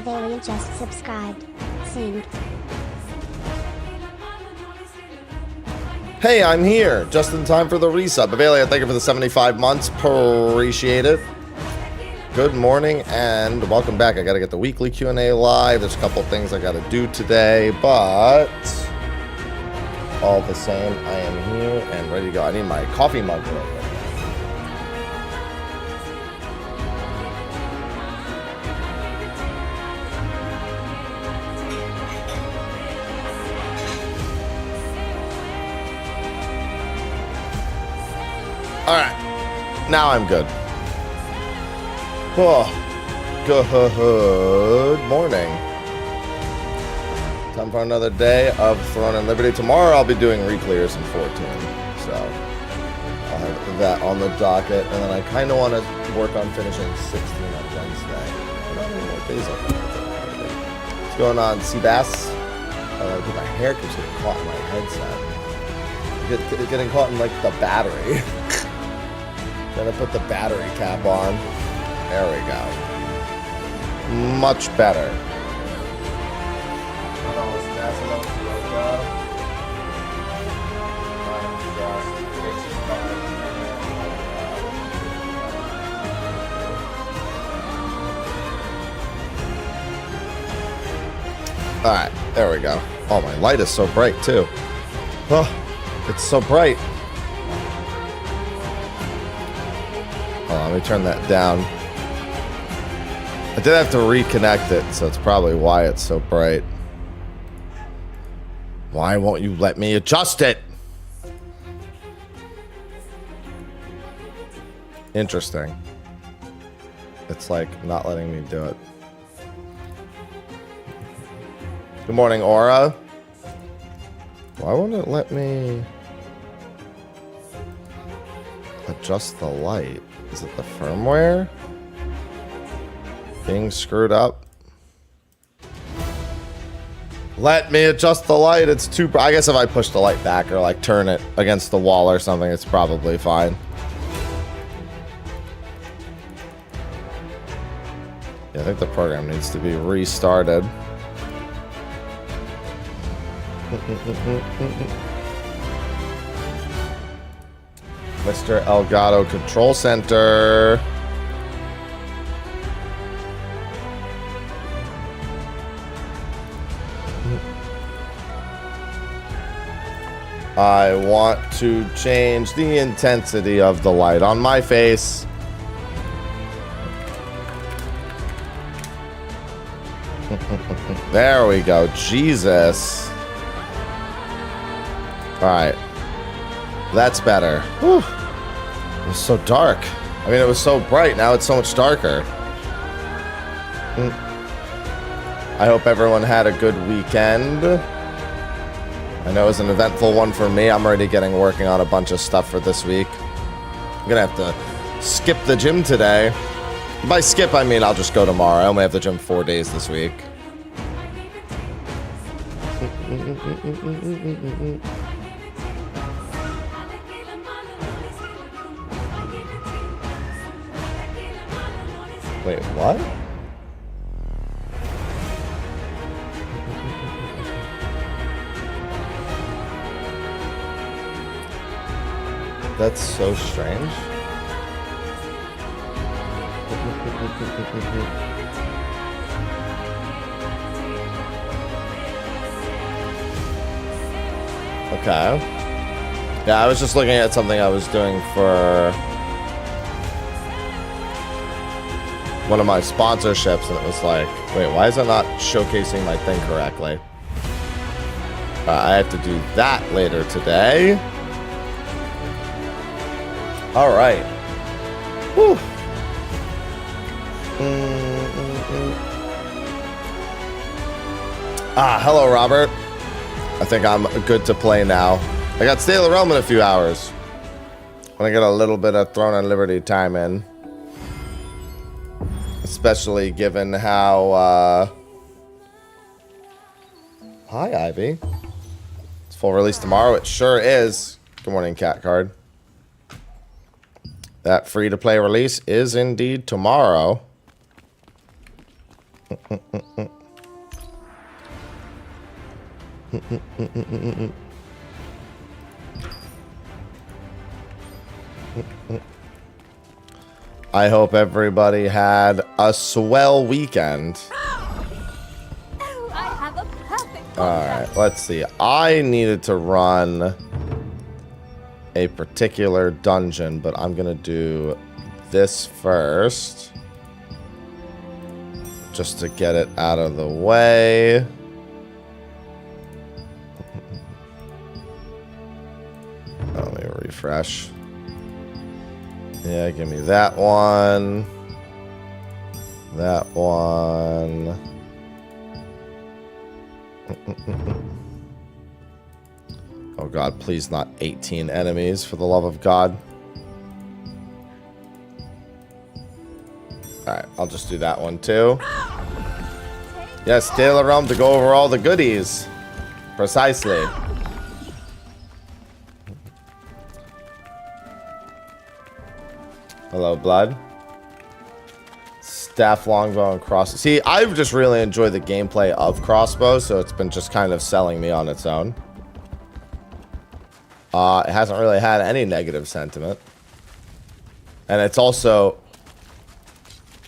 Valiant just subscribed. Sing. Hey, I'm here, just in time for the resub. Avalia, thank you for the 75 months. Appreciate it. Good morning and welcome back. I gotta get the weekly Q&A live. There's a couple things I gotta do today, but all the same, I am here and ready to go. I need my coffee mug real quick. All right, now I'm good. Oh, good morning. Time for another day of Throne and Liberty. Tomorrow I'll be doing re-clears in 14, so I'll have that on the docket. And then I kind of want to work on finishing 16 on Wednesday. I don't have any more days left. What's going on, Seabass? My hair keeps getting caught in my headset. Getting caught in like the battery. Gonna put the battery cap on. There we go. Much better. Alright, there we go. Oh, my light is so bright too. Oh, it's so bright. Hold on, let me turn that down. I did have to reconnect it, so it's probably why it's so bright. Why won't you let me adjust it? Interesting. It's like not letting me do it. Good morning, Aura. Why won't it let me adjust the light? Is it the firmware being screwed up? Let me adjust the light. It's too bright. I guess if I push the light back or like turn it against the wall or something, it's probably fine. Yeah, I think the program needs to be restarted. Mr. Elgato Control Center. I want to change the intensity of the light on my face. There we go. Jesus. All right. That's better. Whew. It was so dark. I mean, it was so bright. Now it's so much darker. I hope everyone had a good weekend. I know it was an eventful one for me. I'm already working on a bunch of stuff for this week. I'm gonna have to skip the gym today. By skip, I mean I'll just go tomorrow. I only have the gym 4 days this week. Wait, what? That's so strange. Okay. Yeah, I was just looking at something I was doing for one of my sponsorships, and it was like, wait, why is it not showcasing my thing correctly? I have to do that later today. All right. Whew. Hello, Robert. I think I'm good to play now. I got Stay of the Realm in a few hours. When I get a little bit of Throne and Liberty time in. Especially given how, Hi, Ivy. It's full release tomorrow. It sure is. Good morning, Cat Card. That free-to-play release is indeed tomorrow. I hope everybody had a swell weekend. Alright, let's see. I needed to run a particular dungeon, but I'm going to do this first. Just to get it out of the way. Let me refresh. Yeah, give me that one. That one. Oh god, please not 18 enemies, for the love of God. Alright, I'll just do that one too. Yes, Taylor Realm to go over all the goodies. Precisely. Hello, Blood. Staff, longbow, and crossbow. See, I've just really enjoyed the gameplay of crossbow, so it's been just kind of selling me on its own. It hasn't really had any negative sentiment. And it's also...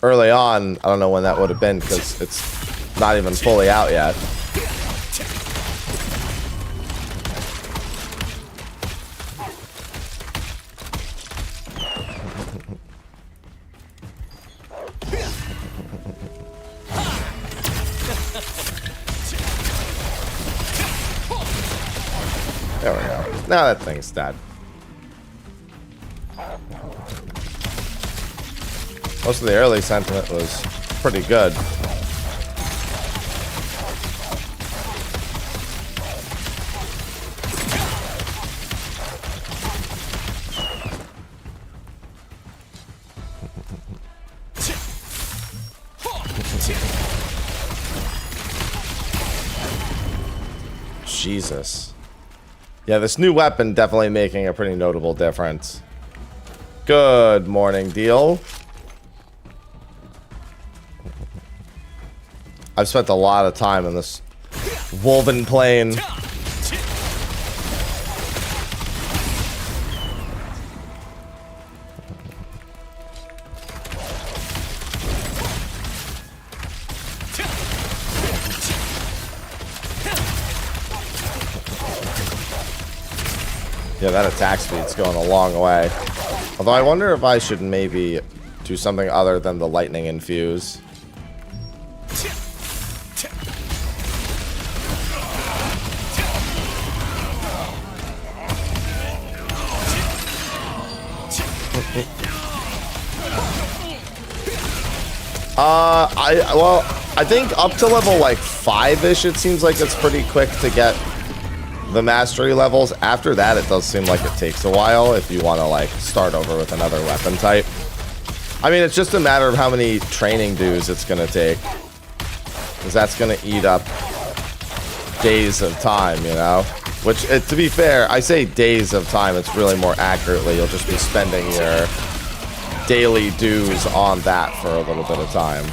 early on, I don't know when that would have been, because it's not even fully out yet. There we go. Now that thing's dead. Most of the early sentiment was pretty good. Jesus. Yeah, this new weapon definitely making a pretty notable difference. Good morning, Deal. I've spent a lot of time in this woven plain. Yeah, that attack speed's going a long way. Although I wonder if I should maybe do something other than the lightning infuse. I think up to level like 5-ish, it seems like it's pretty quick to get the mastery levels. After that, it does seem like it takes a while if you want to like start over with another weapon type. I mean, it's just a matter of how many training dues it's going to take, because that's going to eat up days of time, you know? Which, to be fair, I say days of time, it's really more accurately, you'll just be spending your daily dues on that for a little bit of time.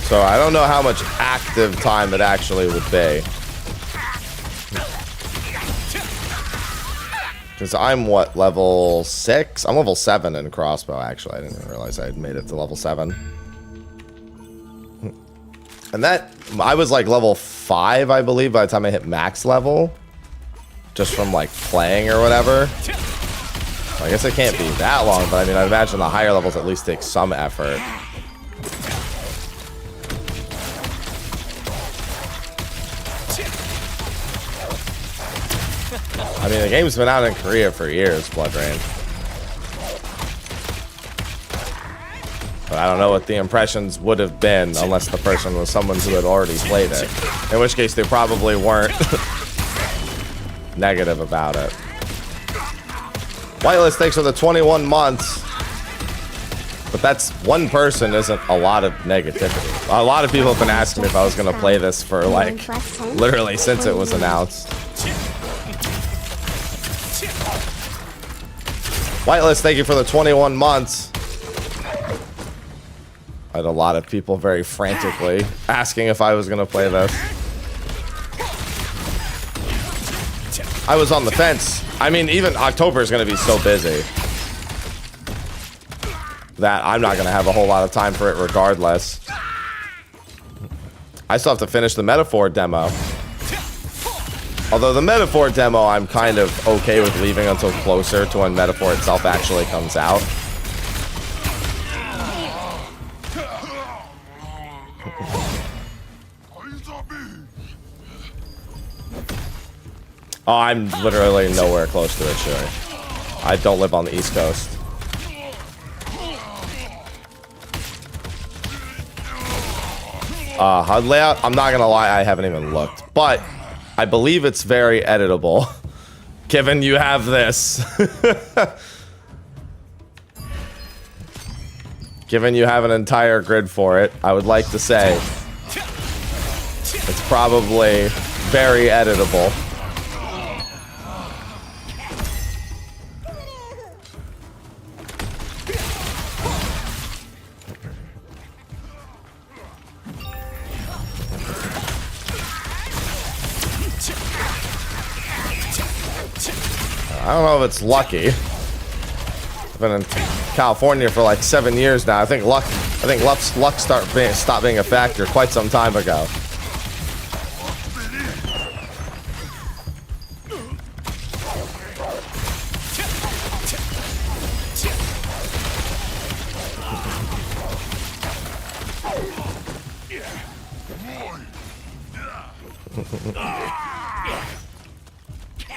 So I don't know how much active time it actually would be. Because I'm, what, level 6? I'm level 7 in crossbow, actually. I didn't even realize I had made it to level 7. And that, I was like level 5, I believe, by the time I hit max level. Just from like playing or whatever. I guess it can't be that long, but I mean, I imagine the higher levels at least take some effort. I mean, the game's been out in Korea for years, Blood Rain. But I don't know what the impressions would have been unless the person was someone who had already played it. In which case, they probably weren't negative about it. Whitelist, thanks for the 21 months. But that's one person isn't a lot of negativity. A lot of people have been asking me if I was going to play this for like literally since it was announced. Whitelist, thank you for the 21 months. I had a lot of people very frantically asking if I was going to play this. I was on the fence. I mean, even October is going to be so busy that I'm not going to have a whole lot of time for it regardless. I still have to finish the metaphor demo. Although the metaphor demo, I'm kind of okay with leaving until closer to when metaphor itself actually comes out. Oh, I'm literally nowhere close to it, sure. I don't live on the East Coast. HUD layout, I'm not gonna lie, I haven't even looked. But I believe it's very editable, given you have this. Given you have an entire grid for it, I would like to say it's probably very editable. I don't know if it's lucky. I've been in California for like 7 years now. I think luck stopped being a factor quite some time ago.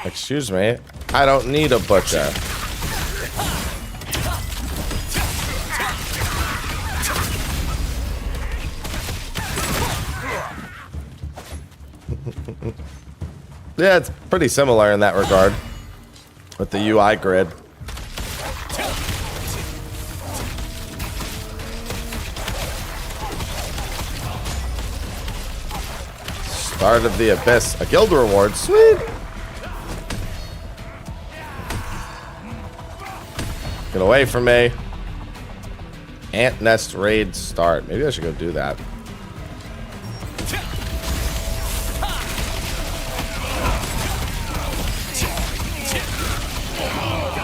Excuse me. I don't need a butcher. Yeah, it's pretty similar in that regard with the UI grid. Start of the Abyss. A guild reward. Sweet. Get away from me. Ant nest raid start. Maybe I should go do that.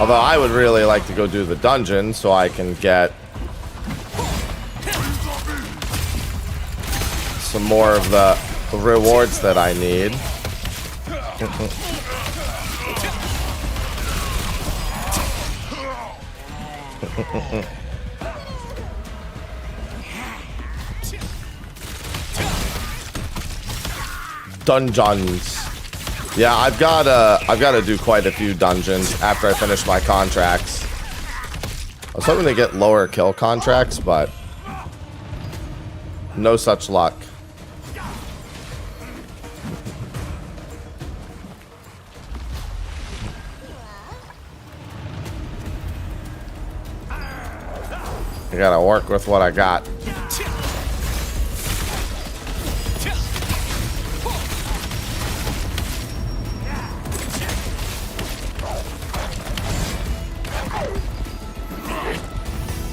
Although I would really like to go do the dungeon so I can get some more of the rewards that I need. Dungeons. Yeah, I've got to do quite a few dungeons after I finish my contracts. I was hoping to get lower kill contracts, but no such luck. I gotta work with what I got.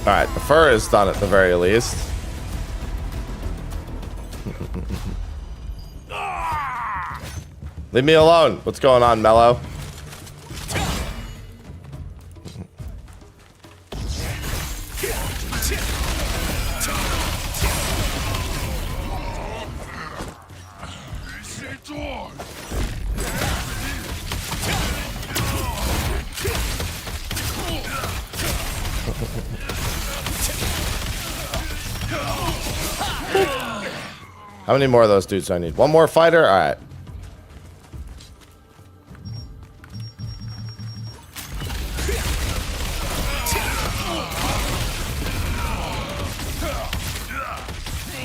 Alright, the fur is done at the very least. Leave me alone. What's going on, Mello? How many more of those dudes do I need? One more fighter? Alright.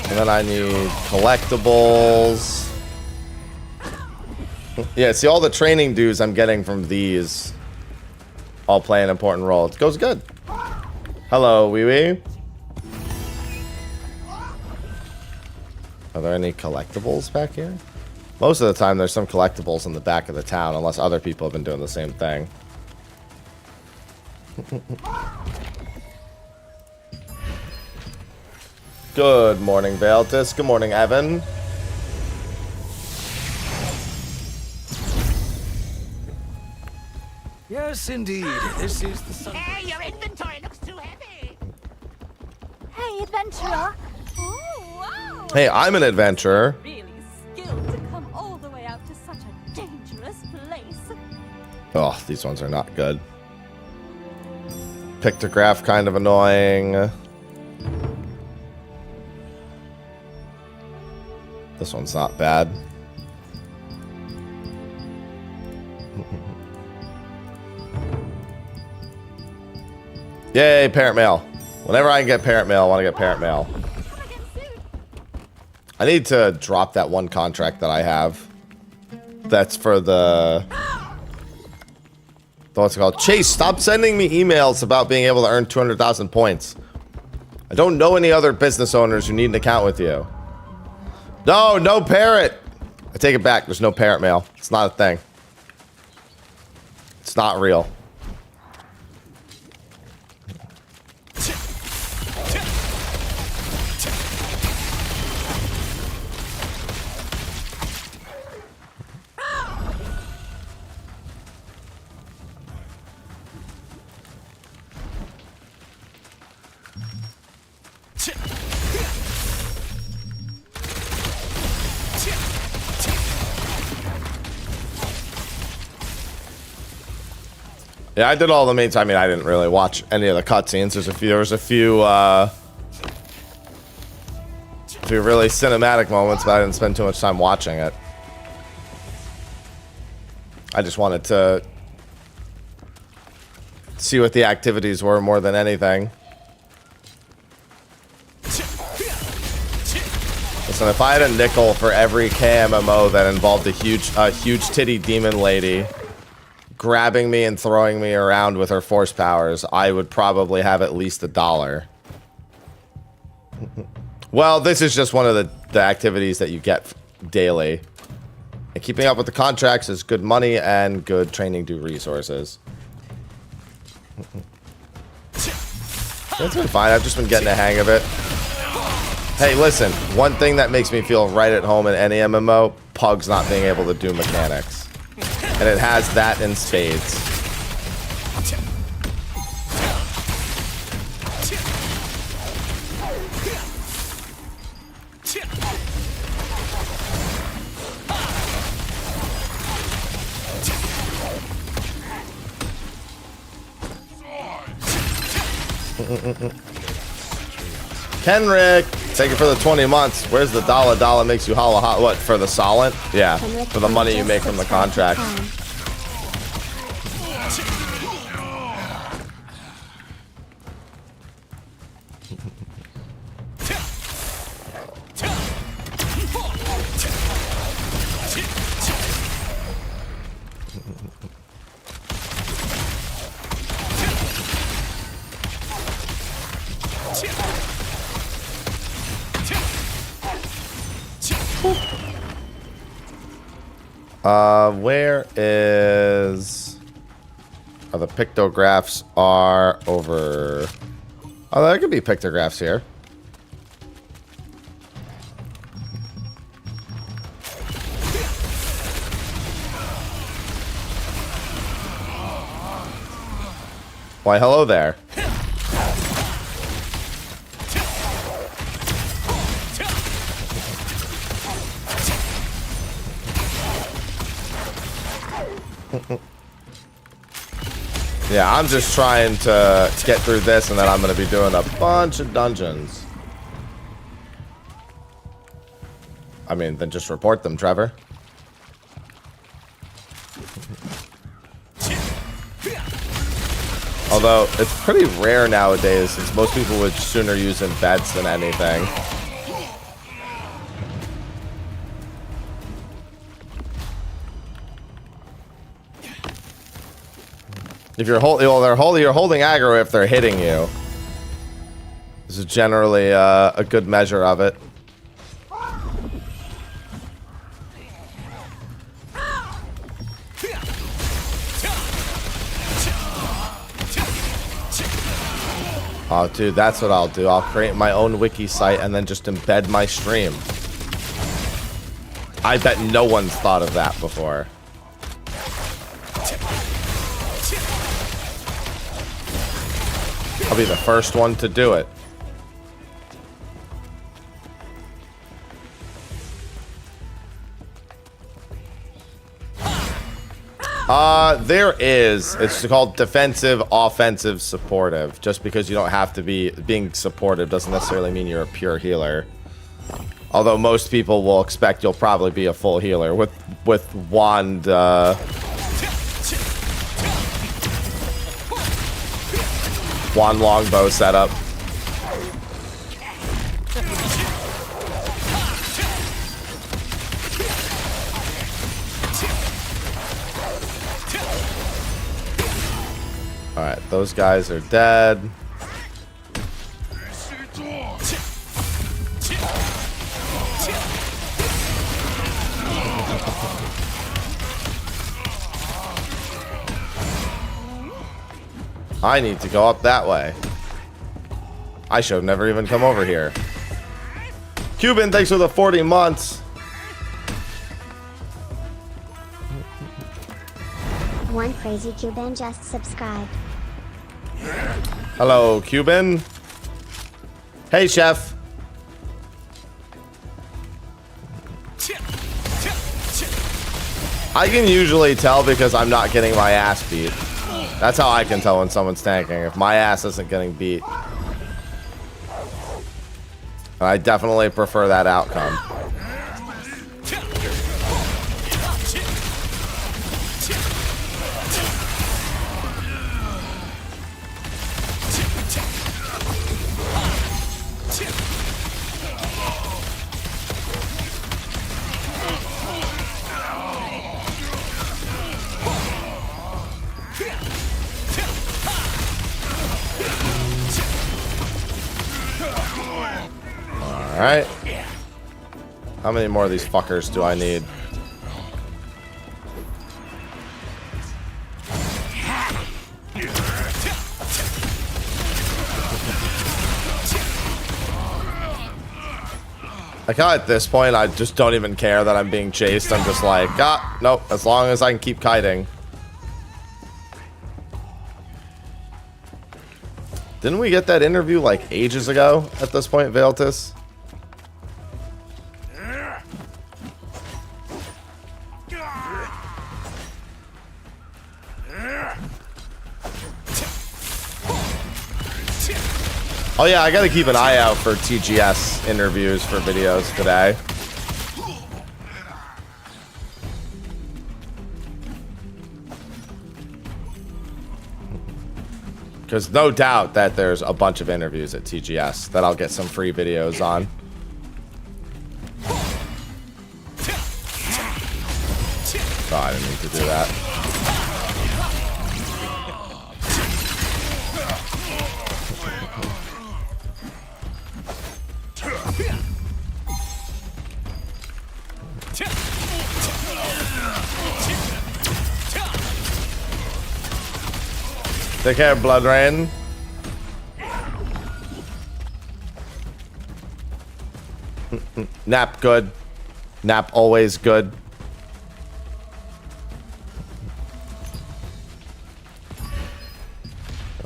And then I need collectibles. Yeah, see all the training dues I'm getting from these all play an important role. It goes good. Hello, wee wee. Are there any collectibles back here? Most of the time, there's some collectibles in the back of the town, unless other people have been doing the same thing. Good morning, Baltus. Good morning, Evan. Yes, indeed. This is the sun. Hey, your inventory looks too heavy. Hey, adventurer! Oh, wow! Hey, I'm an adventurer. Really skilled to come all the way out to such a dangerous place. Oh, these ones are not good. Pictograph kind of annoying. This one's not bad. Yay, parent mail. Whenever I can get parent mail, I want to get parent mail. I need to drop that one contract that I have. That's for the... What's it called? Chase, stop sending me emails about being able to earn 200,000 points. I don't know any other business owners who need an account with you. No, no parrot. I take it back. There's no parrot mail. It's not a thing. It's not real. Yeah, I did all the main time. I mean, I didn't really watch any of the cutscenes. There was a few really cinematic moments, but I didn't spend too much time watching it. I just wanted to see what the activities were more than anything. Listen, if I had a nickel for every KMMO that involved a huge titty demon lady grabbing me and throwing me around with her force powers, I would probably have at least $1. Well, this is just one of the activities that you get daily. And keeping up with the contracts is good money and good training due resources. It's been fine. I've just been getting the hang of it. Hey, listen. One thing that makes me feel right at home in any MMO, Pugs not being able to do mechanics. And it has that in spades. Kenrick, thank you for the 20 months. Where's the dollar makes you holla hot? What, for the solent? Yeah, for the money you make from the contract. Where is... Oh, the pictographs are over... Oh, there could be pictographs here. Why, hello there. Yeah, I'm just trying to get through this, and then I'm going to be doing a bunch of dungeons. I mean, then just report them, Trevor. Although, it's pretty rare nowadays, since most people would sooner use embeds than anything. If you're holding aggro if they're hitting you. This is generally a good measure of it. Oh, dude, that's what I'll do. I'll create my own wiki site and then just embed my stream. I bet no one's thought of that before. I'll be the first one to do it. There is. It's called defensive, offensive, supportive. Just because you don't have to be being supportive doesn't necessarily mean you're a pure healer. Although most people will expect you'll probably be a full healer with wand. Wand longbow setup. Alright, those guys are dead. I need to go up that way. I should have never even come over here. Cuban, thanks for the 40 months. One crazy Cuban just subscribed. Hello, Cuban. Hey, chef. I can usually tell because I'm not getting my ass beat. That's how I can tell when someone's tanking, if my ass isn't getting beat. And I definitely prefer that outcome. Alright. How many more of these fuckers do I need? Like, at this point, I just don't even care that I'm being chased. I'm just like, ah, nope, as long as I can keep kiting. Didn't we get that interview, like, ages ago at this point, Veiltus? Oh yeah, I gotta keep an eye out for TGS interviews for videos today. Because no doubt that there's a bunch of interviews at TGS that I'll get some free videos on. Oh, I didn't mean to do that. Take care, Blood Rain. Nap good. Nap always good.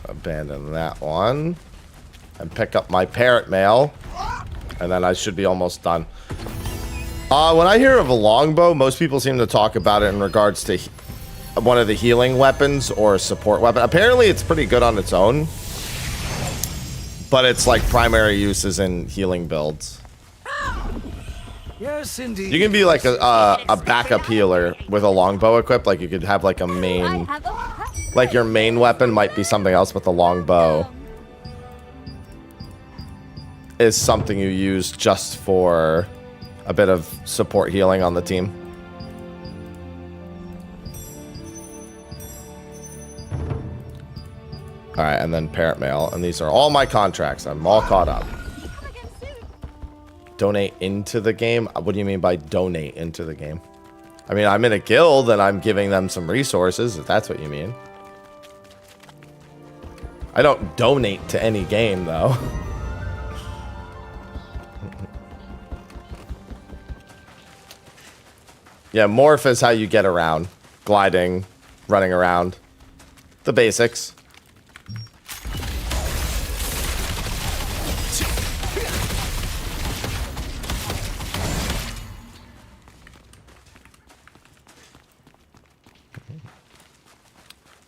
Abandon that one. And pick up my parrot mail. And then I should be almost done. When I hear of a longbow, most people seem to talk about it in regards to one of the healing weapons or a support weapon. Apparently it's pretty good on its own, but it's like primary use is in healing builds. Yes, indeed. You can be like a backup healer with a longbow equipped. Like you could have like a main, like your main weapon might be something else, but the longbow is something you use just for a bit of support healing on the team. All right, and then parrot mail, and these are all my contracts. I'm all caught up. Donate into the game? What do you mean by donate into the game? I mean, I'm in a guild and I'm giving them some resources, if that's what you mean. I don't donate to any game, though. Yeah, morph is how you get around. Gliding, running around. The basics.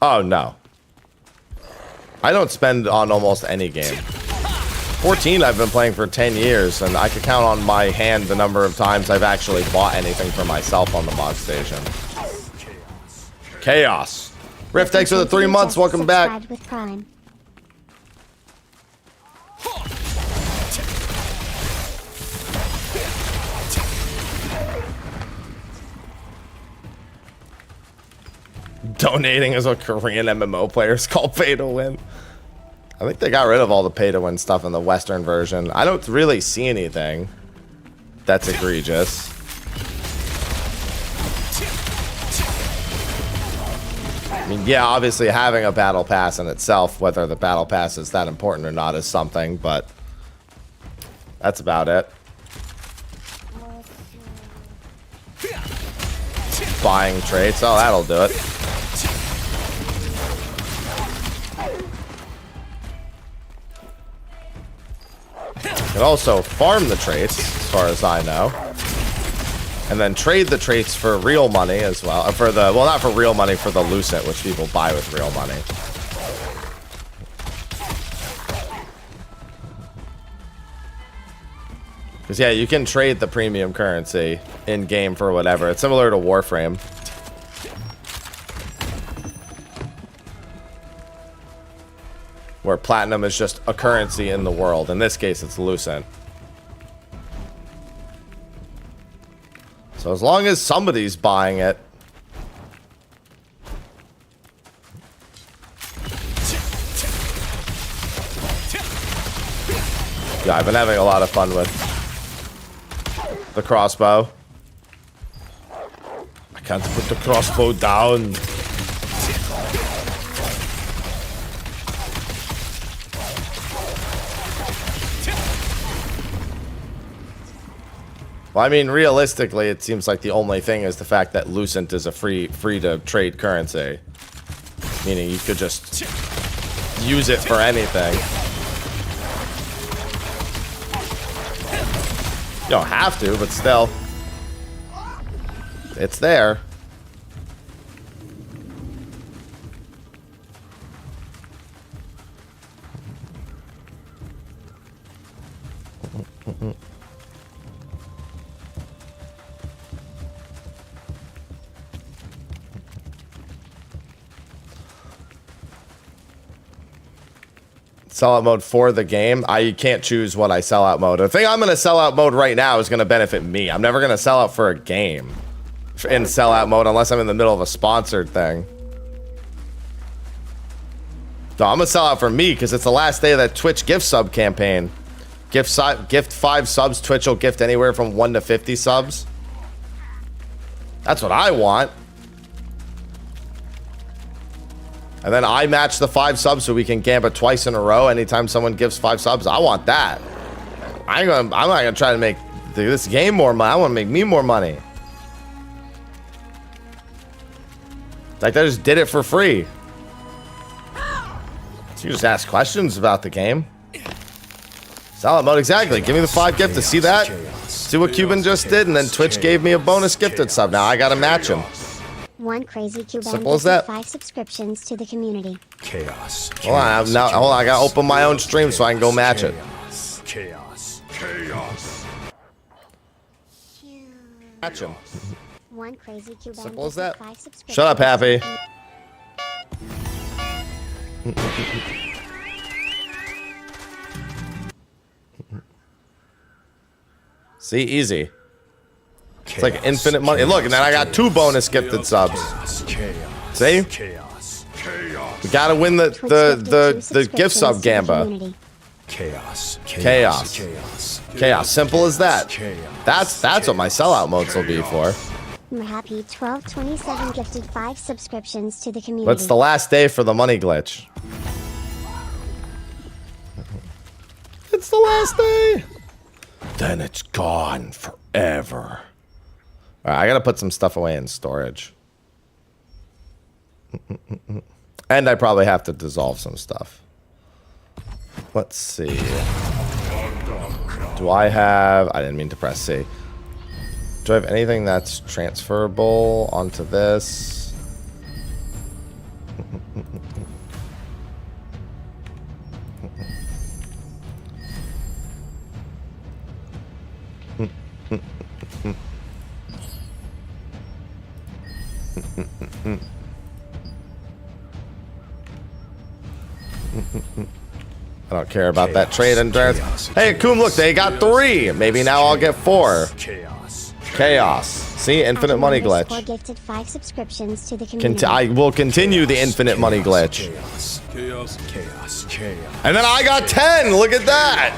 Oh, no. I don't spend on almost any game. 14 I've been playing for 10 years, and I could count on my hand the number of times I've actually bought anything for myself on the mod station. Chaos. Riff, thanks for the 3 months. Welcome back. With Prime. Donating is what Korean MMO players call pay to win. I think they got rid of all the pay to win stuff in the Western version. I don't really see anything that's egregious. I mean, yeah, obviously having a battle pass in itself, whether the battle pass is that important or not, is something, but that's about it. Buying traits, oh, that'll do it. You can also farm the traits, as far as I know. And then trade the traits for real money as well. For the, well, not for real money, for the Lucent, which people buy with real money. Because, yeah, you can trade the premium currency in-game for whatever. It's similar to Warframe. Where platinum is just a currency in the world. In this case, it's Lucent. So as long as somebody's buying it. Yeah, I've been having a lot of fun with the crossbow. I can't put the crossbow down. Well, I mean, realistically, it seems like the only thing is the fact that Lucent is a free to trade currency. Meaning you could just use it for anything. You don't have to, but still. It's there. Sellout mode for the game. I can't choose what I sell out mode. The thing I'm going to sell out mode right now is going to benefit me. I'm never going to sell out for a game in sellout mode unless I'm in the middle of a sponsored thing. So I'm going to sell out for me because it's the last day of that Twitch gift sub campaign. Gift 5 subs. Twitch will gift anywhere from 1 to 50 subs. That's what I want. And then I match the 5 subs so we can gambit twice in a row anytime someone gives 5 subs. I want that. I'm not gonna try to make this game more money. I want to make me more money. Like I just did it for free. So you just ask questions about the game. Solid mode, exactly. Give me the 5 gift to see that. See what Cuban just did, and then Twitch gave me a bonus gifted sub. Now I gotta match him. One crazy Cuban Simple as that. 5 subscriptions to the community. Chaos. Hold on, hold on, I gotta open my own stream so I can go match it. Chaos. Chaos. Match him. One crazy Cuban Simple as that. 5 subscriptions. Shut up, Happy. See, easy. It's like infinite money. Look, and then I got 2 bonus gifted subs. See? We gotta win the gift sub gamba. Chaos. Chaos. Simple as that. That's what my sellout modes will be for. Happy 1227 gifted 5 subscriptions to the community. But it's the last day for the money glitch. it's the last day, then it's gone forever. All right, I gotta put some stuff away in storage. And I probably have to dissolve some stuff. Let's see. Do I have... I didn't mean to press C. Do I have anything that's transferable onto this? I don't care about that trade endurance. Hey, Koom, look, they got 3. Maybe now I'll get 4. Chaos. See, infinite money glitch. Gifted 5 subscriptions to the community. I will continue the infinite money glitch. And then I got 10. Look at that.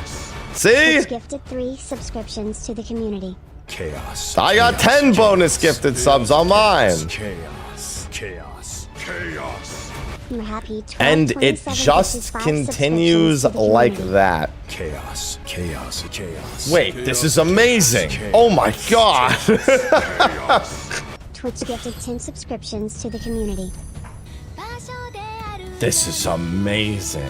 See? Gifted 3 subscriptions to the community. Chaos. I got 10 bonus gifted subs on mine. Chaos. Chaos. Chaos. We're happy. 12, And it 27, just 55 continues subscriptions to the like community. that. Chaos. Chaos. Chaos. Wait, this is amazing. Oh my god. Twitch gifted 10 subscriptions to the community. This is amazing.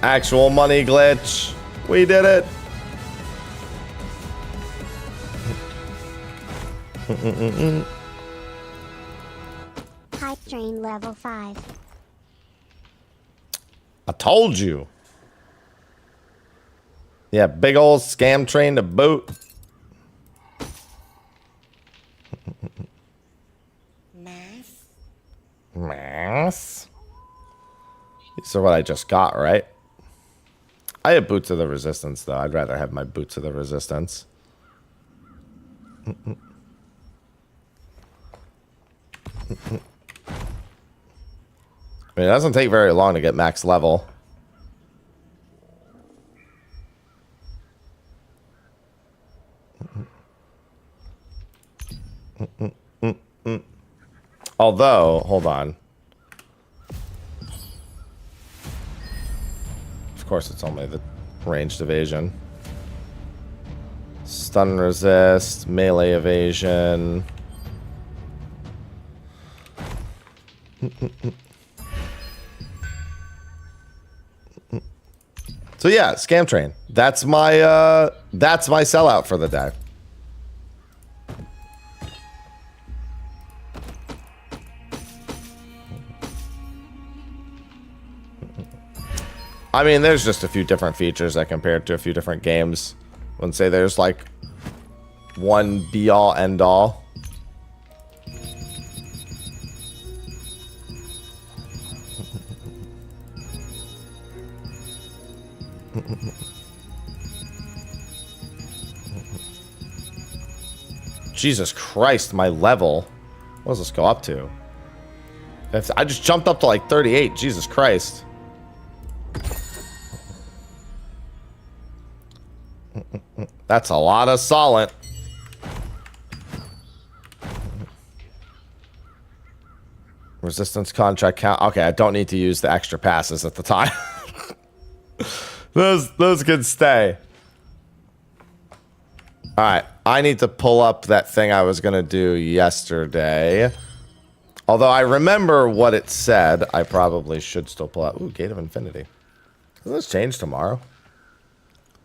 Actual money glitch. We did it. Hype train level 5. I told you. Yeah, big old scam train to boot. Mass. These are what I just got, right? I have Boots of the Resistance, though. I'd rather have my Boots of the Resistance. I mean, it doesn't take very long to get max level. Although, hold on. Of course, it's only the ranged evasion. Stun resist, melee evasion. So yeah, scam train. That's my sellout for the day. I mean, there's just a few different features that compared to a few different games. Wouldn't say there's like one be all end all. Jesus Christ, my level. What does this go up to? I just jumped up to like 38. Jesus Christ. That's a lot of solid. Resistance contract count. Okay, I don't need to use the extra passes at the time. Those can stay. All right, I need to pull up that thing I was gonna do yesterday. Although I remember what it said, I probably should still pull out. Ooh, Gate of Infinity. Does this change tomorrow?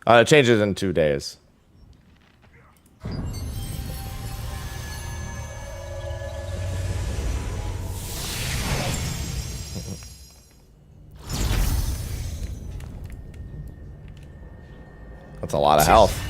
It changes in 2 days. That's a lot of health.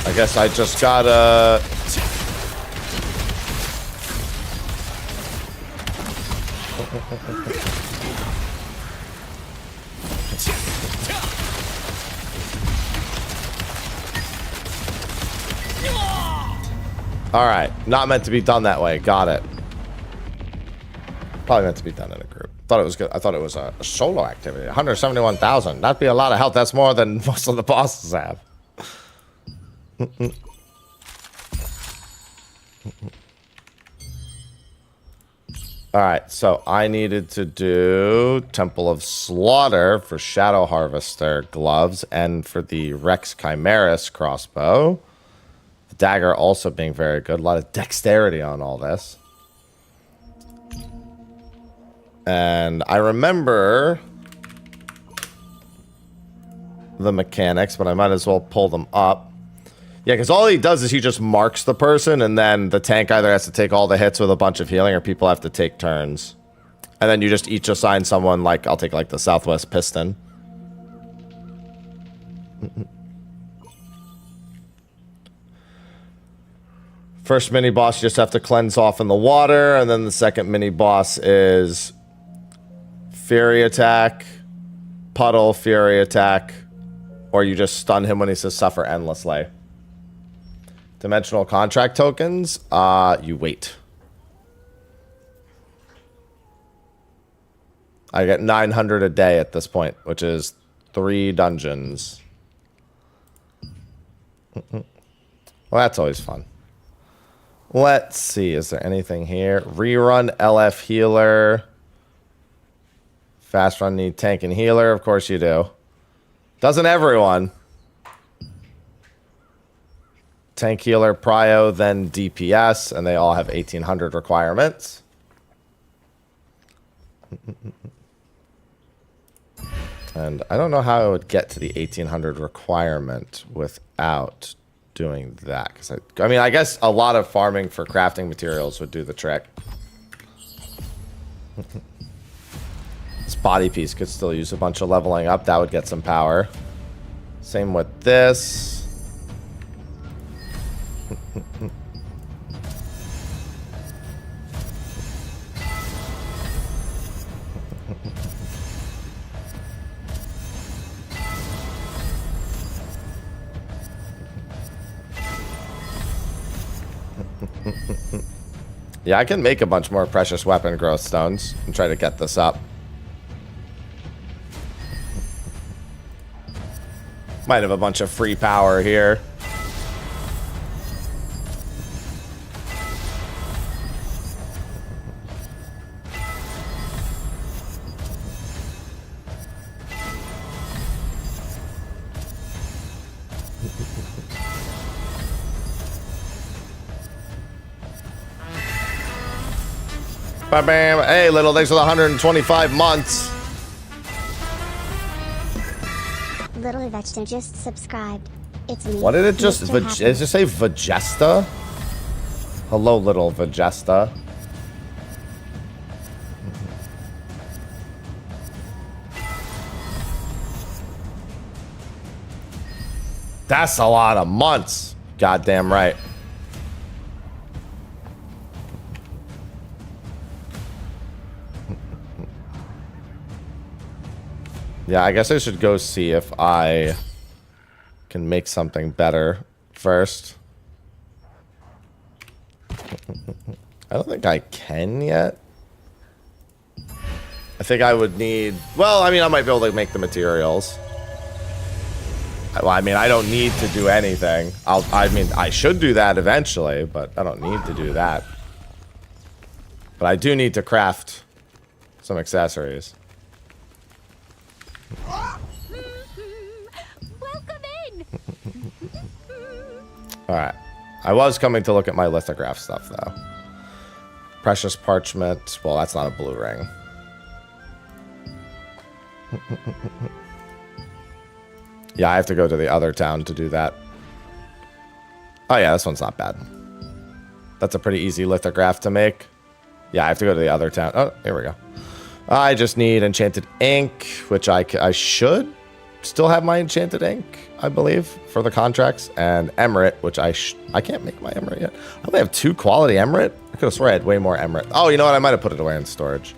I guess I just gotta All right, not meant to be done that way. Got it. Probably meant to be done in a group. Thought it was good. I thought it was a solo activity. 171,000. That'd be a lot of health. That's more than most of the bosses have. All right, so I needed to do Temple of Slaughter for Shadow Harvester gloves and for the Rex Chimeras crossbow. The dagger also being very good. A lot of dexterity on all this. And I remember the mechanics, but I might as well pull them up. Yeah, because all he does is he just marks the person, and then the tank either has to take all the hits with a bunch of healing, or people have to take turns. And then you just each assign someone, like, I'll take, like, the Southwest Piston. First mini-boss, you just have to cleanse off in the water, and then the second mini-boss is Fury Attack, Puddle, Fury Attack, or you just stun him when he says Suffer Endlessly. Dimensional contract tokens, you wait. I get 900 a day at this point, which is 3 dungeons. Well, that's always fun. Let's see, is there anything here? Rerun LF healer. Fast run need tank and healer, of course you do. Doesn't everyone? Tank healer, prio, then DPS, and they all have 1800 requirements. And I don't know how I would get to the 1800 requirement without doing that. Because I mean, I guess a lot of farming for crafting materials would do the trick. This body piece could still use a bunch of leveling up. That would get some power. Same with this. Yeah, I can make a bunch more precious weapon growth stones and try to get this up. Might have a bunch of free power here. Bam, bam. Hey, little, thanks for the 125 months. Little Vegeta just subscribed. It's me. What did it just... Mr. Did Happy. it just say Vegesta? Hello, little Vegesta. That's a lot of months. Goddamn right. Yeah, I guess I should go see if I can make something better first. I don't think I can yet. I think I would need... Well, I mean, I might be able to make the materials. Well, I mean, I don't need to do anything. I mean, I should do that eventually, but I don't need to do that. But I do need to craft some accessories. Welcome in. Alright. I was coming to look at my lithograph stuff, though. Precious parchment. Well, that's not a blue ring. Yeah, I have to go to the other town to do that. Oh, yeah, this one's not bad. That's a pretty easy lithograph to make. Yeah, I have to go to the other town. Oh, here we go. I just need enchanted ink, which I should still have my enchanted ink, I believe, for the contracts, and emerald, which I can't make my emerald yet. I only have 2 quality emerald. I could have sworn I had way more emerald. Oh, you know what? I might have put it away in storage.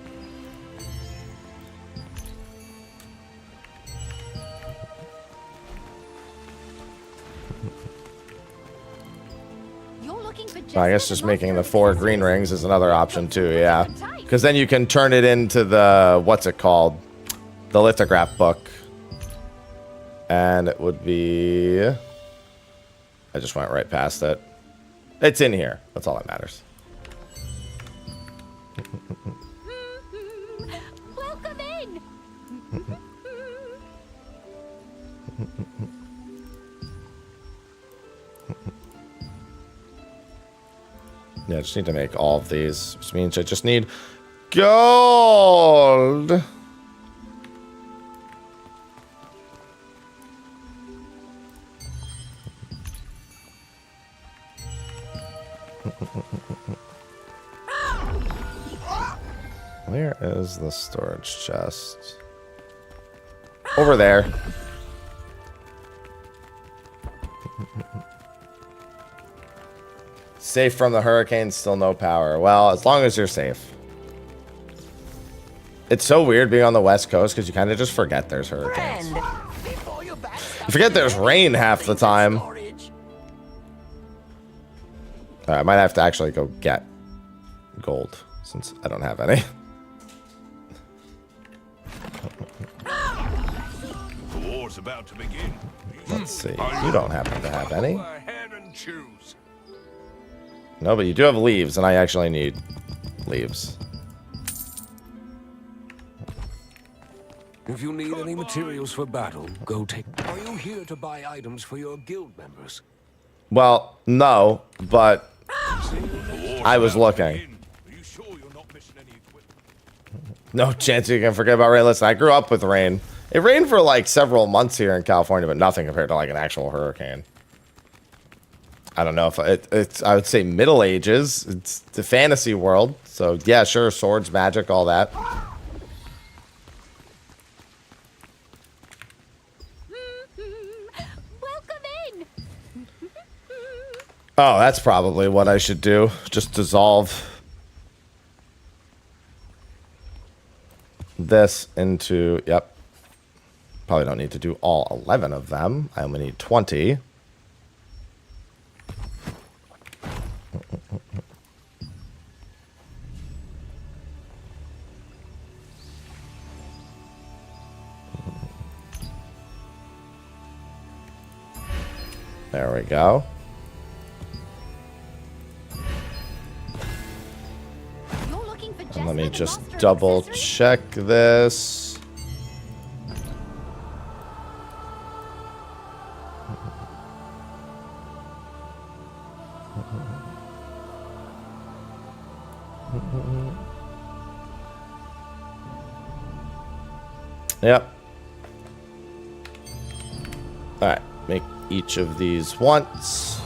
I guess just making the 4 green rings is another option too, yeah. Because then you can turn it into the, what's it called? The lithograph book. And it would be... I just went right past it. It's in here. That's all that matters. Welcome in. Yeah, I just need to make all of these, which means I just need gold. Where is the storage chest? Over there. Safe from the hurricane, still no power. Well, as long as you're safe. It's so weird being on the West Coast because you kind of just forget there's hurricanes. You forget there's rain half the time. I might have to actually go get gold since I don't have any. The war's about to begin. Let's see. You don't happen to have any. No, but you do have leaves, and I actually need leaves. If you need any materials for battle, go take... Are you here to buy items for your guild members? Well, no, but I was looking. Are you sure you're not missing any equipment? No chance you can forget about rain. Listen, I grew up with rain. It rained for like several months here in California, but nothing compared to like an actual hurricane. I don't know if it's, I would say Middle Ages. It's the fantasy world. So yeah, sure, swords, magic, all that. Welcome in. Oh, that's probably what I should do. Just dissolve this into, yep. Probably don't need to do all 11 of them. I only need 20. There we go. You're looking for And let me Jesper the just Master of double Accessories? check this. Yep. All right, make each of these once.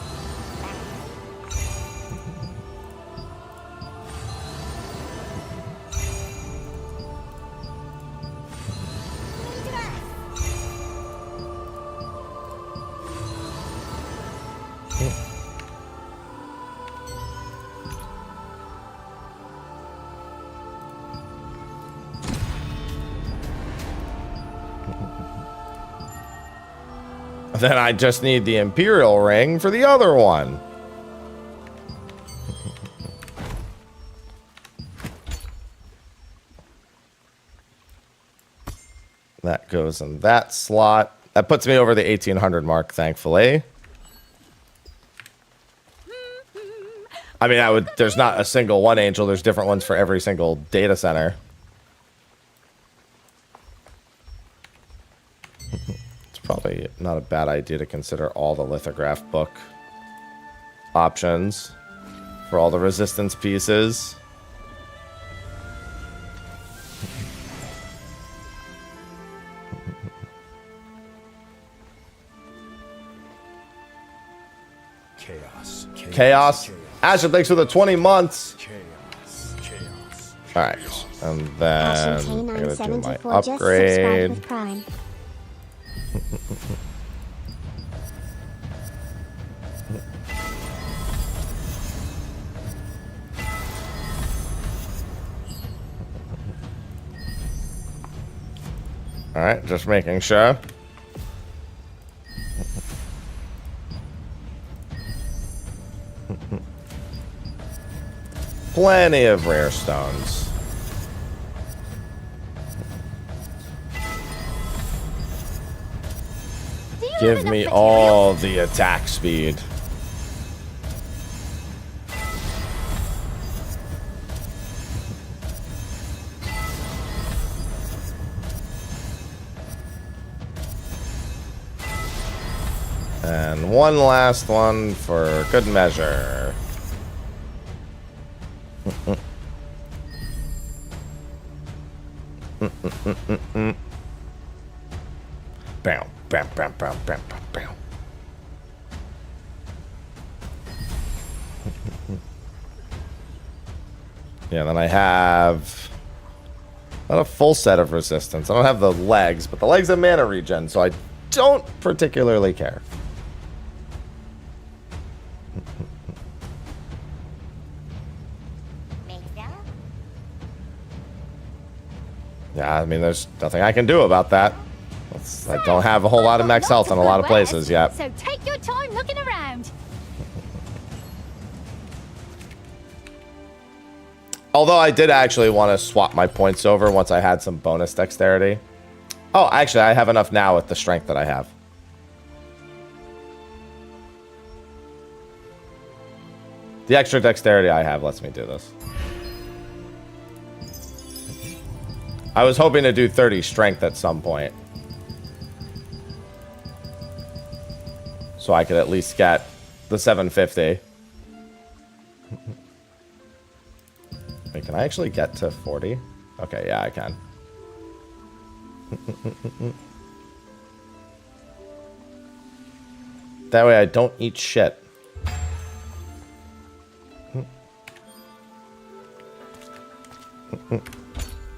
Then I just need the Imperial ring for the other one. That goes in that slot. That puts me over the 1800 mark, thankfully. I mean, there's not a single one angel. There's different ones for every single data center. Probably not a bad idea to consider all the lithograph book options for all the resistance pieces. Chaos. Chaos. Asher, thanks for the 20 months. Chaos. Chaos. All right, and then I'm gonna do my K974 just subscribed upgrade. with Prime. All right, just making sure. plenty of rare stones. Do you have Give enough me materials? all the attack speed. And one last one for good measure. Bam, bam, bam, bam, bam, bam, bam. Yeah, then I have not a full set of resistance. I don't have the legs, but the legs have mana regen, so I don't particularly care. Yeah, I mean, there's nothing I can do about that. I don't have a whole lot of max health in a lot of places yet. So take your time looking around. Although I did actually want to swap my points over once I had some bonus dexterity. Oh, actually, I have enough now with the strength that I have. The extra dexterity I have lets me do this. I was hoping to do 30 strength at some point. So I could at least get the 750. Wait, can I actually get to 40? Okay, yeah, I can. That way I don't eat shit.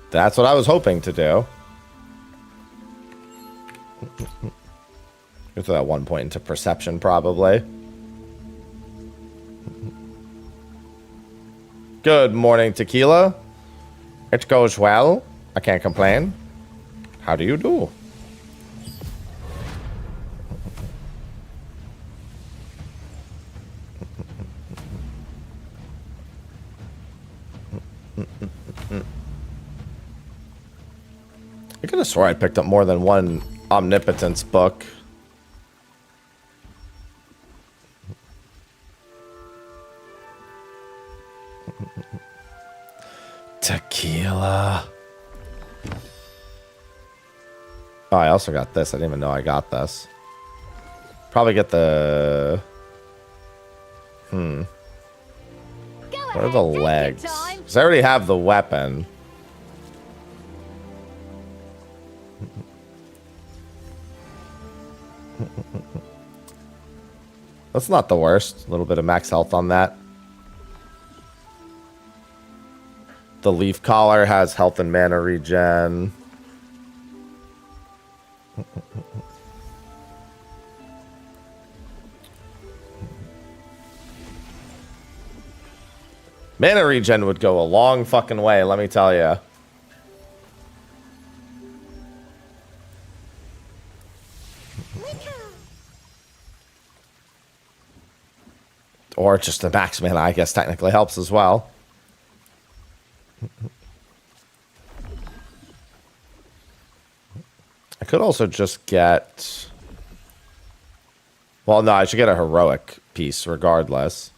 That's what I was hoping to do. Go to that one point into perception, probably. Good morning, Tequila. It goes well. I can't complain. How do you do? I could have swore I picked up more than one omnipotence book. Tequila. Oh, I also got this. I didn't even know I got this. Probably get the... What are the legs? Because I already have the weapon. That's not the worst. A little bit of max health on that. The leaf collar has health and mana regen. Mana regen would go a long fucking way, let me tell you. Or just the max mana, I guess, technically helps as well. I could also just get... Well, no, I should get a heroic piece regardless.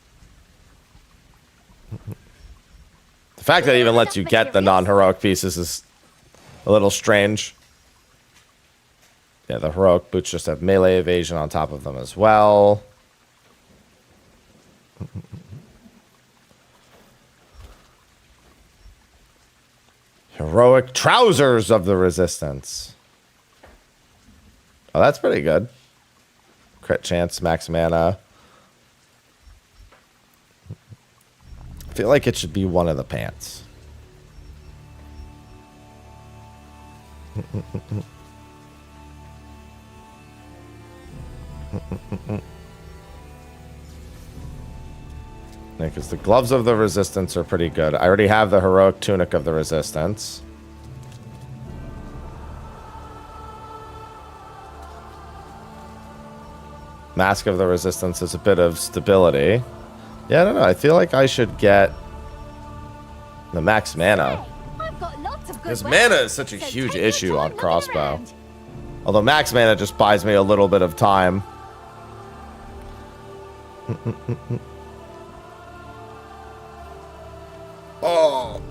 The fact that it even lets you get the non-heroic pieces is a little strange. Yeah, the heroic boots just have melee evasion on top of them as well. Heroic trousers of the resistance. Oh, that's pretty good. Crit chance, max mana. I feel like it should be one of the pants. Because the gloves of the resistance are pretty good. I already have the heroic tunic of the resistance. Mask of the resistance is a bit of stability. Yeah, I don't know. I feel like I should get The max mana. I've got lots of good Because weapons, mana is such a so huge take your issue time on looking crossbow. around. Although max mana just buys me a little bit of time. Oh,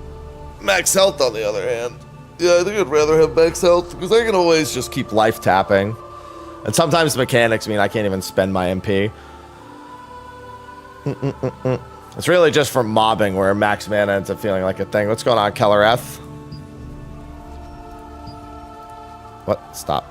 max health on the other hand. Yeah, I think I'd rather have max health because I can always just keep life tapping. And sometimes mechanics mean I can't even spend my MP. It's really just for mobbing where max mana ends up feeling like a thing. What's going on, Keller F? What? Stop.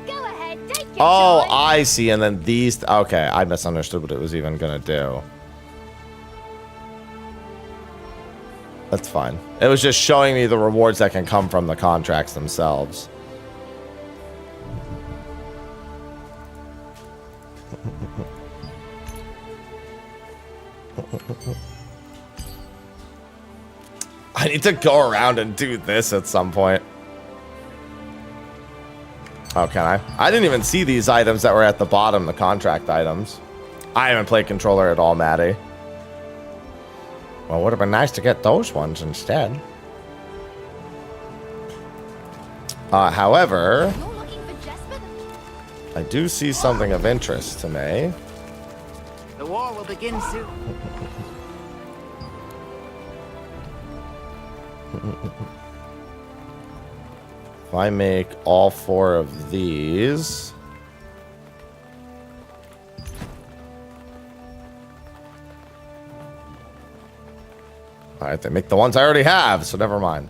Go ahead, take your Oh, time. I see. And then these. Okay, I misunderstood what it was even going to do. That's fine. It was just showing me the rewards that can come from the contracts themselves. I need to go around and do this at some point. Oh, can I? I didn't even see these items that were at the bottom, the contract items. I haven't played controller at all, Maddie. Well, it would have been nice to get those ones instead. However, You're looking for Jesper? I do see something of interest to me. The war will begin soon. If I make all 4 of these... Alright, they make the ones I already have, so never mind.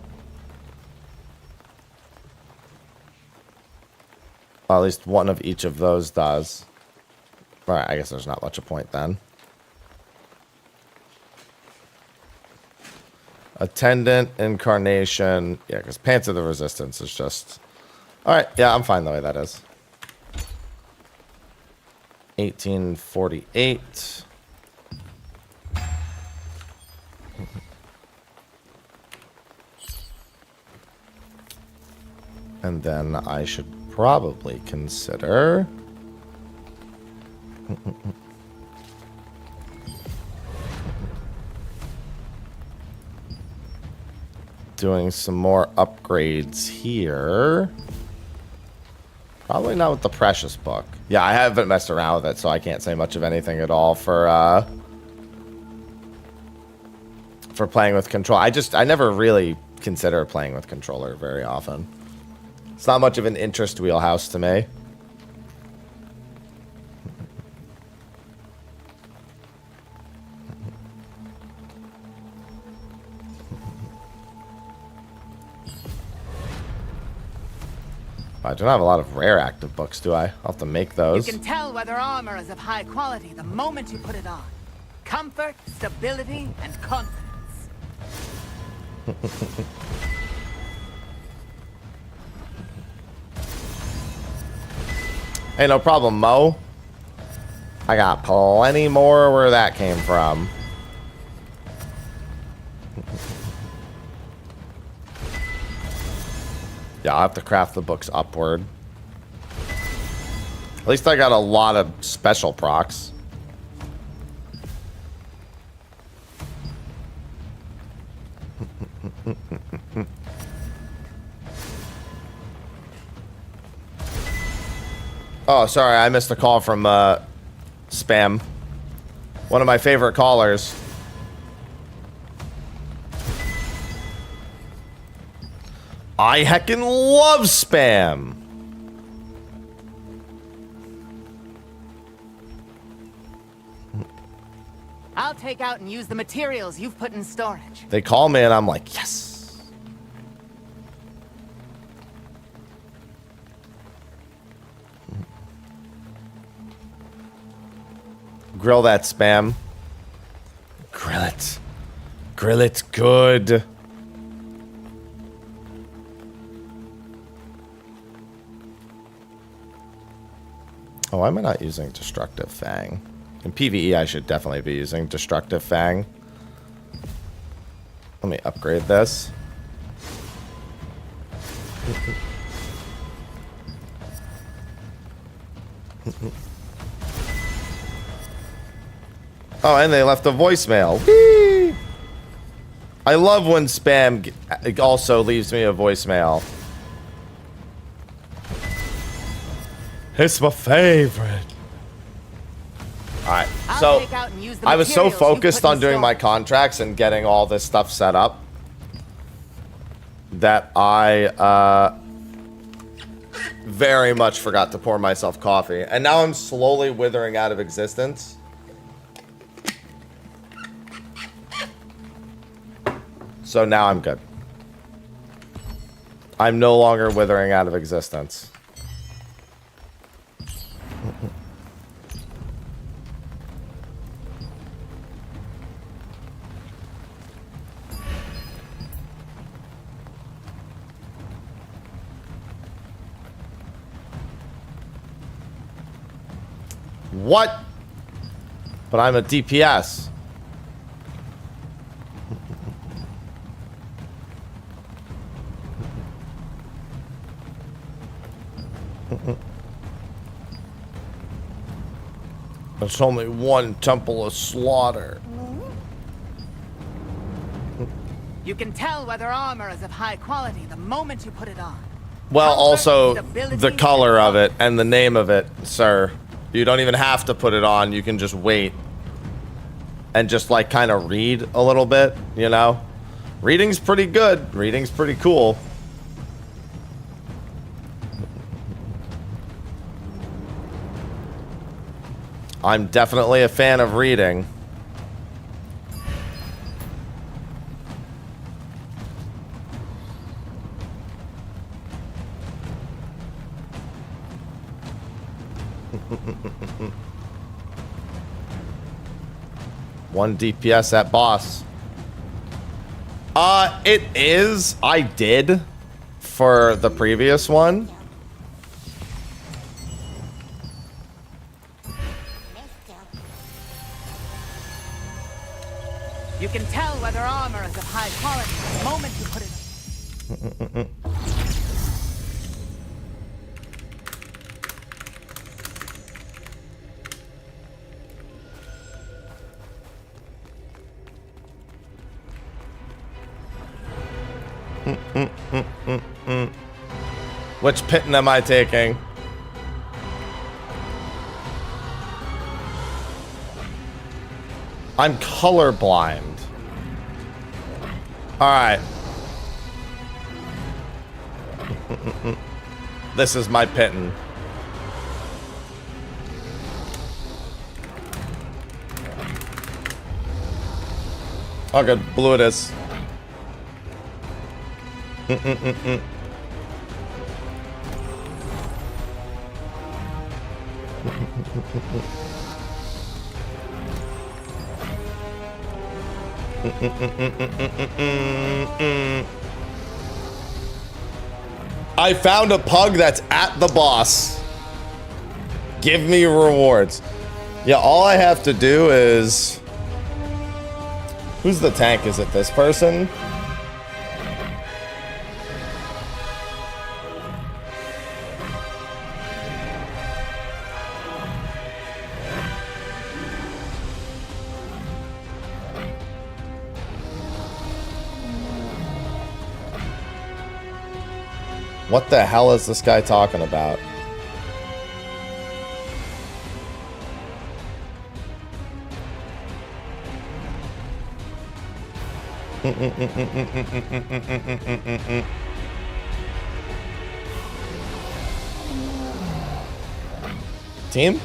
Well, at least one of each of those does. Alright, I guess there's not much a point then. Attendant, Incarnation. Yeah, because Pants of the Resistance is just... Alright, yeah, I'm fine the way that is. 1848. And then I should probably consider... doing some more upgrades here. Probably not with the Precious Book. Yeah, I haven't messed around with it, so I can't say much of anything at all for playing with control. I never really consider playing with controller very often. It's not much of an interest wheelhouse to me. I don't have a lot of rare active books, do I? I'll have to make those. You can tell whether armor is of high quality the moment you put it on. Comfort, stability, and confidence. Hey, no problem, Mo. I got plenty more where that came from. Yeah, I'll have to craft the books upward. At least I got a lot of special procs. Oh, sorry, I missed a call from Spam. One of my favorite callers. I heckin' love Spam. I'll take out and use the materials you've put in storage. They call me and I'm like, yes. Grill that Spam. Grill it. Grill it good. Oh, why am I not using Destructive Fang? In PvE, I should definitely be using Destructive Fang. Let me upgrade this. Oh, and they left a voicemail. Whee! I love when spam also leaves me a voicemail. It's my favorite. Alright, so I was so focused on doing my contracts and getting all this stuff set up that I very much forgot to pour myself coffee. And now I'm slowly withering out of existence. So now I'm good. I'm no longer withering out of existence. What? But I'm a DPS. There's only one Temple of Slaughter. You can tell whether armor is of high quality the moment you put it on. Well, also stability, the color of it and the name of it, sir. You don't even have to put it on. You can just wait and just like kind of read a little bit, you know? Reading's pretty good. Reading's pretty cool. I'm definitely a fan of reading. One DPS at boss. It is. I did for the previous one. You can tell whether armor is of high quality the moment you put it on. Which pitten am I taking? I'm colorblind. Alright. This is my pitten. Oh good, blue it is. I found a pug that's at the boss. Give me rewards. Yeah, all I have to do is... Who's the tank? Is it this person? What the hell is this guy talking about? Team?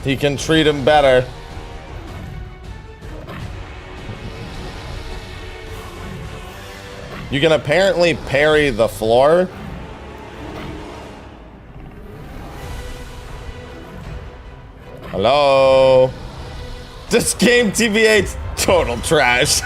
He can treat him better. You can apparently parry the floor. Hello? This game TBA's total trash.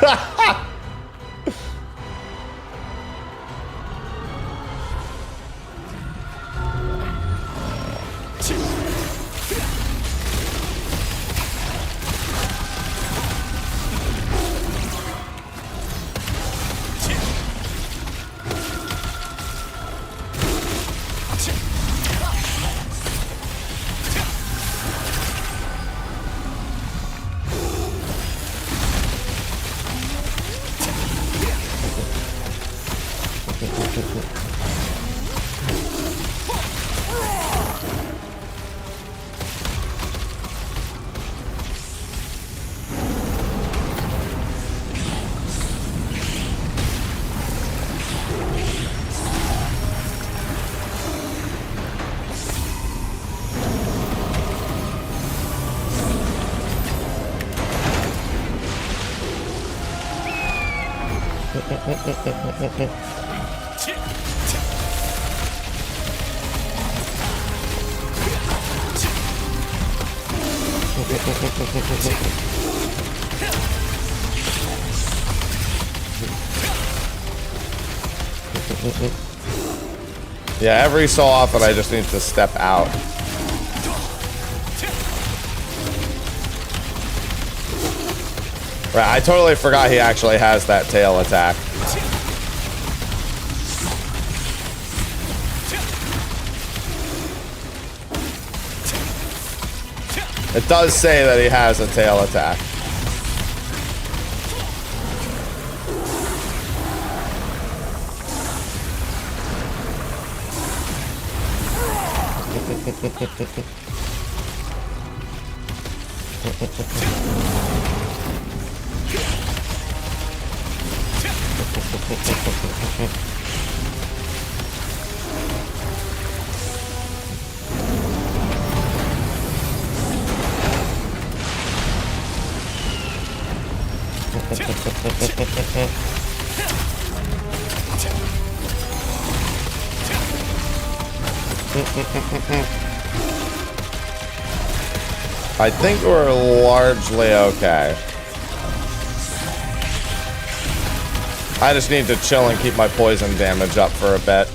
Yeah, every so often I just need to step out. Right, I totally forgot he actually has that tail attack. It does say that he has a tail attack. I think we're largely okay. I just need to chill and keep my poison damage up for a bit.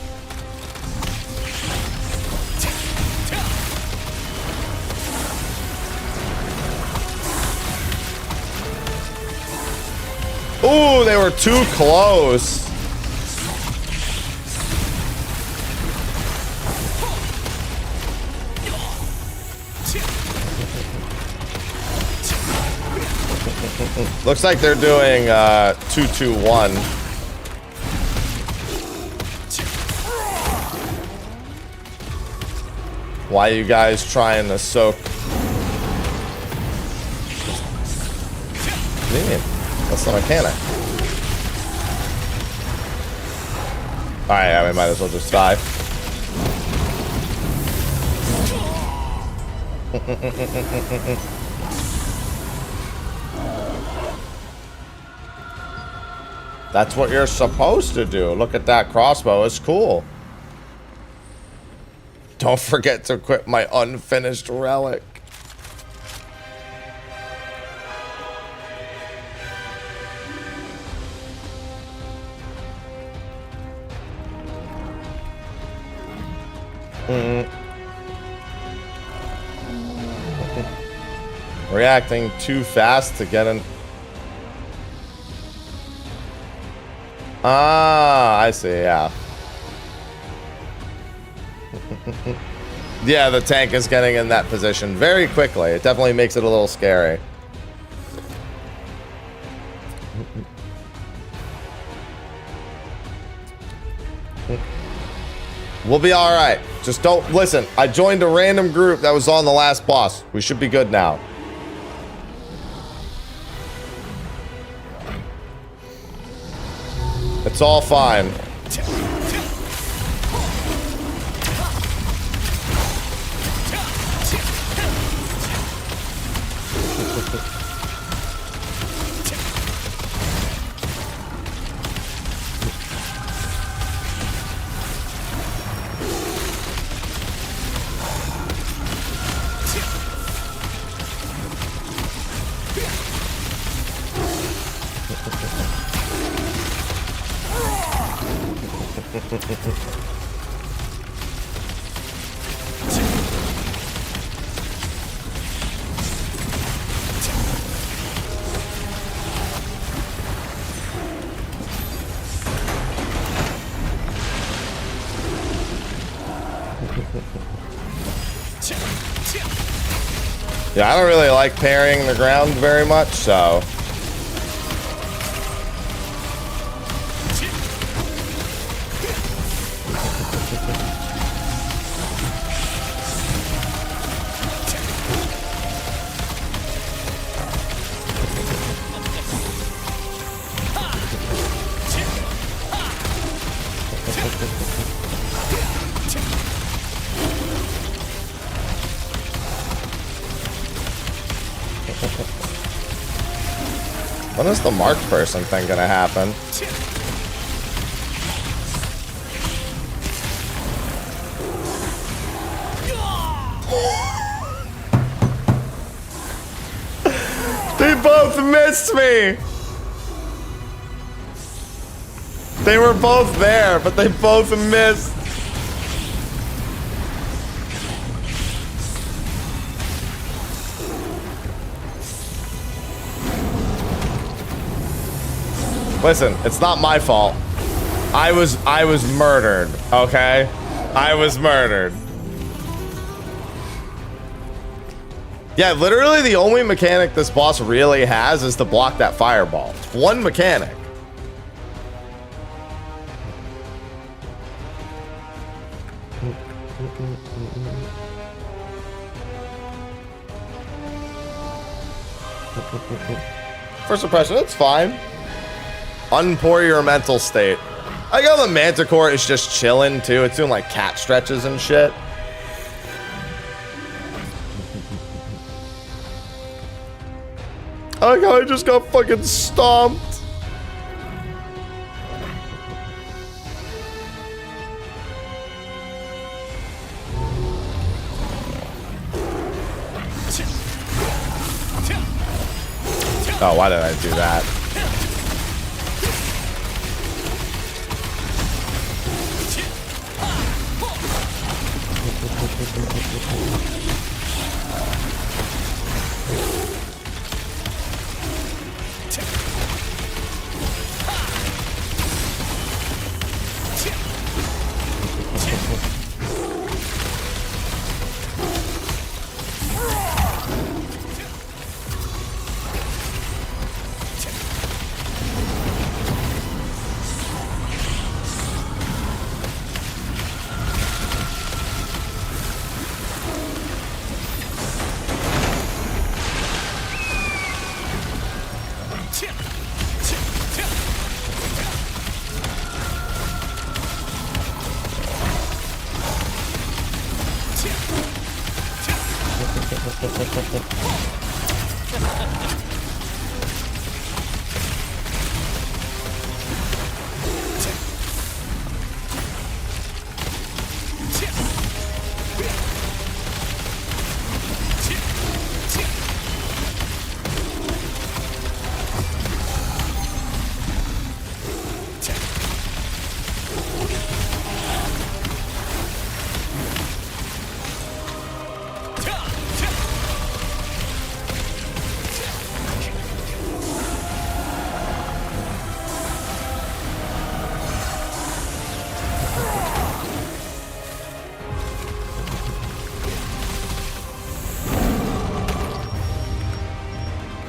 Ooh, they were too close. Looks like they're doing 2-2-1. Why are you guys trying to soak? What do you mean? That's the mechanic. Alright, yeah, we might as well just die. That's what you're supposed to do. Look at that crossbow. It's cool. Don't forget to equip my unfinished relic. Reacting too fast to get in. Ah, I see, yeah. Yeah, the tank is getting in that position very quickly. It definitely makes it a little scary. We'll be alright. Just don't listen. I joined a random group that was on the last boss. We should be good now. It's all fine. Yeah, I don't really like parrying the ground very much, so. When is the marked person thing gonna happen? both missed me. They were both there, but they both missed. Listen, it's not my fault. I was murdered, okay? I was murdered. Yeah, literally the only mechanic this boss really has is to block that fireball. It's one mechanic. First impression, it's fine. Unpoor your mental state. I know the Manticore is just chilling too. It's doing like cat stretches and shit. I like how I just got fucking stomped. Oh, why did I do that?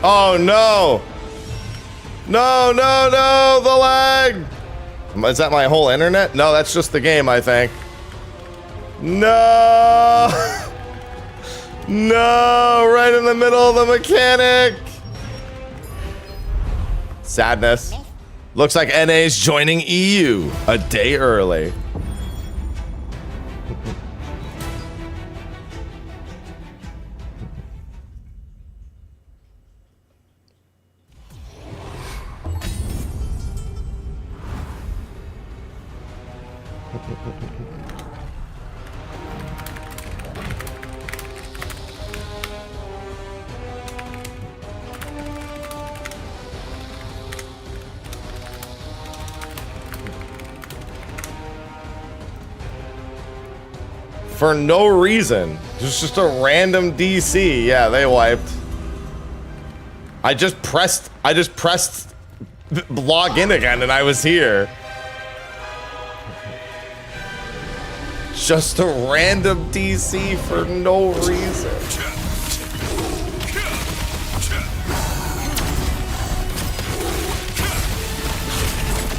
Oh no! No, no, no! The lag! Is that my whole internet? No, that's just the game, I think. No! No! Right in the middle of the mechanic! Sadness. Looks like NA's joining EU a day early. For no reason. Just a random DC. Yeah, they wiped. I just pressed log in again and I was here. Just a random DC for no reason.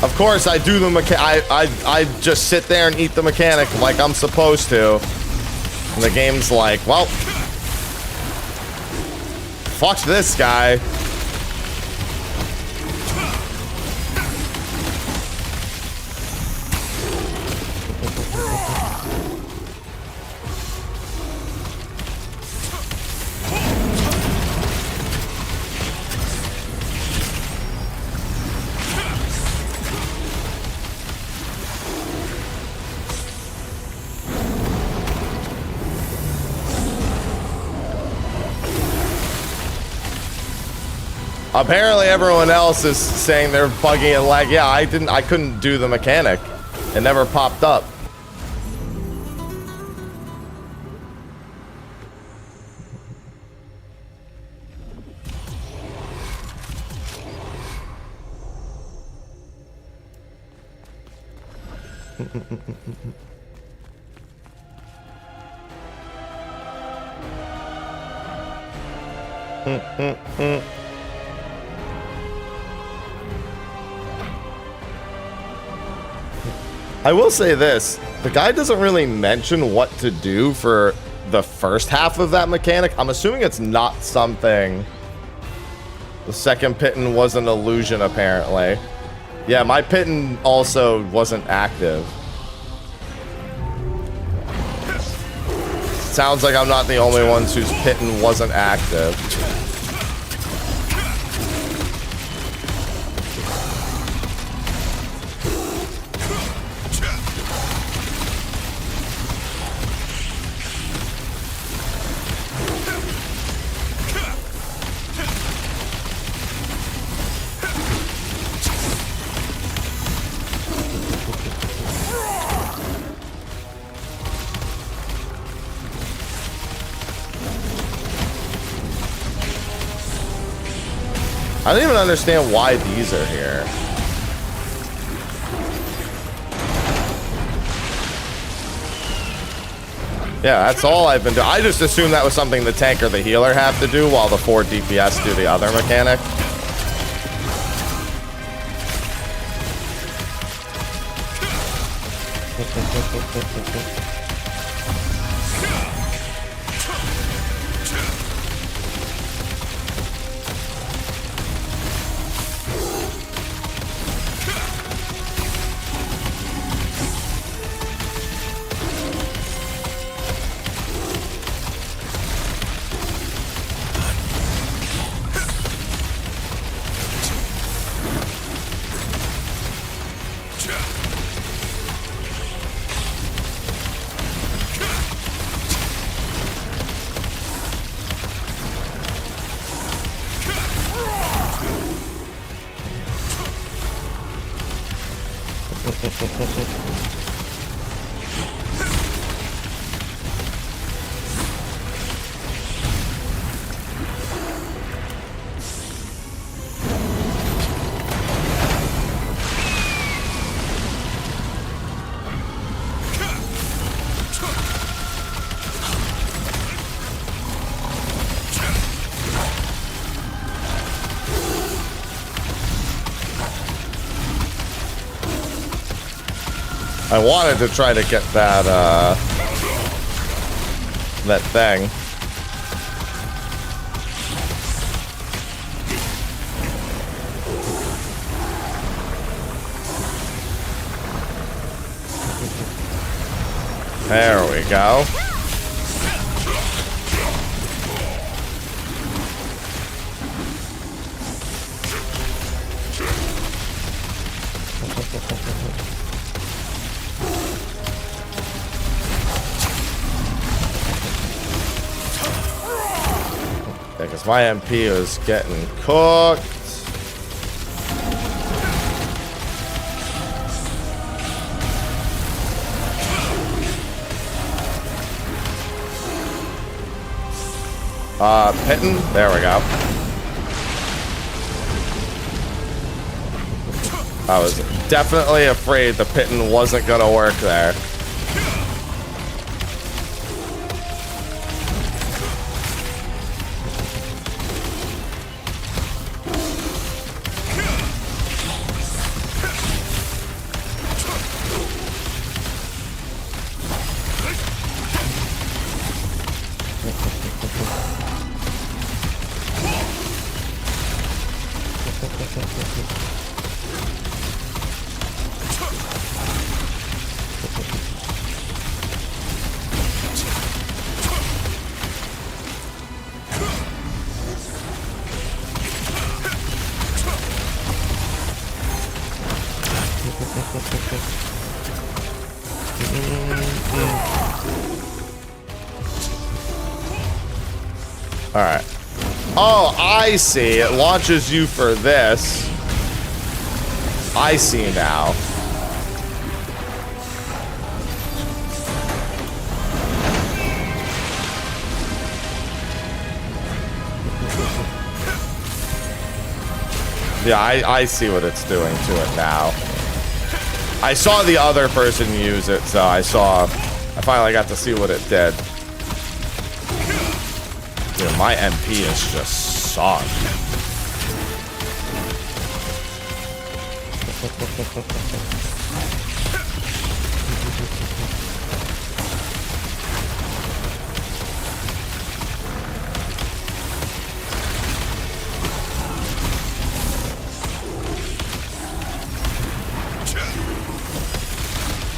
Of course, I do the I just sit there and eat the mechanic like I'm supposed to. And the game's like, well, fuck this guy. Apparently everyone else is saying they're buggy and lag. Yeah, I couldn't do the mechanic. It never popped up. I will say this, the guy doesn't really mention what to do for the first half of that mechanic. I'm assuming it's not something. The second pitten was an illusion, apparently. Yeah, my pitten also wasn't active. Sounds like I'm not the only one whose pitten wasn't active. I don't even understand why these are here. Yeah, that's all I've been doing. I just assumed that was something the tank or the healer have to do while the 4 DPS do the other mechanic. I wanted to try to get that, that thing. There we go. Because my MP is getting cooked. Pitten? There we go. I was definitely afraid the pitten wasn't gonna work there. Oh, I see. It launches you for this. I see now. Yeah, I see what it's doing to it now. I saw the other person use it, so I finally got to see what it did. Dude, my MP is just sunk.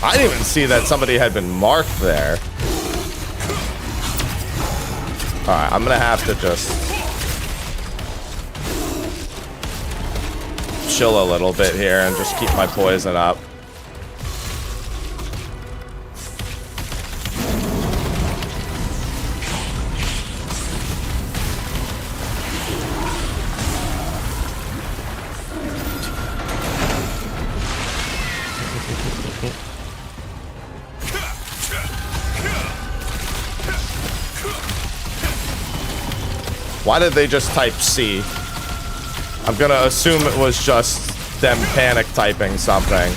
I didn't even see that somebody had been marked there. Alright, I'm gonna have to just chill a little bit here and just keep my poison up. Why did they just type C? I'm gonna assume it was just them panic typing something.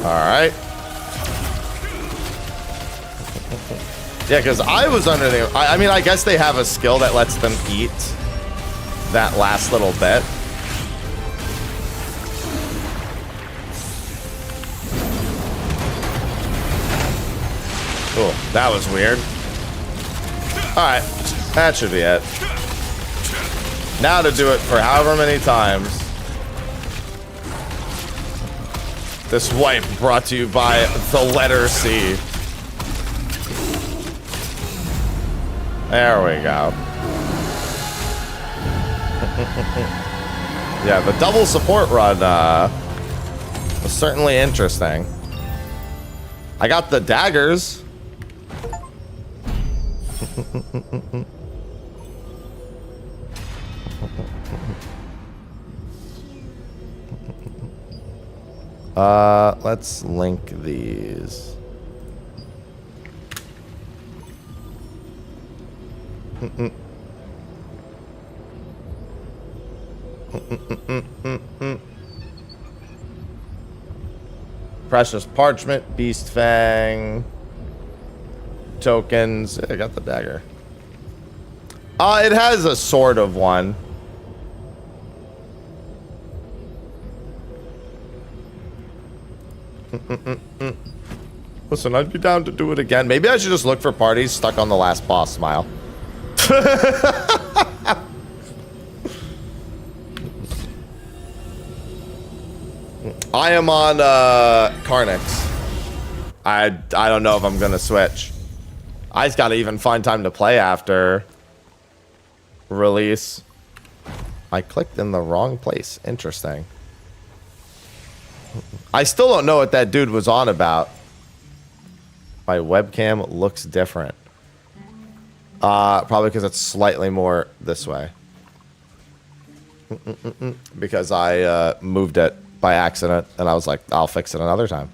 Alright. Yeah, because I was under the... I mean, I guess they have a skill that lets them eat that last little bit. Cool. That was weird. Alright. That should be it. Now to do it for however many times. This wipe brought to you by the letter C. There we go. Yeah, the double support run was certainly interesting. I got the daggers. Let's link these. Precious parchment, beast fang, tokens. I got the dagger. It has a sort of one. Listen, I'd be down to do it again. Maybe I should just look for parties stuck on the last boss. Smile. I am on Codex. I don't know if I'm gonna switch. I just gotta even find time to play after release. I clicked in the wrong place. Interesting. I still don't know what that dude was on about. My webcam looks different. Probably because it's slightly more this way. Because I moved it by accident, and I was like, I'll fix it another time.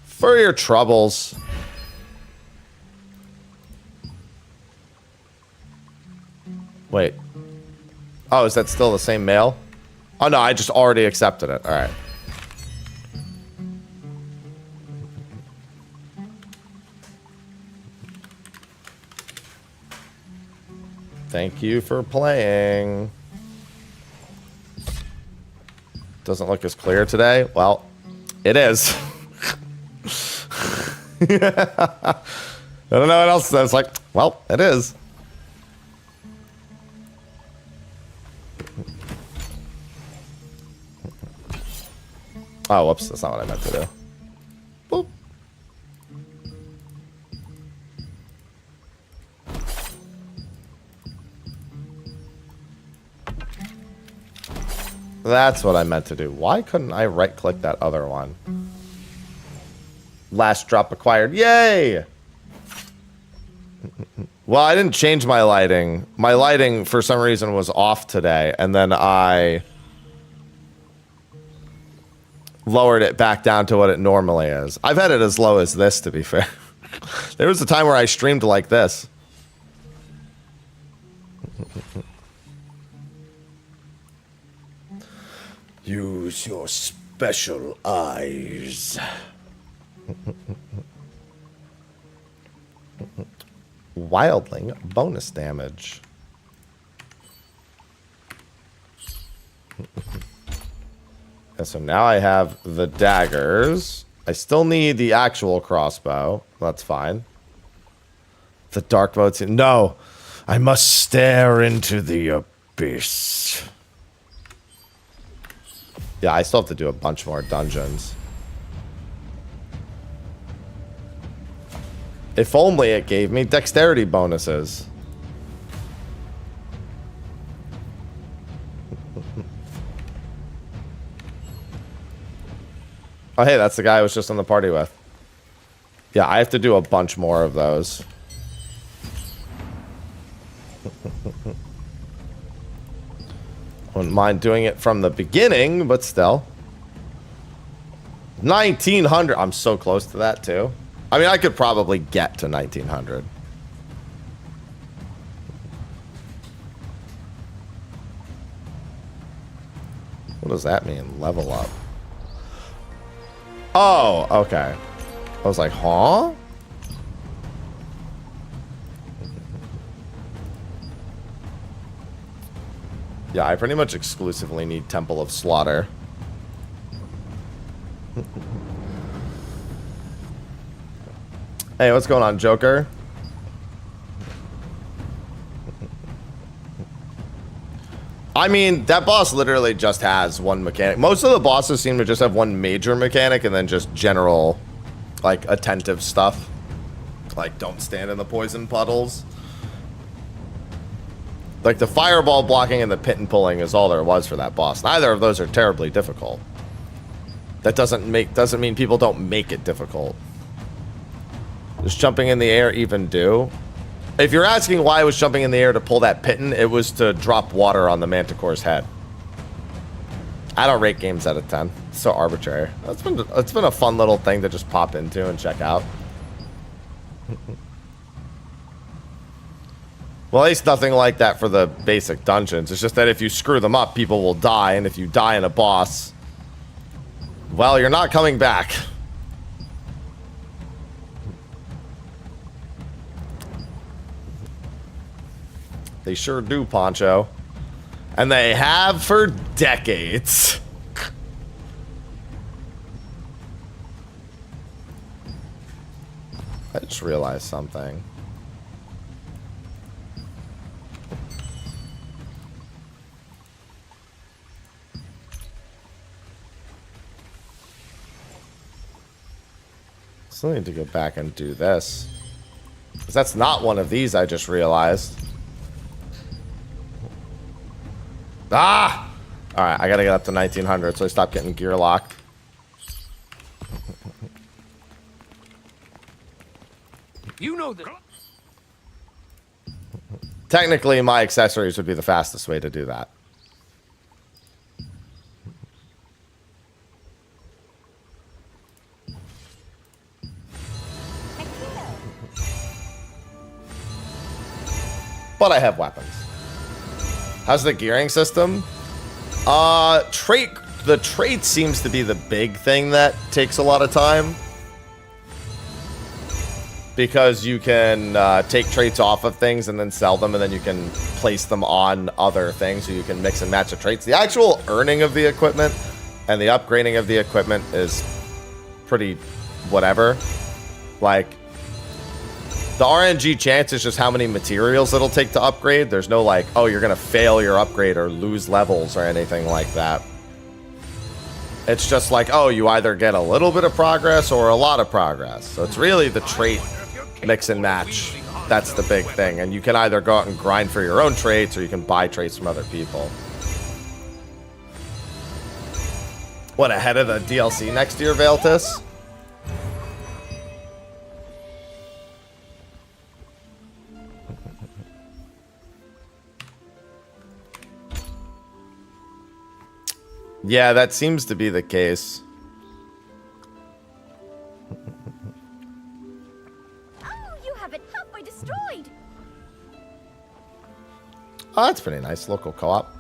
For your troubles. Wait. Oh, is that still the same mail? Oh, no, I just already accepted it. All right. Thank you for playing. Doesn't look as clear today. Well, it is. I don't know what else says. Like, well, it is. Oh, whoops. That's not what I meant to do. Boop. That's what I meant to do. Why couldn't I right-click that other one? Last drop acquired. Yay! Well, I didn't change my lighting. My lighting, for some reason, was off today. And then I lowered it back down to what it normally is. I've had it as low as this, to be fair. There was a time where I streamed like this. Use your special eyes. Wildling bonus damage. And so now I have the daggers. I still need the actual crossbow. That's fine. The dark mode's in. No! I must stare into the abyss. Yeah, I still have to do a bunch more dungeons. If only it gave me dexterity bonuses. Oh, hey, that's the guy I was just on the party with. Yeah, I have to do a bunch more of those. Wouldn't mind doing it from the beginning, but still. 1900. I'm so close to that, too. I mean, I could probably get to 1900. What does that mean? Level up. Oh, okay. I was like, huh? Yeah, I pretty much exclusively need Temple of Slaughter. Hey, what's going on, Joker? I mean, that boss literally just has one mechanic. Most of the bosses seem to just have one major mechanic and then just general, like, attentive stuff. Like, don't stand in the poison puddles. Like, the fireball blocking and the pit and pulling is all there was for that boss. Neither of those are terribly difficult. That doesn't mean people don't make it difficult. Does jumping in the air even do? If you're asking why I was jumping in the air to pull that pitten, it was to drop water on the Manticore's head. I don't rate games out of 10. It's so arbitrary. It's been a fun little thing to just pop into and check out. Well, at least nothing like that for the basic dungeons. It's just that if you screw them up, people will die, and if you die in a boss, well, you're not coming back. They sure do, Poncho. And they have for decades. I just realized something. Still need to go back and do this. Because that's not one of these, I just realized. Ah! Alright, I gotta get up to 1900 so I stop getting gear locked. You know that. Technically, my accessories would be the fastest way to do that. But I have weapons. How's the gearing system? The trait seems to be the big thing that takes a lot of time. because you can take traits off of things and then sell them, and then you can place them on other things, so you can mix and match the traits. The actual earning of the equipment and the upgrading of the equipment is pretty whatever. Like, the RNG chance is just how many materials it'll take to upgrade. There's no like, oh, you're gonna fail your upgrade or lose levels or anything like that. It's just like, oh, you either get a little bit of progress or a lot of progress. So it's really the trait mix and match. That's the big thing. And you can either go out and grind for your own traits, or you can buy traits from other people. What, ahead of the DLC next year, Valtis? Yeah, that seems to be the case. Oh, you have it halfway destroyed. Oh, that's pretty nice. Local co-op.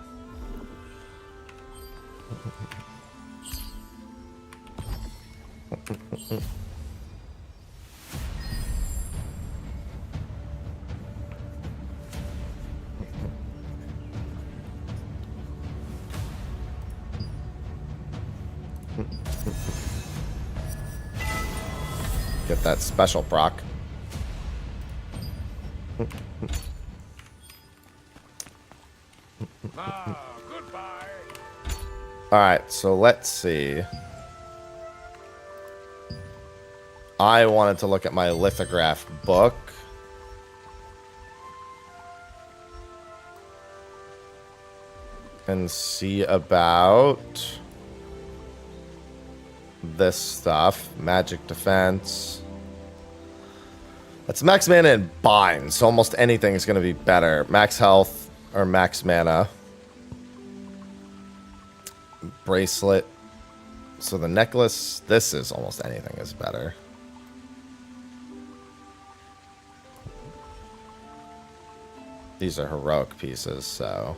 Get that special proc. Goodbye. Alright, so let's see. I wanted to look at my lithograph book. And see about this stuff. Magic defense. That's max mana and bind, so almost anything is going to be better. Max health or max mana. Bracelet. So the necklace, this is almost anything is better. These are heroic pieces, so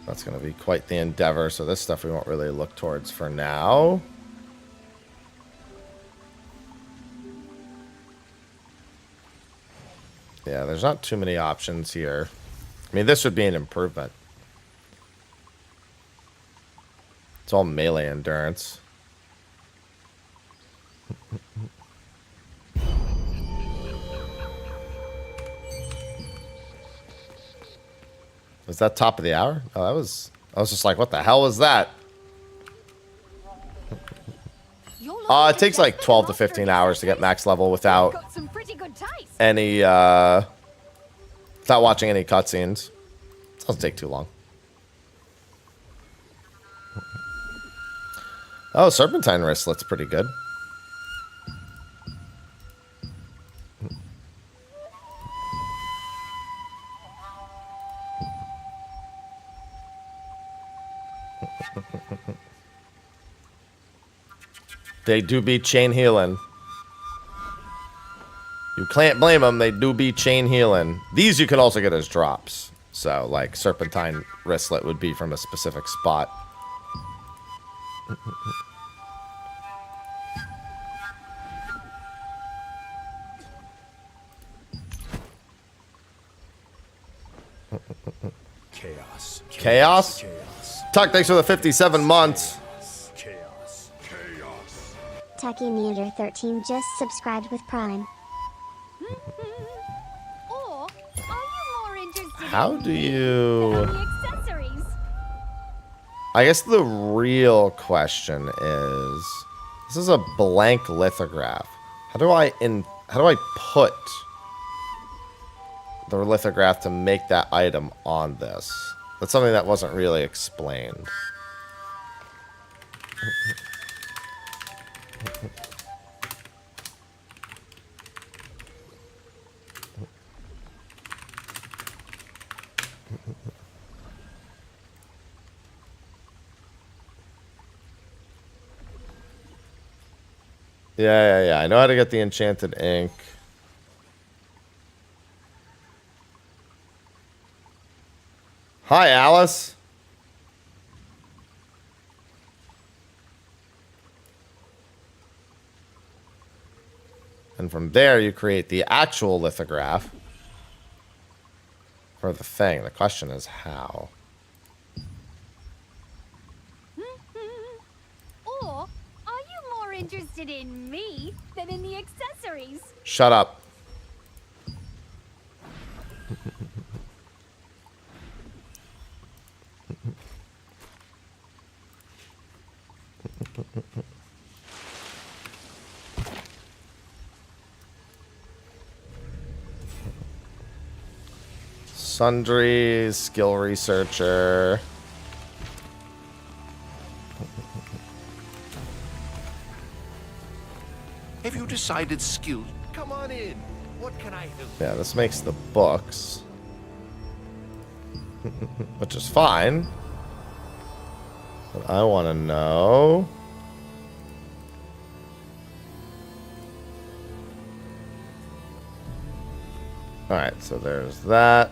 that's going to be quite the endeavor. So this stuff we won't really look towards for now. Yeah, there's not too many options here. I mean, this would be an improvement. It's all melee endurance. Was that top of the hour? Oh, I was just like, what the hell was that? It takes like 12 to 15 hours to get max level without any, without watching any cutscenes. It doesn't take too long. Oh, serpentine wristlet's pretty good. They do be chain healing. You can't blame them. They do be chain healing. These you can also get as drops. So, like, serpentine wristlet would be from a specific spot. Chaos. Chaos? Tuck, thanks for the 57 months. Chaos. Chaos. Tacky Neander 13 just subscribed with Prime. Or are you more interested How in do me you... than the accessories? I guess the real question is, this is a blank lithograph. How do I put the lithograph to make that item on this? That's something that wasn't really explained. Yeah. I know how to get the enchanted ink. Hi, Alice. And from there, you create the actual lithograph for the thing. The question is how. Or are you more interested in me than in the accessories? Shut up. Sundry, skill researcher. Have you decided skills? Come on in. What can I help? Yeah, this makes the books. Which is fine. But I want to know. Alright, so there's that.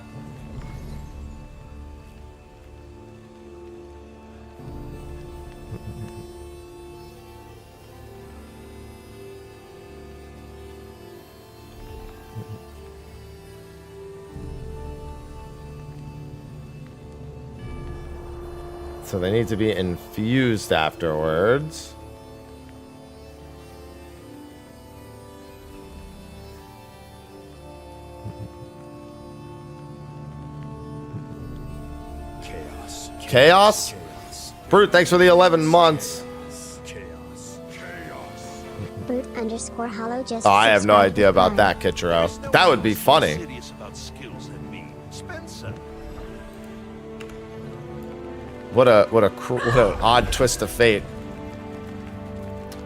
So they need to be infused afterwards. Chaos. Chaos? Brute, thanks for the 11 months. Chaos. Chaos. Brute_hollow just Oh, I have no subscribed idea about to that, Kitchero. That would be funny. Serious about skills than me. Spencer. What an odd twist of fate.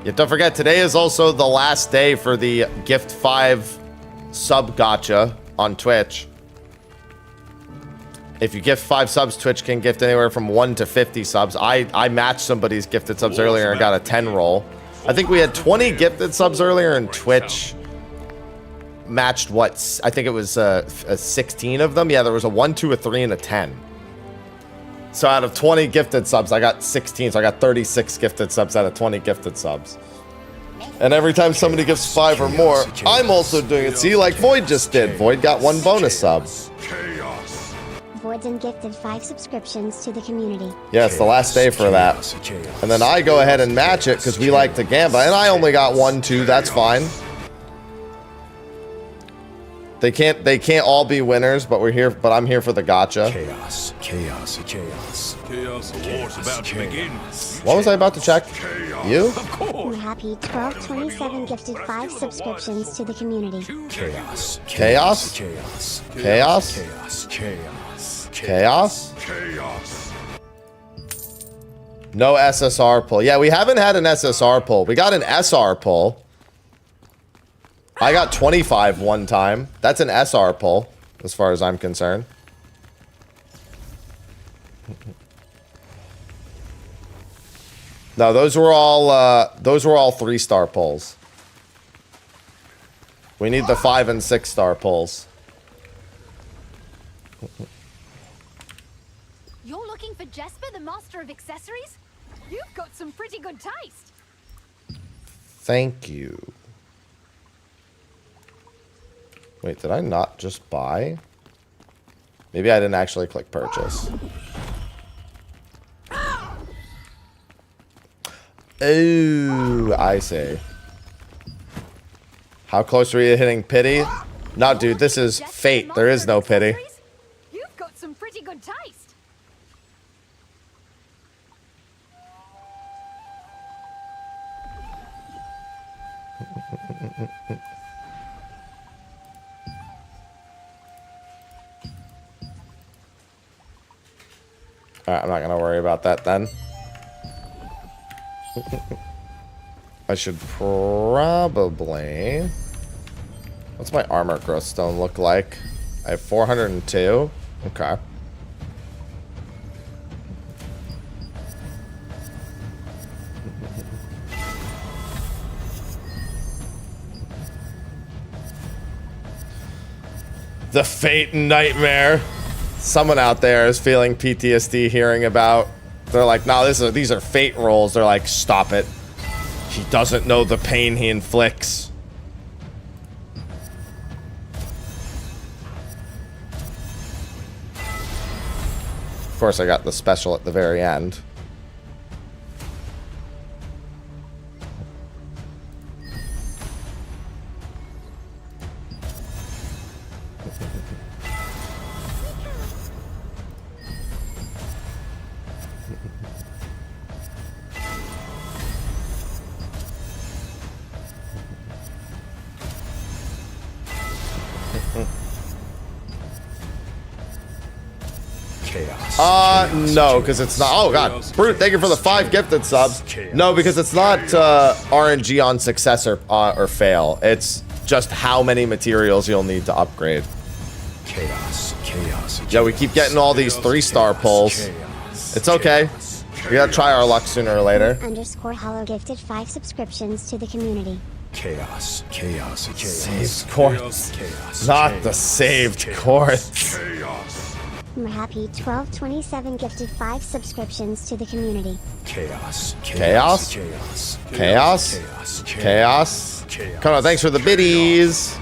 Yet don't forget, today is also the last day for the Gift 5 sub gacha on Twitch. If you gift 5 subs, Twitch can gift anywhere from 1 to 50 subs. I matched somebody's gifted subs earlier and got a 10 roll. I think we had 20 gifted subs earlier, and Twitch matched what? I think it was 16 of them. Yeah, there was a 1, 2, a 3, and a 10. So out of 20 gifted subs, I got 16. So I got 36 gifted subs out of 20 gifted subs. And every time somebody gives 5 or more, I'm also doing it. See, like Void just did. Void got 1 bonus sub. Chaos. Voidden gifted 5 subscriptions to the community. Yeah, it's the last day for that. And then I go ahead and match it because we like to gamble. And I only got 1, 2. That's fine. They can't all be winners, but we're here. But I'm here for the gacha. Chaos. Chaos. Chaos. Chaos war's about to begin. What was I about to check? You? Of course. Happy 1227 gifted 5 subscriptions to the community. Chaos. Chaos? Chaos. Chaos? Chaos. Chaos. Chaos? Chaos. No SSR pull. Yeah, we haven't had an SSR pull. We got an SR pull. I got 25 one time. That's an SR pull, as far as I'm concerned. No, those were all 3-star pulls. We need the 5 and 6-star pulls. You're looking for Jesper, the master of accessories? You've got some pretty good taste. Thank you. Wait, did I not just buy? Maybe I didn't actually click purchase. Oh, I see. How close are we to hitting pity? No, dude, this is fate. There is no pity. You've got some pretty good taste. Alright, I'm not gonna worry about that then. I should probably... What's my armor growth stone look like? I have 402. Okay. The fate and nightmare. Someone out there is feeling PTSD hearing about. They're like, no, these are fate rolls. They're like, stop it. He doesn't know the pain he inflicts. course, I got the special at the very end. No, because it's not. Oh, God. Brute, thank you for the 5 gifted subs. No, because it's not RNG on success or fail. It's just how many materials you'll need to upgrade. Yeah, we keep getting all these 3-star pulls. It's okay. We gotta try our luck sooner or later. _ Hollow gifted 5 subscriptions to the community. Saved courts. Not the saved courts. Happy 1227 gifted 5 subscriptions to the community. Chaos? Come on, thanks for the biddies.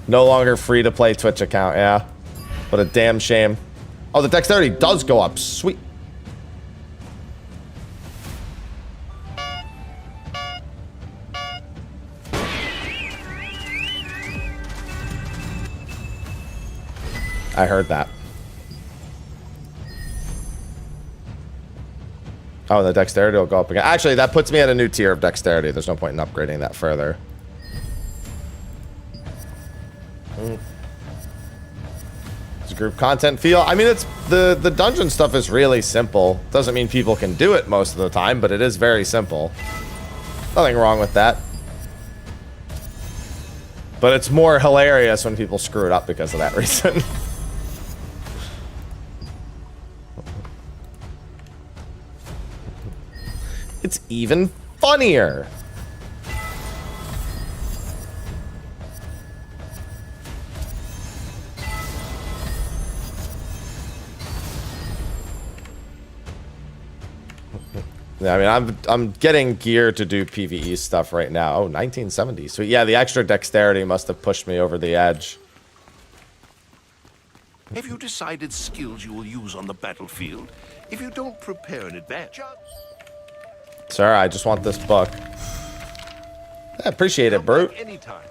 No longer free to play Twitch account, yeah. What a damn shame. Oh, the dexterity does go up. Sweet. I heard that. Oh, the dexterity will go up again. Actually, that puts me at a new tier of dexterity. There's no point in upgrading that further. Does group content feel? I mean, it's the dungeon stuff is really simple. Doesn't mean people can do it most of the time, but it is very simple. Nothing wrong with that. But it's more hilarious when people screw it up because of that reason. It's even funnier. Yeah, I mean, I'm getting gear to do PvE stuff right now. Oh, 1970. So yeah, the extra dexterity must have pushed me over the edge. Have you decided skills you will use on the battlefield? If you don't prepare in advance... Sir, I just want this book. I appreciate it, Brute. Anytime.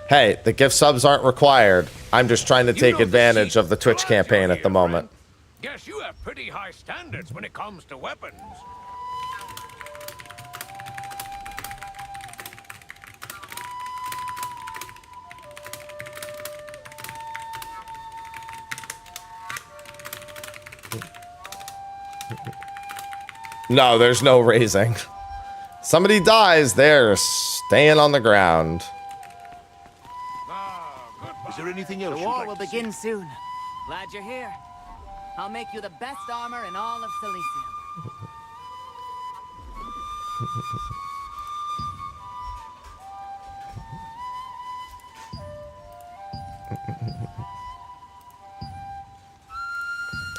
Hey, the gift subs aren't required. I'm just trying to take advantage of the Twitch campaign at the moment. Guess you have pretty high standards when it comes to weapons. No, there's no raising. Somebody dies, they're staying on the ground. Is there anything else The you'd war like will to see? begin soon. Glad you're here. I'll make you the best armor in all of Silesium.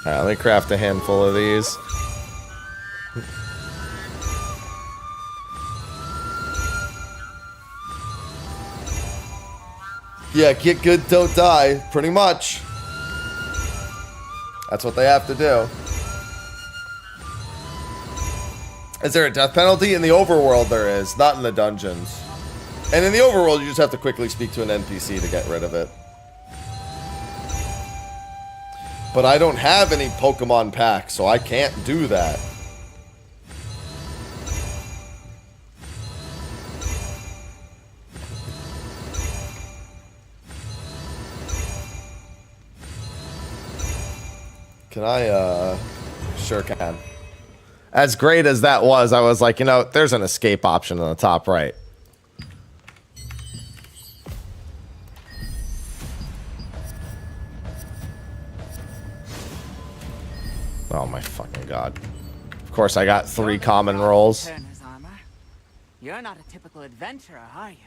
Alright, let me craft a handful of these. Yeah, get good, don't die. Pretty much. That's what they have to do. Is there a death penalty? In the overworld there is, not in the dungeons. And in the overworld you just have to quickly speak to an NPC to get rid of it. But I don't have any Pokemon packs, so I can't do that. Can I, sure can. As great as that was, I was like, you know, there's an escape option on the top right. Oh my fucking god. Of course, I got 3 common rolls. Turner's armor. You're not a typical adventurer, are you?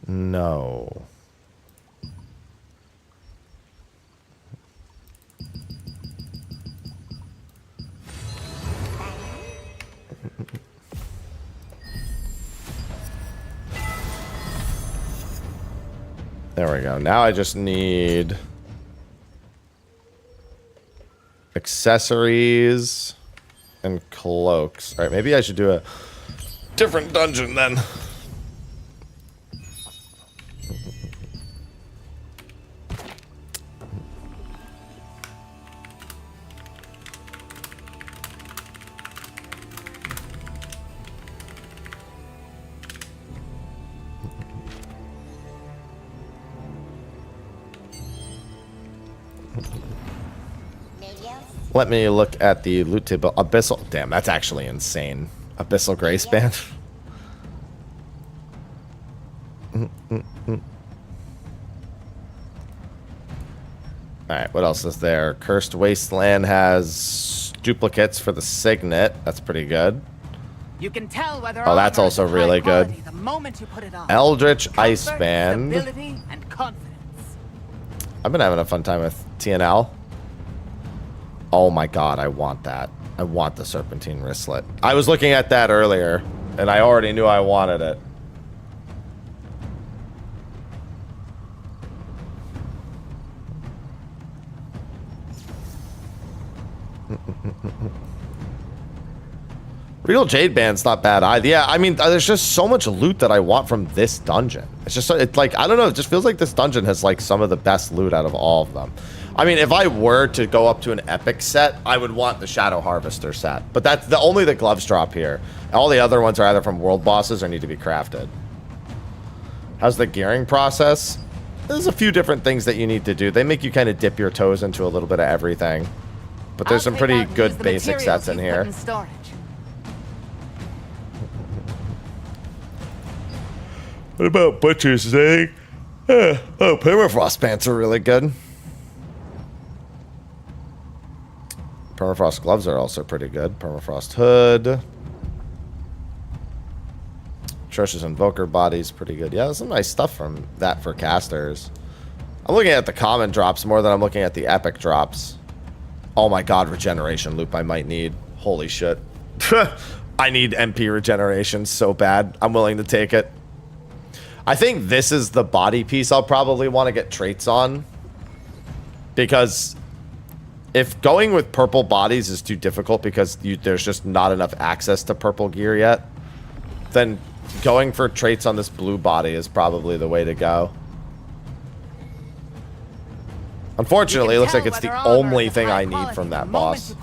No. There we go. Now I just need accessories and cloaks. All right, maybe I should do a different dungeon then. Let me look at the loot table. Abyssal. Damn, that's actually insane. Abyssal Grace Band. Alright, what else is there? Cursed Wasteland has duplicates for the Signet. That's pretty good. You can tell whether Oh, that's also really good. the moment you put it on. Eldritch Comfort, Ice Band. stability, and confidence. I've been having a fun time with TNL. Oh my god, I want that. I want the Serpentine Wristlet. I was looking at that earlier, and I already knew I wanted it. Real Jade Band's not bad either. Yeah, I mean, there's just so much loot that I want from this dungeon. It's just, it's like, I don't know, it just feels like this dungeon has like some of the best loot out of all of them. I mean, if I were to go up to an epic set, I would want the Shadow Harvester set. But that's only the gloves drop here. All the other ones are either from world bosses or need to be crafted. How's the gearing process? There's a few different things that you need to do. They make you kind of dip your toes into a little bit of everything. But there's some pretty good basic sets in here. What about Butcher's Egg? Oh, Permafrost pants are really good. Permafrost gloves are also pretty good. Permafrost hood. Atrocious Invoker body's pretty good. Yeah, there's some nice stuff from that for casters. I'm looking at the common drops more than I'm looking at the epic drops. Oh my god, regeneration loop I might need. Holy shit. I need MP regeneration so bad. I'm willing to take it. I think this is the body piece I'll probably want to get traits on. Because if going with purple bodies is too difficult because there's just not enough access to purple gear yet, then going for traits on this blue body is probably the way to go. Unfortunately, it looks like it's the only thing I need from that boss.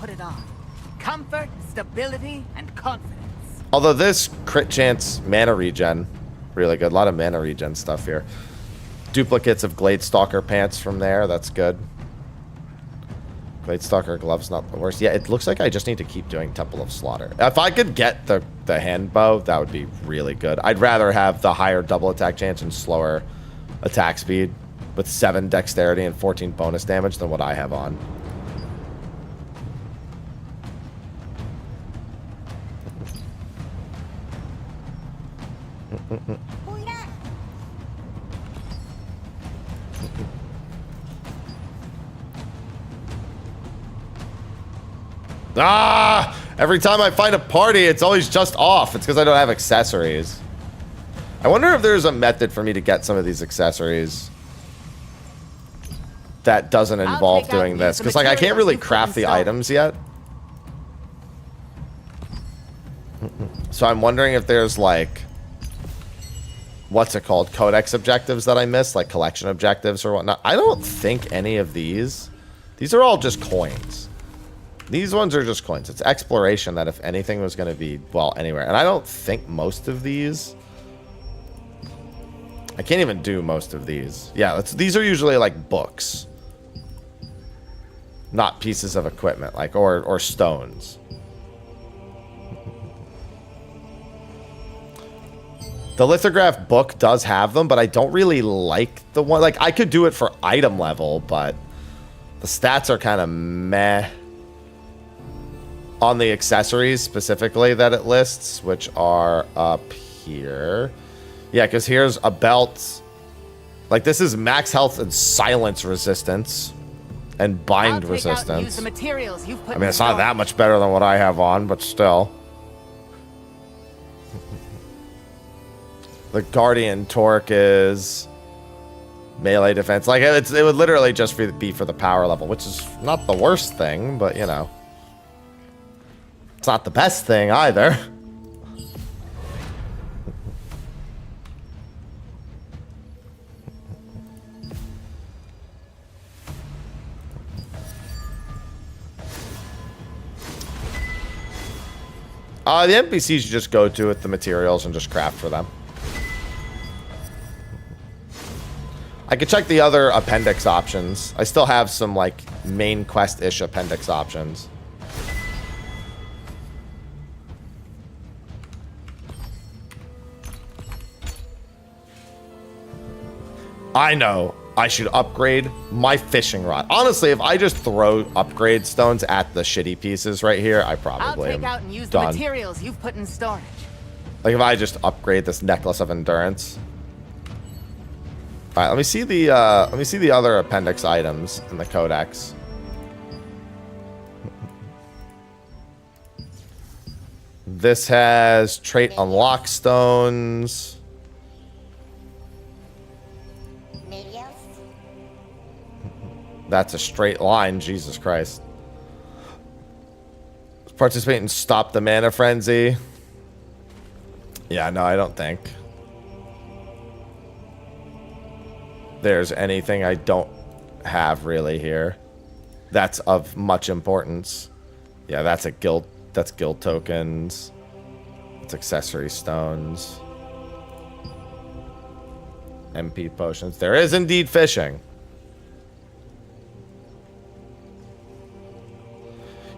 Comfort, stability, and confidence. Although this crit chance mana regen, really good. A lot of mana regen stuff here. Duplicates of Gladestalker pants from there. That's good. Gladestalker gloves not the worst. Yeah, it looks like I just need to keep doing Temple of Slaughter. If I could get the hand bow, that would be really good. I'd rather have the higher double attack chance and slower attack speed with 7 dexterity and 14 bonus damage than what I have on. Ah! Every time I find a party, it's always just off. It's because I don't have accessories. I wonder if there's a method for me to get some of these accessories that doesn't involve doing this. Because, like, I can't really craft the items yet. So I'm wondering if there's, like, what's it called? Codex objectives that I missed, like collection objectives or whatnot. I don't think any of these. These are all just coins. These ones are just coins. It's exploration that if anything was going to be, well, anywhere. And I don't think most of these. I can't even do most of these. Yeah, these are usually like books. Not pieces of equipment, like, or stones. The lithograph book does have them, but I don't really like the one. Like, I could do it for item level, but the stats are kind of meh. On the accessories specifically that it lists, which are up here. Yeah, because here's a belt. Like, this is max health and silence resistance. And bind resistance. I mean, it's not that much better than what I have on, but still. The Guardian Torque is melee defense. Like, it would literally just be for the power level, which is not the worst thing, but, you know. It's not the best thing either. The NPCs you just go to with the materials and just craft for them. I could check the other appendix options. I still have some, like, main quest-ish appendix options. I know. I should upgrade my fishing rod. Honestly, if I just throw upgrade stones at the shitty pieces right here, I probably I'll take out and use the materials you've put in storage. Like if I just upgrade this necklace of endurance. All right, let me see the other appendix items in the Codex. This has trait unlock stones. That's a straight line, Jesus Christ. Participate in Stop the Mana Frenzy. Yeah, no, I don't think there's anything I don't have really here that's of much importance. Yeah, that's guild tokens. It's accessory stones. MP potions. There is indeed fishing.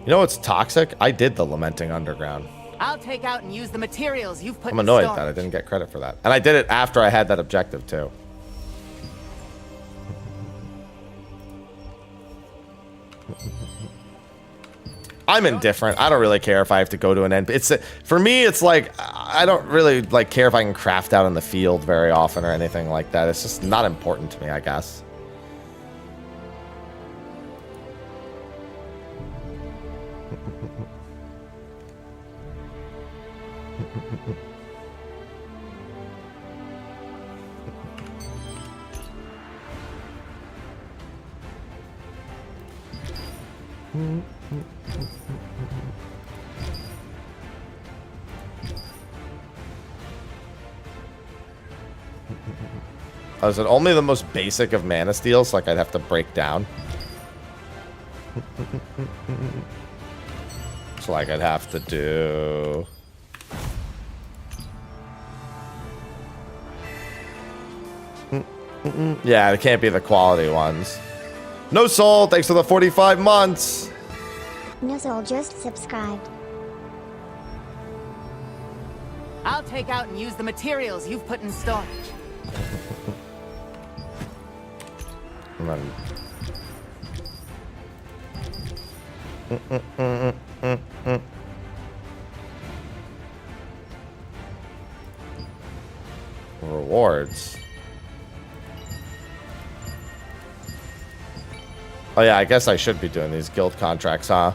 You know what's toxic? I did the Lamenting Underground. I'll take out and use the materials you've put I'm in annoyed storage. that I didn't get credit for that. And I did it after I had that objective, too. I'm indifferent. I don't really care if I have to go to an end. For me, it's like, I don't really like care if I can craft out in the field very often or anything like that. It's just not important to me, I guess. Oh, is it only the most basic of mana steals? Like I'd have to break down. So like I'd have to do. Yeah, it can't be the quality ones. No Soul, thanks for the 45 months. No Soul just subscribed. I'll take out and use the materials you've put in storage. And then... Rewards. Oh yeah, I guess I should be doing these guild contracts, huh?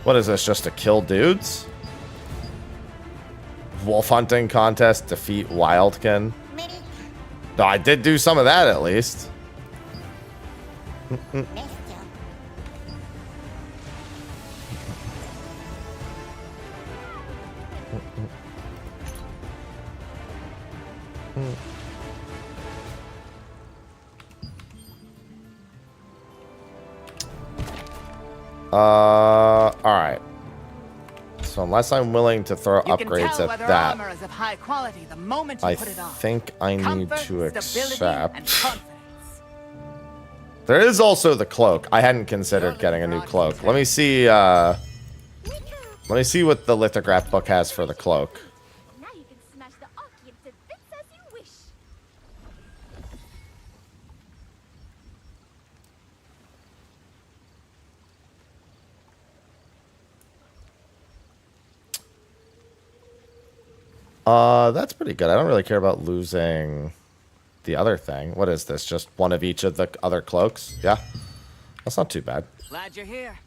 What is this, just to kill dudes? Wolf hunting contest, defeat Wildkin. No, I did do some of that at least. Alright. So unless I'm willing to throw upgrades at that, I think I need to accept. There is also the cloak. I hadn't considered getting a new cloak. Let me see what the lithograph book has for the cloak. Now you can smash the Archean to bits as you wish. That's pretty good. I don't really care about losing the other thing. What is this? Just one of each of the other cloaks? Yeah. That's not too bad. Glad you're here.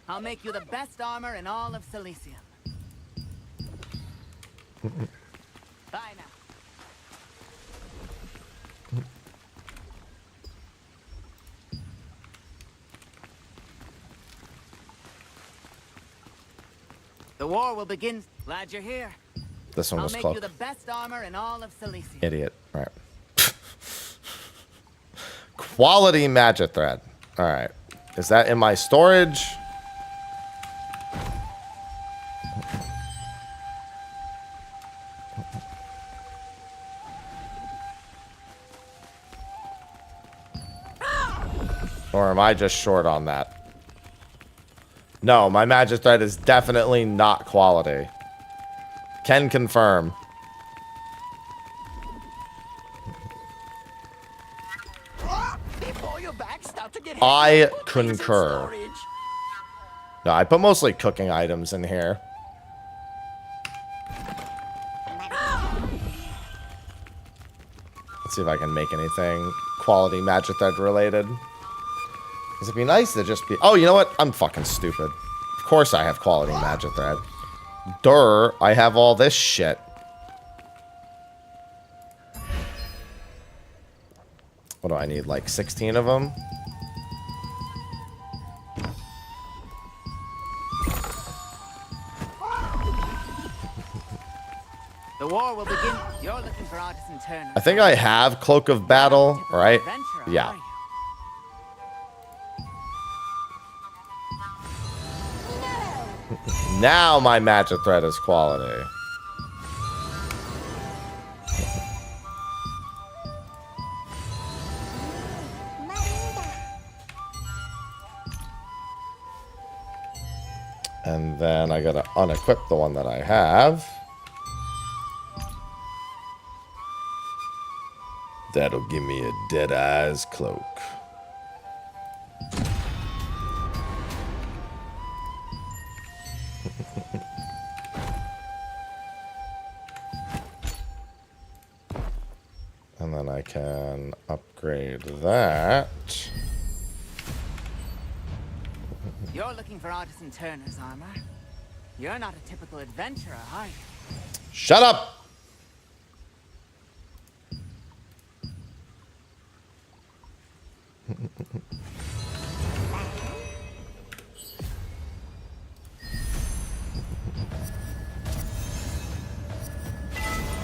I'll make you the best armor in all of Silesium. Bye now. The war will begin. Glad you're here. This one I'll was make cloak. you the best armor in all of Cilicia. Idiot. All right. Quality magic thread. All right. Is that in my storage? Or am I just short on that? No, my magic thread is definitely not quality. Can confirm. Before your back start to get I heavy, put things in concur. storage. No, I put mostly cooking items in here. Let's see if I can make anything quality magic thread related. Because it'd be nice to just be... Oh, you know what? I'm fucking stupid. Of course I have quality magic thread. Durr, I have all this shit. What do I need? Like 16 of them? The war will begin. You're looking for artisan turners. I think I have Cloak of Battle, right? Adventurer, Yeah. are you? Now my magic thread is quality. And then I gotta unequip the one that I have. That'll give me a dead eyes cloak. And then I can upgrade that. You're looking for artisan turners armor. You're not a typical adventurer, are you? Shut up!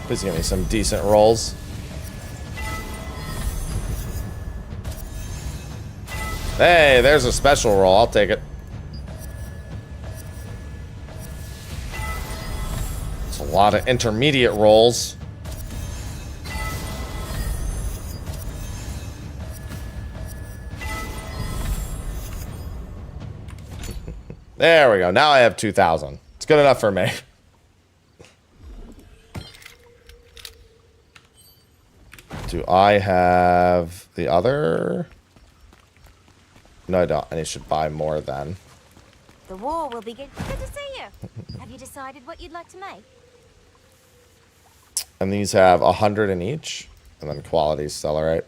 Please give me some decent rolls. Hey, there's a special roll. I'll take it. It's a lot of intermediate rolls. There we go. Now I have 2,000. It's good enough for me. Do I have the other? No, I don't. I should buy more then. The war will begin. Good to see you. Have you decided what you'd like to make? And these have 100 in each. And then quality stellar, right?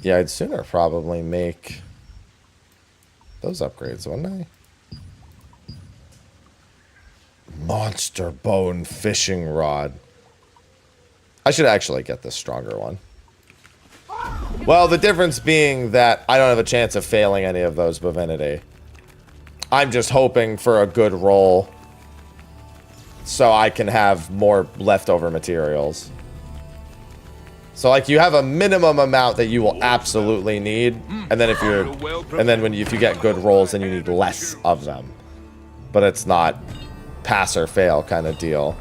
Yeah, I'd sooner probably make those upgrades, wouldn't I? Monster bone fishing rod. I should actually get the stronger one. Well, the difference being that I don't have a chance of failing any of those Divinity. I'm just hoping for a good roll so I can have more leftover materials. So like you have a minimum amount that you will absolutely need, and then if you get good rolls, then you need less of them. But it's not pass or fail kind of deal.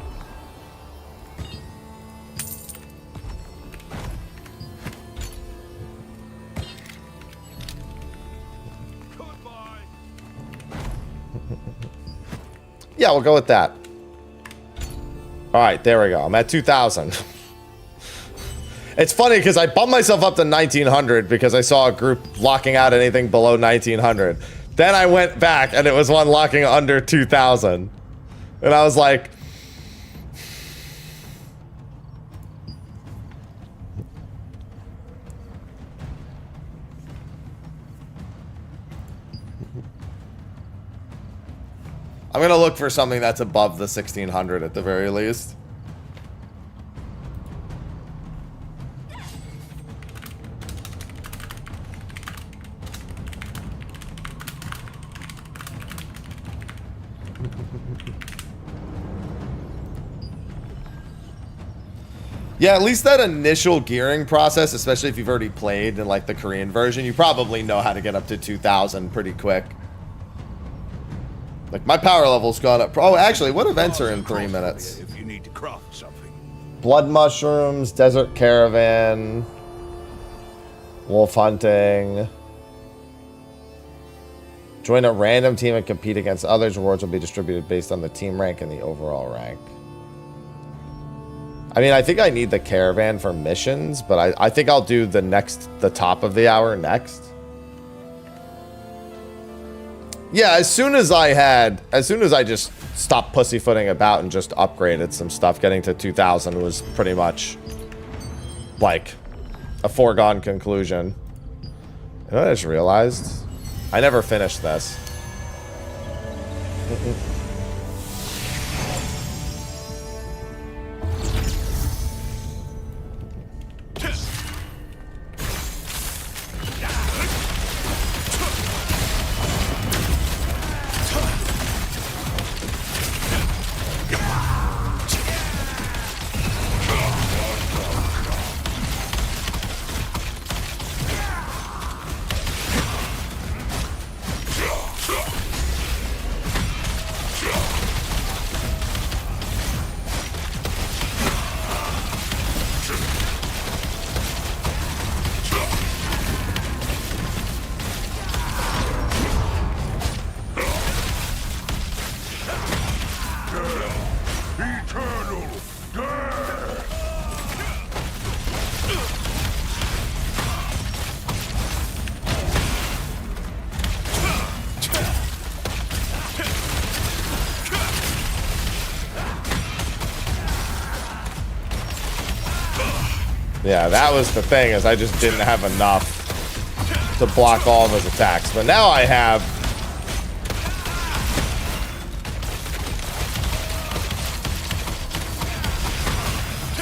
Yeah, we'll go with that. All right, there we go. I'm at 2,000. It's funny because I bumped myself up to 1,900 because I saw a group locking out anything below 1,900. Then I went back and it was one locking under 2,000. And I was like... I'm going to look for something that's above the 1,600 at the very least. Yeah, at least that initial gearing process, especially if you've already played in like the Korean version, you probably know how to get up to 2,000 pretty quick. Like my power level's gone up. Oh, actually, what events are in 3 minutes? If you need to craft something. Blood mushrooms, desert caravan, wolf hunting. Join a random team and compete against others. Rewards will be distributed based on the team rank and the overall rank. I mean, I think I need the caravan for missions, but I think I'll do the top of the hour next. Yeah, as soon as I just stopped pussyfooting about and just upgraded some stuff, getting to 2,000 was pretty much like a foregone conclusion. You know what I just realized? I never finished this. Yeah, that was the thing, is I just didn't have enough to block all of his attacks. But now I have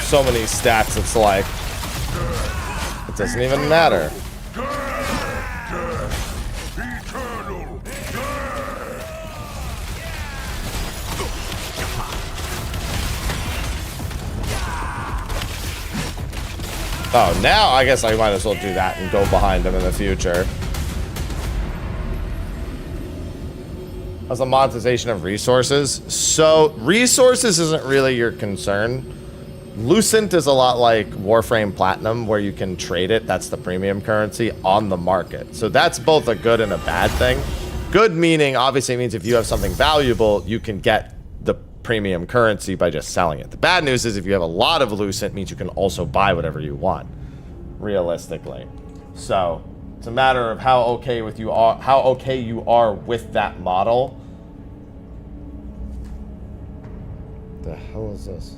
so many stats, it's like, it doesn't even matter. Oh, now I guess I might as well do that and go behind him in the future. As a monetization of resources. So, resources isn't really your concern. Lucent is a lot like Warframe Platinum, where you can trade it, that's the premium currency, on the market. So that's both a good and a bad thing. Good meaning, obviously, means if you have something valuable, you can get the premium currency by just selling it. The bad news is if you have a lot of Lucent, means you can also buy whatever you want, realistically. So it's a matter of how okay you are with that model. The hell is this?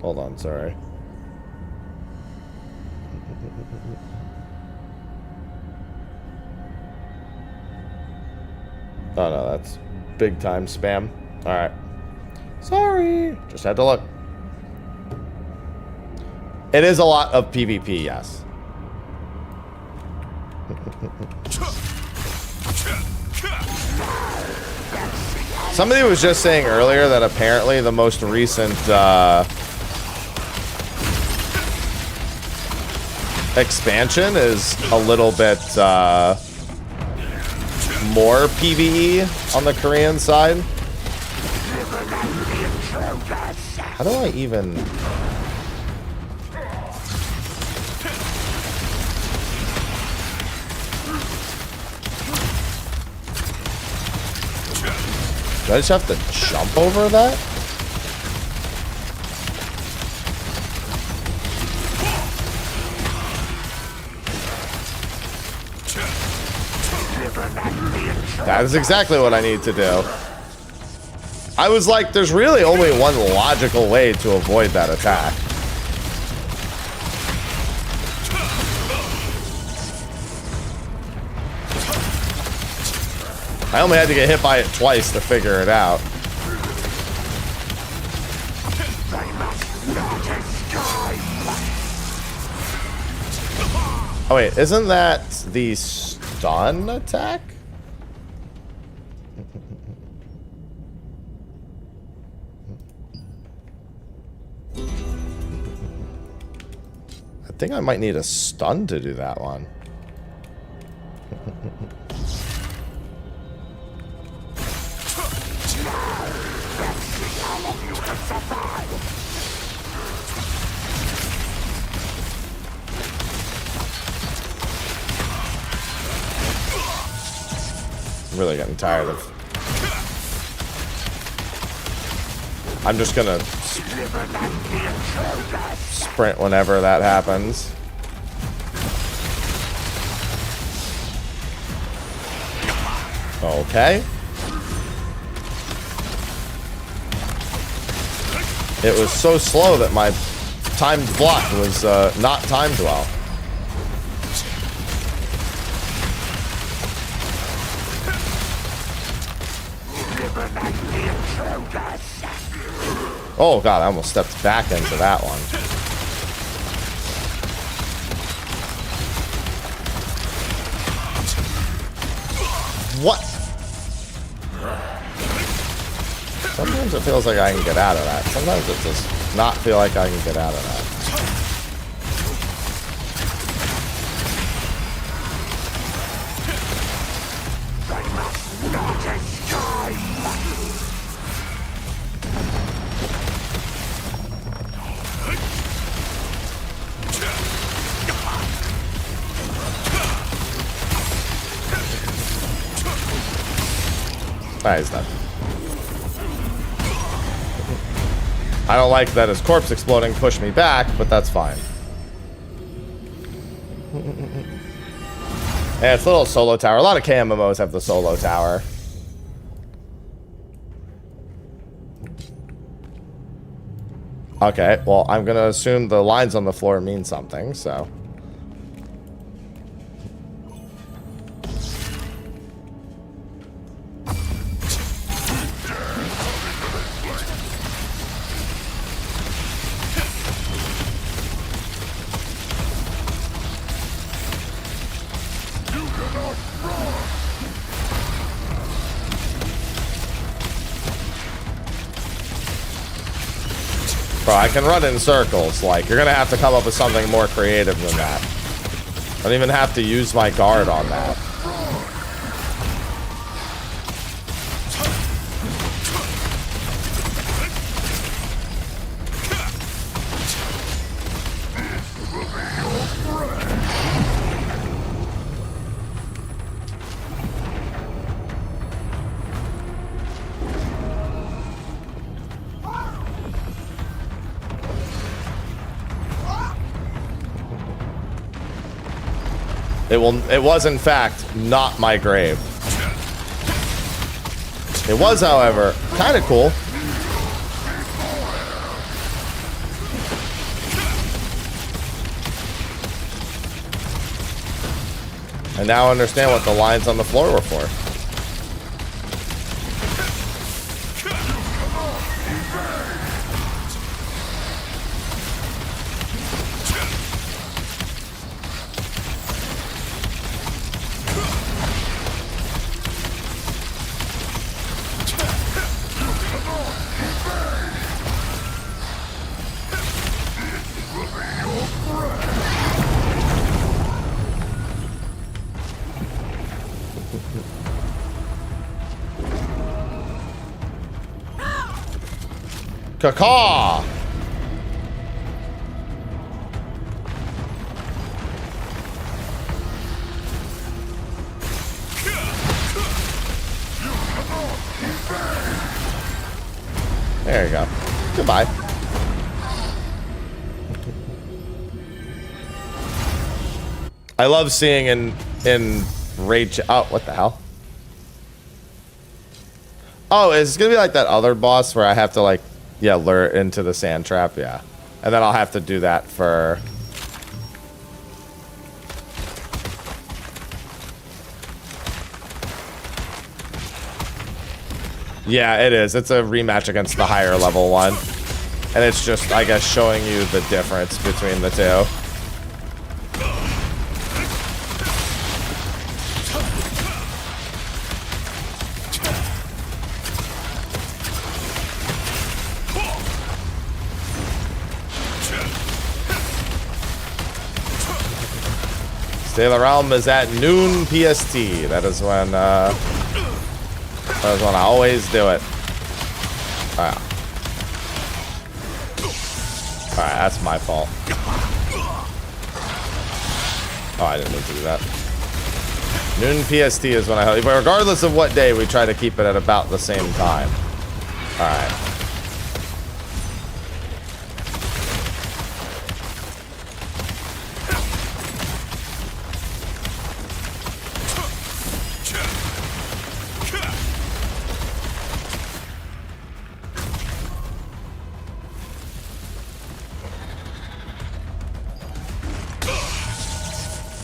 Hold on, sorry. Oh no, that's big time spam. Alright. Sorry. Just had to look. It is a lot of PvP, yes. Somebody was just saying earlier that apparently the most recent expansion is a little bit more PvE on the Korean side. How do I even... Do I just have to jump over that? That is exactly what I need to do. I was like, there's really only one logical way to avoid that attack. I only had to get hit by it twice to figure it out. Oh wait, isn't that the stun attack? I think I might need a stun to do that one. I'm really getting tired of... I'm just gonna sprint whenever that happens. Okay. It was so slow that my timed block was not timed well. Oh god, I almost stepped back into that one. What? Sometimes it feels like I can get out of that. Sometimes it does not feel like I can get out of that. Alright, he's done. I don't like that his corpse exploding pushed me back, but that's fine. Yeah, it's a little solo tower. A lot of KMMOs have the solo tower. Okay, well, I'm gonna assume the lines on the floor mean something, so... Bro, I can run in circles. Like, you're gonna have to come up with something more creative than that. I don't even have to use my guard on that. It was in fact not my grave. It was, however, kind of cool. I now understand what the lines on the floor were for. Caw. There you go. Goodbye. I love seeing in Rage. Oh, what the hell? Oh, it's gonna be like that other boss where I have to like, yeah, lure into the sand trap, yeah. And then I'll have to do that for... Yeah, it is. It's a rematch against the higher level one. And it's just, I guess, showing you the difference between the two. Stay the realm is at noon PST. That is when I always do it. Alright. Alright, that's my fault. Oh, I didn't mean to do that. Noon PST is when I... But regardless of what day, we try to keep it at about the same time. Alright.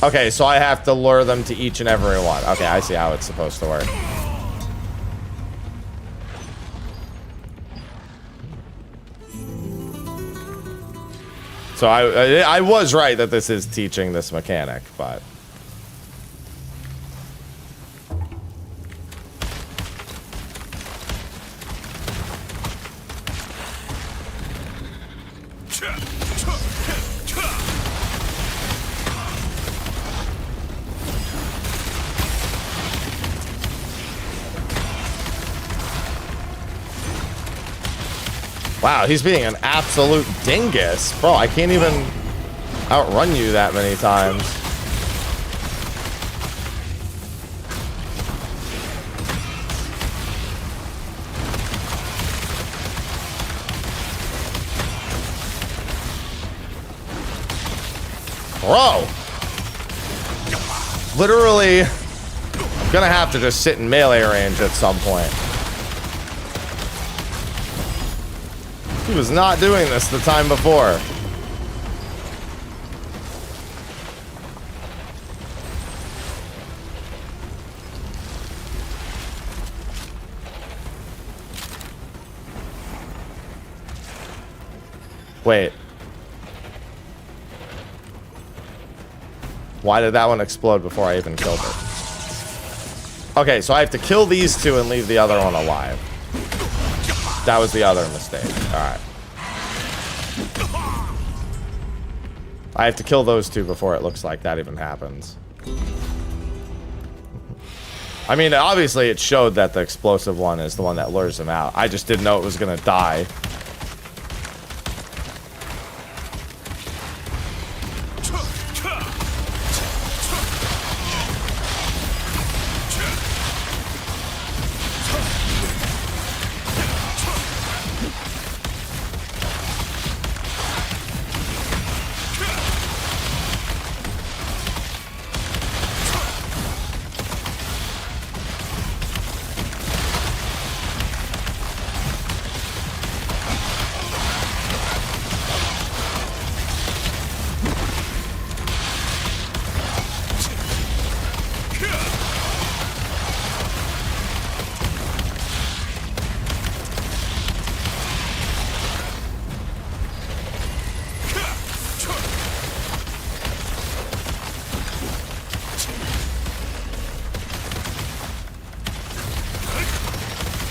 Okay, so I have to lure them to each and every one. Okay, I see how it's supposed to work. So I was right that this is teaching this mechanic, but... Wow, he's being an absolute dingus. Bro, I can't even outrun you that many times. Bro! Literally, I'm gonna have to just sit in melee range at some point. He was not doing this the time before. Wait. Why did that one explode before I even killed it? Okay, so I have to kill these two and leave the other one alive. That was the other mistake. Alright. I have to kill those two before it looks like that even happens. I mean, obviously it showed that the explosive one is the one that lures him out. I just didn't know it was gonna die.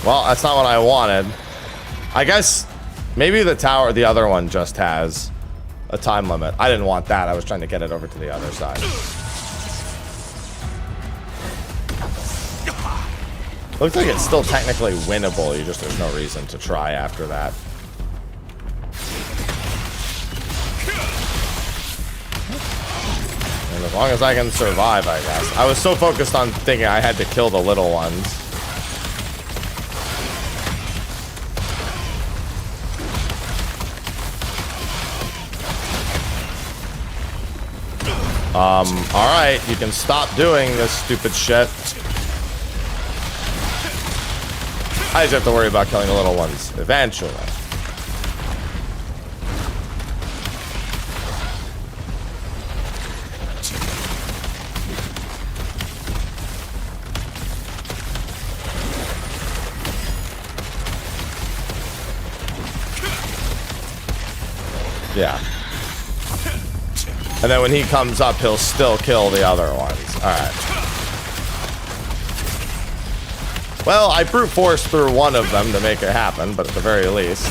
Well, that's not what I wanted. I guess maybe the tower, the other one just has a time limit. I didn't want that. I was trying to get it over to the other side. Looks like it's still technically winnable. There's no reason to try after that. And as long as I can survive, I guess. I was so focused on thinking I had to kill the little ones. Alright, you can stop doing this stupid shit. I just have to worry about killing the little ones eventually. Yeah. And then when he comes up, he'll still kill the other ones. Alright. Well, I brute forced through one of them to make it happen, but at the very least.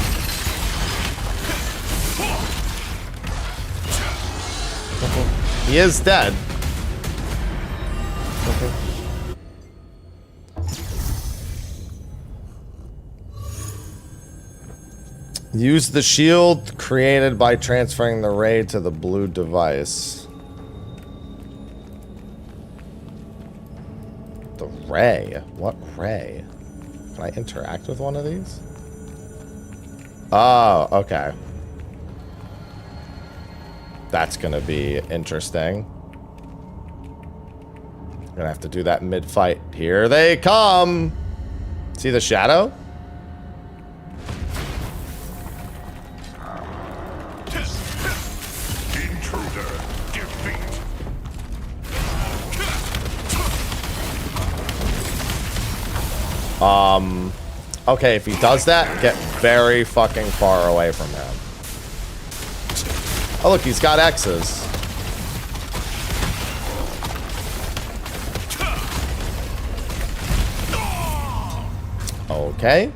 He is dead. Use the shield created by transferring the ray to the blue device. The ray? What ray? Can I interact with one of these? Oh, okay. That's gonna be interesting. Gonna have to do that mid-fight. Here they come! See the shadow? Intruder, defeat. Okay, if he does that, get very fucking far away from him. Oh, look, he's got X's. Okay.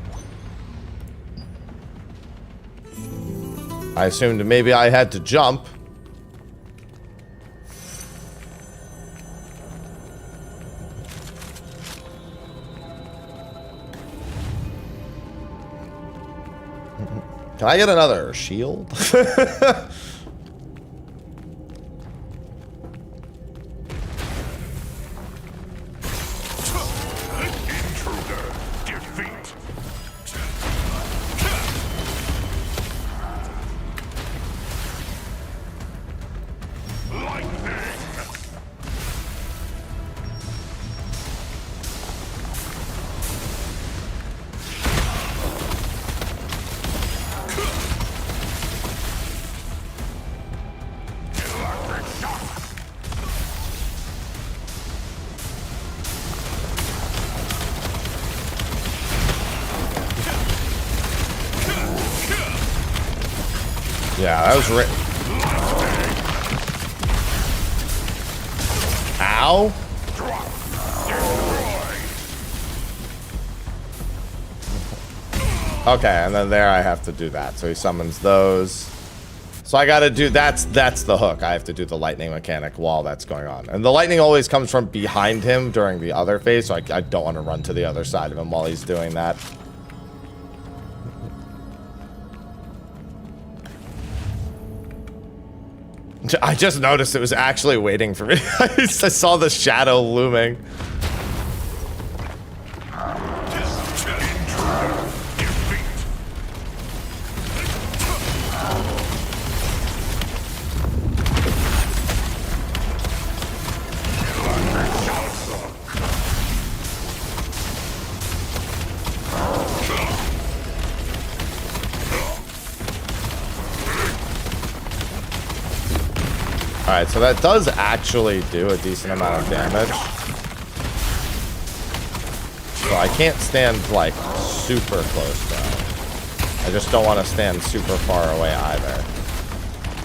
I assumed maybe I had to jump. Can I get another shield? Intruder, defeat. Lightning. Yeah, that was Ow. Okay, and then there I have to do that. So he summons those. So I gotta do, that's the hook. I have to do the lightning mechanic while that's going on. And the lightning always comes from behind him during the other phase, so I don't want to run to the other side of him while he's doing that. I just noticed it was actually waiting for me. I saw the shadow looming. Alright, so that does actually do a decent amount of damage. So I can't stand, like, super close, though. I just don't want to stand super far away either.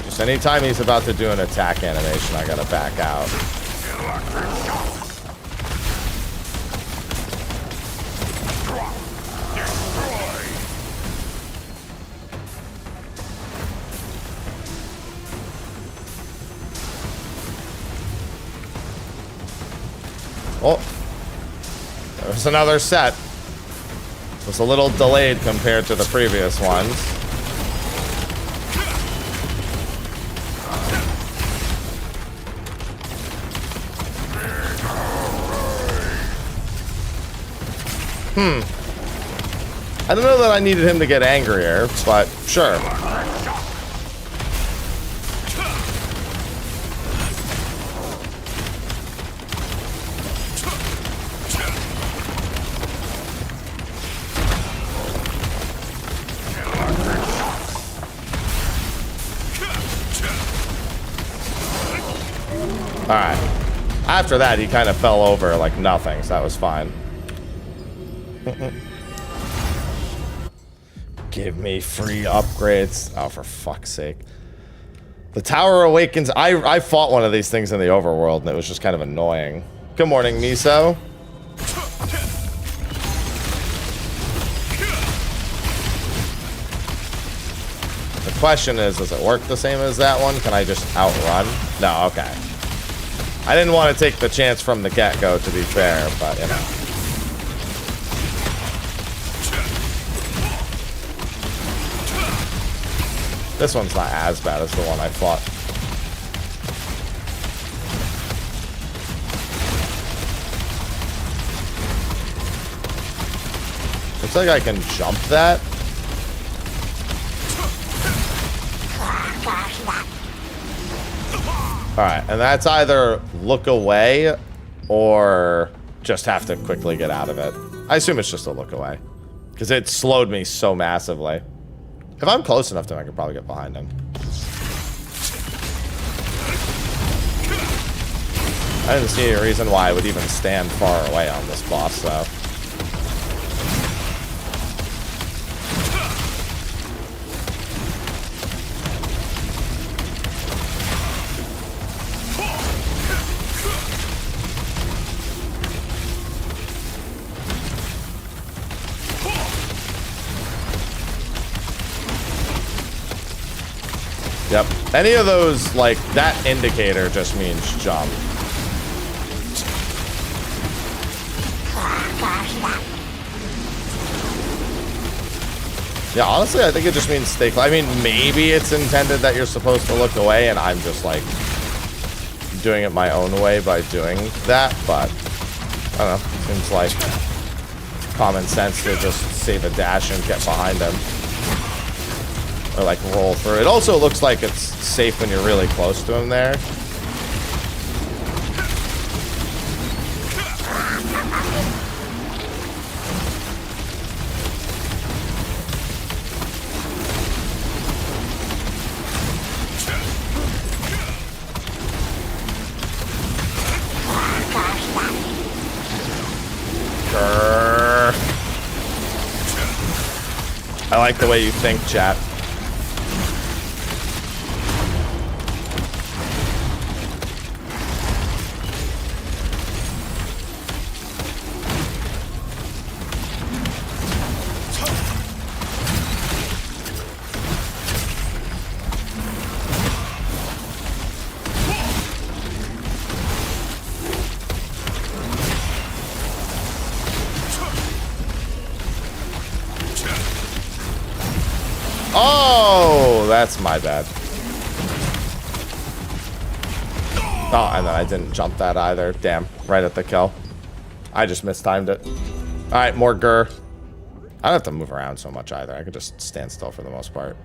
Just anytime he's about to do an attack animation, I gotta back out. Oh, there's another set. It was a little delayed compared to the previous ones. I don't know that I needed him to get angrier, but sure. Alright. After that, he kind of fell over like nothing, so that was fine. Give me free upgrades. Oh, for fuck's sake. The Tower Awakens. I fought one of these things in the overworld, and it was just kind of annoying. Good morning, Miso. The question is, does it work the same as that one? Can I just outrun? No, okay. I didn't want to take the chance from the get-go, to be fair, but, you know. This one's not as bad as the one I fought. Looks like I can jump that. Alright, and that's either look away or just have to quickly get out of it. I assume it's just a look away. Because it slowed me so massively. If I'm close enough to him, I could probably get behind him. I didn't see any reason why I would even stand far away on this boss, though. Yep. Any of those, like, that indicator just means jump. Yeah, honestly, I think it just means stay close. I mean, maybe it's intended that you're supposed to look away, and I'm just, like, doing it my own way by doing that, but I don't know. Seems like common sense to just save a dash and get behind him. Or, like, roll through. It also looks like it's safe when you're really close to him there. Grrr. I like the way you think, chat. Oh, that's my bad. Oh, and then I didn't jump that either. Damn, right at the kill. I just mistimed it. All right, more grr. I don't have to move around so much either. I could just stand still for the most part.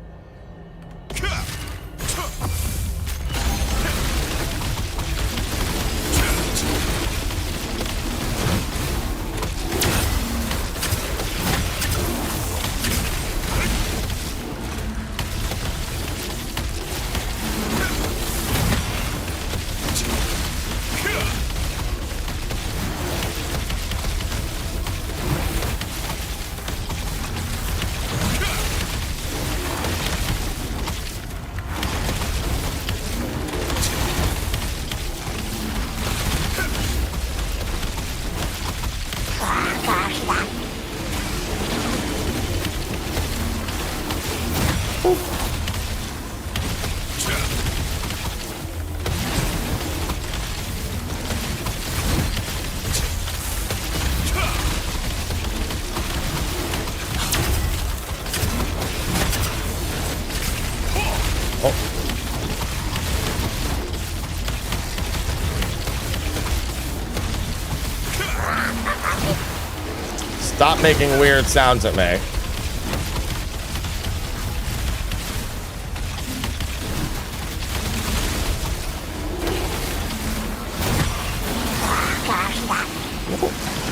Stop making weird sounds at me.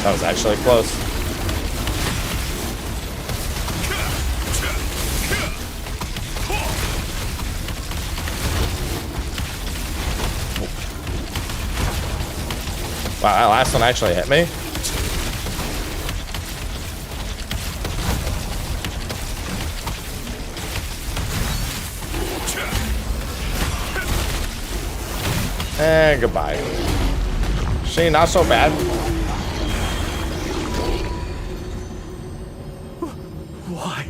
That was actually close. Wow, that last one actually hit me. And goodbye. She not so bad. Why?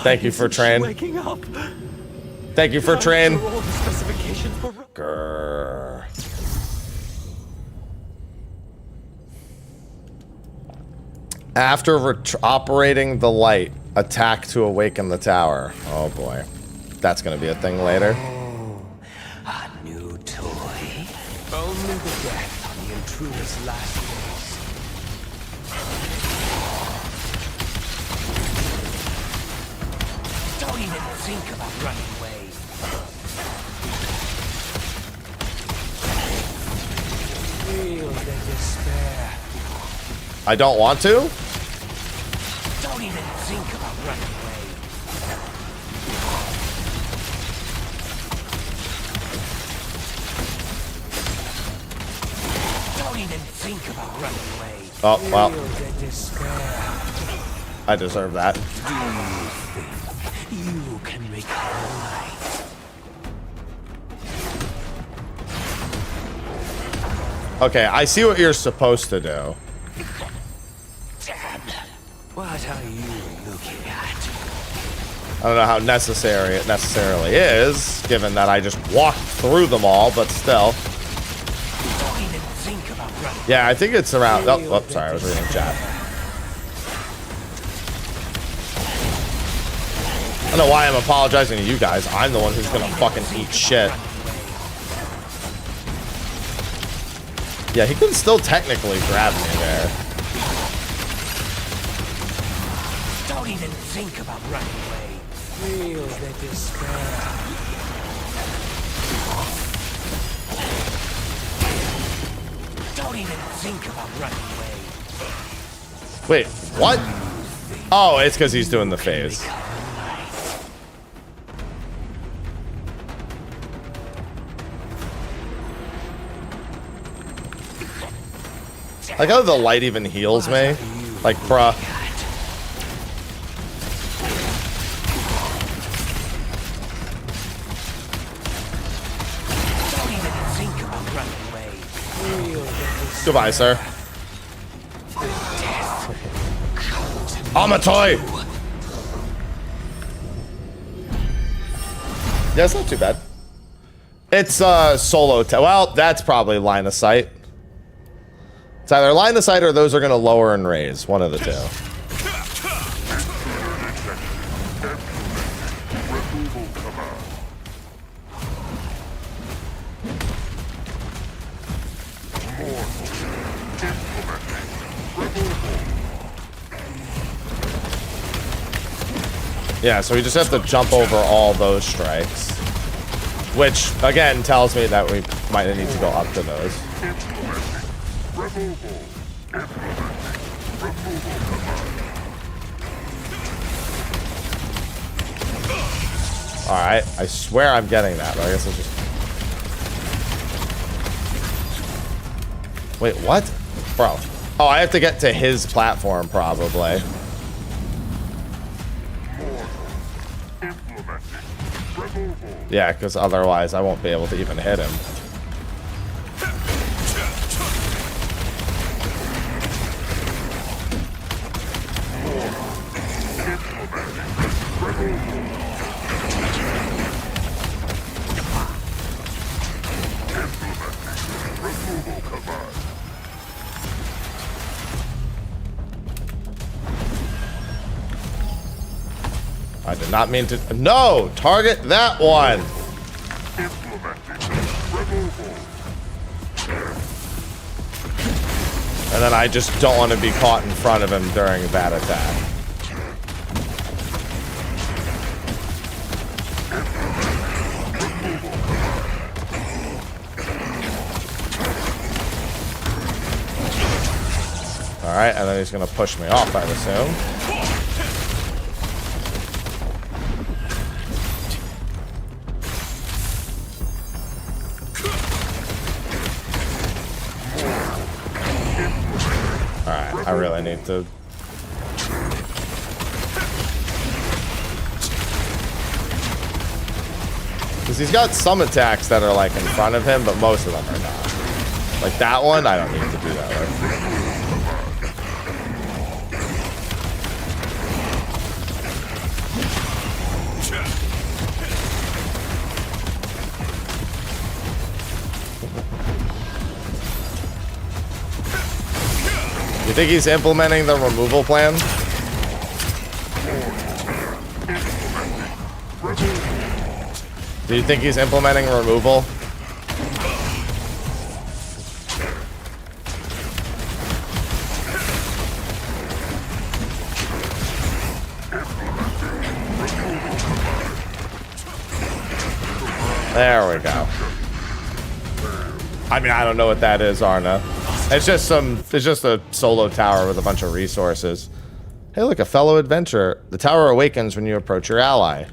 Thank you for train. Waking up. Thank you for train. All the specifications were... Grrr. After operating the light, attack to awaken the tower. Oh boy. That's gonna be a thing later. A new toy. Only the death on the intruder's last days. Don't even think about running away. Feel the despair. I don't want to? Don't even think about running away. Don't even think about running away. Oh, well. Feel the despair. I deserve that. Do you think you can recover light? Okay, I see what you're supposed to do. Damn. What are you looking at? I don't know how necessary it necessarily is, given that I just walked through them all, but still. Don't even think about running. Yeah, I think it's around... Oh, sorry, I was reading chat. I don't know why I'm apologizing to you guys. I'm the one who's gonna fucking eat shit. Yeah, he can still technically grab me there. Don't even think about running away. Feel the despair. Don't even think about running away. Wait, what? Oh, it's because he's doing the phase. Like how the light even heals me. Like, bruh. Don't even think about running away. Feel the despair. Goodbye, sir. I'm a toy! Yeah, it's not too bad. It's solo. Well, that's probably line of sight. It's either line of sight or those are going to lower and raise. One of the two. Yeah, so we just have to jump over all those strikes. Which, again, tells me that we might need to go up to those. Alright, I swear I'm getting that, but I guess I'll just... Wait, what? Bro. Oh, I have to get to his platform, probably. Yeah, because otherwise I won't be able to even hit him. I did not mean to... No! Target that one! And then I just don't want to be caught in front of him during that attack. Alright, and then he's going to push me off, I'd assume. I really need to... Because he's got some attacks that are like in front of him, but most of them are not. Like that one, I don't need to do that with. You think he's implementing the removal plan? Do you think he's implementing removal? There we go. I mean, I don't know what that is, Arna. It's just a solo tower with a bunch of resources. Hey, look, a fellow adventurer. The tower awakens when you approach your ally.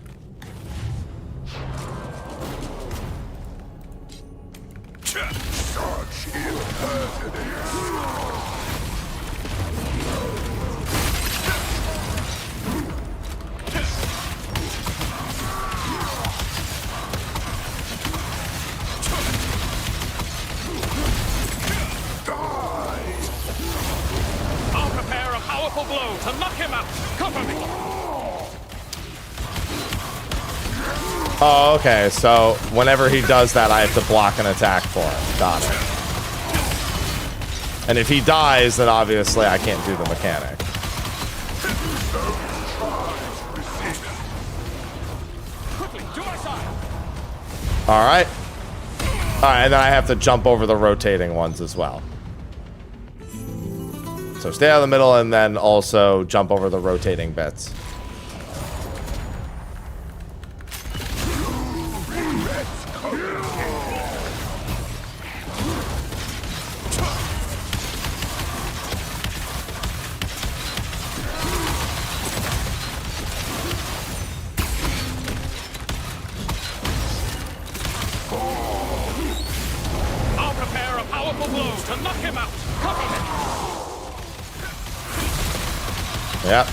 Oh, okay, so whenever he does that, I have to block an attack for him. Got it. And if he dies, then obviously I can't do the mechanic. Alright. Alright, and then I have to jump over the rotating ones as well. So stay out of the middle and then also jump over the rotating bits. Yep.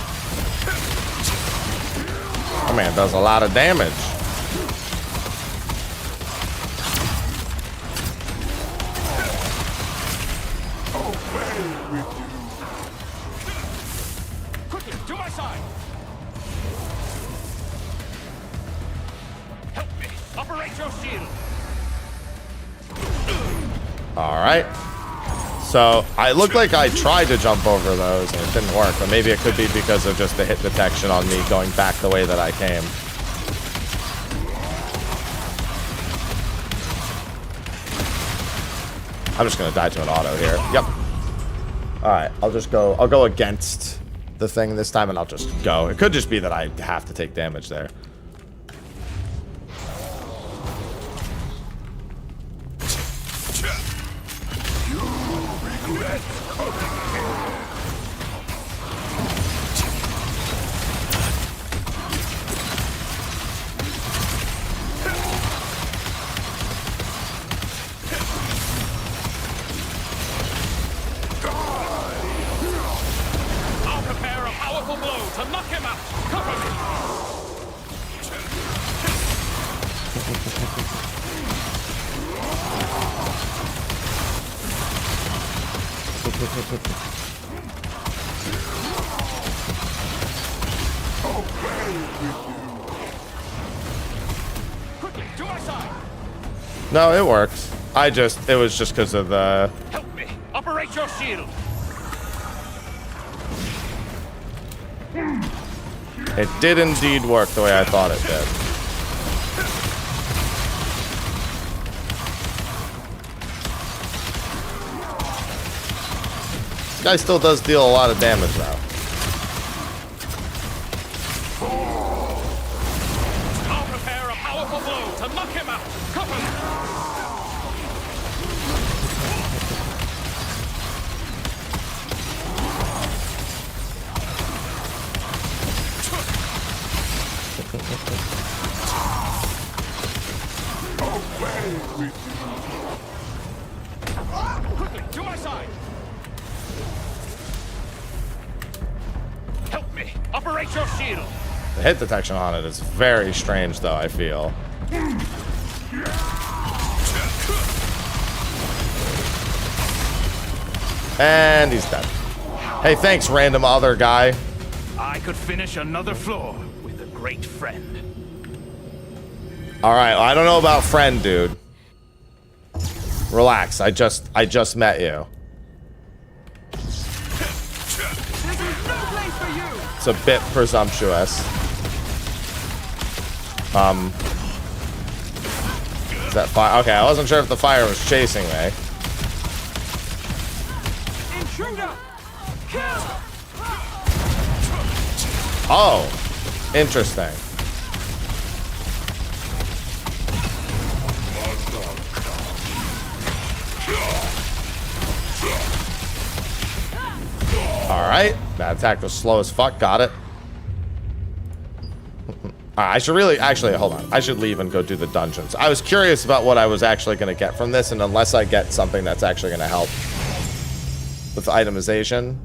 Oh man, does a lot of damage. Quickly, to my side. Help me. Operate your shield. All right. So I looked like I tried to jump over those and it didn't work, but maybe it could be because of just the hit detection on me going back the way that I came. I'm just gonna die to an auto here. Yep. All right, I'll go against the thing this time and I'll just go. It could just be that I have to take damage there. No, it works. It was just because of the... Help me. Operate your shield. It did indeed work the way I thought it did. This guy still does deal a lot of damage though. I'll prepare a powerful blow to knock him out. Cover me. Quickly, to my side. Help me. Operate your shield. The hit detection on it is very strange though, I feel. And he's dead. Hey, thanks, random other guy. I could finish another floor with a great friend. All right, well, I don't know about friend, dude. Relax. I just met you. It's a bit presumptuous. Is that fire? Okay, I wasn't sure if the fire was chasing me. Oh, interesting. All right, that attack was slow as fuck. Got it. I should really, actually, hold on. I should leave and go do the dungeons. I was curious about what I was actually going to get from this, and unless I get something that's actually going to help with itemization.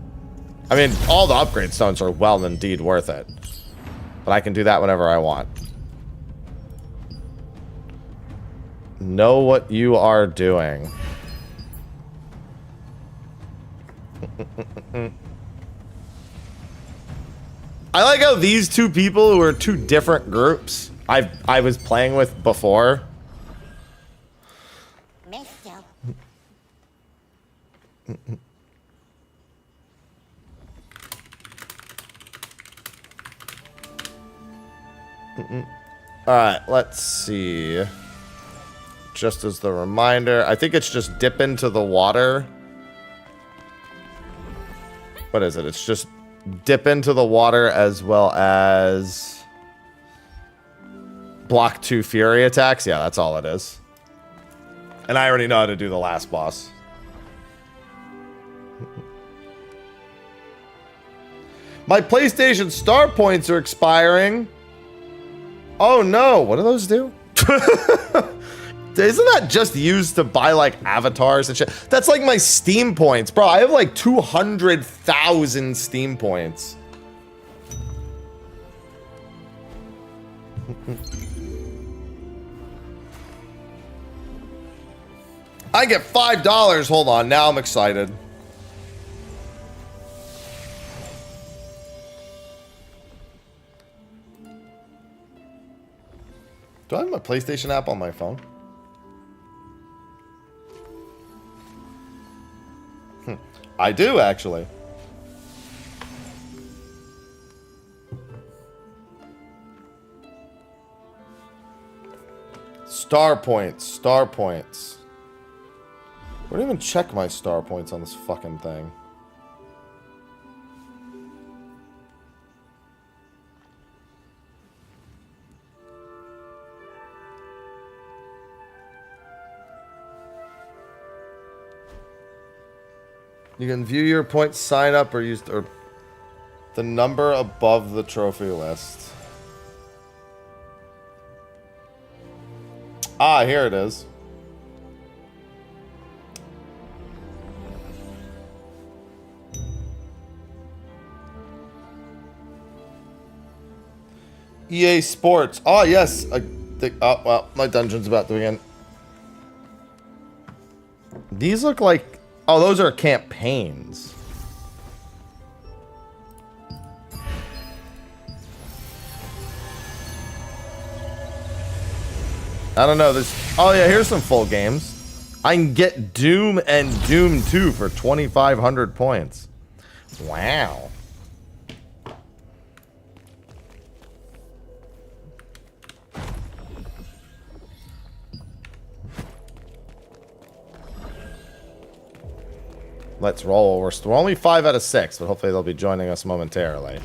I mean, all the upgrade stones are well indeed worth it. But I can do that whenever I want. Know what you are doing. I like how these two people who are two different groups I was playing with before. Alright, let's see. Just as the reminder, I think it's just dip into the water. What is it? It's just dip into the water as well as block 2 fury attacks. Yeah, that's all it is. And I already know how to do the last boss. My PlayStation Star points are expiring. Oh no, what do those do? Isn't that just used to buy like avatars and shit? That's like my Steam points. Bro, I have like 200,000 Steam points. I get $5. Hold on, now I'm excited. Do I have my PlayStation app on my phone? I do, actually. Star points, star points. I don't even check my star points on this fucking thing. You can view your points, sign up, or use or the number above the trophy list. Ah, here it is. EA Sports. Oh, yes. Oh, well, my dungeon's about to begin. These look like... Oh, those are campaigns. I don't know. Oh, yeah, here's some full games. I can get Doom and Doom 2 for 2,500 points. Wow. Let's roll. We're only 5 out of 6, but hopefully they'll be joining us momentarily.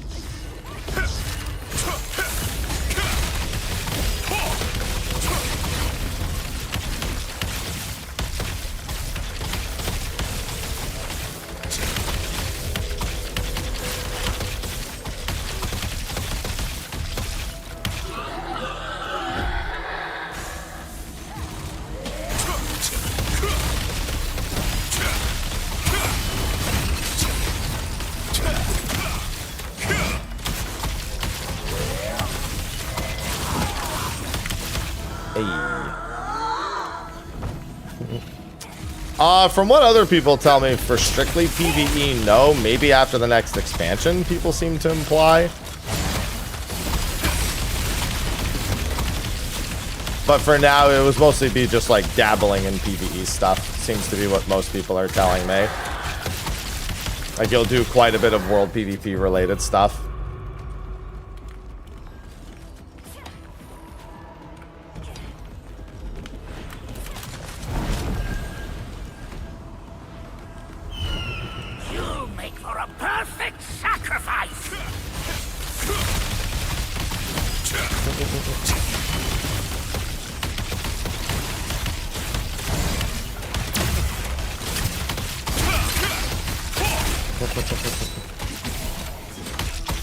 From what other people tell me, for strictly PvE, no. Maybe after the next expansion, people seem to imply. But for now, it was mostly be just like dabbling in PvE stuff. Seems to be what most people are telling me. Like you'll do quite a bit of world PvP related stuff.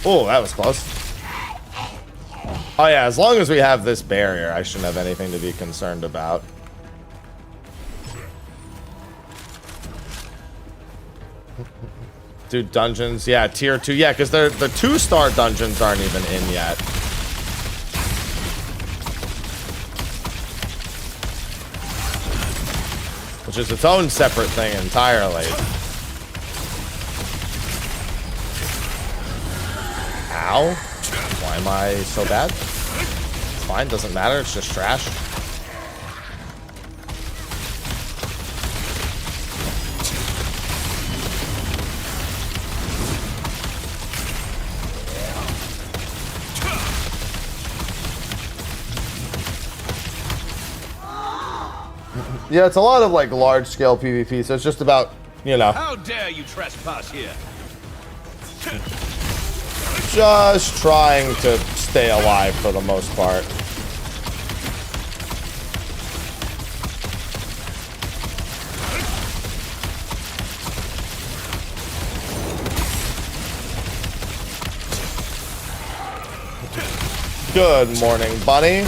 Oh, that was close. Oh yeah, as long as we have this barrier, I shouldn't have anything to be concerned about. Dude, dungeons, yeah, tier 2, yeah, because the 2-star dungeons aren't even in yet. Which is its own separate thing entirely. Ow. Why am I so bad? It's fine, doesn't matter, it's just trash. Yeah, it's a lot of like large-scale PvP, so it's just about, you know. How dare you trespass here? Just trying to stay alive for the most part. Good morning, bunny.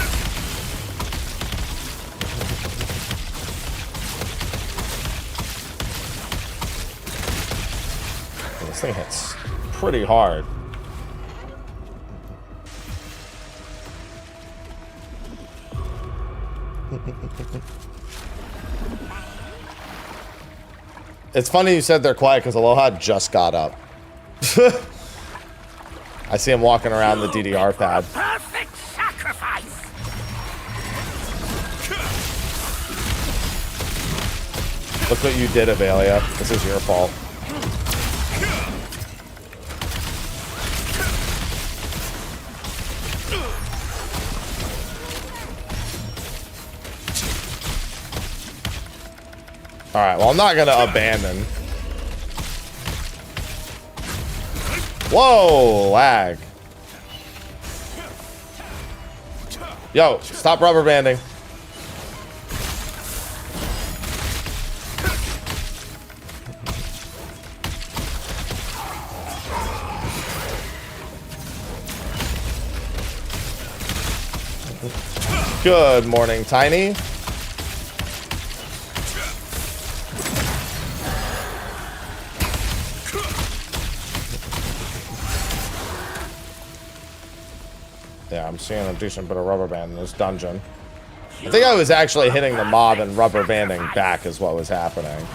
This thing hits pretty hard. It's funny you said they're quiet because Aloha just got up. I see him walking around the DDR pad. Perfect sacrifice. Look what you did, Avelia. This is your fault. Alright, well, I'm not gonna abandon. Whoa, lag. Yo, stop rubber banding. Good morning, Tiny. Yeah, I'm seeing a decent bit of rubber band in this dungeon. I think I was actually hitting the mob and rubber banding back is what was happening.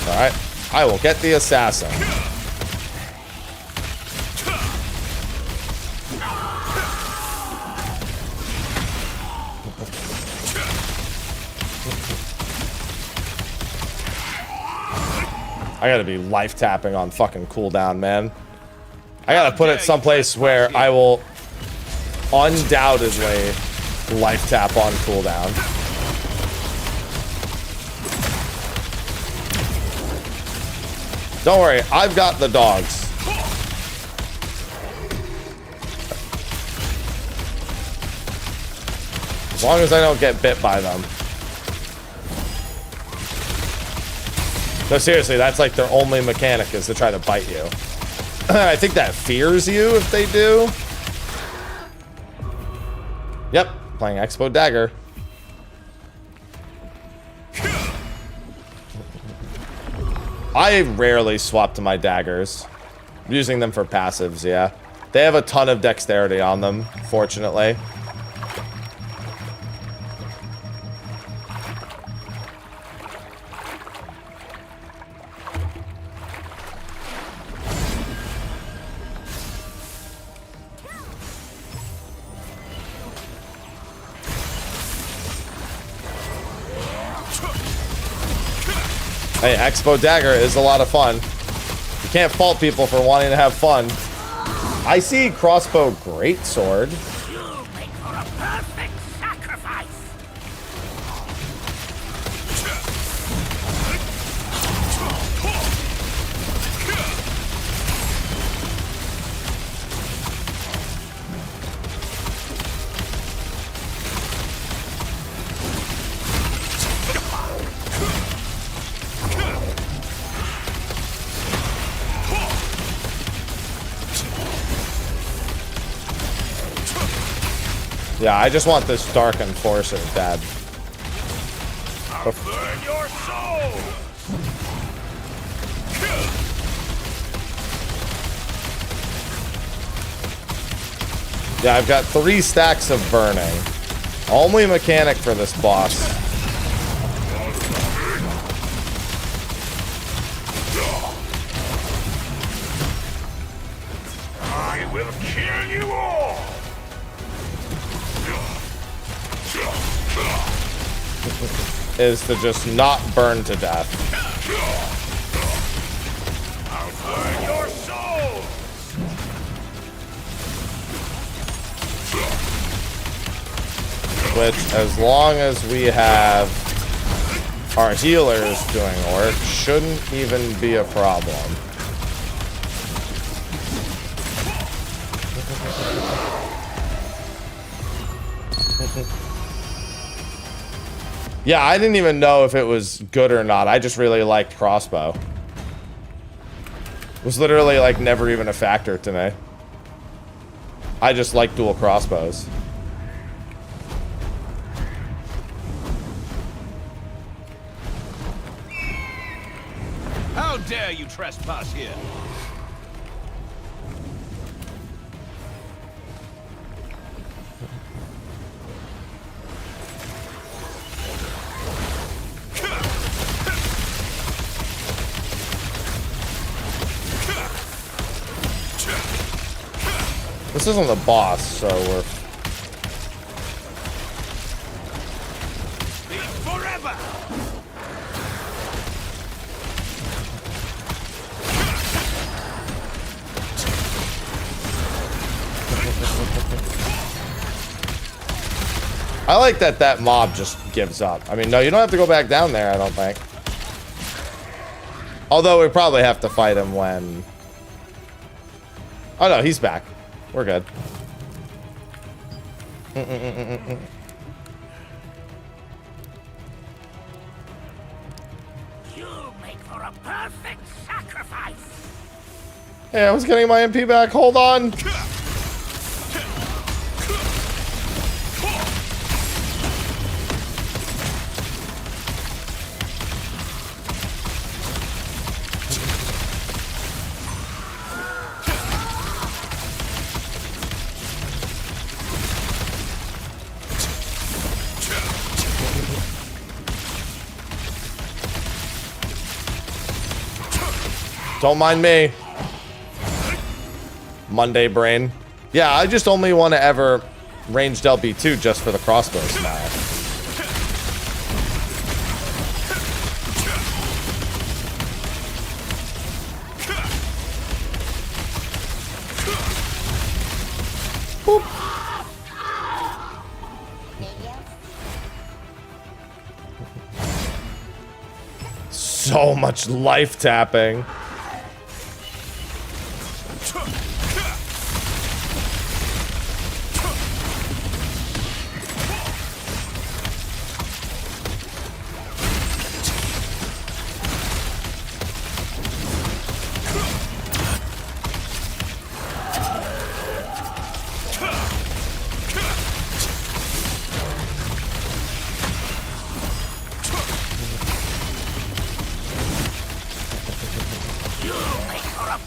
Alright, I will get the assassin. I gotta be life tapping on fucking cooldown, man. I gotta put it someplace where I will undoubtedly life tap on cooldown. Don't worry, I've got the dogs. As long as I don't get bit by them. No, seriously, that's like their only mechanic is to try to bite you. I think that fears you if they do. Yep, playing Expo Dagger. I rarely swap to my daggers. I'm using them for passives, yeah. They have a ton of dexterity on them, fortunately. Hey, Expo Dagger is a lot of fun. You can't fault people for wanting to have fun. I see crossbow greatsword. You make for a perfect sacrifice. Yeah, I just want this Dark Enforcer, Dad. I'll burn your soul. Yeah, I've got 3 stacks of burning. Only mechanic for this boss. I will kill you all. Is to just not burn to death. I'll burn your soul. Which, as long as we have our healers doing work, shouldn't even be a problem. Yeah, I didn't even know if it was good or not. I just really liked crossbow. It was literally like never even a factor to me. I just like dual crossbows. How dare you trespass here? This isn't the boss, so we're... Forever. I like that that mob just gives up. I mean, no, you don't have to go back down there, I don't think. Although we probably have to fight him when... Oh no, he's back. We're good. You make for a perfect sacrifice. Hey, I was getting my MP back. Hold on. Don't mind me. Monday brain. Yeah, I just only want to ever ranged LB2 just for the crossbow smash. Boop. So much life tapping.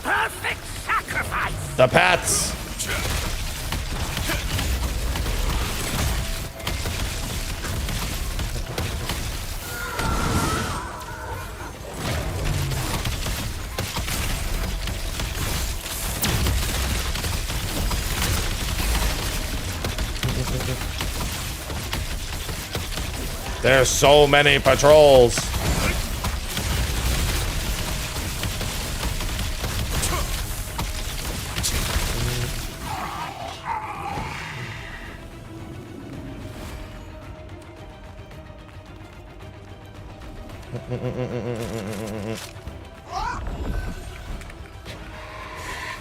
Perfect sacrifice. The Pats. There's so many patrols.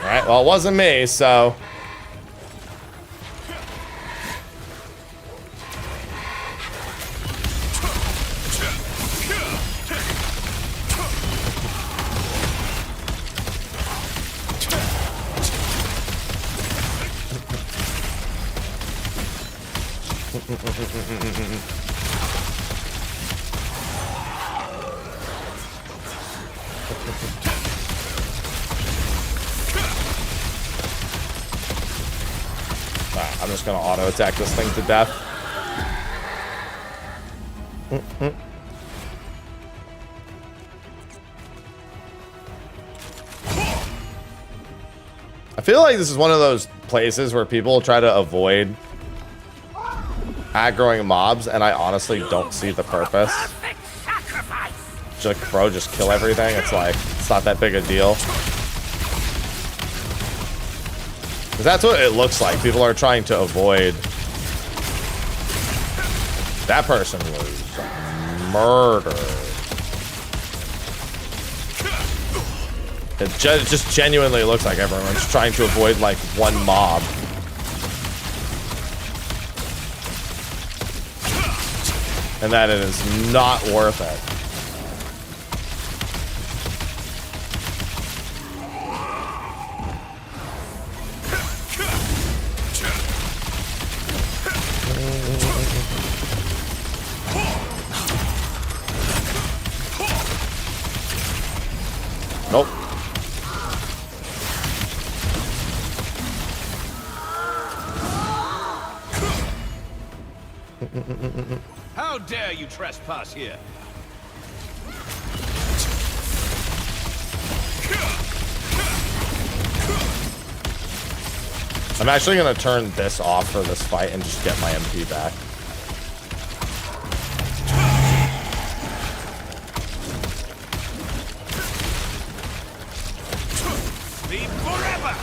Alright, well, it wasn't me, so... I'm just gonna auto attack this thing to death. I feel like this is one of those places where people try to avoid aggroing mobs, and I honestly don't see the purpose. Just like, bro, just kill everything. It's like, it's not that big a deal. Because that's what it looks like. People are trying to avoid. That person was murdered. It just genuinely looks like everyone's trying to avoid like one mob. And that it is not worth it. Nope. How dare you trespass here? I'm actually gonna turn this off for this fight and just get my MP back. Sleep forever!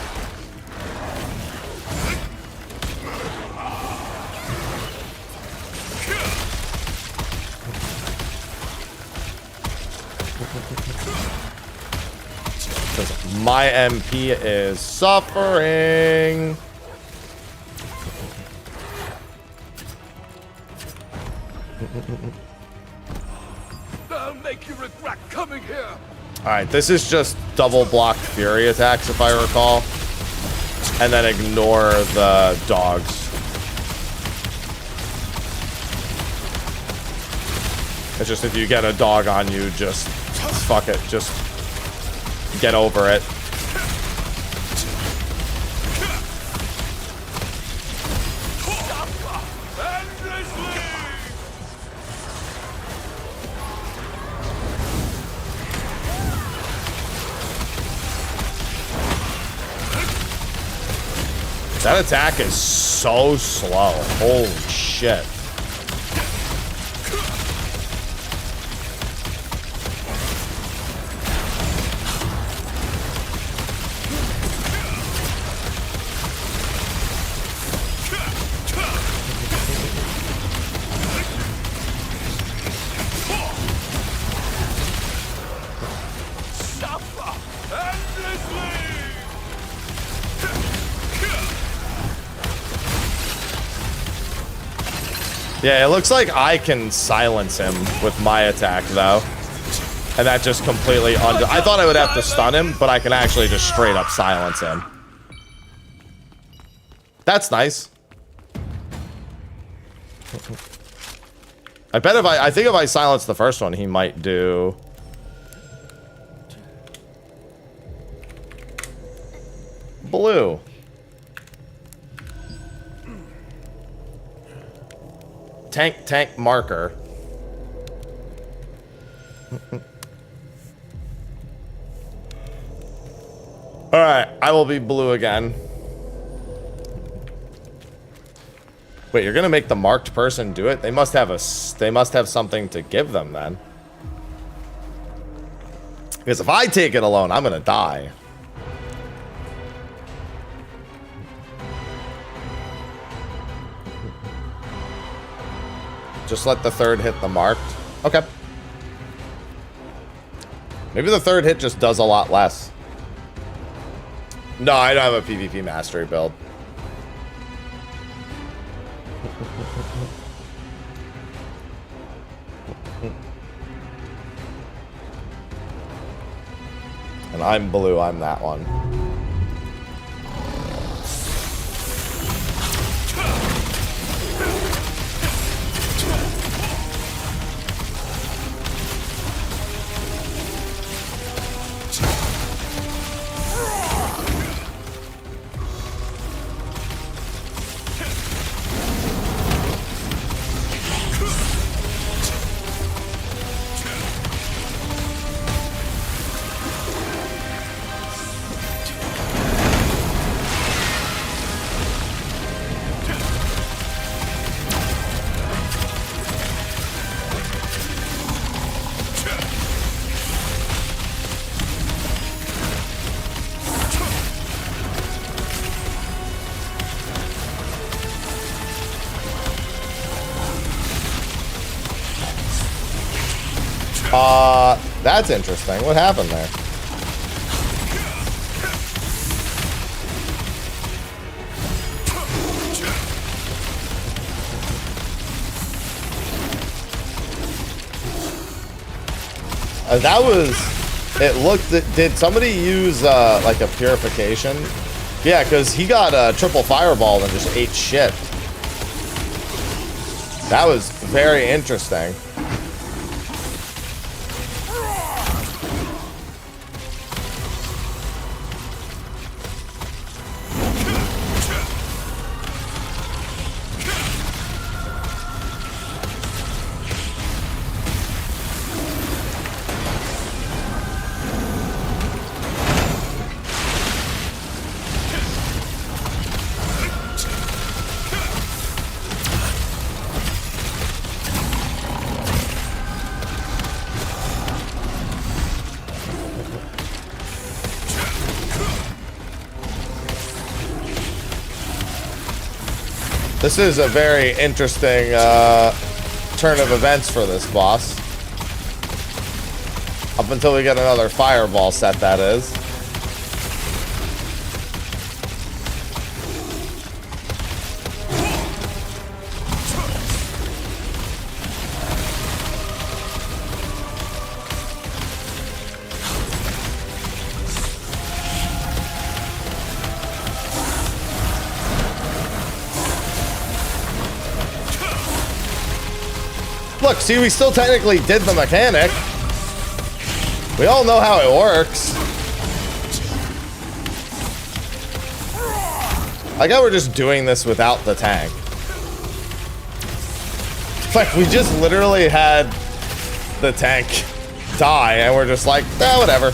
Because my MP is suffering. I'll make you regret coming here! Alright, this is just double block fury attacks, if I recall. And then ignore the dogs. It's just if you get a dog on you, just fuck it. Just get over it. That attack is so slow. Holy shit. Yeah, it looks like I can silence him with my attack, though. And that just completely I thought I would have to stun him, but I can actually just straight up silence him. That's nice. I bet I think if I silence the first one, he might do... blue. Tank marker. Alright, I will be blue again. Wait, you're gonna make the marked person do it? They must have something to give them then. Because if I take it alone, I'm gonna die. Just let the third hit the marked. Okay. Maybe the third hit just does a lot less. No, I don't have a PvP mastery build. And I'm blue, I'm that one. That's interesting. What happened there? That was... It looked... Did somebody use, like a purification? Yeah, because he got a triple fireball and just ate shit. That was very interesting. This is a very interesting turn of events for this boss. Up until we get another fireball set, that is. Look, see, we still technically did the mechanic. We all know how it works. I guess we're just doing this without the tank. Like, we just literally had the tank die, and we're just like, eh, whatever.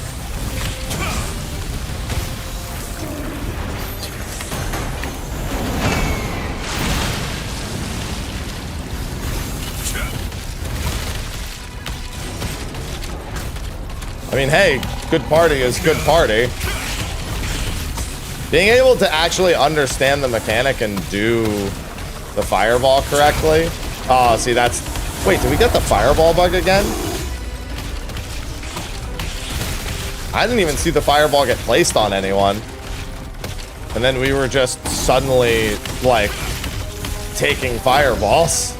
I mean, hey, good party is good party. Being able to actually understand the mechanic and do the fireball correctly. Oh, see, that's... Wait, did we get the fireball bug again? I didn't even see the fireball get placed on anyone. And then we were just suddenly, like, taking fireballs.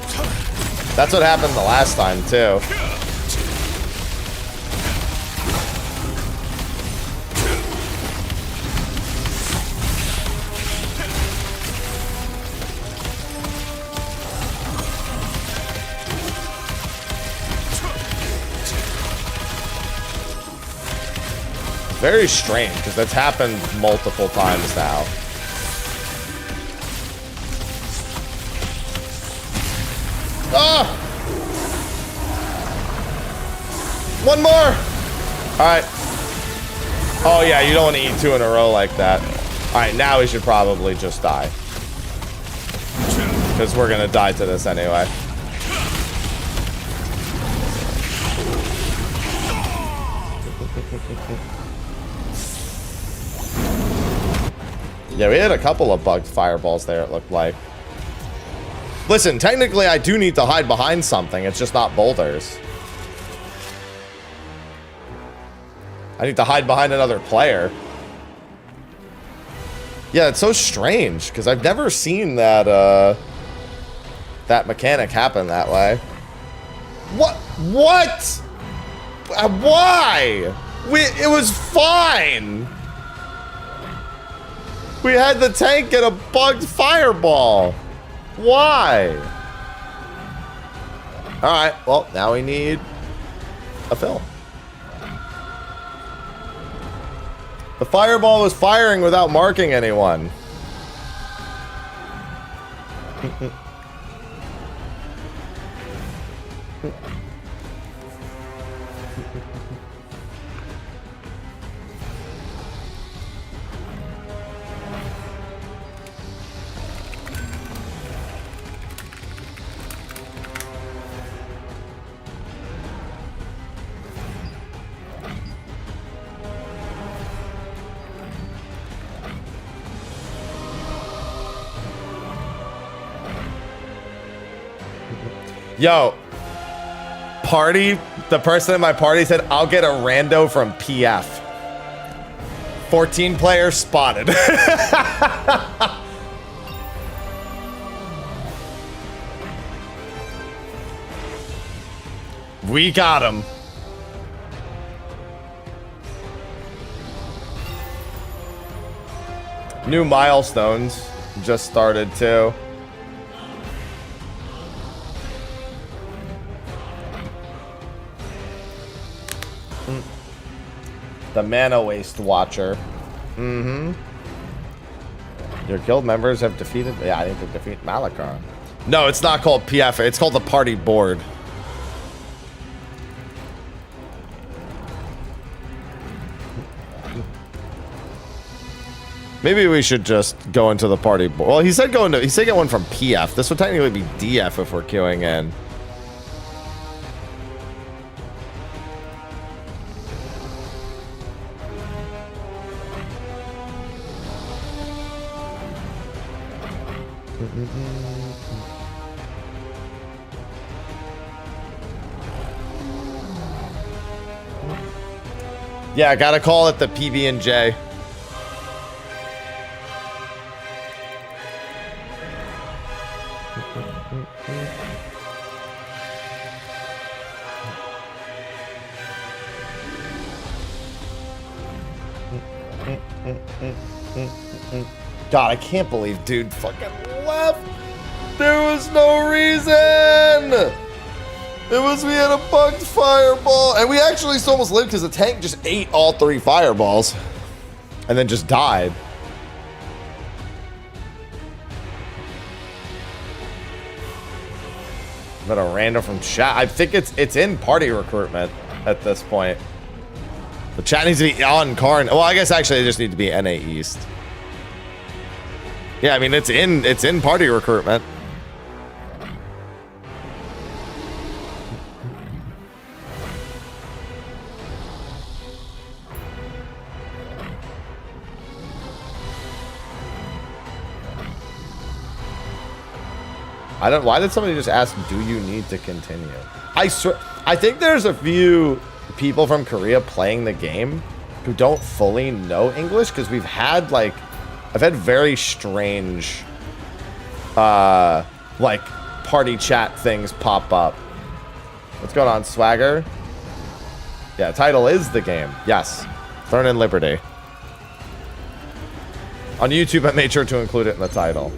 That's what happened the last time, too. Very strange, because that's happened multiple times now. Ah! One more! Alright. Oh yeah, you don't want to eat two in a row like that. Alright, now we should probably just die. Because we're gonna die to this anyway. Yeah, we had a couple of bugged fireballs there, it looked like. Listen, technically I do need to hide behind something. It's just not boulders. I need to hide behind another player. Yeah, it's so strange, because I've never seen that, that mechanic happen that way. What? What? Why? It was fine. We had the tank get a bugged fireball. Why? Alright, well, now we need a fill. The fireball was firing without marking anyone. Yo, the person in my party said, I'll get a rando from PF. 14 players spotted. We got him. New milestones just started too. The Mana Waste Watcher. Mm-hmm. Your guild members have defeated... Yeah, I need to defeat Malakar. No, it's not called PF. It's called the party board. Maybe we should just go into the party board. Well, he said he said get one from PF. This would technically be DF if we're queuing in. Yeah, I gotta call it the PB&J. God, I can't believe dude fucking left. There was no reason. It was we had a bugged fireball. And we actually almost lived because the tank just ate all 3 fireballs. And then just died. But a random from chat. I think it's in party recruitment at this point. The chat needs to be on Karn. Well, I guess actually they just need to be NA East. Yeah, I mean it's in party recruitment. Why did somebody just ask, do you need to continue? I think there's a few people from Korea playing the game who don't fully know English, because we've had like, I've had very strange, like party chat things pop up. What's going on, Swagger? Yeah, title is the game. Yes. Throne and Liberty. On YouTube, I made sure to include it in the title.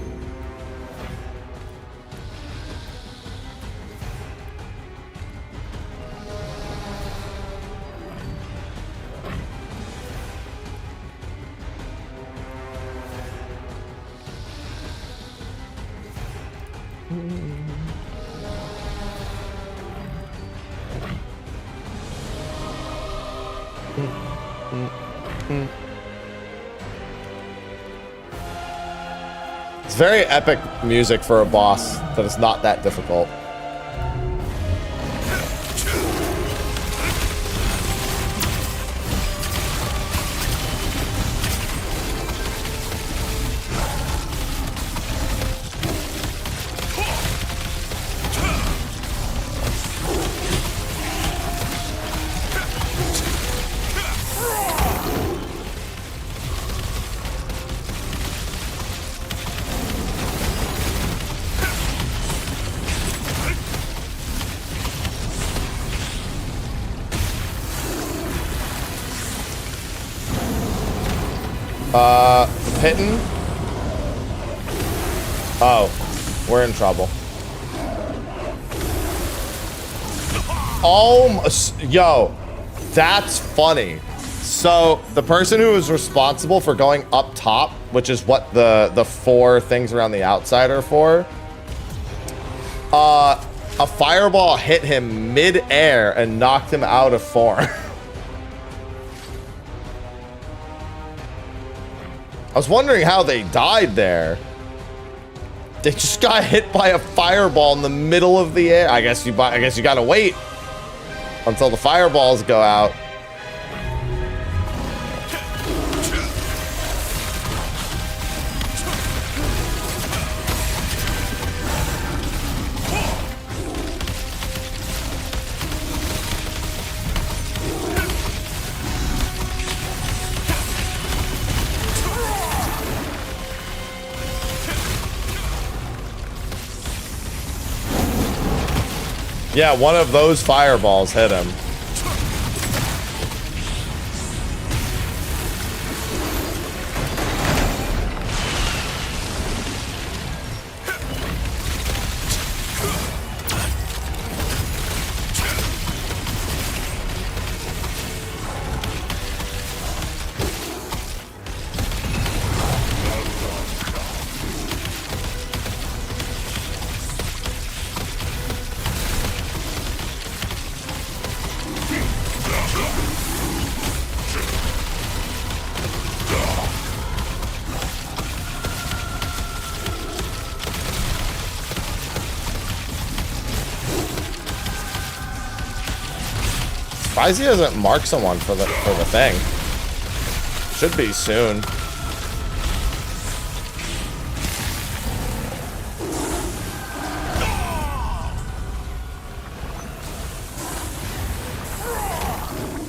It's very epic music for a boss, but it's not that difficult. Hitting. Oh, we're in trouble. Oh, yo, that's funny. So the person who was responsible for going up top, which is what the 4 things around the outside are for, a fireball hit him mid-air and knocked him out of form. I was wondering how they died there. They just got hit by a fireball in the middle of the air. I guess you gotta wait until the fireballs go out. Yeah, one of those fireballs hit him. Surprised he doesn't mark someone for the thing. Should be soon.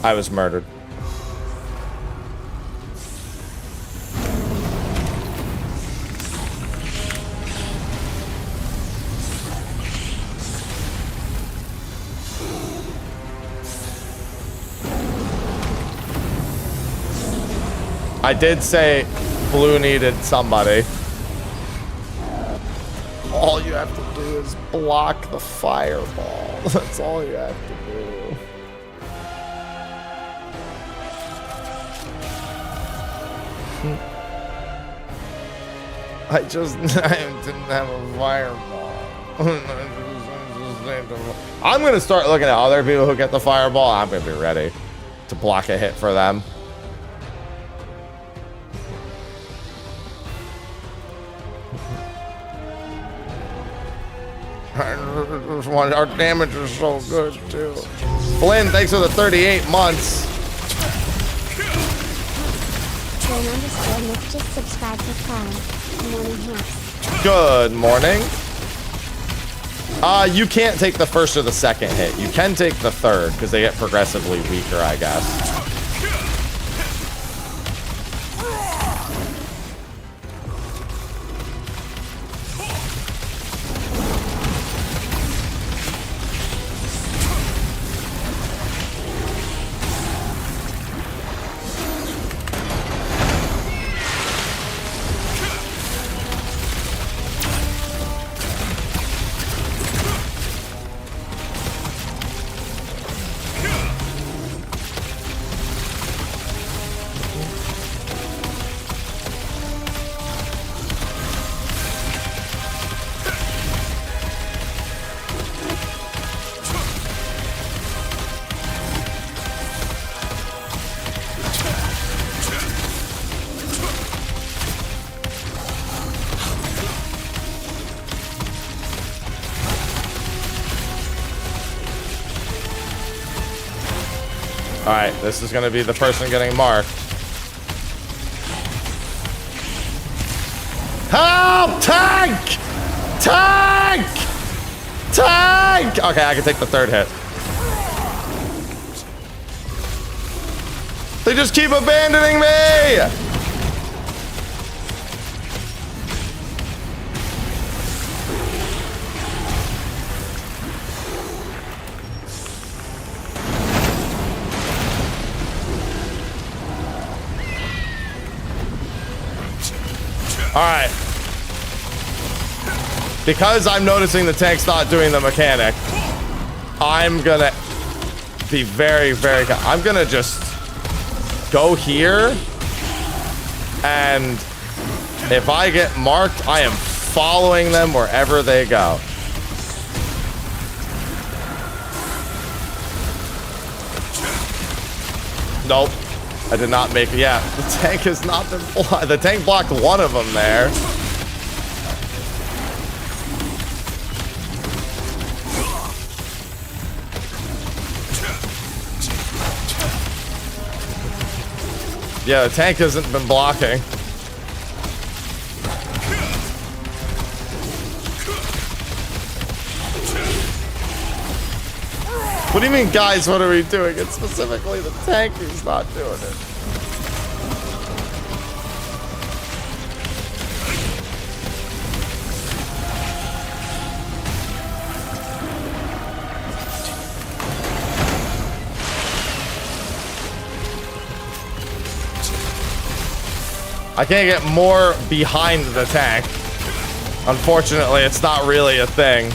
I was murdered. I did say blue needed somebody. All you have to do is block the fireball. That's all you have to do. I didn't have a fireball. I'm gonna start looking at other people who get the fireball. I'm gonna be ready to block a hit for them. Our damage is so good too. Flynn, thanks for the 38 months. Just subscribe to Cloud. Morning hacks. Good morning. You can't take the first or the second hit. You can take the third because they get progressively weaker, I guess. Alright, this is gonna be the person getting marked. Help! Tank! Tank! Tank! Okay, I can take the third hit. They just keep abandoning me! Alright. Because I'm noticing the tank's not doing the mechanic, I'm gonna be very, very... I'm gonna just go here, and if I get marked, I am following them wherever they go. Nope. I did not make it. Yeah, the tank has not been blocked. The tank blocked one of them there. Yeah, the tank hasn't been blocking. What do you mean, guys, what are we doing? It's specifically the tank who's not doing it. I can't get more behind the tank. Unfortunately, it's not really a thing.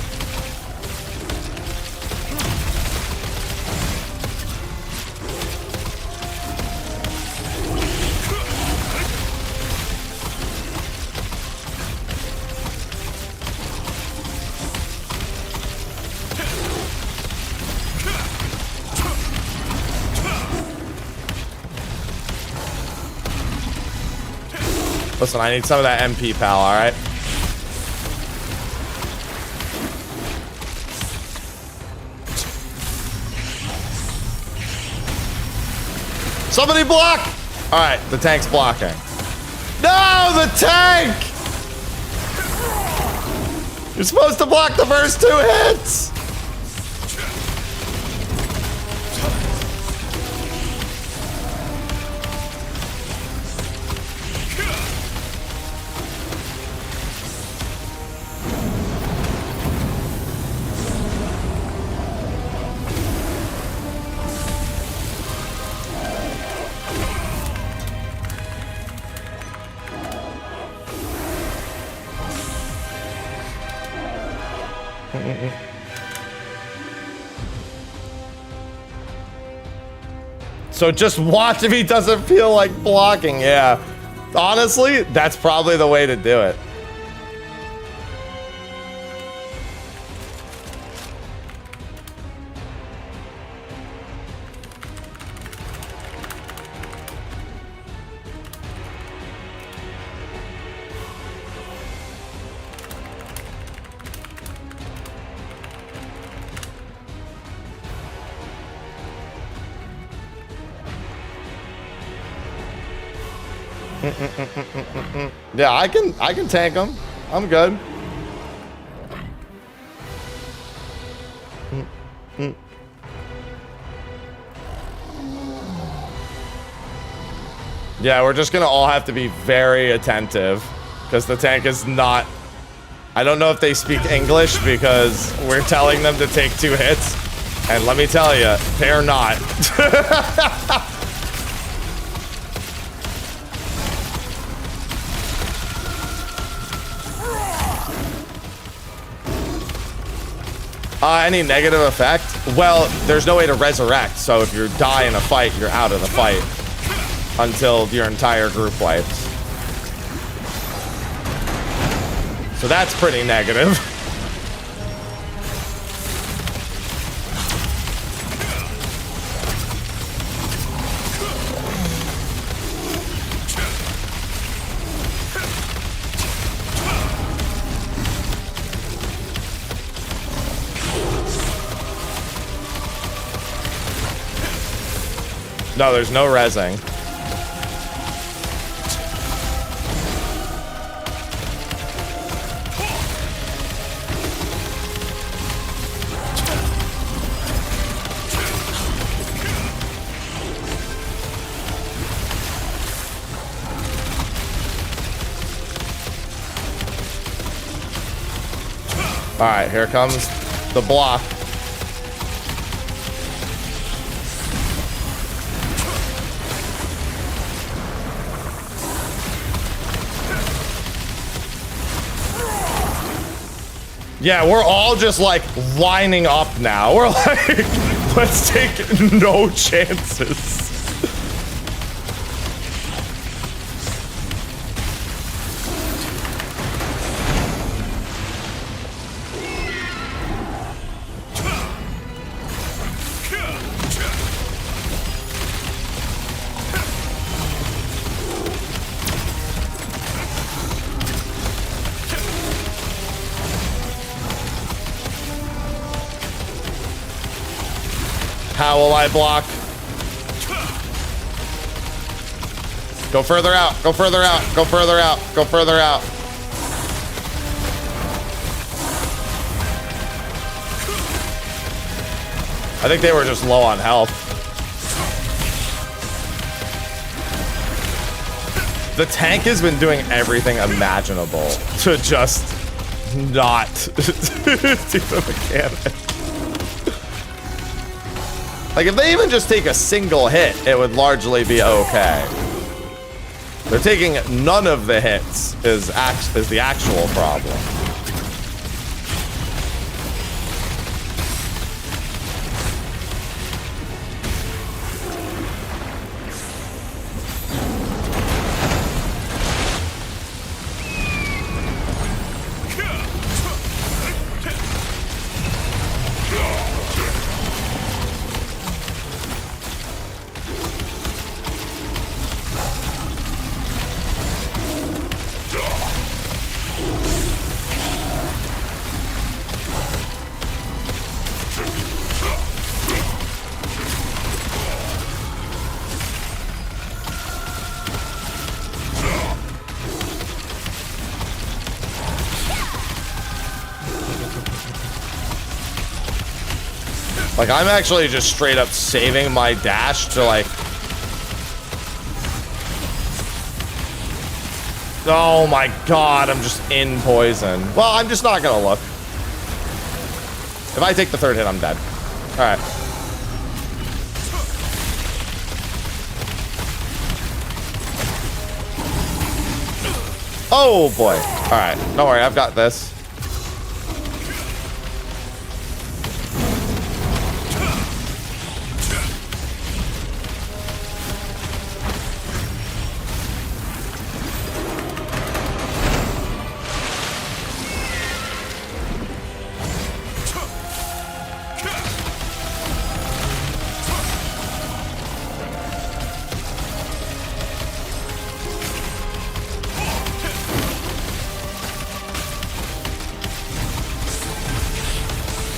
Listen, I need some of that MP, pal, alright? Somebody block! Alright, the tank's blocking. No, the tank! You're supposed to block the first 2 hits! So just watch if he doesn't feel like blocking. Yeah. Honestly, that's probably the way to do it. Yeah, I can tank him. I'm good. Yeah, we're just gonna all have to be very attentive because the tank is not... I don't know if they speak English because we're telling them to take 2 hits. And let me tell you, they're not. Any negative effect? Well, there's no way to resurrect, so if you die in a fight, you're out of the fight until your entire group wipes. So that's pretty negative. No, there's no rezzing. All right, here comes the block. Yeah, we're all just like lining up now. We're like, let's take no chances. How will I block? Go further out. Go further out. Go further out. Go further out. I think they were just low on health. The tank has been doing everything imaginable to just not do the mechanic. Like, if they even just take a single hit, it would largely be okay. They're taking none of the hits is the actual problem. Like, I'm actually just straight up saving my dash to, like... Oh my god, I'm just in poison. Well, I'm just not gonna look. If I take the third hit, I'm dead. Alright. Oh boy. Alright, don't worry, I've got this.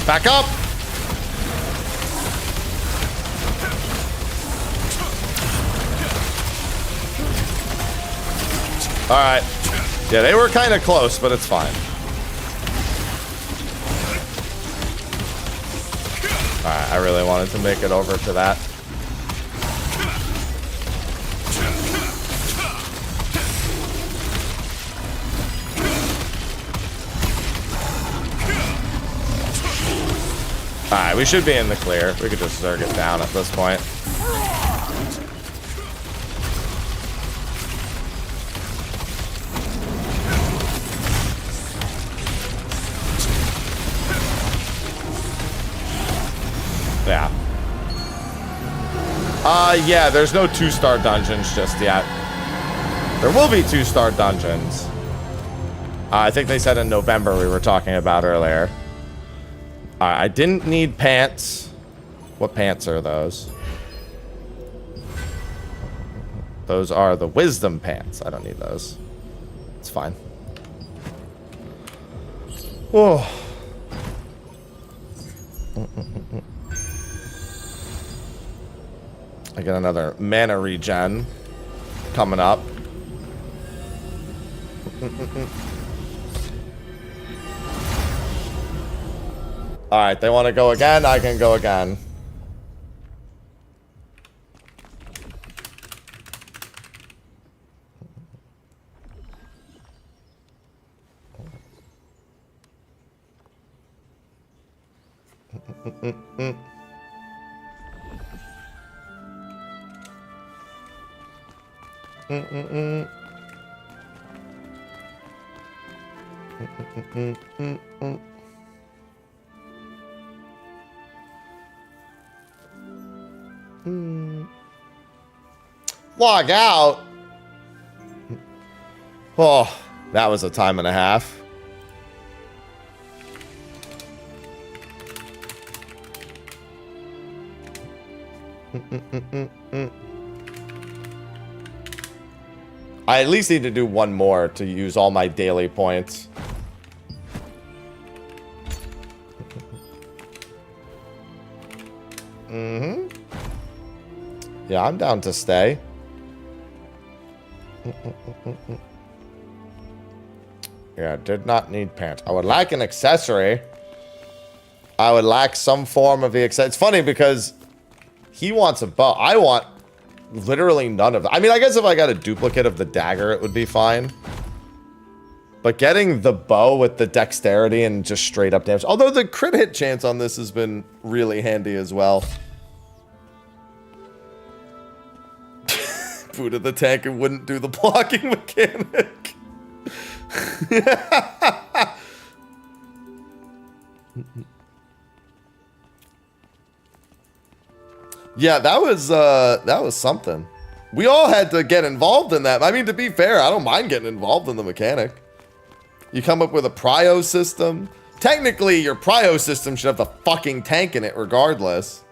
Back up! Alright. Yeah, they were kind of close, but it's fine. Alright, I really wanted to make it over to that. Alright, we should be in the clear. We could just zerg it down at this point. Yeah. Yeah, there's no 2-star dungeons just yet. There will be 2-star dungeons. I think they said in November we were talking about earlier. I didn't need pants. What pants are those? Those are the wisdom pants. I don't need those. It's fine. Oh. I got another mana regen coming up. Alright, they want to go again? I can go again. Log out? Oh, that was a time and a half. I at least need to do one more to use all my daily points. Yeah, I'm down to stay. Yeah, did not need pants. I would like an accessory. I would like some form of the accessory. It's funny because he wants a bow. I want literally none of that. I mean, I guess if I got a duplicate of the dagger, it would be fine. But getting the bow with the dexterity and just straight up damage. Although the crit hit chance on this has been really handy as well. Boot of the tank and wouldn't do the blocking mechanic. Yeah, that was something. We all had to get involved in that. I mean, to be fair, I don't mind getting involved in the mechanic. You come up with a prio system. Technically, your prio system should have the fucking tank in it regardless.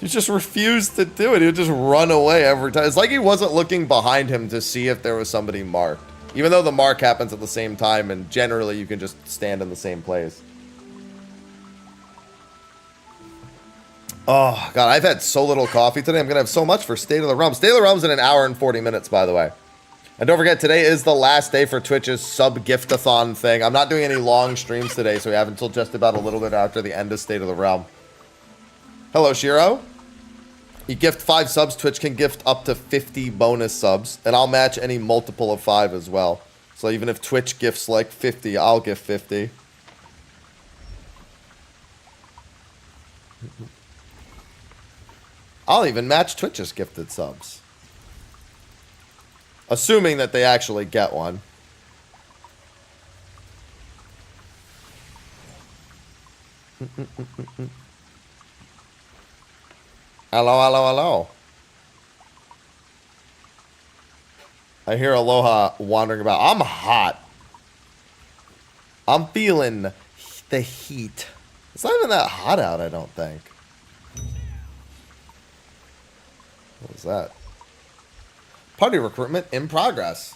He just refused to do it. He would just run away every time. It's like he wasn't looking behind him to see if there was somebody marked. Even though the mark happens at the same time, and generally you can just stand in the same place. Oh, God, I've had so little coffee today. I'm going to have so much for State of the Realm. State of the Realm's in an hour and 40 minutes, by the way. And don't forget, today is the last day for Twitch's sub-gift-a-thon thing. I'm not doing any long streams today, so we have until just about a little bit after the end of State of the Realm. Hello, Shiro. You gift 5 subs, Twitch can gift up to 50 bonus subs. And I'll match any multiple of 5 as well. So even if Twitch gifts like 50, I'll gift 50. I'll even match Twitch's gifted subs. Assuming that they actually get one. Hello, hello, hello. I hear Aloha wandering about. I'm hot. I'm feeling the heat. It's not even that hot out, I don't think. What was that? Party recruitment in progress.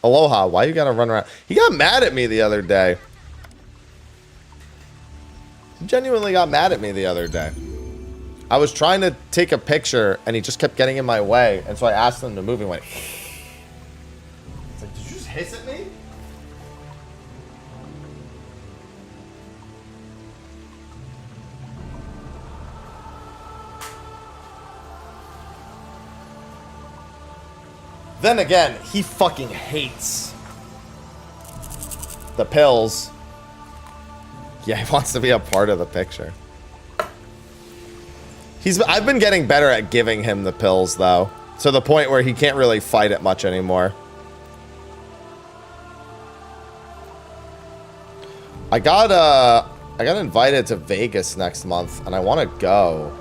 Aloha, why you gotta run around? He got mad at me the other day. He genuinely got mad at me the other day. I was trying to take a picture and he just kept getting in my way. And so I asked him to move and went. It's like, did you just hiss at me? Then again, he fucking hates the pills. Yeah, he wants to be a part of the picture. I've been getting better at giving him the pills, though. To the point where he can't really fight it much anymore. I got invited to Vegas next month, and I want to go.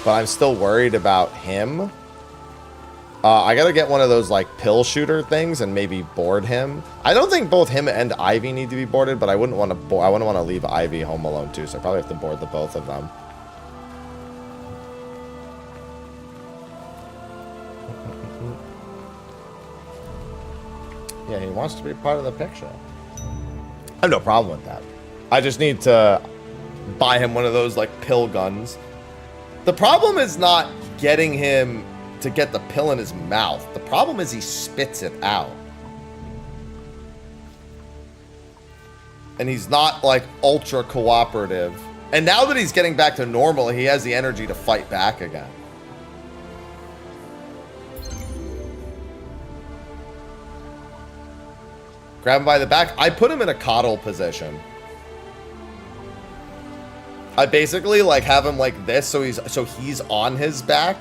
But I'm still worried about him. I gotta get one of those, like, pill shooter things and maybe board him. I don't think both him and Ivy need to be boarded, but I wouldn't want to leave Ivy home alone, too, so I probably have to board the both of them. Yeah, he wants to be part of the picture. I have no problem with that. I just need to buy him one of those, like, pill guns. The problem is not getting him to get the pill in his mouth. The problem is he spits it out. And he's not, like, ultra cooperative. And now that he's getting back to normal, he has the energy to fight back again. Grab him by the back. I put him in a coddle position. I basically, like, have him like this so he's on his back.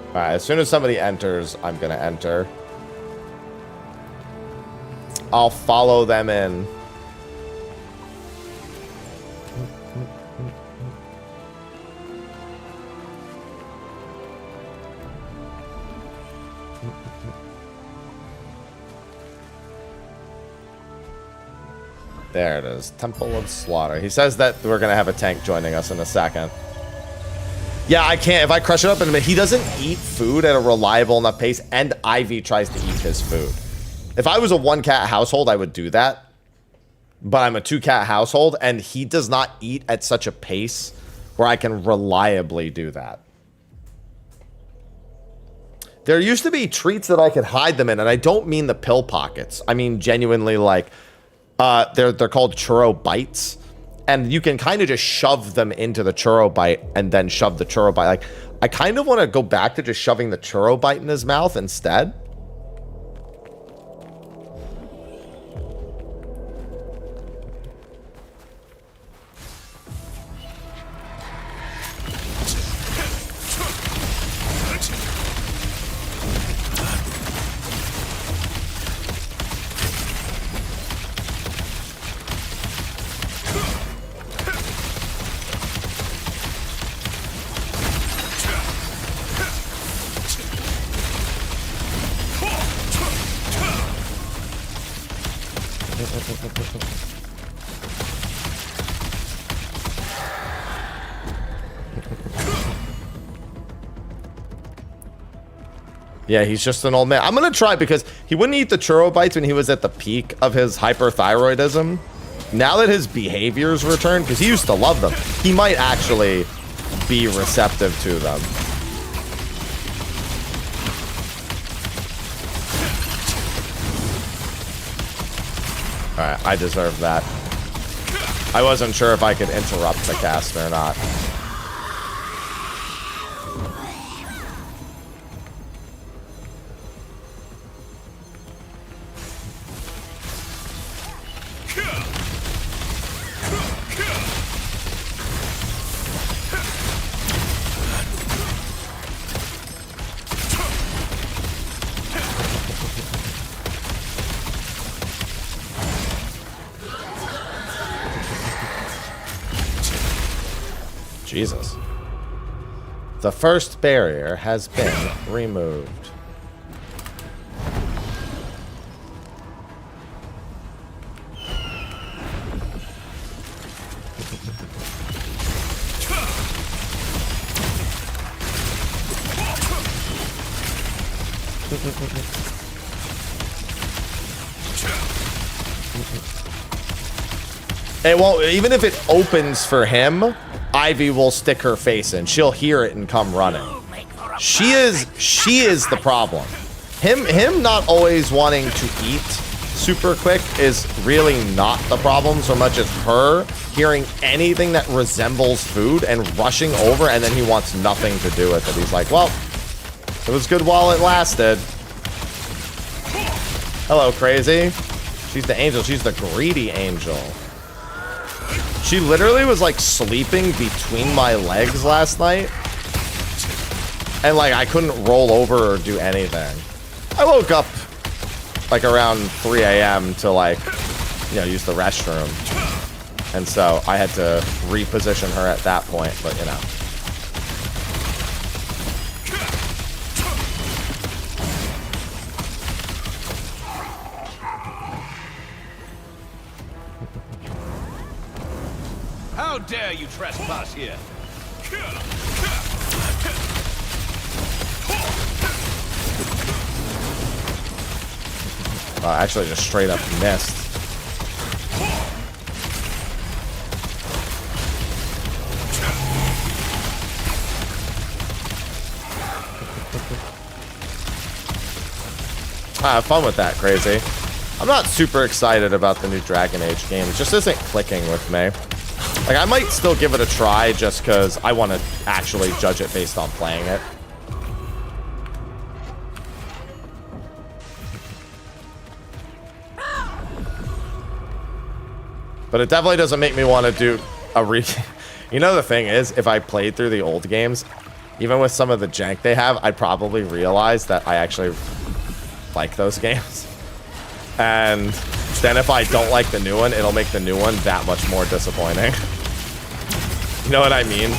Alright, as soon as somebody enters, I'm gonna enter. I'll follow them in. There it is. Temple of Slaughter. He says that we're going to have a tank joining us in a second. Yeah, I can't. If I crush it up in a minute, he doesn't eat food at a reliable enough pace, and Ivy tries to eat his food. If I was a one-cat household, I would do that. But I'm a two-cat household, and he does not eat at such a pace where I can reliably do that. There used to be treats that I could hide them in, and I don't mean the pill pockets. I mean genuinely like... they're called churro bites, and you can kind of just shove them into the churro bite and then shove the churro bite. Like, I kind of want to go back to just shoving the churro bite in his mouth instead. Yeah, he's just an old man. I'm going to try because he wouldn't eat the churro bites when he was at the peak of his hyperthyroidism. Now that his behaviors returned, because he used to love them, he might actually be receptive to them. Alright, I deserve that. I wasn't sure if I could interrupt the cast or not. Jesus. The first barrier has been removed. It won't, even if it opens for him, Ivy will stick her face in. She'll hear it and come running. She is the problem. Him not always wanting to eat super quick is really not the problem so much as her hearing anything that resembles food and rushing over, and then he wants nothing to do with it. He's like, well, it was good while it lasted. Hello, crazy. She's the angel. She's the greedy angel. She literally was like sleeping between my legs last night. And like I couldn't roll over or do anything. I woke up like around 3 a.m. to like, you know, use the restroom. And so I had to reposition her at that point, but you know. How dare you trespass here? Actually just straight up missed. Have fun with that, crazy. I'm not super excited about the new Dragon Age game. It just isn't clicking with me. Like, I might still give it a try just because I want to actually judge it based on playing it. But it definitely doesn't make me want to do a You know, the thing is, if I played through the old games, even with some of the jank they have, I'd probably realize that I actually like those games. And then if I don't like the new one, it'll make the new one that much more disappointing. You know what I mean?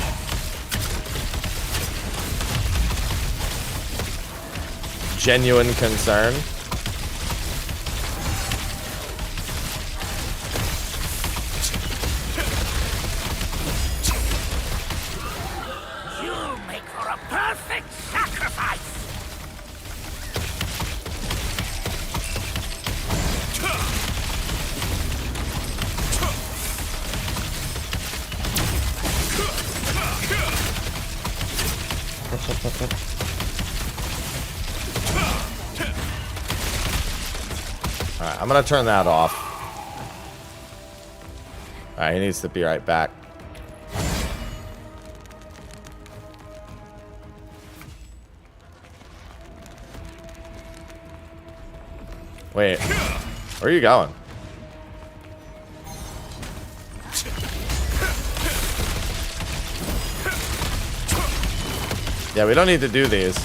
Genuine concern. You'll make for a perfect sacrifice. Alright, I'm gonna turn that off. Alright, he needs to be right back. Wait, where are you going? Yeah, we don't need to do these.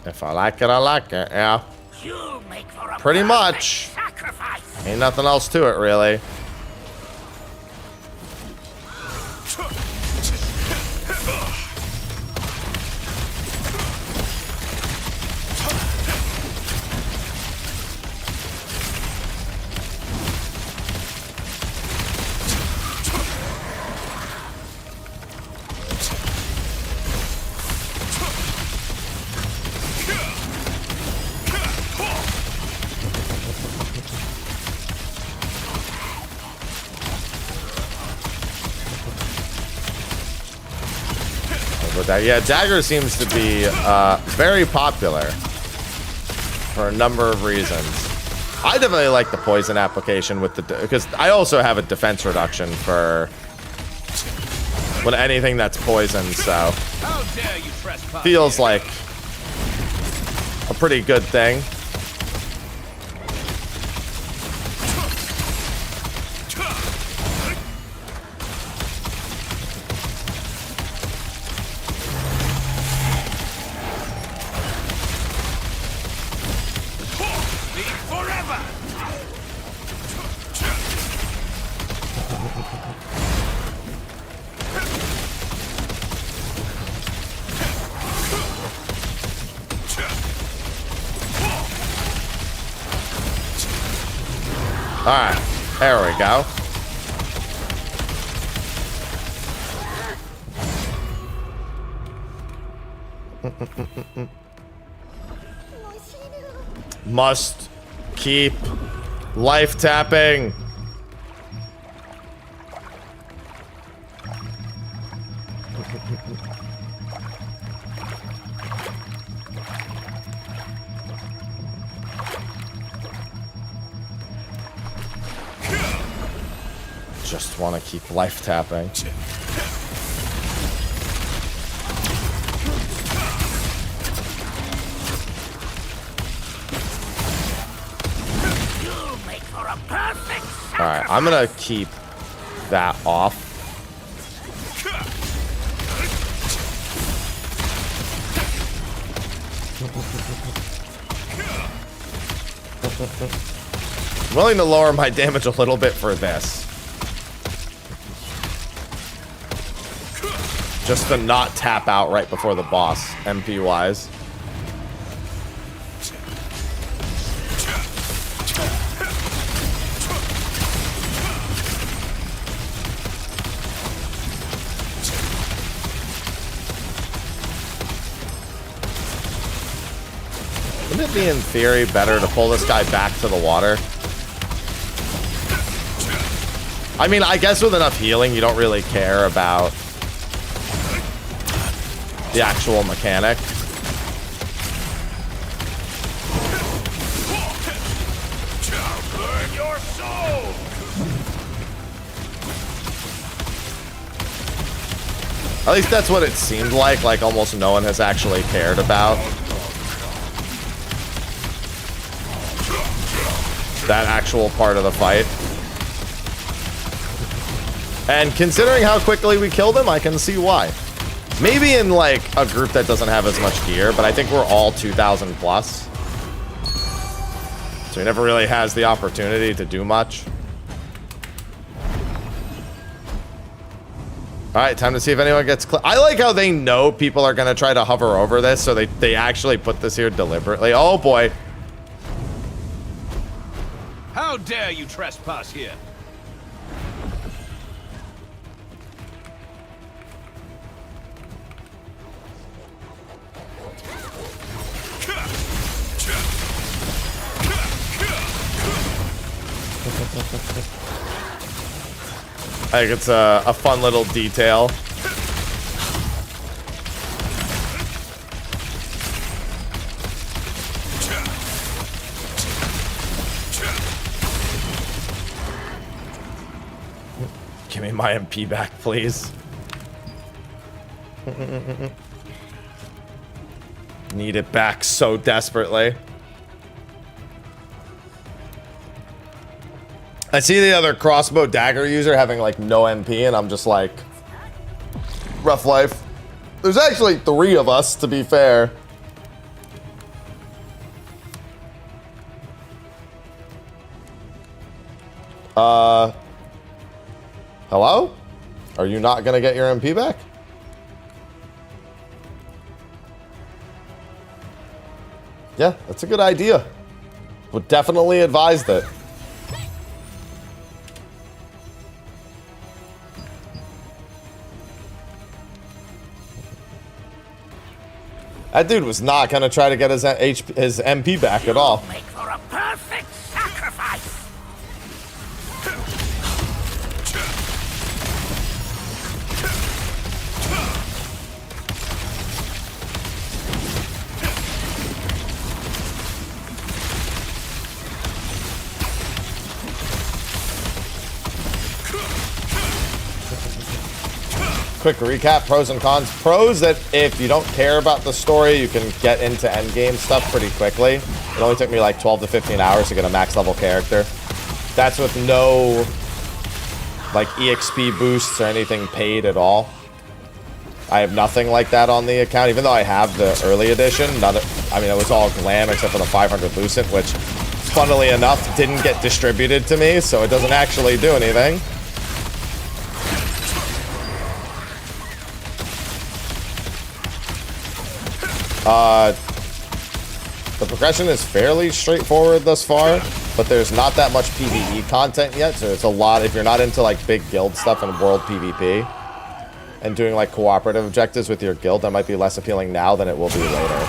If I like it, I like it, yeah. You'll make for a Pretty perfect much. sacrifice. Ain't nothing else to it, really. Yeah, dagger seems to be very popular for a number of reasons. I definitely like the poison application with the because I also have a defense reduction for when anything that's poisoned, so How dare you trespass? feels like a pretty good thing. Alright, there we go. Must keep life tapping. Just want to keep life tapping. Alright, I'm gonna keep that off. I'm willing to lower my damage a little bit for this. Just to not tap out right before the boss, MP wise. Wouldn't it be in theory better to pull this guy back to the water? I mean, I guess with enough healing, you don't really care about the actual mechanic. Burn your soul! At least that's what it seemed like almost no one has actually cared about that actual part of the fight. And considering how quickly we killed him, I can see why. Maybe in like a group that doesn't have as much gear, but I think we're all 2,000 plus. So he never really has the opportunity to do much. All right, time to see if anyone gets I like how they know people are going to try to hover over this, so they actually put this here deliberately. Oh, boy. How dare you trespass here? I think it's a fun little detail. Give me my MP back, please. Need it back so desperately. I see the other crossbow dagger user having like no MP, and I'm just like, rough life. There's actually 3 of us, to be fair. Hello? Are you not gonna get your MP back? Yeah, that's a good idea. Would definitely advise that. That dude was not gonna try to get his MP back at all. Make for a perfect sacrifice. Quick recap, pros and cons. Pros that if you don't care about the story, you can get into endgame stuff pretty quickly. It only took me like 12 to 15 hours to get a max level character. That's with no like EXP boosts or anything paid at all. I have nothing like that on the account, even though I have the early edition. I mean, it was all glam except for the 500 Lucent, which funnily enough didn't get distributed to me, so it doesn't actually do anything. The progression is fairly straightforward thus far, but there's not that much PvE content yet, so it's a lot. If you're not into like big guild stuff and world PvP and doing like cooperative objectives with your guild, that might be less appealing now than it will be later.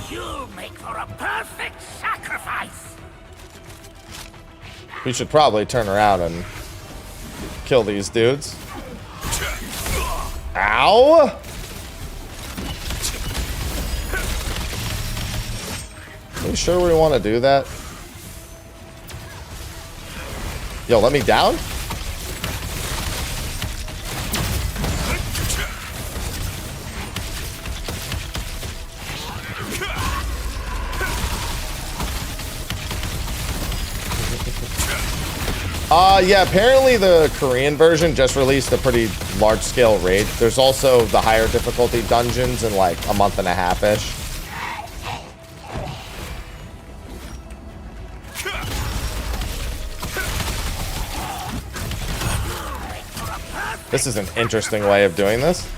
You make for a perfect sacrifice. We should probably turn around and kill these dudes. Ow! Are you sure we want to do that? Yo, let me down? Yeah, apparently the Korean version just released a pretty large-scale raid. There's also the higher difficulty dungeons in like a month and a half-ish. This is an interesting way of doing this.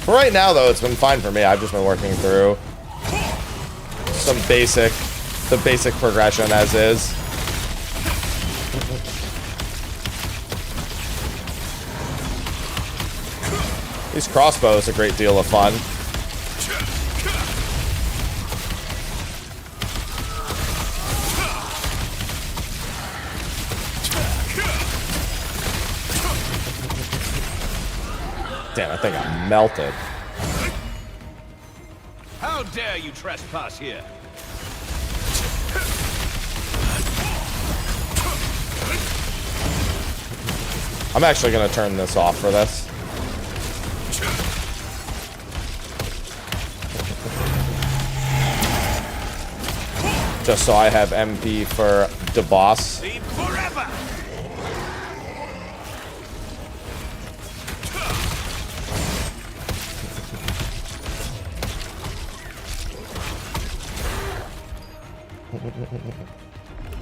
For right now, though, it's been fine for me. I've just been working through some the basic progression as is. These crossbows a great deal of fun. Damn, I think I melted. How dare you trespass here? I'm actually gonna turn this off for this. Just so I have MP for the boss. Leave forever!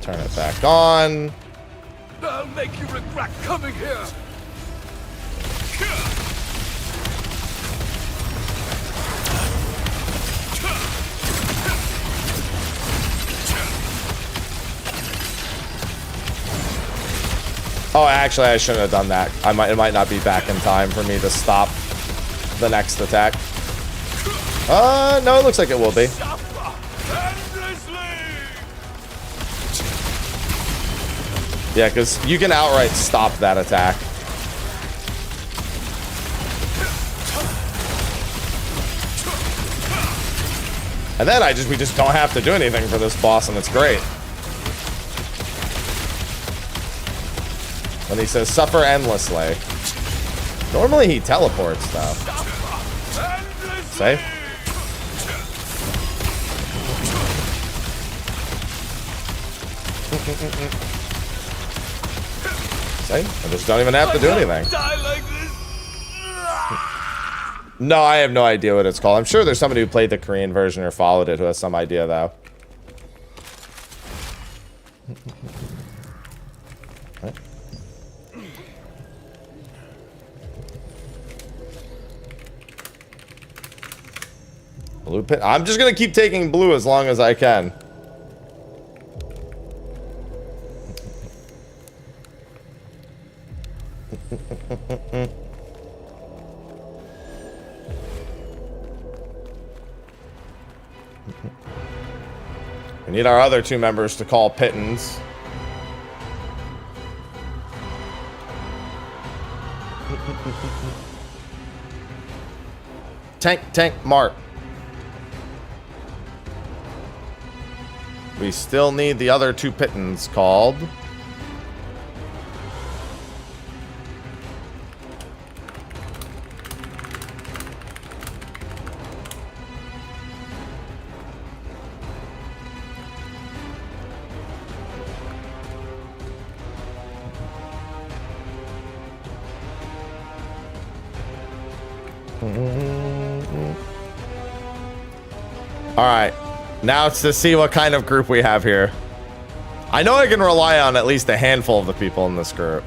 Turn it back on. I'll make you regret coming here! Oh, actually, I shouldn't have done that. It might not be back in time for me to stop the next attack. No, it looks like it will be. Yeah, because you can outright stop that attack. And then we just don't have to do anything for this boss, and it's great. When he says suffer endlessly. Normally he teleports though. Say? See? I just don't even have to do anything. No, I have no idea what it's called. I'm sure there's somebody who played the Korean version or followed it who has some idea though. Blue pin. I'm just gonna keep taking blue as long as I can. We need our other two members to call pittance. Tank, Mark. We still need the other two pittance called. All right. Now it's to see what kind of group we have here. I know I can rely on at least a handful of the people in this group.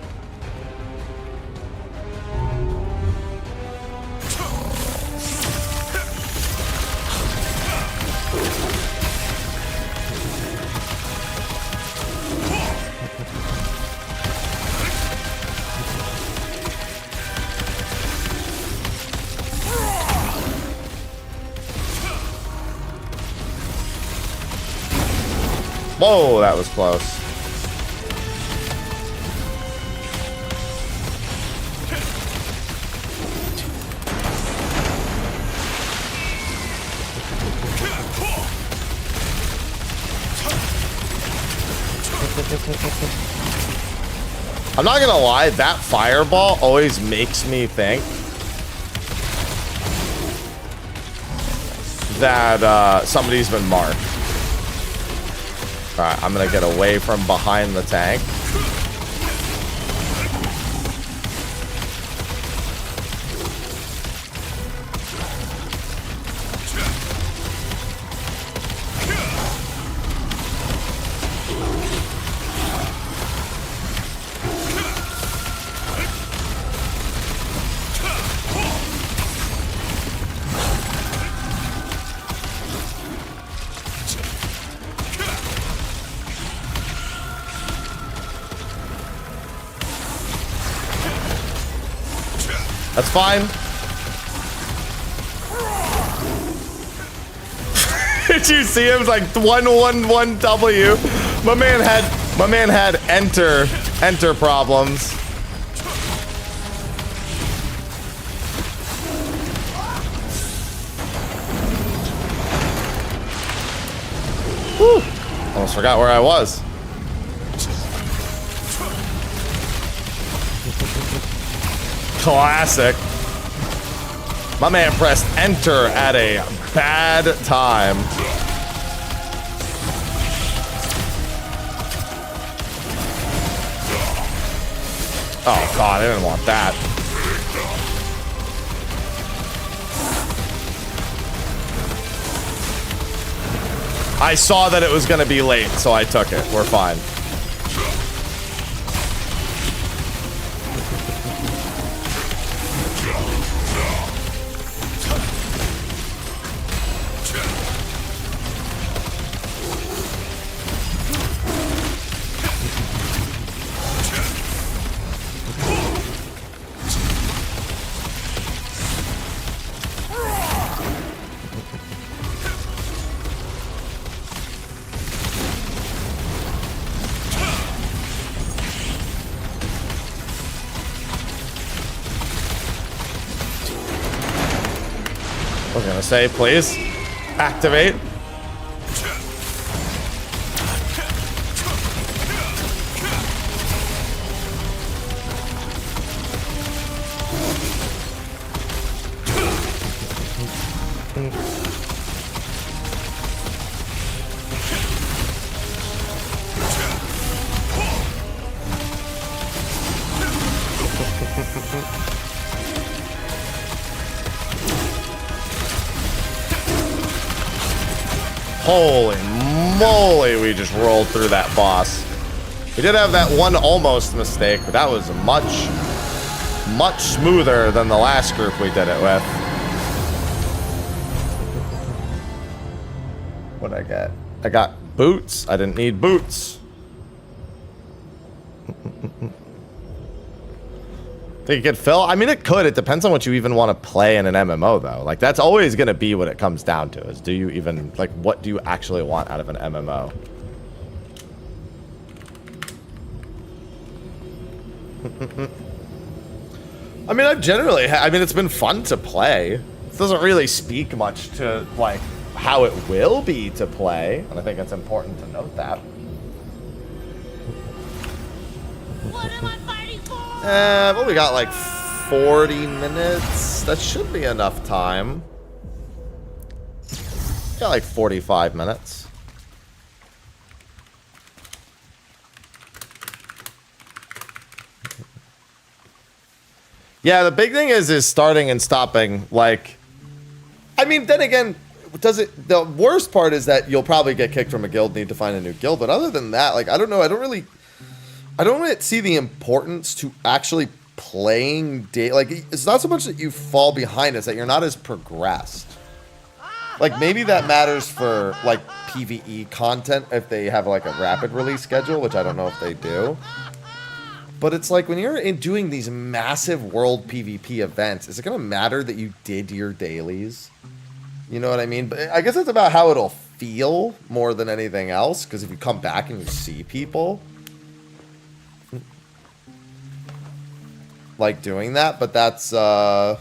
Whoa, that was close. I'm not gonna lie, that fireball always makes me think that somebody's been marked. Alright, I'm gonna get away from behind the tank. That's fine. Did you see him? It was like 111W. My man had enter problems. Whew. Almost forgot where I was. Classic. My man pressed enter at a bad time. Oh god, I didn't want that. I saw that it was gonna be late, so I took it. We're fine. I was gonna say, please activate. Holy moly, we just rolled through that boss. We did have that one almost mistake, but that was much smoother than the last group we did it with. What'd I get? I got boots. I didn't need boots. Think it could fill? I mean, it could. It depends on what you even want to play in an MMO, though. Like, that's always going to be what it comes down to, is do you even, like, what do you actually want out of an MMO? I mean, it's been fun to play. It doesn't really speak much to, like, how it will be to play. And I think it's important to note that. What am I fighting for? But we got like 40 minutes. That should be enough time. Got like 45 minutes. Yeah, the big thing is starting and stopping. Like, I mean, then again, the worst part is that you'll probably get kicked from a guild, need to find a new guild. But other than that, like, I don't know. I don't really see the importance to actually playing like, it's not so much that you fall behind, it's that you're not as progressed. Like, maybe that matters for like PvE content if they have like a rapid release schedule, which I don't know if they do. But it's like, when you're doing these massive world PvP events, is it gonna matter that you did your dailies? You know what I mean? But I guess it's about how it'll feel more than anything else, because if you come back and you see people like doing that, but that's about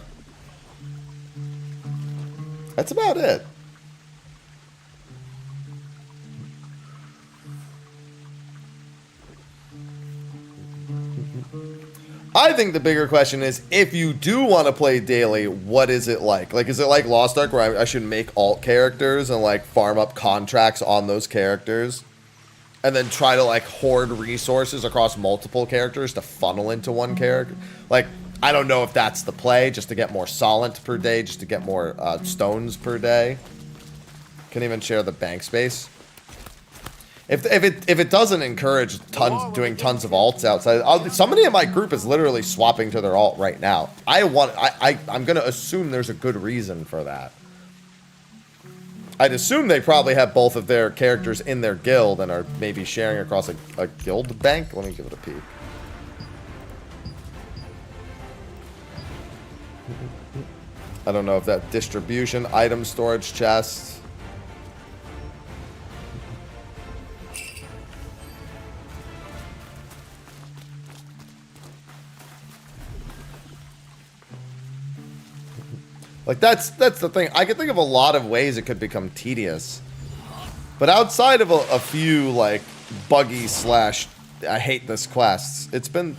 it. I think the bigger question is, if you do want to play daily, what is it like? Like, is it like Lost Ark, where I should make alt characters and like farm up contracts on those characters, and then try to like hoard resources across multiple characters to funnel into one character? Like, I don't know if that's the play, just to get more solent per day, just to get more stones per day. Can even share the bank space. If it doesn't encourage doing tons of alts outside, somebody in my group is literally swapping to their alt right now. I'm gonna assume there's a good reason for that. I'd assume they probably have both of their characters in their guild and are maybe sharing across a guild bank. Let me give it a peek. I don't know if that distribution, item storage chest. Like that's the thing. I can think of a lot of ways it could become tedious. But outside of a few like buggy slash I hate this quests, it's been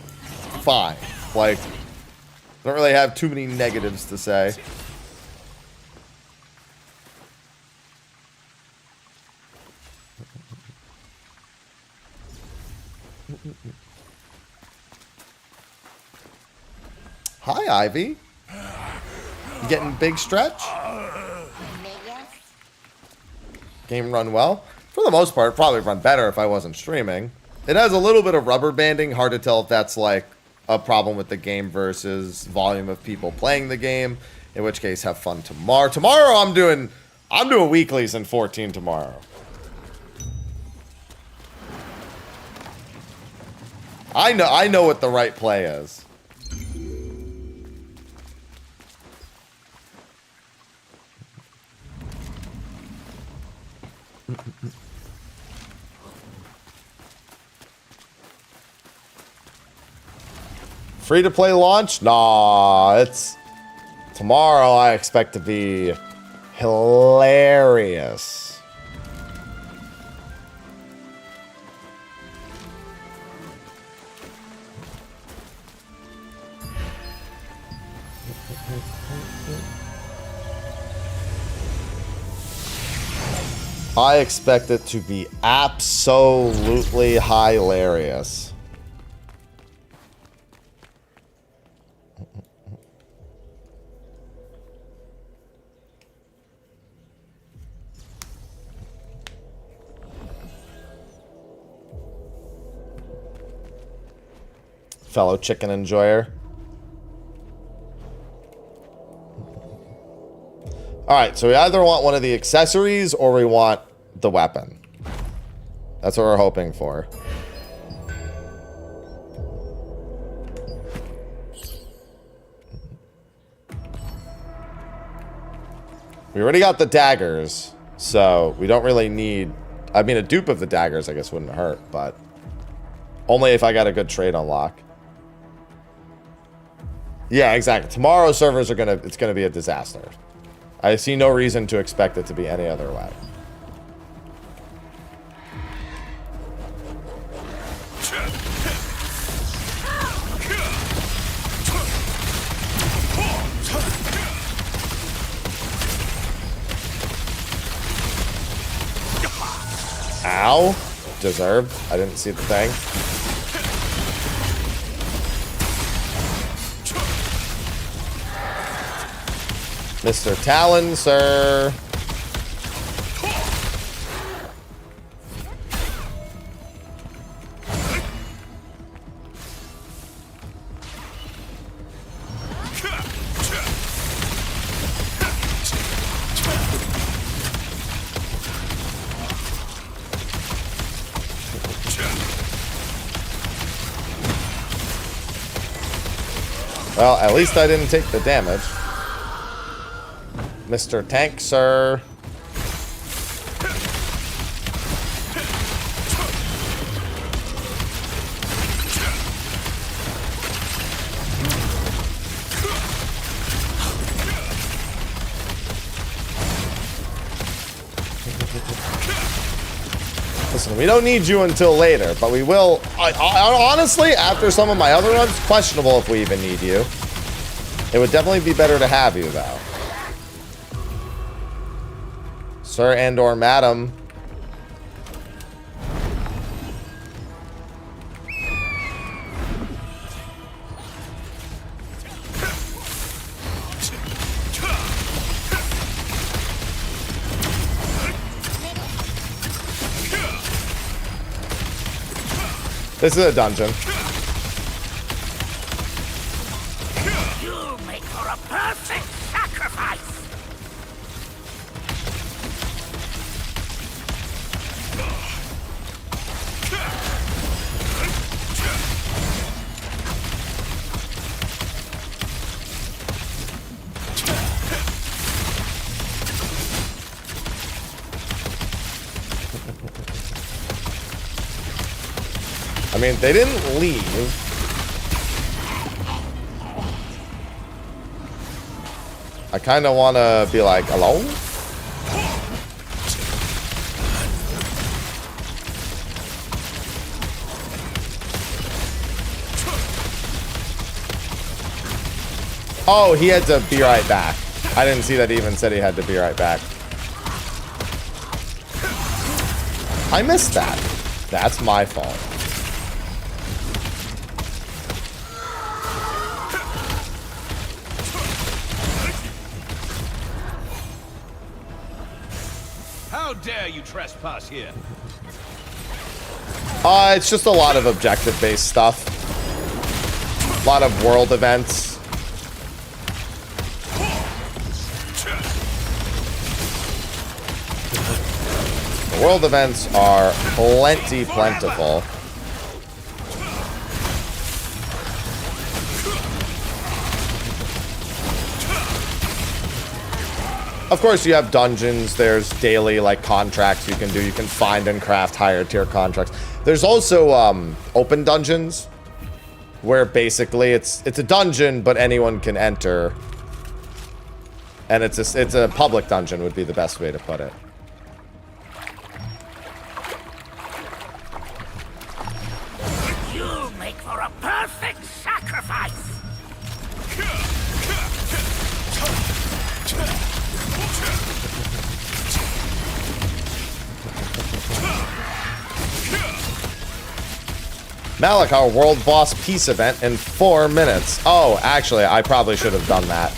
fine. Like I don't really have too many negatives to say. Hi, Ivy. You getting big stretch? Game run well? For the most part, probably run better if I wasn't streaming. It has a little bit of rubber banding. Hard to tell if that's like a problem with the game versus volume of people playing the game. In which case, have fun tomorrow. Tomorrow, I'm doing weeklies in 14 tomorrow. I know what the right play is. Free to play launch? Nah, it's tomorrow. I expect to be hilarious. I expect it to be absolutely hilarious. Fellow chicken enjoyer. Alright, so we either want one of the accessories or we want the weapon. That's what we're hoping for. We already got the daggers, so we don't really need... I mean, a dupe of the daggers, I guess, wouldn't hurt, but... only if I got a good trade unlock. Yeah, exactly. Tomorrow's servers are it's gonna be a disaster. I see no reason to expect it to be any other way. Ow. Deserved. I didn't see the thing. Mr. Talon, sir. Well, at least I didn't take the damage. Mr. Tank, sir. Listen, we don't need you until later, but we will. Honestly, after some of my other runs, questionable if we even need you. It would definitely be better to have you, though. Sir and or madam. This is a dungeon. You make for a perfect sacrifice. I mean, they didn't leave. I kind of want to be like, hello? Oh, he had to be right back. I didn't see that he even said he had to be right back. I missed that. That's my fault. How dare you trespass here? It's just a lot of objective-based stuff. A lot of world events. The world events are plentiful. Of course, you have dungeons. There's daily, like, contracts you can do. You can find and craft higher tier contracts. There's also open dungeons, where basically it's a dungeon, but anyone can enter. And it's a public dungeon would be the best way to put it. You make for a perfect sacrifice. Malik, our world boss peace event in 4 minutes. Oh, actually, I probably should have done that.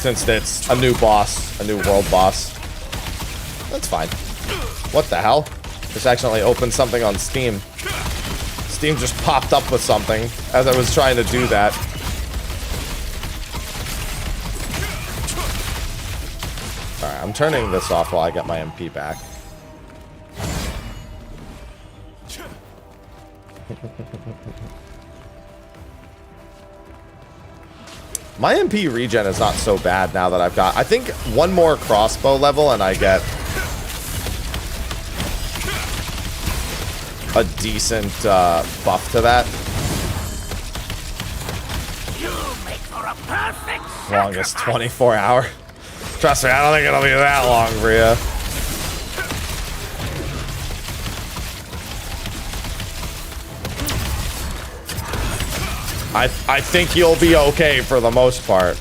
Since it's a new boss, a new world boss. That's fine. What the hell? Just accidentally opened something on Steam. Steam just popped up with something as I was trying to do that. Alright, I'm turning this off while I get my MP back. My MP regen is not so bad now that I've got... I think one more crossbow level and I get a decent buff to that. You make for a perfect Longest 24 hour. Trust me, I don't think it'll be that long for you. I think you'll be okay for the most part.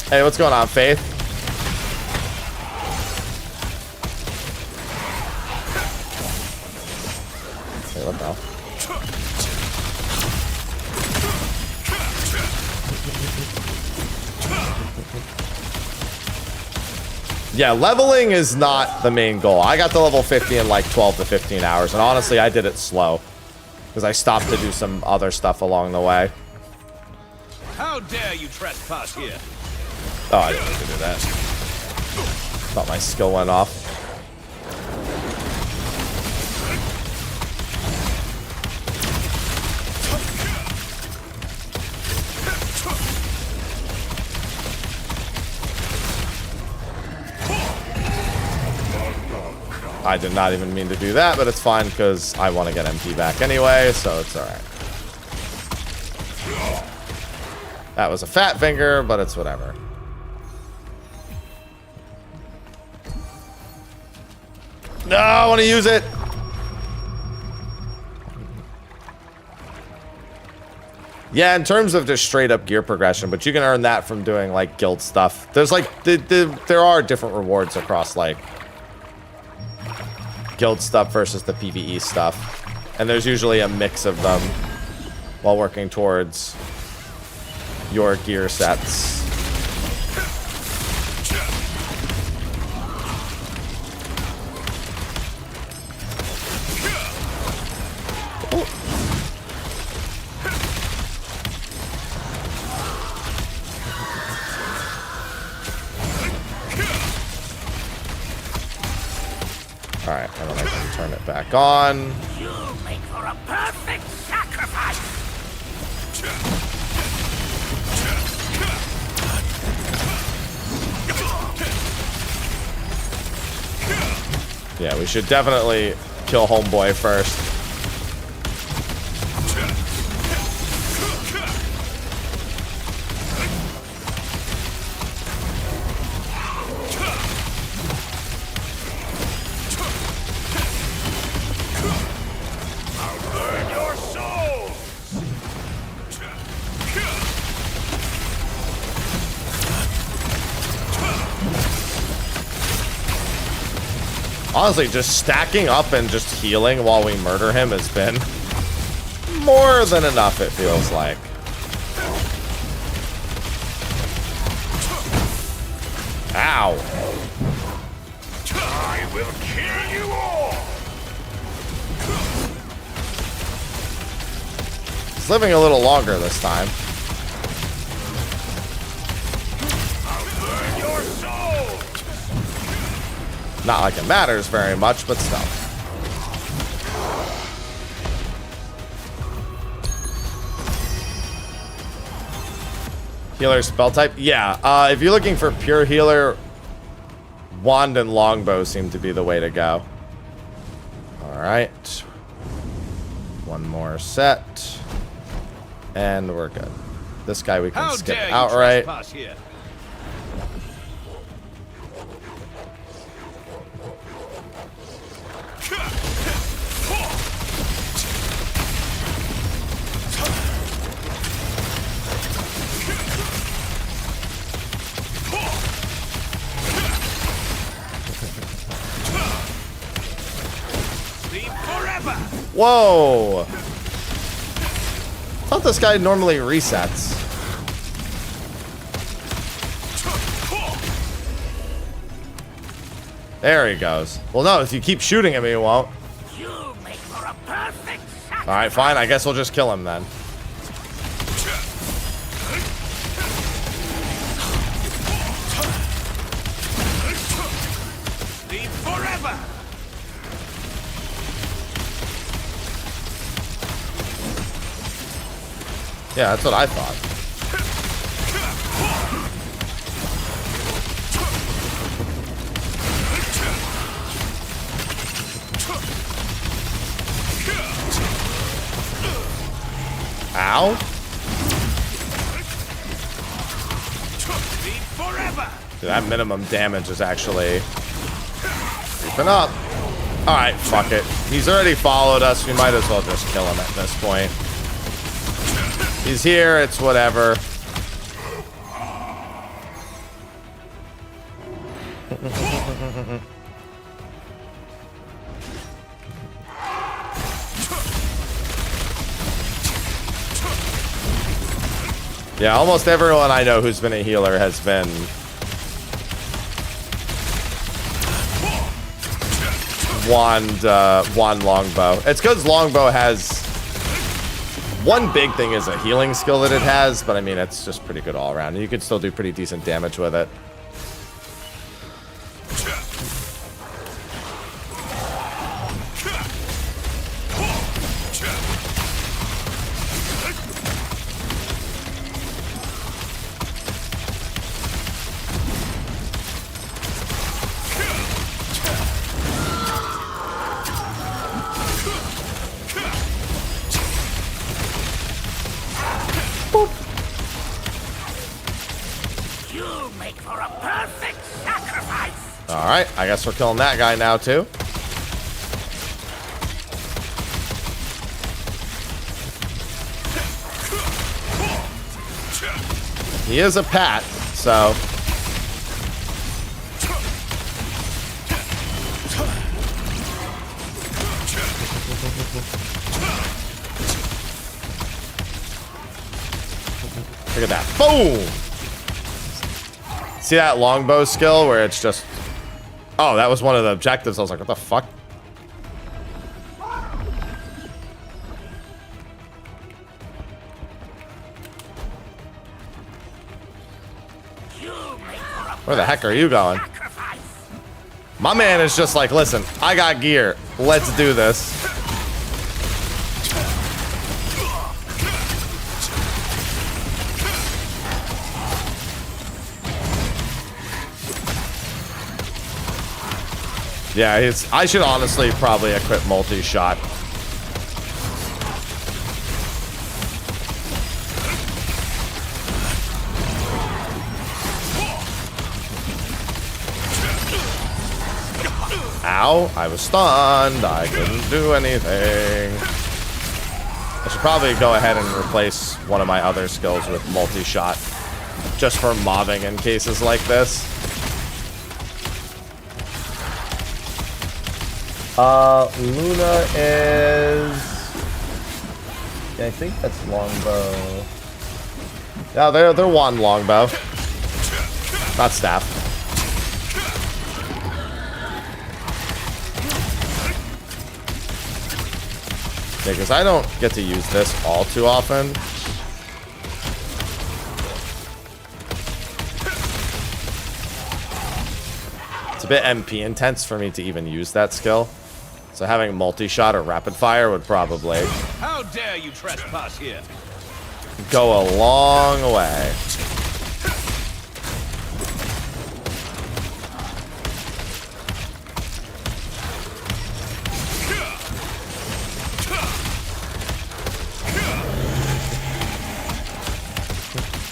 Hey, what's going on, Faith? Hey, what the hell? Yeah, leveling is not the main goal. I got to level 50 in like 12 to 15 hours, and honestly, I did it slow. Because I stopped to do some other stuff along the way. How dare you trespass here? Oh, I didn't need to do that. Thought my skill went off. I did not even mean to do that, but it's fine because I want to get MP back anyway, so it's alright. That was a fat finger, but it's whatever. No, I want to use it. Yeah, in terms of just straight up gear progression, but you can earn that from doing like guild stuff. There's like there are different rewards across like guild stuff versus the PvE stuff, and there's usually a mix of them while working towards your gear sets. Alright, and then I can turn it back on. You make for a perfect sacrifice. Yeah, we should definitely kill homeboy first. Honestly, just stacking up and just healing while we murder him has been more than enough, it feels like. Ow. I will kill you all. He's living a little longer this time. I'll burn your soul. Not like it matters very much, but still. Healer spell type? Yeah, if you're looking for pure healer, wand and longbow seem to be the way to go. Alright. One more set. And we're good. This guy we can skip outright. Whoa! I thought this guy normally resets. There he goes. Well, no, if you keep shooting at me, you won't. You make for a perfect sacrifice. Alright, fine. I guess we'll just kill him then. Sleep forever. Yeah, that's what I thought. Ow. Sleep forever. Dude, that minimum damage is actually creeping up. Alright, fuck it. He's already followed us. We might as well just kill him at this point. He's here, it's whatever. Yeah, almost everyone I know who's been a healer has been wand longbow. It's because longbow has one big thing is a healing skill that it has, but I mean it's just pretty good all around. You could still do pretty decent damage with it. You make for a perfect sacrifice. Alright, I guess we're killing that guy now too. He is a pat, so look at that. Boom! See that longbow skill where it's just... Oh, that was one of the objectives. I was like, what the fuck? Where the heck are you going? My man is just like, listen, I got gear. Let's do this. Yeah, I should honestly probably equip multi-shot. Ow, I was stunned. I couldn't do anything. I should probably go ahead and replace one of my other skills with multi-shot. Just for mobbing in cases like this. Luna is... Yeah, I think that's longbow. Yeah, they're one longbow. Not staff. Yeah, because I don't get to use this all too often. It's a bit MP intense for me to even use that skill. So having multi-shot or rapid fire would probably... How dare you trespass here? Go a long way.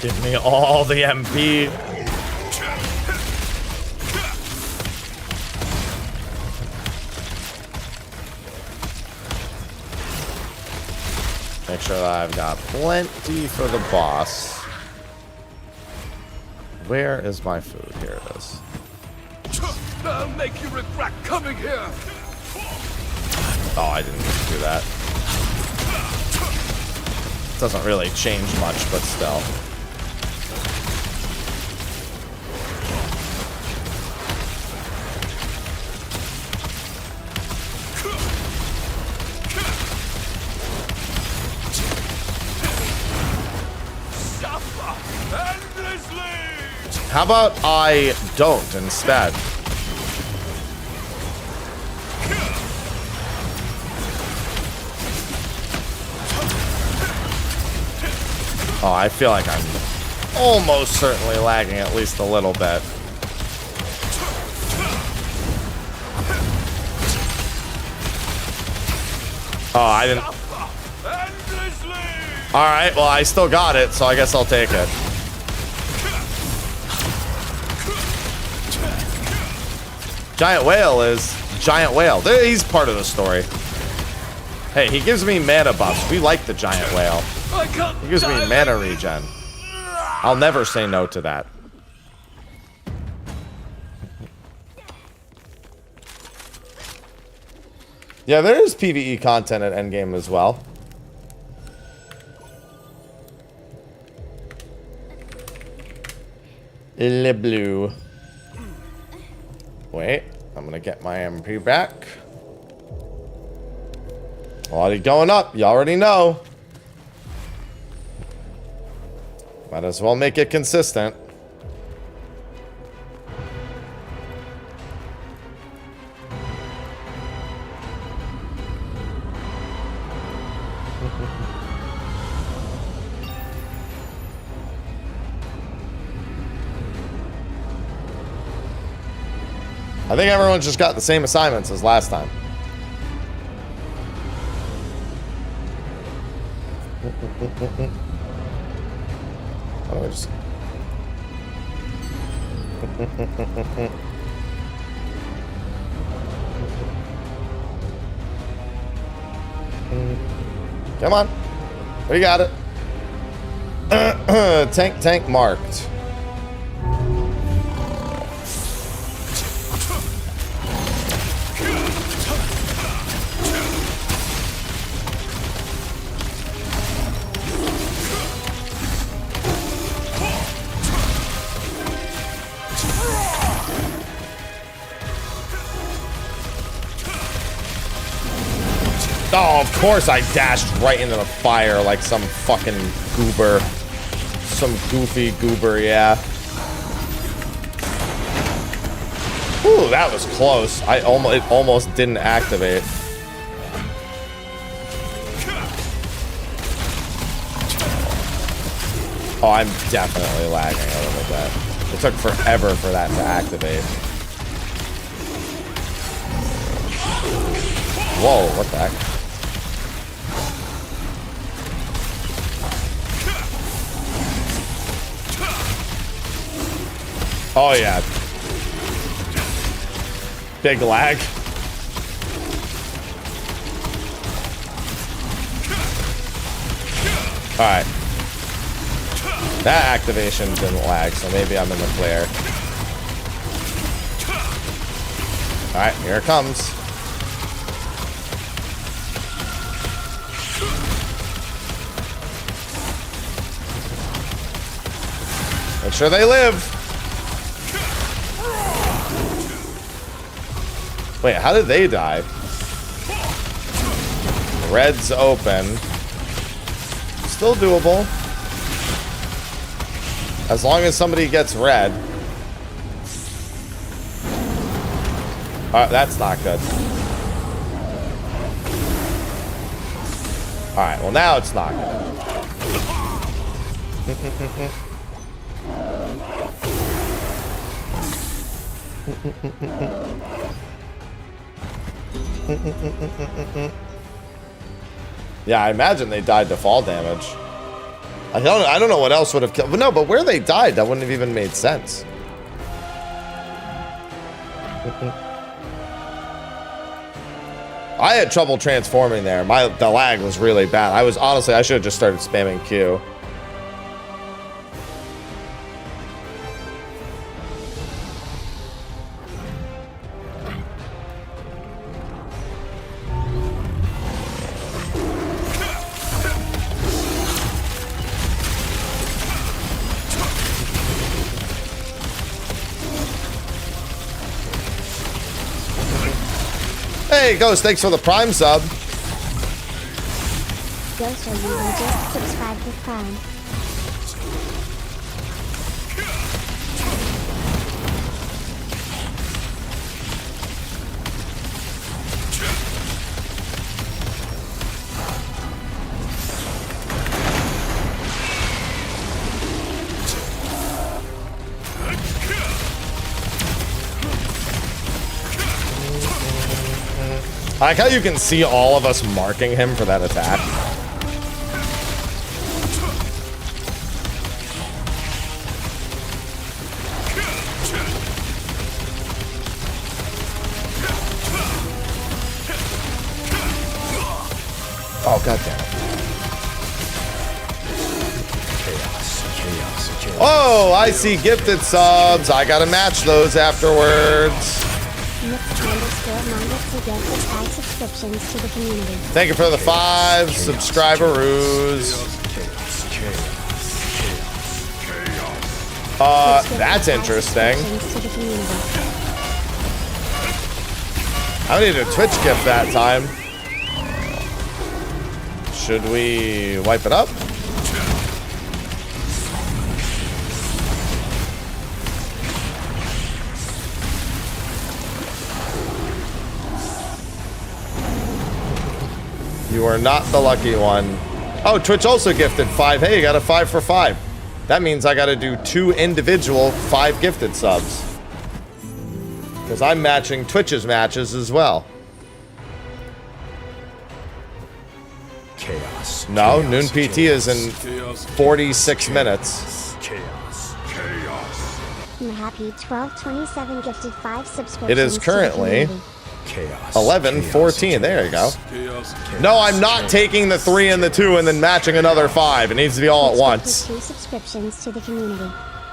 Give me all the MP. Make sure that I've got plenty for the boss. Where is my food? Here it is. I'll make you regret coming here. Oh, I didn't do that. Doesn't really change much, but still. How about I don't instead? Oh, I feel like I'm almost certainly lagging at least a little bit. Oh, I didn't... Alright, well, I still got it, so I guess I'll take it. Giant whale is giant whale. He's part of the story. Hey, he gives me mana buffs. We like the giant whale. He gives me mana regen. I'll never say no to that. Yeah, there is PvE content at endgame as well. Le blue. Wait, I'm gonna get my MP back. Already going up, you already know. Might as well make it consistent. I think everyone's just got the same assignments as last time. Oh, just... Come on. We got it. Tank marked. Oh, of course I dashed right into the fire like some fucking goober. Some goofy goober, yeah. Ooh, that was close. It almost didn't activate. Oh, I'm definitely lagging a little bit. It took forever for that to activate. Whoa, what the heck? Oh, yeah. Big lag. Alright. That activation didn't lag, so maybe I'm in the clear. Alright, here it comes. Make sure they live. Wait, how did they die? Red's open. Still doable. As long as somebody gets red. That's not good. Alright, well now it's not good. Yeah, I imagine they died to fall damage. I don't know what else would have killed. But no, but where they died, that wouldn't have even made sense. I had trouble transforming there. The lag was really bad. I should have just started spamming Q. Hey, Ghost, thanks for the Prime sub. Ghost, are you just subscribed with Prime? I like how you can see all of us marking him for that attack. Oh, god damn it. Oh, I see gifted subs. I gotta match those afterwards. Subscriptions to the community. Thank you for the 5 subscriberoos. That's interesting. I need a Twitch gift that time. Should we wipe it up? You are not the lucky one. Oh, Twitch also gifted 5. Hey, you got a 5 for 5. That means I got to do 2 individual 5 gifted subs. Because I'm matching Twitch's matches as well. Chaos. No, Noon PT is in 46 minutes. Chaos. I'm happy 1227 gifted 5 subscriptions. It is currently Chaos. 11:14. There you go. No, I'm not taking the 3 and the 2 and then matching another 5. It needs to be all at once. 2 subscriptions to the community.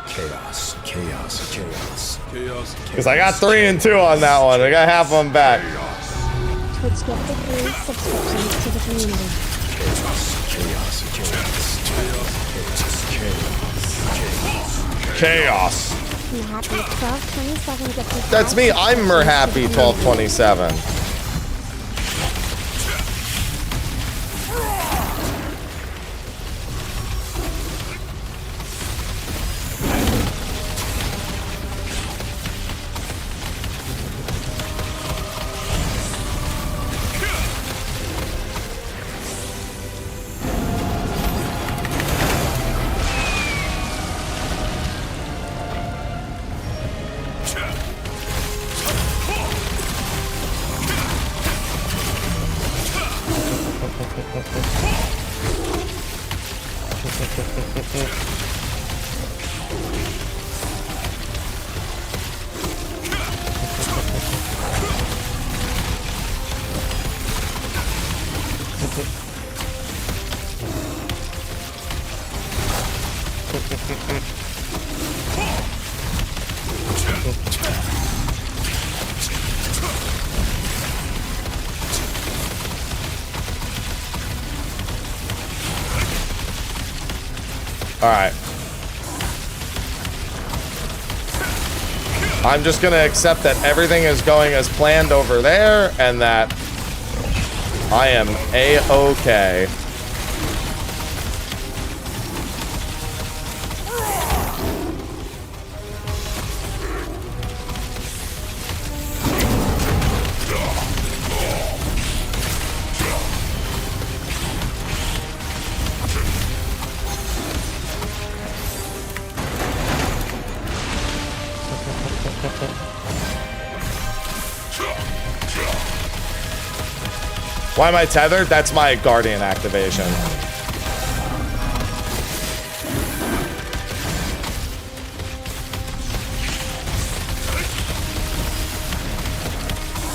Chaos. Because I got 3 and 2 on that one. I got half of them back. Twitch gifted 3 subscriptions to the community. Chaos. I'm happy 1227 gifted 5. That's me. I'm Merhappy 1227. Alright. I'm just gonna accept that everything is going as planned over there, and that I am A-okay. Why am I tethered? That's my guardian activation.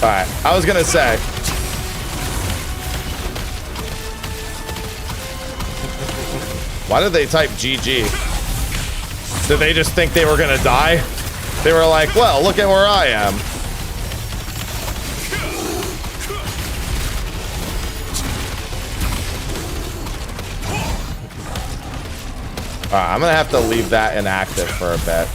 Alright, I was gonna say. Why did they type GG? Did they just think they were gonna die? They were like, well, look at where I am. Alright, I'm gonna have to leave that inactive for a bit.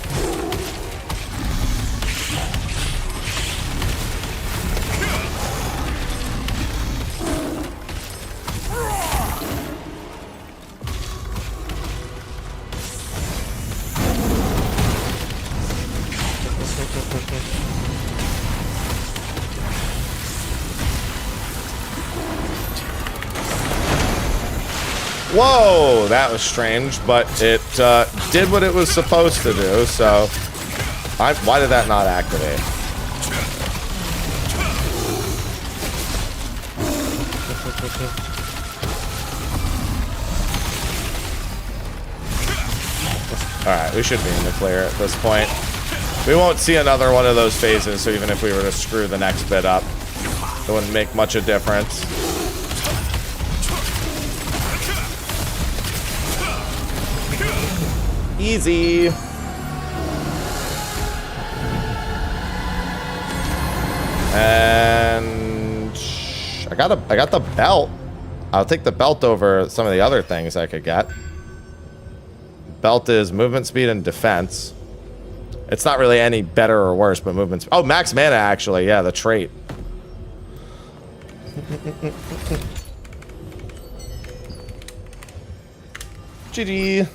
Whoa, that was strange, but it did what it was supposed to do, so... why did that not activate? Alright, we should be in the clear at this point. We won't see another one of those phases, so even if we were to screw the next bit up, it wouldn't make much a difference. Easy. And I got the belt. I'll take the belt over some of the other things I could get. Belt is movement speed and defense. It's not really any better or worse, but movement. Oh, max mana actually. Yeah, the trait. GG.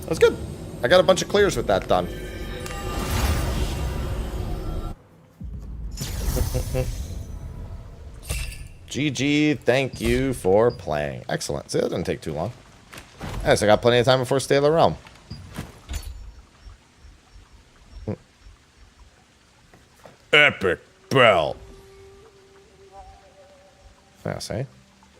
That's good. I got a bunch of clears with that done. GG, thank you for playing. Excellent. See, that didn't take too long. Yes, I got plenty of time before Stay of the Realm. Epic belt. Yeah, see?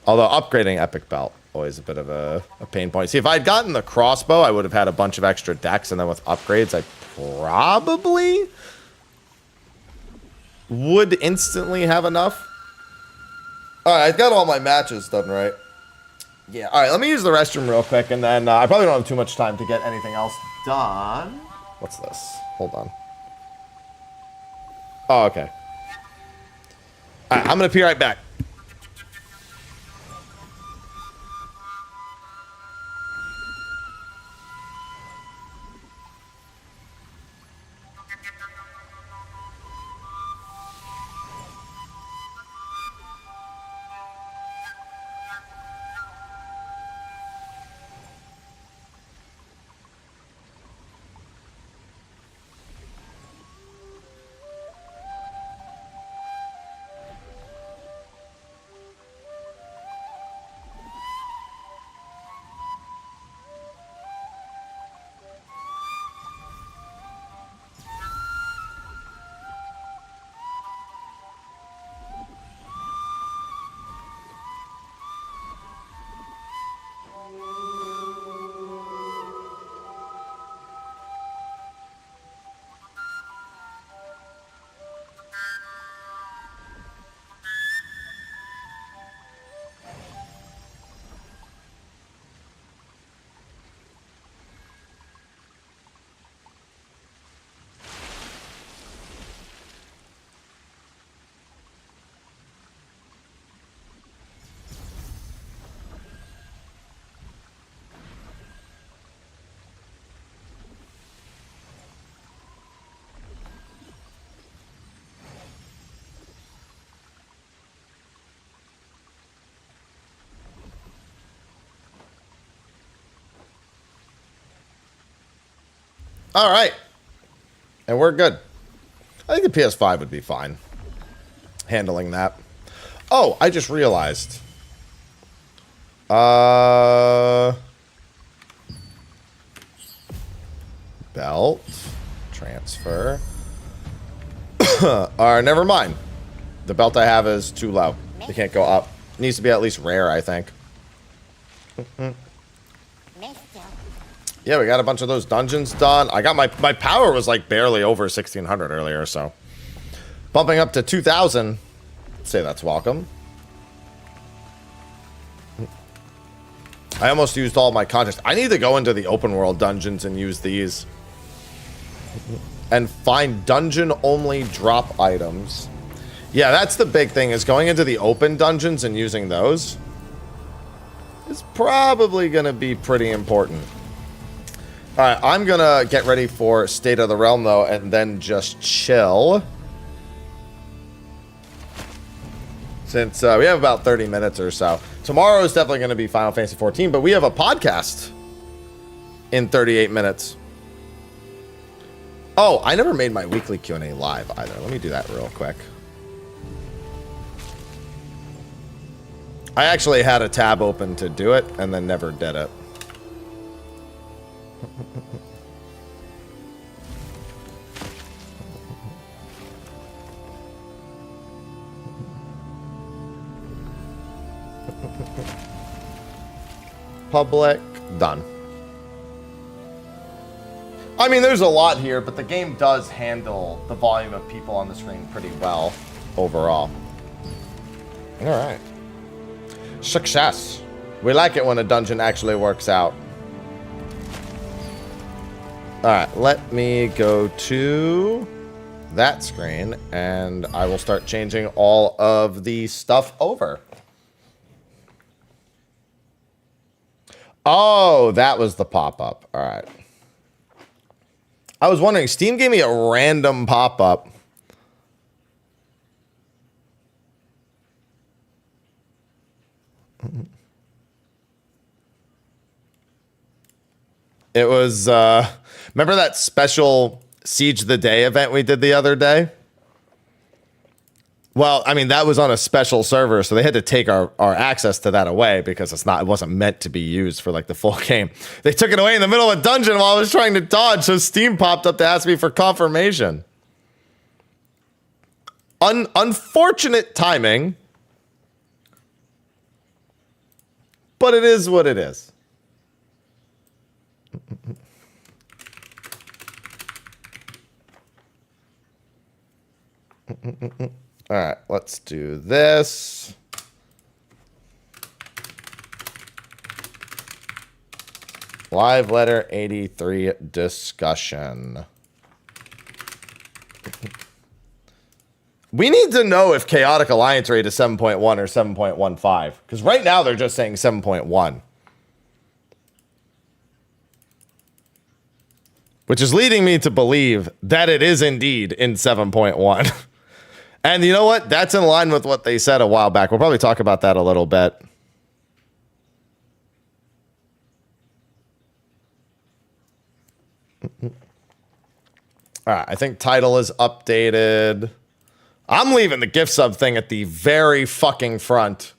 Although upgrading epic belt, always a bit of a pain point. See, if I'd gotten the crossbow, I would have had a bunch of extra decks, and then with upgrades, I probably would instantly have enough. Alright, I got all my matches done, right? Yeah, alright, let me use the restroom real quick, and then I probably don't have too much time to get anything else done. What's this? Hold on. Oh, okay. Alright, I'm gonna be right back. All right. And we're good. I think the PS5 would be fine handling that. Oh, I just realized. Belt. Transfer. Alright, never mind. The belt I have is too low. It can't go up. It needs to be at least rare, I think. Yeah, we got a bunch of those dungeons done. I got my power was like barely over 1600 earlier, so bumping up to 2000. Say that's welcome. I almost used all my contacts. I need to go into the open world dungeons and use these. And find dungeon only drop items. Yeah, that's the big thing, is going into the open dungeons and using those is probably going to be pretty important. Alright, I'm going to get ready for State of the Realm, though, and then just chill. Since we have about 30 minutes or so. Tomorrow is definitely going to be Final Fantasy 14, but we have a podcast in 38 minutes. Oh, I never made my weekly Q&A live either. Let me do that real quick. I actually had a tab open to do it and then never did it. Public, done. I mean, there's a lot here, but the game does handle the volume of people on the screen pretty well overall. All right. Success. We like it when a dungeon actually works out. All right, let me go to that screen, and I will start changing all of the stuff over. Oh, that was the pop-up. All right. I was wondering, Steam gave me a random pop-up. It was, remember that special Siege the Day event we did the other day? Well, I mean, that was on a special server, so they had to take our access to that away because it wasn't meant to be used for like the full game. They took it away in the middle of a dungeon while I was trying to dodge, so Steam popped up to ask me for confirmation. Unfortunate timing, but it is what it is. All right, let's do this. Live letter 83 discussion. We need to know if chaotic alliance rate is 7.1 or 7.15, because right now they're just saying 7.1. Which is leading me to believe that it is indeed in 7.1. And you know what? That's in line with what they said a while back. We'll probably talk about that a little bit. All right, I think title is updated. I'm leaving the gift sub thing at the very fucking front.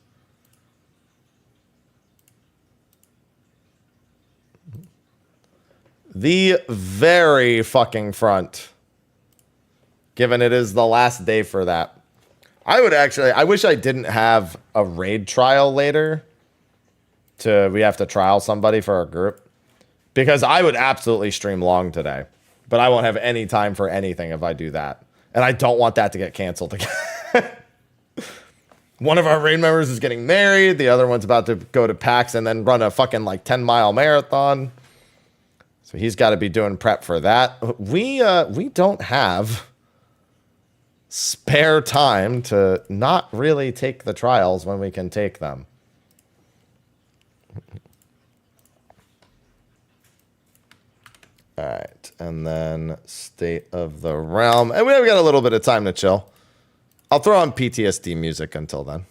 The very fucking front. Given it is the last day for that. I wish I didn't have a raid trial later. We have to trial somebody for our group. Because I would absolutely stream long today. But I won't have any time for anything if I do that. And I don't want that to get canceled again. One of our raid members is getting married. The other one's about to go to PAX and then run a fucking like 10-mile marathon. So he's got to be doing prep for that. We don't have spare time to not really take the trials when we can take them. All right, and then State of the Realm. And we've got a little bit of time to chill. I'll throw on PTSD music until then.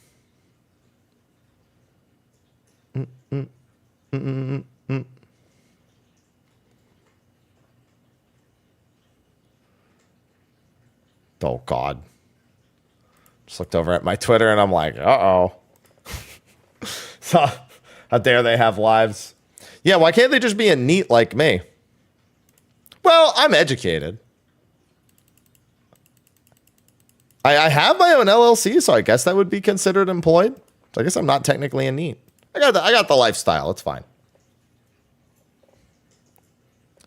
Oh, God. Just looked over at my Twitter and I'm like, uh-oh. So, how dare they have lives? Yeah, why can't they just be a NEET like me? Well, I'm educated. I have my own LLC, so I guess that would be considered employed. So I guess I'm not technically a NEET. I got the lifestyle. It's fine.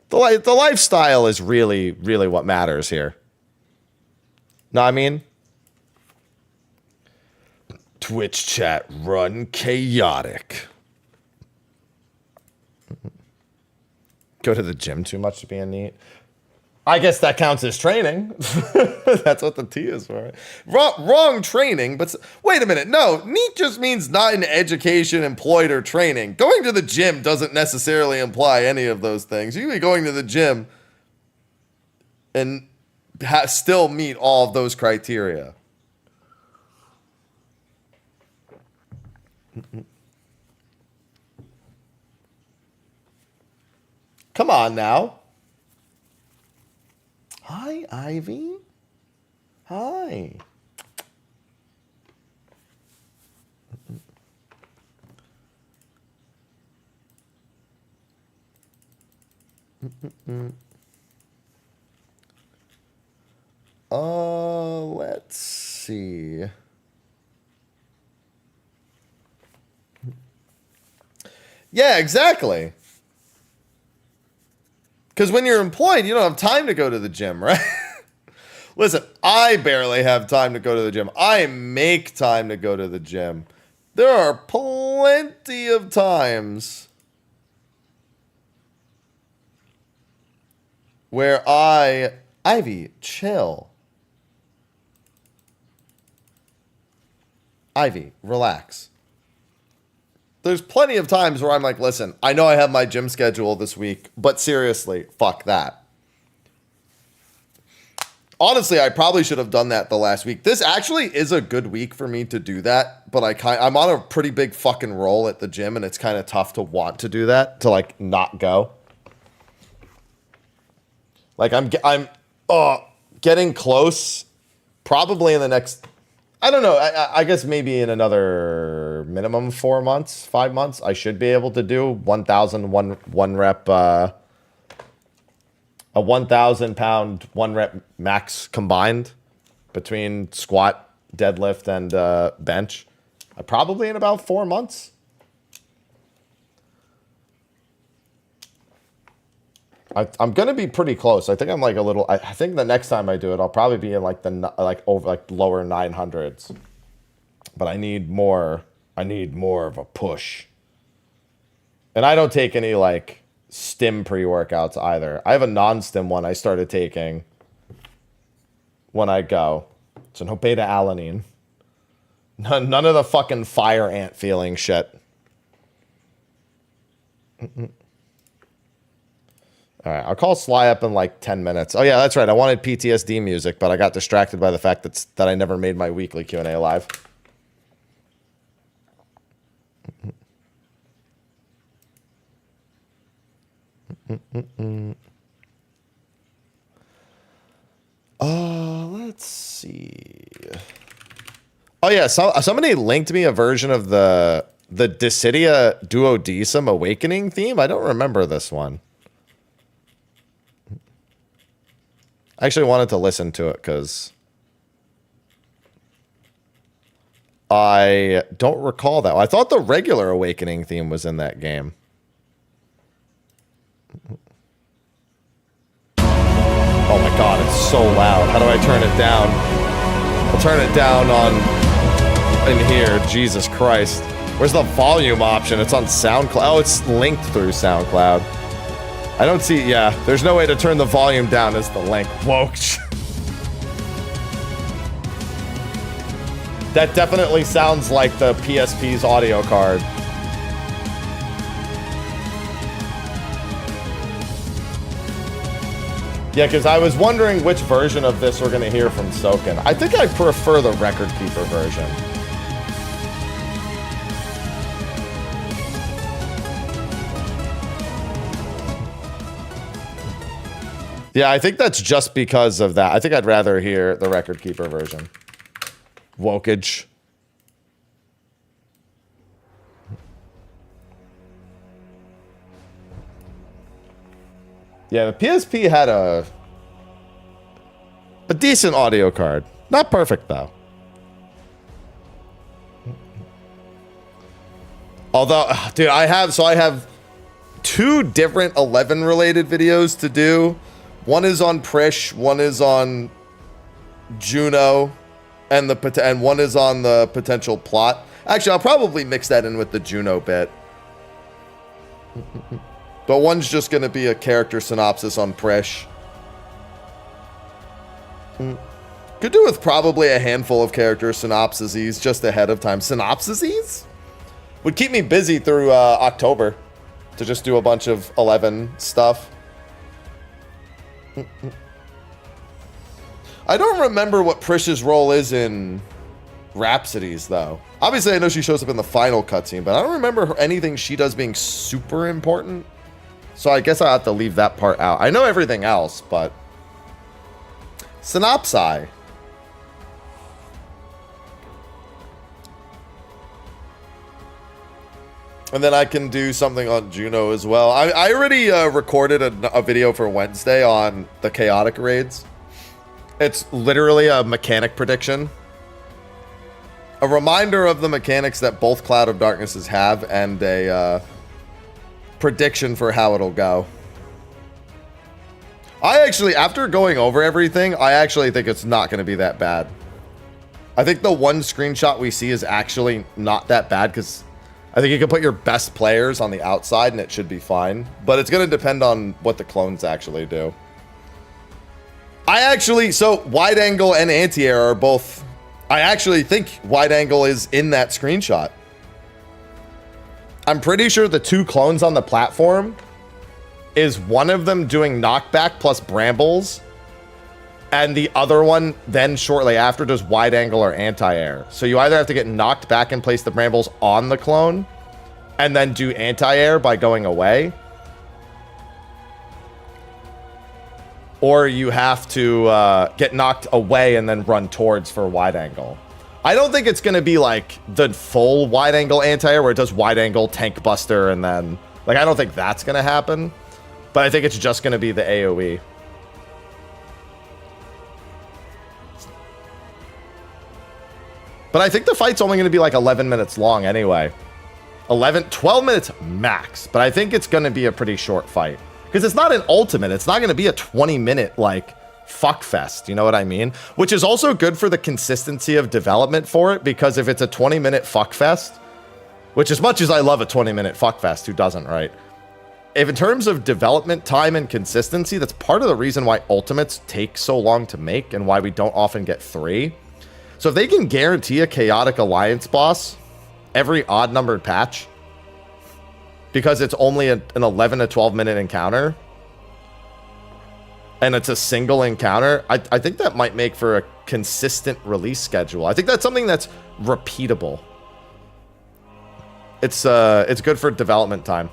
The lifestyle is really, really what matters here. Know what I mean? Twitch chat run chaotic. Go to the gym too much to be a NEET. I guess that counts as training. That's what the T is for. Wrong training, but wait a minute. No, NEET just means not in education, employed, or training. Going to the gym doesn't necessarily imply any of those things. You can be going to the gym and still meet all of those criteria. Come on now. Hi, Ivy. Hi. Let's see. Yeah, exactly. Because when you're employed, you don't have time to go to the gym, right? Listen, I barely have time to go to the gym. I make time to go to the gym. There are plenty of times where Ivy, chill. Ivy, relax. There's plenty of times where I'm like, listen, I know I have my gym schedule this week, but seriously, fuck that. Honestly, I probably should have done that the last week. This actually is a good week for me to do that, but I'm on a pretty big fucking roll at the gym, and it's kind of tough to want to do that, to like not go. Like I'm getting close, probably in the next, I don't know, I guess maybe in another minimum 4 months, 5 months, I should be able to do 1,000 one rep, a 1,000 pound 1 rep max combined between squat, deadlift, and bench. Probably in about 4 months. I'm gonna be pretty close. I think I'm like a little. I think the next time I do it, I'll probably be in like lower 900s. But I need more. I need more of a push. And I don't take any like stim pre-workouts either. I have a non-stim one I started taking when I go. So no beta alanine. None of the fucking fire ant feeling shit. All right, I'll call Sly up in like 10 minutes. Oh yeah, that's right. I wanted PTSD music, but I got distracted by the fact that I never made my weekly Q&A live. Let's see. Oh yeah, somebody linked me a version of the Dissidia Duodecim Awakening theme. I don't remember this one. I actually wanted to listen to it because I don't recall that. I thought the regular Awakening theme was in that game. Oh my god, it's so loud. How do I turn it down? I'll turn it down in here. Jesus Christ. Where's the volume option? It's on SoundCloud. Oh, it's linked through SoundCloud. I don't see, yeah, there's no way to turn the volume down as the link. Whoa. That definitely sounds like the PSP's audio card. Yeah, because I was wondering which version of this we're going to hear from Soken. I think I prefer the Record Keeper version. Yeah, I think that's just because of that. I think I'd rather hear the Record Keeper version. Wokage. Yeah, the PSP had a decent audio card. Not perfect, though. Although, dude, I have 2 different 11 related videos to do. One is on Prish, one is on Juno, and one is on the potential plot. Actually, I'll probably mix that in with the Juno bit. But one's just going to be a character synopsis on Prish. Could do with probably a handful of character synopsises just ahead of time. Synopsises? Would keep me busy through October to just do a bunch of 11 stuff. I don't remember what Prish's role is in Rhapsodies, though. Obviously, I know she shows up in the final cutscene, but I don't remember anything she does being super important. So I guess I'll have to leave that part out. I know everything else, but... Synopsi. And then I can do something on Juno as well. I already recorded a video for Wednesday on the chaotic raids. It's literally a mechanic prediction. A reminder of the mechanics that both Cloud of Darknesses have, and a prediction for how it'll go. I actually, after going over everything, I actually think it's not going to be that bad. I think the one screenshot we see is actually not that bad, because I think you can put your best players on the outside and it should be fine. But it's going to depend on what the clones actually do. So wide angle and anti-air are both... I actually think wide angle is in that screenshot. I'm pretty sure the 2 clones on the platform is one of them doing knockback plus brambles, and the other one then shortly after does wide angle or anti-air. So you either have to get knocked back and place the brambles on the clone and then do anti-air by going away, or you have to get knocked away and then run towards for wide angle. I don't think it's going to be like the full wide angle anti-air where it does wide angle, tank buster, and then... Like, I don't think that's going to happen. But I think it's just going to be the AoE. But I think the fight's only going to be like 11 minutes long anyway. 12 minutes max. But I think it's going to be a pretty short fight. Because it's not an ultimate. It's not going to be a 20-minute, like, fuck fest. You know what I mean? Which is also good for the consistency of development for it. Because if it's a 20-minute fuck fest, which as much as I love a 20-minute fuck fest, who doesn't, right? If in terms of development time and consistency, that's part of the reason why ultimates take so long to make and why we don't often get 3. So if they can guarantee a chaotic alliance boss every odd numbered patch, because it's only an 11 to 12 minute encounter, and it's a single encounter, I think that might make for a consistent release schedule. I think that's something that's repeatable. It's good for development time.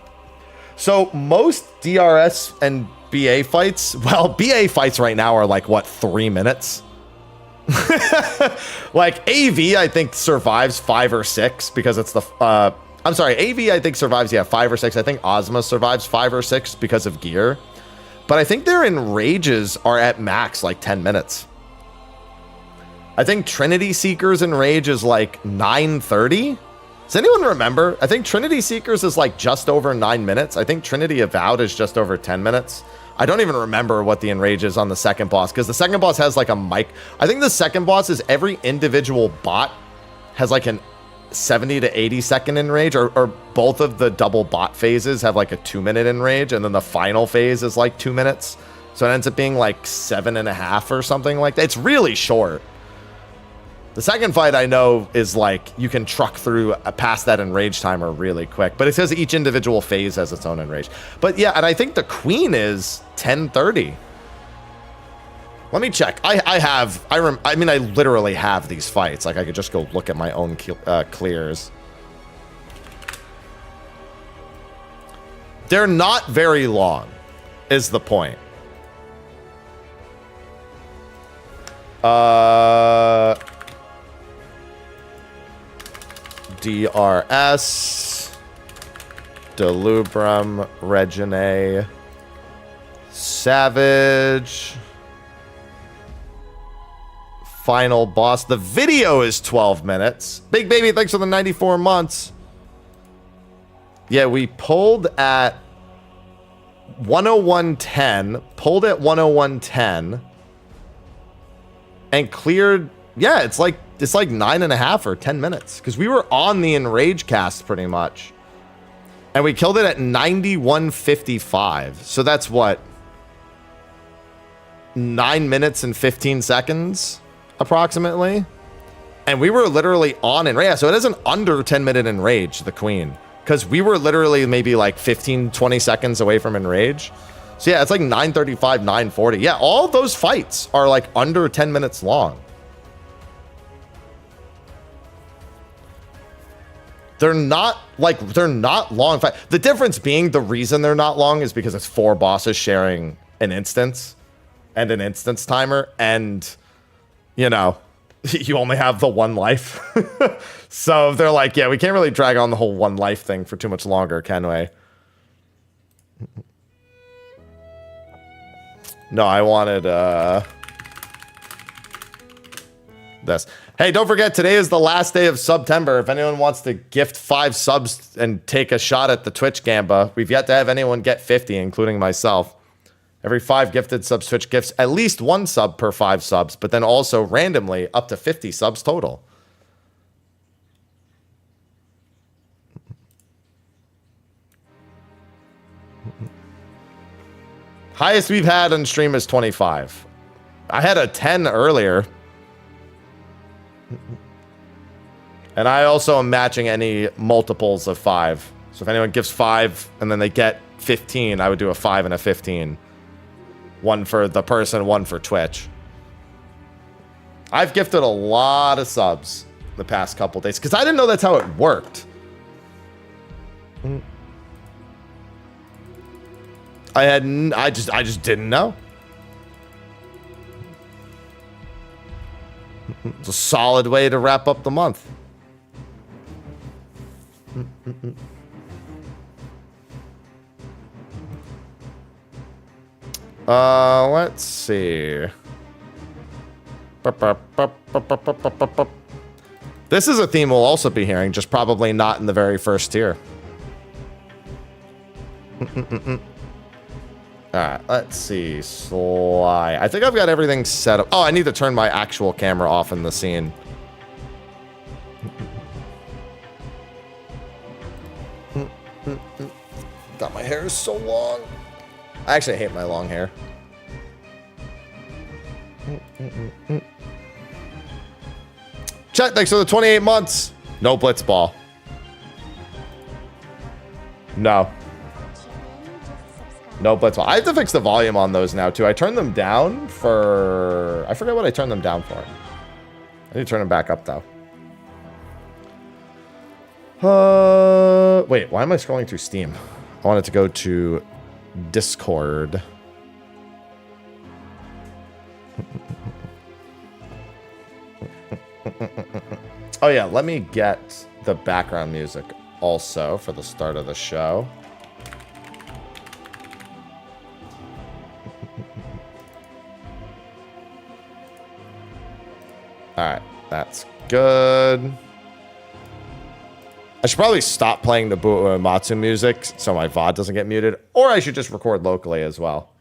So most DRS and BA fights, well, BA fights right now are like, what, 3 minutes? Like, AV, I think, survives 5 or 6 because it's the... I'm sorry, AV, I think, survives, 5 or 6. I think Ozma survives 5 or 6 because of gear. But I think their enrages are at max, like, 10 minutes. I think Trinity Seeker's enrage is, like, 9:30. Does anyone remember? I think Trinity Seekers is like just over 9 minutes. I think Trinity Avowed is just over 10 minutes. I don't even remember what the enrage is on the second boss, because the second boss has like a mic. I think the second boss is every individual bot has like an 70 to 80 second enrage, or both of the double bot phases have like a 2-minute enrage, and then the final phase is like 2 minutes. So it ends up being like 7.5 or something like that. It's really short. The second fight I know is like you can truck through past that enrage timer really quick, but it says each individual phase has its own enrage. But yeah, and I think the queen is 10:30. Let me check. I mean, I literally have these fights. Like, I could just go look at my own clears. They're not very long, is the point. DRS, Delubrum, Regine, Savage, final boss. The video is 12 minutes. Big Baby, thanks for the 94 months. Yeah, we pulled at 101.10, pulled at 101.10, and cleared. Yeah, it's like 9.5 or 10 minutes because we were on the Enrage cast pretty much, and we killed it at 91.55. So that's what, 9 minutes and 15 seconds approximately, and we were literally on Enrage. Yeah, so it is an under 10-minute Enrage, the Queen, because we were literally maybe like 15-20 seconds away from Enrage. So yeah, it's like 9:35, 9:40. Yeah, all those fights are like under 10 minutes long. They're not long fight. The difference being, the reason they're not long is because it's 4 bosses sharing an instance and an instance timer, and you know, you only have the 1 life. So they're like, yeah, we can't really drag on the whole 1 life thing for too much longer, can we? No, I wanted this. Hey, don't forget, today is the last day of September. If anyone wants to gift 5 subs and take a shot at the Twitch Gamba, we've yet to have anyone get 50, including myself. Every 5 gifted subs, Twitch gifts at least 1 sub per 5 subs, but then also randomly up to 50 subs total. Highest we've had on stream is 25. I had a 10 earlier. And I also am matching any multiples of 5. So if anyone gives 5 and then they get 15, I would do a 5 and a 15. 1 for the person, 1 for Twitch. I've gifted a lot of subs the past couple days because I didn't know that's how it worked. I just didn't know. It's a solid way to wrap up the month. Let's see. This is a theme we'll also be hearing, just probably not in the very first tier. Alright, let's see. Sly. I think I've got everything set up. Oh, I need to turn my actual camera off in the scene. God, my hair is so long. I actually hate my long hair. Chat, thanks for the 28 months. No blitzball. No. No blitzball. I have to fix the volume on those now, too. I turned them down for... I forget what I turned them down for. I need to turn them back up, though. Wait, why am I scrolling through Steam? I wanted to go to Discord. Oh yeah, let me get the background music also for the start of the show. Alright, that's good. I should probably stop playing the Matsu music so my VOD doesn't get muted, or I should just record locally as well.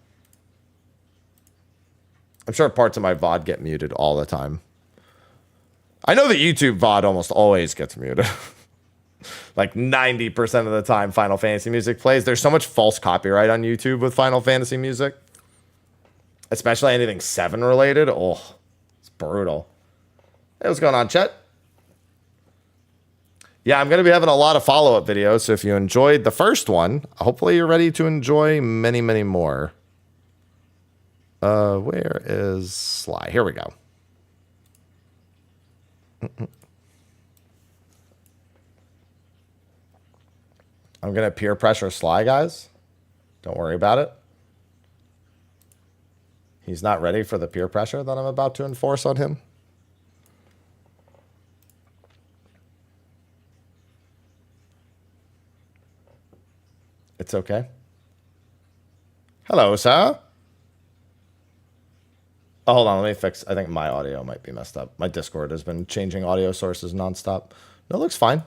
I'm sure parts of my VOD get muted all the time. I know that YouTube VOD almost always gets muted. Like 90% of the time Final Fantasy music plays. There's so much false copyright on YouTube with Final Fantasy music. Especially anything 7 related. Oh, it's brutal. Hey, what's going on, chat? Yeah, I'm going to be having a lot of follow-up videos, so if you enjoyed the first one, hopefully you're ready to enjoy many, many more. Where is Sly? Here we go. I'm going to peer pressure Sly, guys. Don't worry about it. He's not ready for the peer pressure that I'm about to enforce on him. It's okay. Hello, sir. Oh, hold on. Let me fix. I think my audio might be messed up. My Discord has been changing audio sources nonstop. No, it looks fine.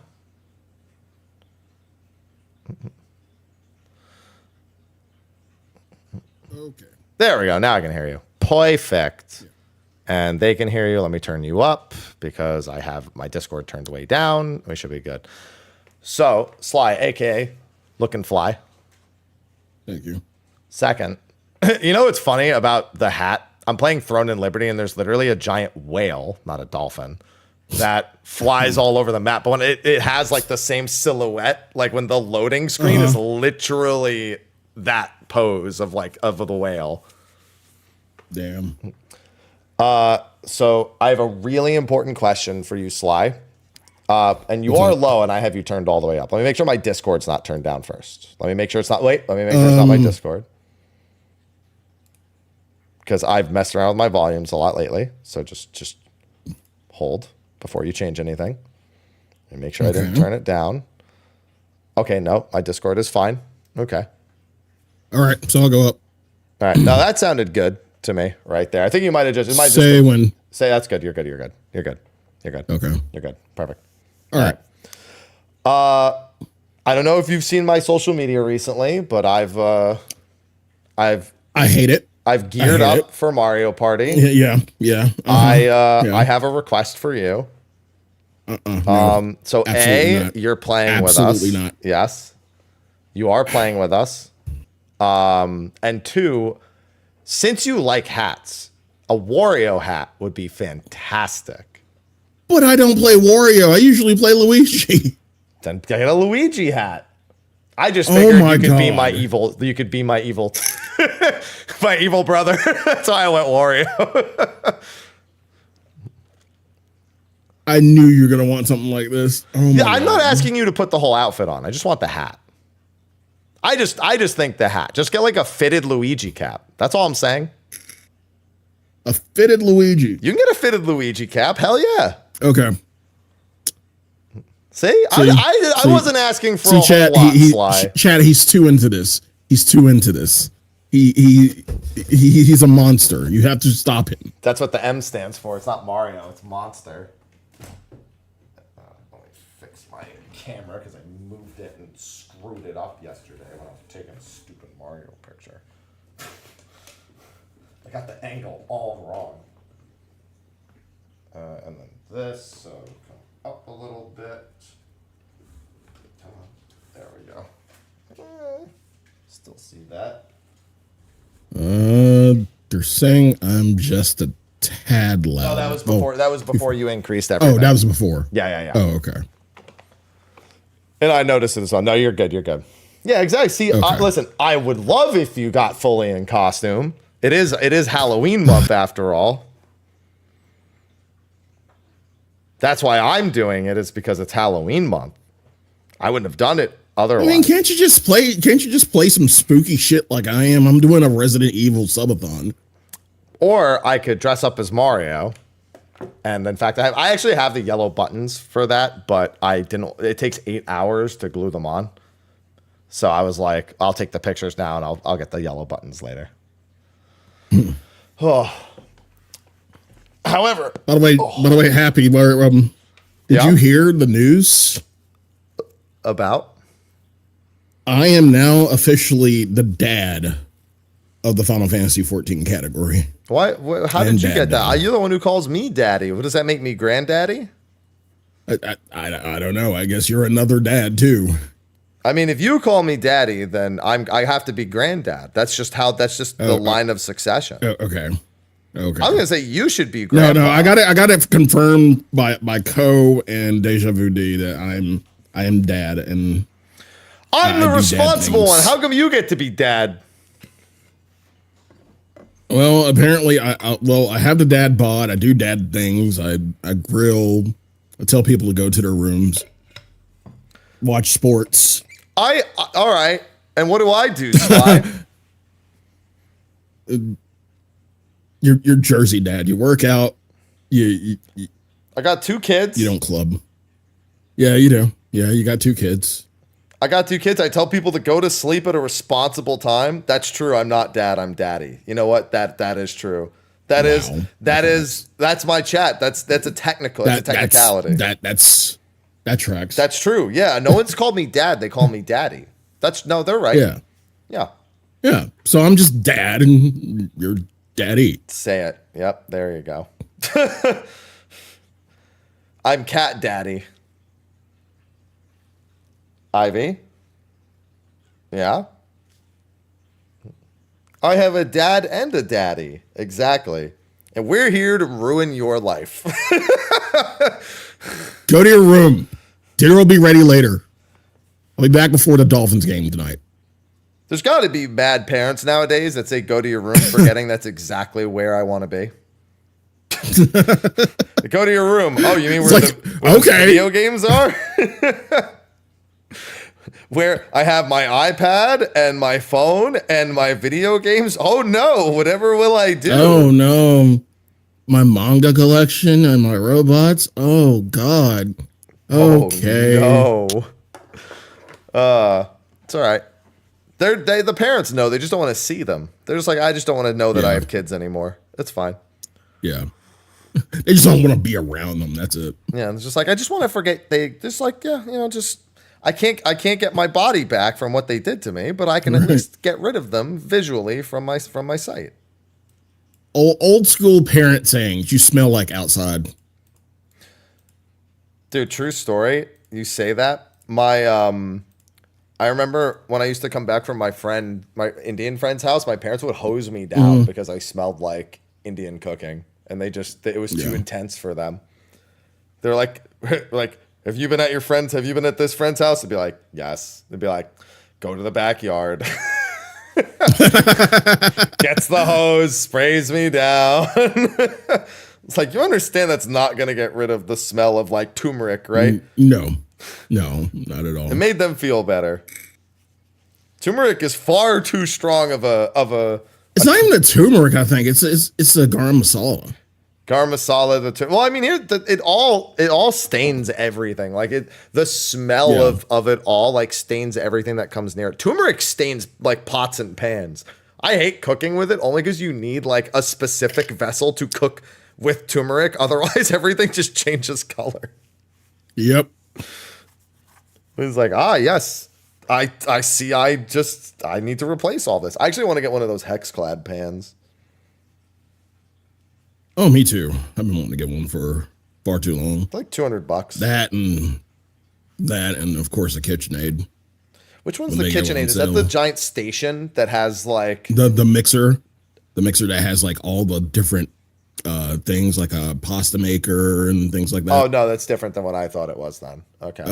Okay. There we go. Now I can hear you. Perfect. Yeah. And they can hear you. Let me turn you up because I have my Discord turned way down. We should be good. So, Sly, a.k.a. Looking Fly. Thank you. Second, you know what's funny about the hat? I'm playing Throne and Liberty, and there's literally a giant whale, not a dolphin, that flies all over the map. But when it has like the same silhouette, like when the loading screen is literally that pose of the whale. Damn. So I have a really important question for you, Sly. And you are low, and I have you turned all the way up. Let me make sure my Discord's not turned down first. Let me make sure it's not. Wait, let me make sure it's not my Discord. Because I've messed around with my volumes a lot lately. So just hold before you change anything. And make sure I didn't turn it down. Okay, no, my Discord is fine. Okay. All right, so I'll go up. All right, now that sounded good to me right there. I think you might have just... Say that's good. You're good. You're good. You're good. You're good. Okay. You're good. Perfect. All right. I don't know if you've seen my social media recently, but I hate it. I've geared up for Mario Party. Yeah. I have a request for you. No, so not. You're playing with us. Absolutely not. Yes. You are playing with us. And 2, since you like hats, a Wario hat would be fantastic. But I don't play Wario. I usually play Luigi. Then get a Luigi hat. I just figured you could be my evil. You could be my evil, my evil brother. That's why I went Wario. I knew you were gonna want something like this. I'm not asking you to put the whole outfit on. I just want the hat. I just think the hat. Just get like a fitted Luigi cap. That's all I'm saying. A fitted Luigi. You can get a fitted Luigi cap. Hell yeah. Okay. See, I wasn't asking for a whole lot, Sly. Chad, he's too into this. He's too into this. He's a monster. You have to stop him. That's what the M stands for. It's not Mario. It's monster. Let me fix my camera because I moved it and screwed it up yesterday when I was taking a stupid Mario picture. I got the angle all wrong. And then this, so come up a little bit. There we go. Still see that. They're saying I'm just a tad loud. Oh, that was before. That was before you increased everything. Oh, that was before. Yeah. Oh, okay. And I noticed it as well. No, you're good. You're good. Yeah, exactly. See, okay. Listen, I would love if you got fully in costume. It is Halloween month after all. That's why I'm doing it. Is because it's Halloween month. I wouldn't have done it otherwise. I mean, can't you just play some spooky shit like I am? I'm doing a Resident Evil subathon. Or I could dress up as Mario. And in fact, I actually have the yellow buttons for that, but I didn't. It takes 8 hours to glue them on. So I was like, I'll take the pictures now and I'll get the yellow buttons later. Oh. However, by the way, Happy, did you hear the news about? I am now officially the dad of the Final Fantasy 14 category. Why? How did you get that? You're the one who calls me daddy. What does that make me, granddaddy? I don't know. I guess you're another dad too. I mean, if you call me daddy, then I have to be granddad. That's just the line of succession. Okay. I was gonna say you should be grandpa. No, I got it confirmed by Co and Deja Vu D that I am dad, and I'm the responsible one. How come you get to be dad? Well, apparently, I have the dad bod. I do dad things. I grill. I tell people to go to their rooms, watch sports. All right. And what do I do, Sly? you're Jersey dad. You work out. You I got 2 kids. you don't club. Yeah, you do. Yeah, you got 2 kids. I got 2 kids. I tell people to go to sleep at a responsible time. That's true. I'm not dad. I'm daddy. You know what? That is true. That's my chat. That's a technicality. That tracks. That's true. Yeah. No one's called me dad. They call me daddy. They're right. Yeah. Yeah. Yeah. So I'm just dad and you're daddy. Say it. Yep. There you go. I'm cat daddy. Ivy? Yeah? I have a dad and a daddy. Exactly. And we're here to ruin your life. Go to your room. Dinner will be ready later. I'll be back before the Dolphins game tonight. There's got to be bad parents nowadays that say go to your room, forgetting that's exactly where I want to be. Go to your room. Oh, you mean where the video games are? Where I have my iPad and my phone and my video games. Oh no, whatever will I do? Oh no. My manga collection and my robots. Oh God. Okay. Oh, no. It's all right. The parents know. They just don't want to see them. They're just like, I just don't want to know that I have kids anymore. It's fine. Yeah. They just don't want to be around them. That's it. Yeah. It's just like, I just want to forget. They just like, yeah, just, I can't get my body back from what they did to me, but I can at least get rid of them visually from my sight. Old school parent sayings. You smell like outside. Dude, true story. You say that. I remember when I used to come back from my Indian friend's house, my parents would hose me down because I smelled like Indian cooking, and it was too intense for them. They're like, have you been at this friend's house? They'd be like, yes. They'd be like, go to the backyard. Gets the hose, sprays me down. It's like, you understand that's not going to get rid of the smell of like turmeric, right? No, not at all. It made them feel better. Turmeric is far too strong of a. It's not even the turmeric. I think it's the garam masala. Garam masala. Well, I mean, it all stains everything. Like the smell of it all like stains everything that comes near it. Turmeric stains like pots and pans. I hate cooking with it only because you need like a specific vessel to cook with turmeric. Otherwise, everything just changes color. Yep. It's like, yes, I see. I need to replace all this. I actually want to get one of those Hexclad pans. Oh, me too. I've been wanting to get one for far too long. Like $200. That and of course the KitchenAid. Which one's the KitchenAid? Is that the giant station that has like the mixer? The mixer that has like all the different things like a pasta maker and things like that. Oh no, that's different than what I thought it was then. Okay.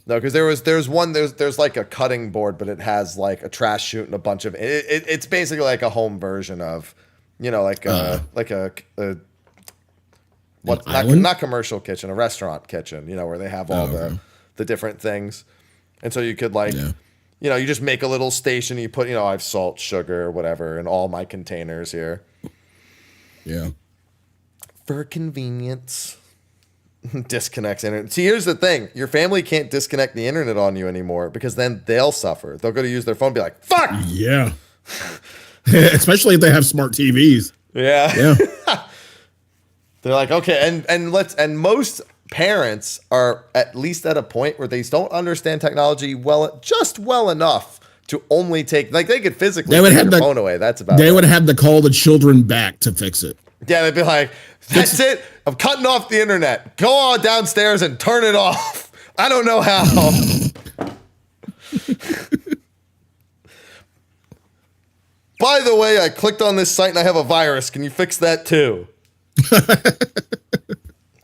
No, because there's like a cutting board, but it has like a trash chute and a bunch of it's basically like a home version of, not commercial kitchen, a restaurant kitchen, where they have all the different things. And so you could you just make a little station, you put, I have salt, sugar, whatever, in all my containers here. Yeah. For convenience. Disconnects internet. See, here's the thing. Your family can't disconnect the internet on you anymore because then they'll suffer. They'll go to use their phone and be like, fuck! Yeah. Especially if they have smart TVs. Yeah. They're like, okay, and most parents are at least at a point where they don't understand technology well enough to only take, like, they could physically take their phone away. That's about it. They would have to call the children back to fix it. Yeah, they'd be like, that's it. I'm cutting off the internet. Go on downstairs and turn it off. I don't know how. By the way, I clicked on this site and I have a virus. Can you fix that too?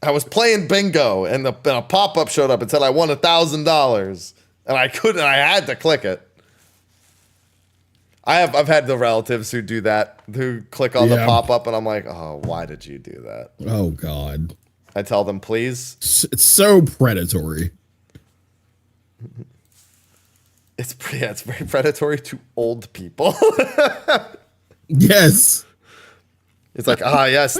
I was playing bingo and a pop-up showed up and said I won $1,000. And I couldn't, I had to click it. I've had the relatives who do that, who click on the pop-up, and I'm like, oh, why did you do that? Oh, God. I tell them, please. It's so predatory. It's very predatory to old people. Yes. It's like, yes,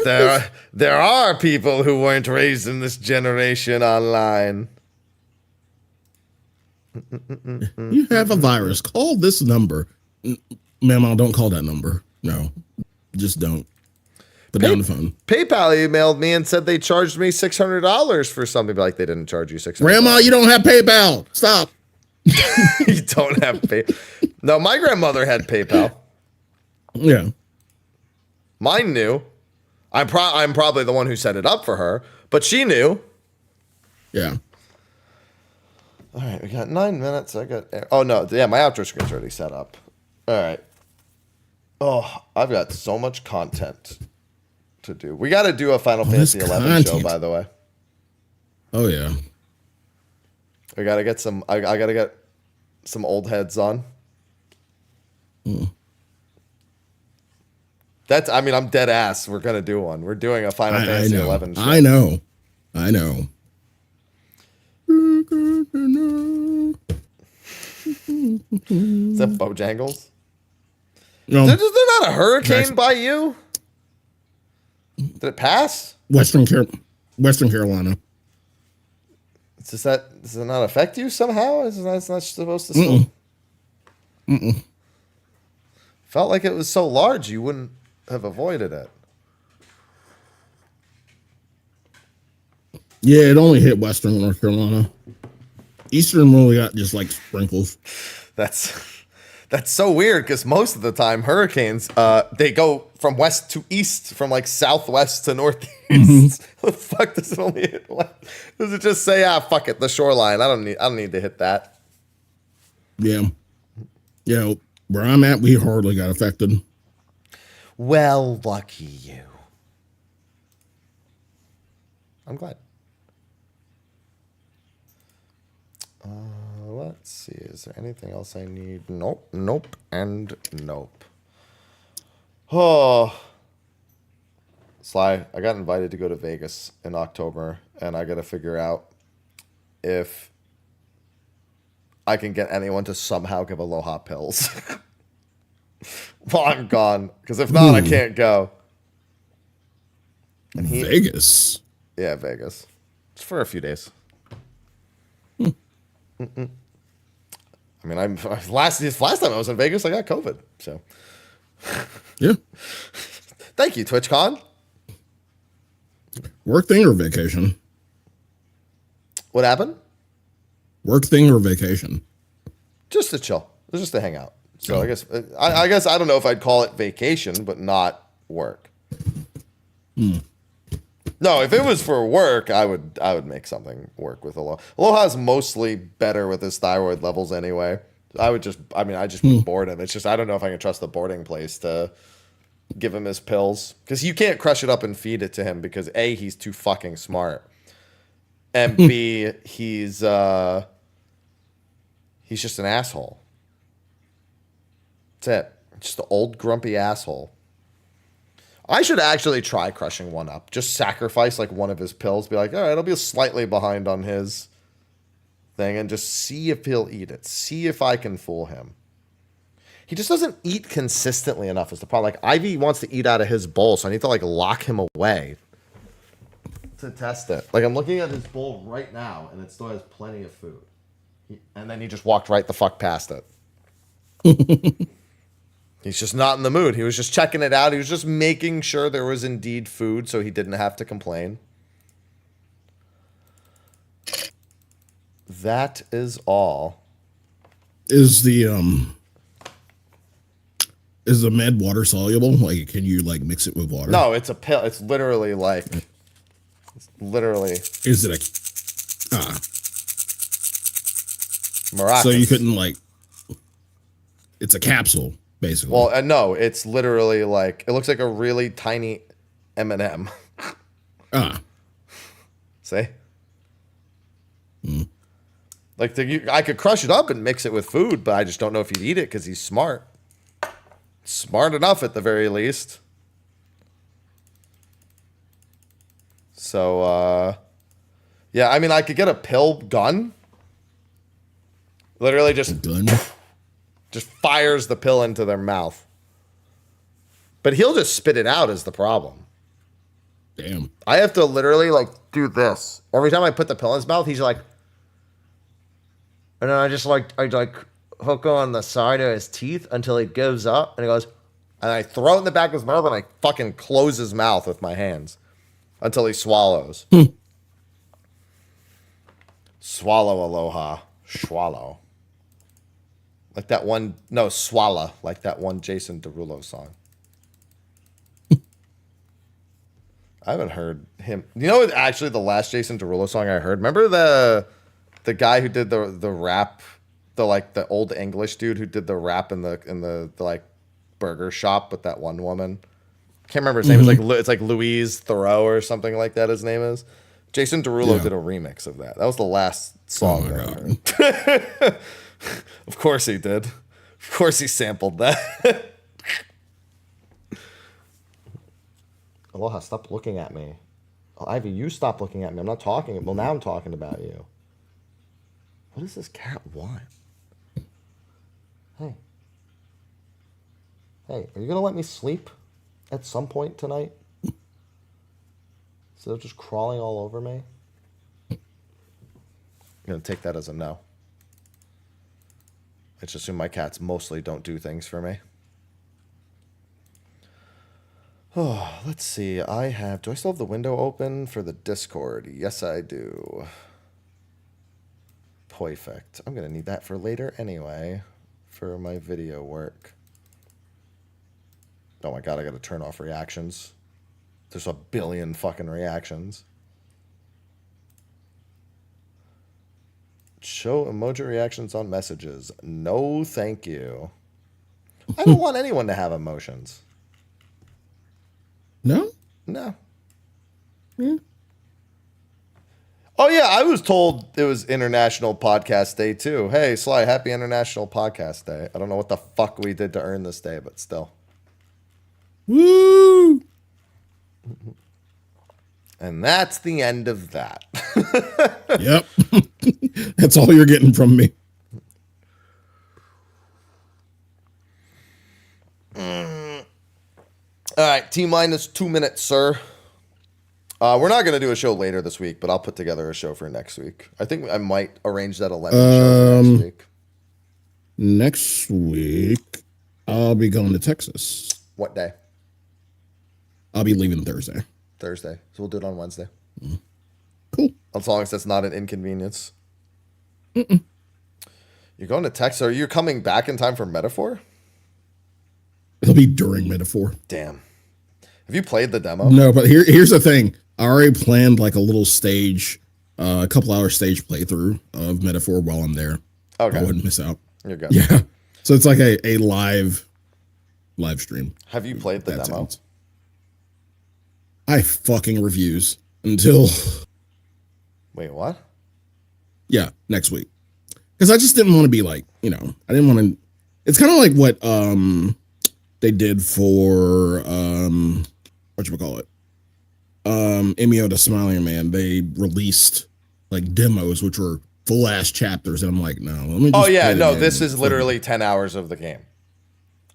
there are people who weren't raised in this generation online. You have a virus. Call this number. Ma'am, don't call that number. No, just don't. Put down the phone. PayPal emailed me and said they charged me $600 for something. Like, they didn't charge you $600. Grandma, you don't have PayPal. Stop. You don't have PayPal. No, my grandmother had PayPal. Yeah. Mine knew. I'm probably the one who set it up for her, but she knew. Yeah. All right, we got 9 minutes. Oh no, yeah, my outro screen's already set up. All right. Oh, I've got so much content to do. We got to do a Final Fantasy 11 show, by the way. Oh yeah. We got to get some. I got to get some old heads on. I'm dead ass. We're gonna do one. We're doing a Final Fantasy 11 show. I know. Is that Bojangles? No. Is there not a hurricane by you? Did it pass? Western Carolina. Does it not affect you somehow? Is that not supposed to still? Felt like it was so large you wouldn't have avoided it. Yeah, it only hit Western North Carolina. Eastern really got just like sprinkles. That's so weird because most of the time hurricanes they go from west to east, from like southwest to northeast. The fuck does it only hit west? Does it just say fuck it, the shoreline? I don't need to hit that. Yeah. Yeah, where I'm at, we hardly got affected. Well, lucky you. I'm glad. Let's see. Is there anything else I need? Nope, and nope. Oh. Sly, I got invited to go to Vegas in October, and I got to figure out if I can get anyone to somehow give Aloha pills while I'm gone. Because if not, I can't go. And Vegas? Yeah, Vegas. Just for a few days. I mean, last time I was in Vegas, I got COVID. So, yeah. Thank you, TwitchCon. Work thing or vacation? What happened? Work thing or vacation? Just to chill. It was just to hang out. So I guess I don't know if I'd call it vacation, but not work. No, if it was for work, I would make something work with Aloha. Aloha's mostly better with his thyroid levels anyway. I just board him. It's just I don't know if I can trust the boarding place to give him his pills, because you can't crush it up and feed it to him because A, he's too fucking smart, and B, he's just an asshole. That's it. Just an old grumpy asshole. I should actually try crushing one up. Just sacrifice like one of his pills. Be like, all right, I'll be slightly behind on his thing and just see if he'll eat it. See if I can fool him. He just doesn't eat consistently enough is the problem. Like, Ivy wants to eat out of his bowl, so I need to like lock him away to test it. Like, I'm looking at his bowl right now, and it still has plenty of food. And then he just walked right the fuck past it. He's just not in the mood. He was just checking it out. He was just making sure there was indeed food so he didn't have to complain. That is all. Is the med water soluble? Like, can you like mix it with water? No, it's a pill. It's literally like, Is it miraculous. So you couldn't like, it's a capsule. Basically. Well, no, it's literally like, it looks like a really tiny M&M. See? Like, I could crush it up and mix it with food, but I just don't know if he'd eat it because he's smart. Smart enough at the very least. So, yeah, I mean, I could get a pill gun. Literally just... Gun? Just fires the pill into their mouth. But he'll just spit it out is the problem. Damn. I have to literally like do this. Every time I put the pill in his mouth, he's like, and then I hook on the side of his teeth until he gives up, and he goes, and I throw it in the back of his mouth, and I fucking close his mouth with my hands until he swallows. Swallow aloha. Swallow. Like that one, no, swallow, like that one Jason Derulo song. I haven't heard him. You know, actually, the last Jason Derulo song I heard. Remember the guy who did the rap, the old English dude who did the rap in the like burger shop with that one woman. Can't remember his name. It's like Louise Thoreau or something like that. His name is. Jason Derulo did a remix of that. That was the last song I heard. Of course he did. Of course he sampled that. Aloha, stop looking at me. Oh, Ivy, you stop looking at me. I'm not talking. Well, now I'm talking about you. What does this cat want? Hey. Hey, are you going to let me sleep at some point tonight? Instead of just crawling all over me? I'm going to take that as a no. I just assume my cats mostly don't do things for me. Oh, let's see. Do I still have the window open for the Discord? Yes, I do. Perfect. I'm going to need that for later anyway, for my video work. Oh my god, I got to turn off reactions. There's a billion fucking reactions. Show emoji reactions on messages. No, thank you. I don't want anyone to have emotions. No? No. Hmm. Oh, yeah, I was told it was International Podcast Day, too. Hey, Sly, happy International Podcast Day. I don't know what the fuck we did to earn this day, but still. Woo! And that's the end of that. Yep. That's all you're getting from me. All right, T-minus 2 minutes, sir. We're not going to do a show later this week, but I'll put together a show for next week. I think I might arrange that 11 show for next week. Next week, I'll be going to Texas. What day? I'll be leaving Thursday. Thursday. So we'll do it on Wednesday. Cool. As long as that's not an inconvenience. You're going to Texas. Are you coming back in time for Metaphor? It'll be during Metaphor. Damn. Have you played the demo? No, but here's the thing. I already planned like a little stage, a couple hour stage playthrough of Metaphor while I'm there. Okay. I wouldn't miss out. You're good. Yeah. So it's like a live stream. Have you played the demo? Sounds. I fucking reviews until. Wait, what? Yeah, next week. Because I just didn't want to be like, I didn't want to. It's kind of like what they did for whatchamacallit? Emio the Smiling Man. They released like demos which were full ass chapters, and I'm like, no, let me just. Oh yeah, no, this is literally 10 hours of the game.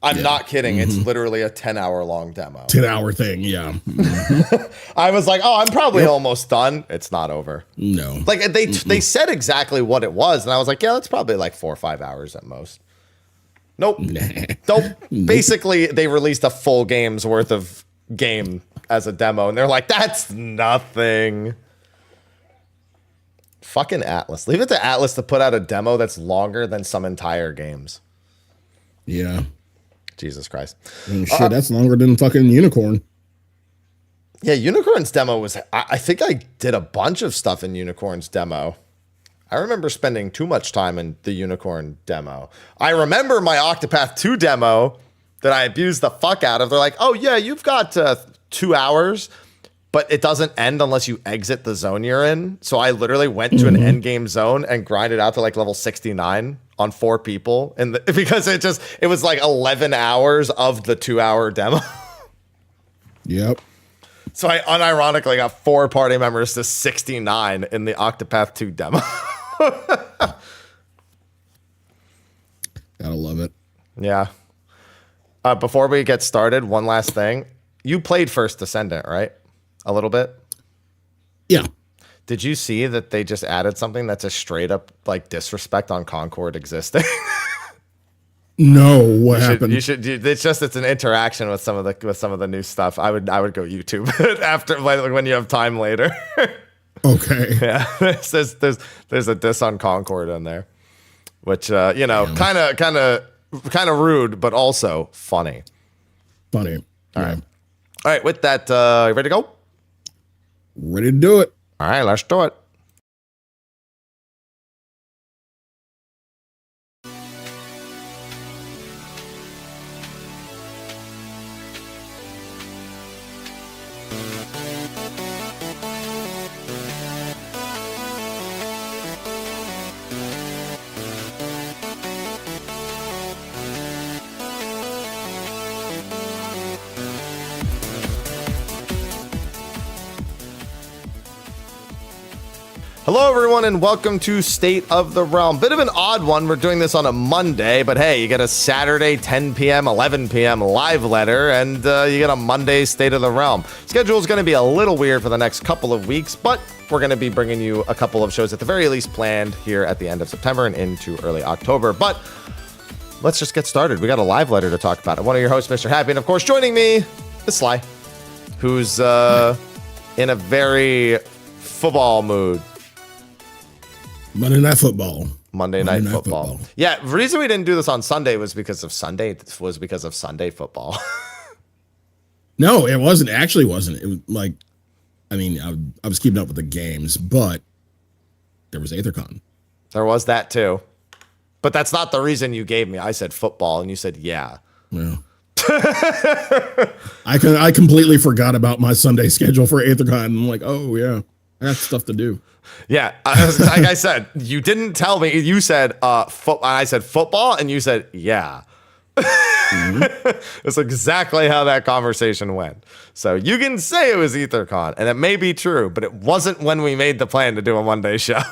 I'm not kidding. It's literally a 10-hour long demo. 10-hour thing, yeah. I was like, oh, I'm probably almost done. It's not over. No. Like they said exactly what it was, and I was like, yeah, that's probably like 4 or 5 hours at most. Nope. Nope. Basically, they released a full game's worth of game as a demo, and they're like, that's nothing. Fucking Atlas. Leave it to Atlas to put out a demo that's longer than some entire games. Yeah. Jesus Christ. Shit, that's longer than fucking Unicorn. Yeah, Unicorn's demo was... I think I did a bunch of stuff in Unicorn's demo. I remember spending too much time in the Unicorn demo. I remember my Octopath 2 demo that I abused the fuck out of. They're like, oh yeah, you've got 2 hours, but it doesn't end unless you exit the zone you're in. So I literally went to an endgame zone and grinded out to like level 69 on 4 people. And because it was like 11 hours of the 2-hour demo. Yep. So I unironically got 4 party members to 69 in the Octopath 2 demo. Gotta love it. Yeah. Before we get started, one last thing. You played First Descendant, right? A little bit? Yeah. Did you see that they just added something that's a straight up like disrespect on Concord existing? No, what happened? You should. It's an interaction with some of the new stuff. I would go YouTube it after like when you have time later. Okay. Yeah, there's a diss on Concord in there, which kind of rude, but also funny. Funny. All right. With that, you ready to go? Ready to do it. All right, let's do it. Hello, everyone, and welcome to State of the Realm. Bit of an odd one. We're doing this on a Monday, but hey, you get a Saturday 10 p.m., 11 p.m. live letter, and you get a Monday State of the Realm. Schedule is going to be a little weird for the next couple of weeks, but we're going to be bringing you a couple of shows at the very least planned here at the end of September and into early October. But let's just get started. We got a live letter to talk about. One of your hosts, Mr. Happy, and of course, joining me is Sly, who's in a very football mood. Monday Night Football. Monday Night Football. Yeah, the reason we didn't do this on Sunday was because of Sunday football. No, it wasn't. Actually, wasn't. It was like, I mean, I was keeping up with the games, but there was Aethercon. There was that too, but that's not the reason you gave me. I said football, and you said yeah. Well, I completely forgot about my Sunday schedule for Aethercon. I'm like, oh yeah, I got stuff to do. Yeah, like I said, you didn't tell me. You said I said football, and you said yeah. Mm-hmm. That's exactly how that conversation went. So you can say it was EtherCon, and it may be true, but it wasn't when we made the plan to do a Monday show.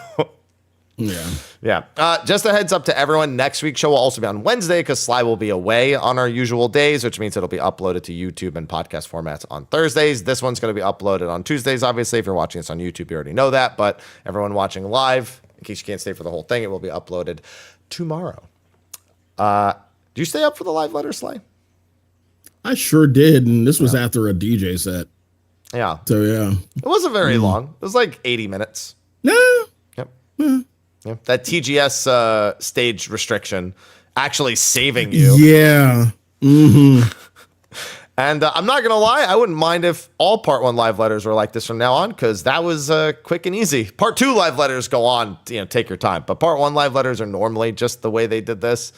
Yeah. Just a heads up to everyone. Next week's show will also be on Wednesday because Sly will be away on our usual days, which means it'll be uploaded to YouTube and podcast formats on Thursdays. This one's going to be uploaded on Tuesdays, obviously. If you're watching this on YouTube, you already know that. But everyone watching live, in case you can't stay for the whole thing, it will be uploaded tomorrow. Do you stay up for the live letter, Sly? I sure did. And this was after a DJ set. Yeah. So, yeah. It wasn't very long. It was like 80 minutes. No. Yep. Yeah. That TGS stage restriction actually saving you. Yeah. Mm-hmm. And I'm not going to lie, I wouldn't mind if all Part 1 live letters were like this from now on, because that was quick and easy. Part 2 live letters go on, take your time. But Part 1 live letters are normally just the way they did this.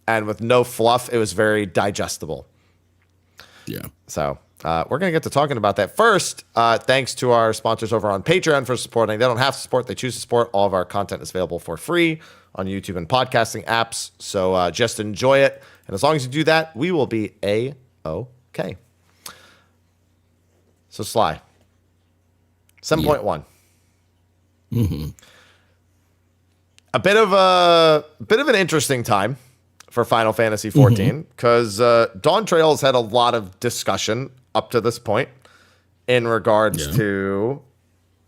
And with no fluff, it was very digestible. Yeah. So we're going to get to talking about that. First, thanks to our sponsors over on Patreon for supporting. They don't have to support. They choose to support. All of our content is available for free on YouTube and podcasting apps. So just enjoy it. And as long as you do that, we will be A-OK. So Sly, 7.1. Yeah. Mm-hmm. A bit of an interesting time for Final Fantasy XIV, because Dawn Trail has had a lot of discussion up to this point in regards to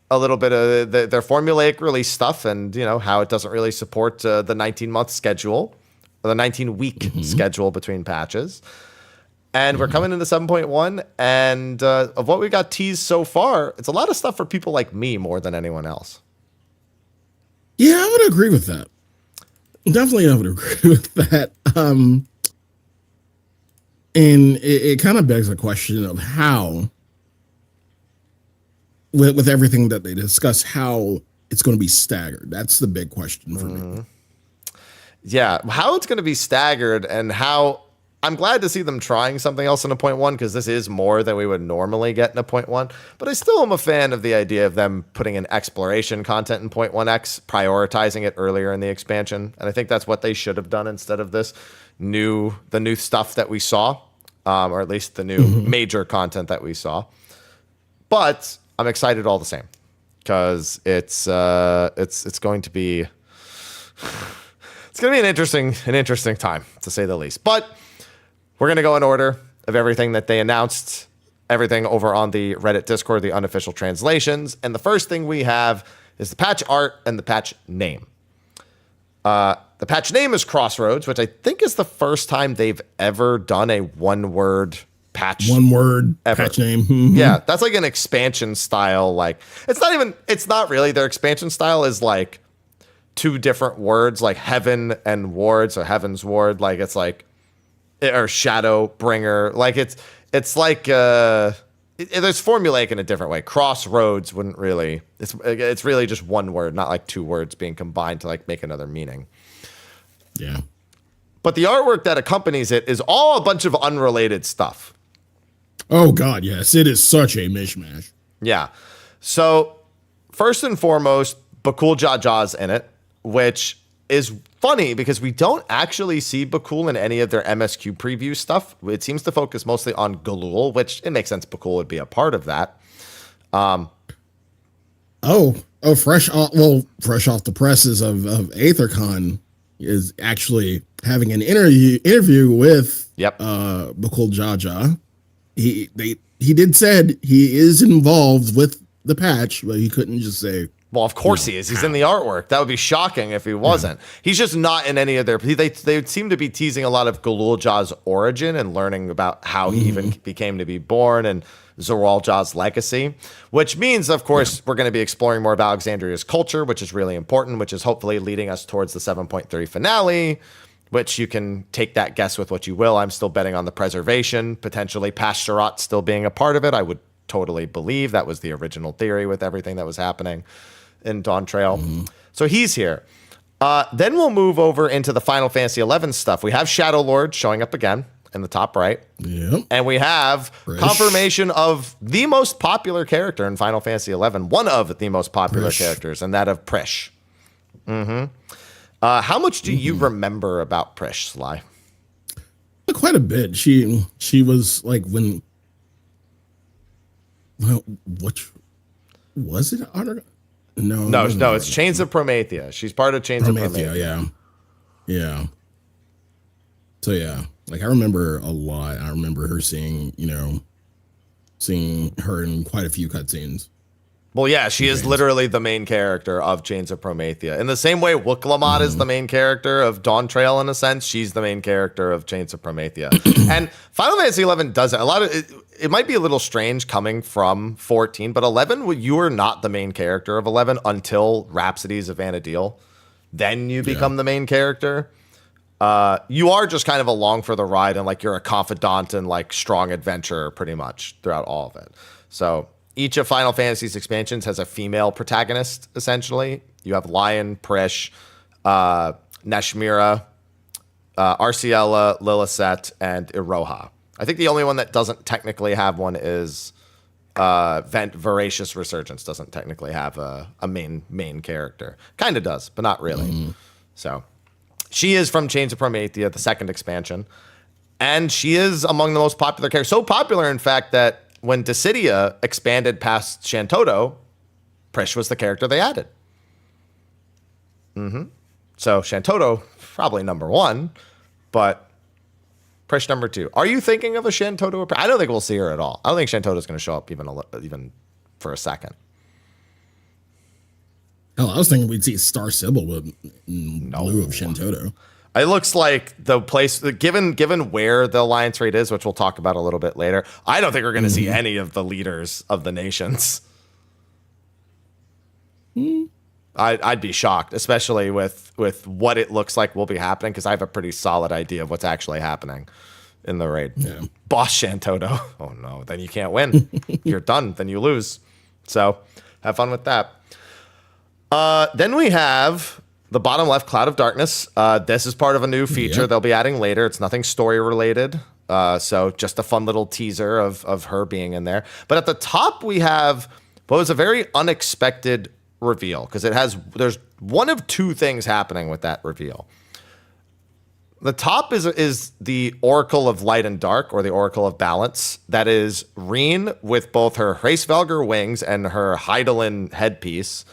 a little bit of their formulaic release stuff and, how it doesn't really support the 19-month schedule or the 19-week schedule between patches. And we're coming into 7.1, and of what we got teased so far, it's a lot of stuff for people like me more than anyone else. Yeah, I would agree with that. Definitely, I would agree with that. And it kind of begs the question of how, with everything that they discuss, how it's going to be staggered. That's the big question for me. Yeah, how it's going to be staggered, and how I'm glad to see them trying something else in a 0.1, because this is more than we would normally get in a 0.1. But I still am a fan of the idea of them putting in exploration content in 0.1x, prioritizing it earlier in the expansion. And I think that's what they should have done instead of the new stuff that we saw, or at least the new major content that we saw. But I'm excited all the same, because it's going to be an interesting time, to say the least. But we're going to go in order of everything that they announced, everything over on the Reddit Discord, the unofficial translations. And the first thing we have is the patch art and the patch name. The patch name is Crossroads, which I think is the first time they've ever done a one-word patch. One word ever. patch name. Yeah, that's like an expansion style. Like, it's not really. Their expansion style is like two different words, like heaven and ward. So heaven's ward, like it's like, or shadow bringer. Like it's like, there's formulaic in a different way. Crossroads wouldn't really, it's really just one word, not like two words being combined to like make another meaning. Yeah. But the artwork that accompanies it is all a bunch of unrelated stuff. Oh God, yes. It is such a mishmash. Yeah. So first and foremost, Bakul Jaja's in it, which is funny because we don't actually see Bakul in any of their MSQ preview stuff. It seems to focus mostly on Galul, which it makes sense Bakul would be a part of that. Fresh off the presses of AetherCon is actually having an interview with Bakul Jaja. He did said he is involved with the patch, but he couldn't just say. Well, of course he is. He's in the artwork. That would be shocking if he wasn't. Yeah. He's just not in any of their. They seem to be teasing a lot of Galul Ja's origin and learning about how he even became to be born and Zoral Ja's legacy, which means, of course, we're going to be exploring more of Alexandria's culture, which is really important, which is hopefully leading us towards the 7.3 finale, which you can take that guess with what you will. I'm still betting on the preservation, potentially Pasturat still being a part of it. I would totally believe that was the original theory with everything that was happening in Dawn Trail. So he's here. Then we'll move over into the Final Fantasy XI stuff. We have Shadow Lord showing up again in the top right. Yep. And we have confirmation of the most popular character in Final Fantasy XI, one of the most popular characters, and that of Prish. How much do you remember about Prish, Sly? Quite a bit. She was like when. Well, what was it? No, it's Chains of Promethea. She's part of Chains of Promethea. Yeah. So yeah, like I remember a lot. I remember her seeing her in quite a few cutscenes. Well, yeah, she is literally the main character of Chains of Promethea. In the same way Wuklamad is the main character of Dawn Trail, in a sense, she's the main character of Chains of Promethea. And Final Fantasy XI does it. A lot of it might be a little strange coming from 14, but 11, you are not the main character of 11 until Rhapsodies of Vana'diel. Then you become the main character. You are just kind of along for the ride, and like you're a confidant and like strong adventurer pretty much throughout all of it. So each of Final Fantasy's expansions has a female protagonist, essentially. You have Lion, Prish, Nashmira, Arciela, Lillicet, and Iroha. I think the only one that doesn't technically have one is Voracious Resurgence doesn't technically have a main character. Kind of does, but not really. So she is from Chains of Promethea, the second expansion. And she is among the most popular characters. So popular, in fact, that when Dissidia expanded past Shantoto, Prish was the character they added. So Shantoto, probably number one, but Prish number two. Are you thinking of a Shantoto? I don't think we'll see her at all. I don't think Shantoto's going to show up even for a second. Hell, I was thinking we'd see Star Sybil in lieu of Shantoto. It looks like the place, given where the alliance rate is, which we'll talk about a little bit later, I don't think we're going to see any of the leaders of the nations. I'd be shocked, especially with what it looks like will be happening, because I have a pretty solid idea of what's actually happening in the raid. Yeah. Boss Shantoto. Oh no, then you can't win. You're done. Then you lose. So have fun with that. Then we have the bottom left, Cloud of Darkness. This is part of a new feature they'll be adding later. It's nothing story related. So just a fun little teaser of her being in there. But at the top, we have what was a very unexpected reveal, because there's one of two things happening with that reveal. The top is the Oracle of Light and Dark, or the Oracle of Balance. That is Reen with both her Hraesvelgr wings and her Hydaelyn headpiece,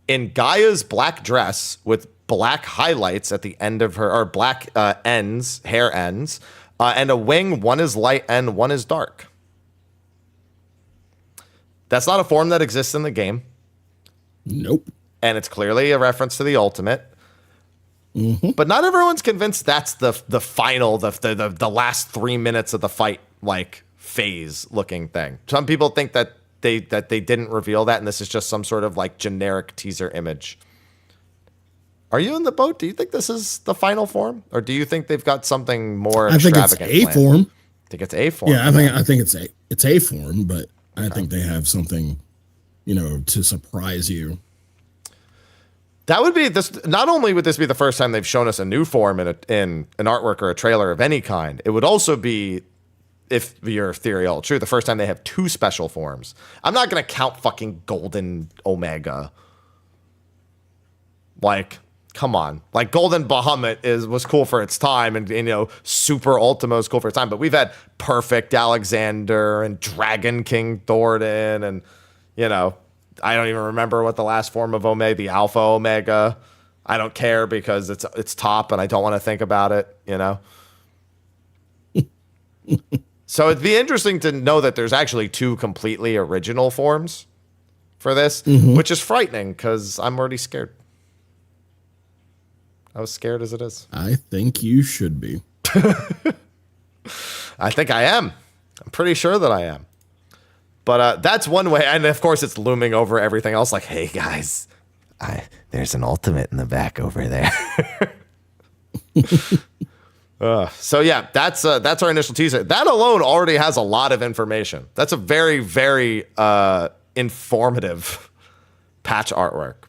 in Gaia's black dress with black highlights at the end of her, or black hair ends, And a wing, one is light and one is dark. That's not a form that exists in the game. Nope. And it's clearly a reference to the ultimate. But not everyone's convinced that's the final, the last 3 minutes of the fight, like phase looking thing. Some people think that they didn't reveal that, and this is just some sort of like generic teaser image. Are you in the boat? Do you think this is the final form, or do you think they've got something more extravagant? I think it's a form. I think it's a form. Yeah, I think it's a form, but I think they have something, to surprise you. That would be this. Not only would this be the first time they've shown us a new form in an artwork or a trailer of any kind, it would also be, if your theory holds true, the first time they have 2 special forms. I'm not going to count fucking Golden Omega. Like, come on. Like, Golden Bahamut was cool for its time, and Super Ultima is cool for its time, but we've had Perfect Alexander and Dragon King Thornton, and I don't even remember what the last form of Omega, the Alpha Omega. I don't care because it's top and I don't want to think about it, So it'd be interesting to know that there's actually 2 completely original forms for this, which is frightening because I'm already scared. I was scared as it is. I think you should be. I think I am. I'm pretty sure that I am. But that's one way. And of course, it's looming over everything else. Like, hey, guys, there's an ultimate in the back over there. So, yeah, that's our initial teaser. That alone already has a lot of information. That's a very, very informative patch artwork,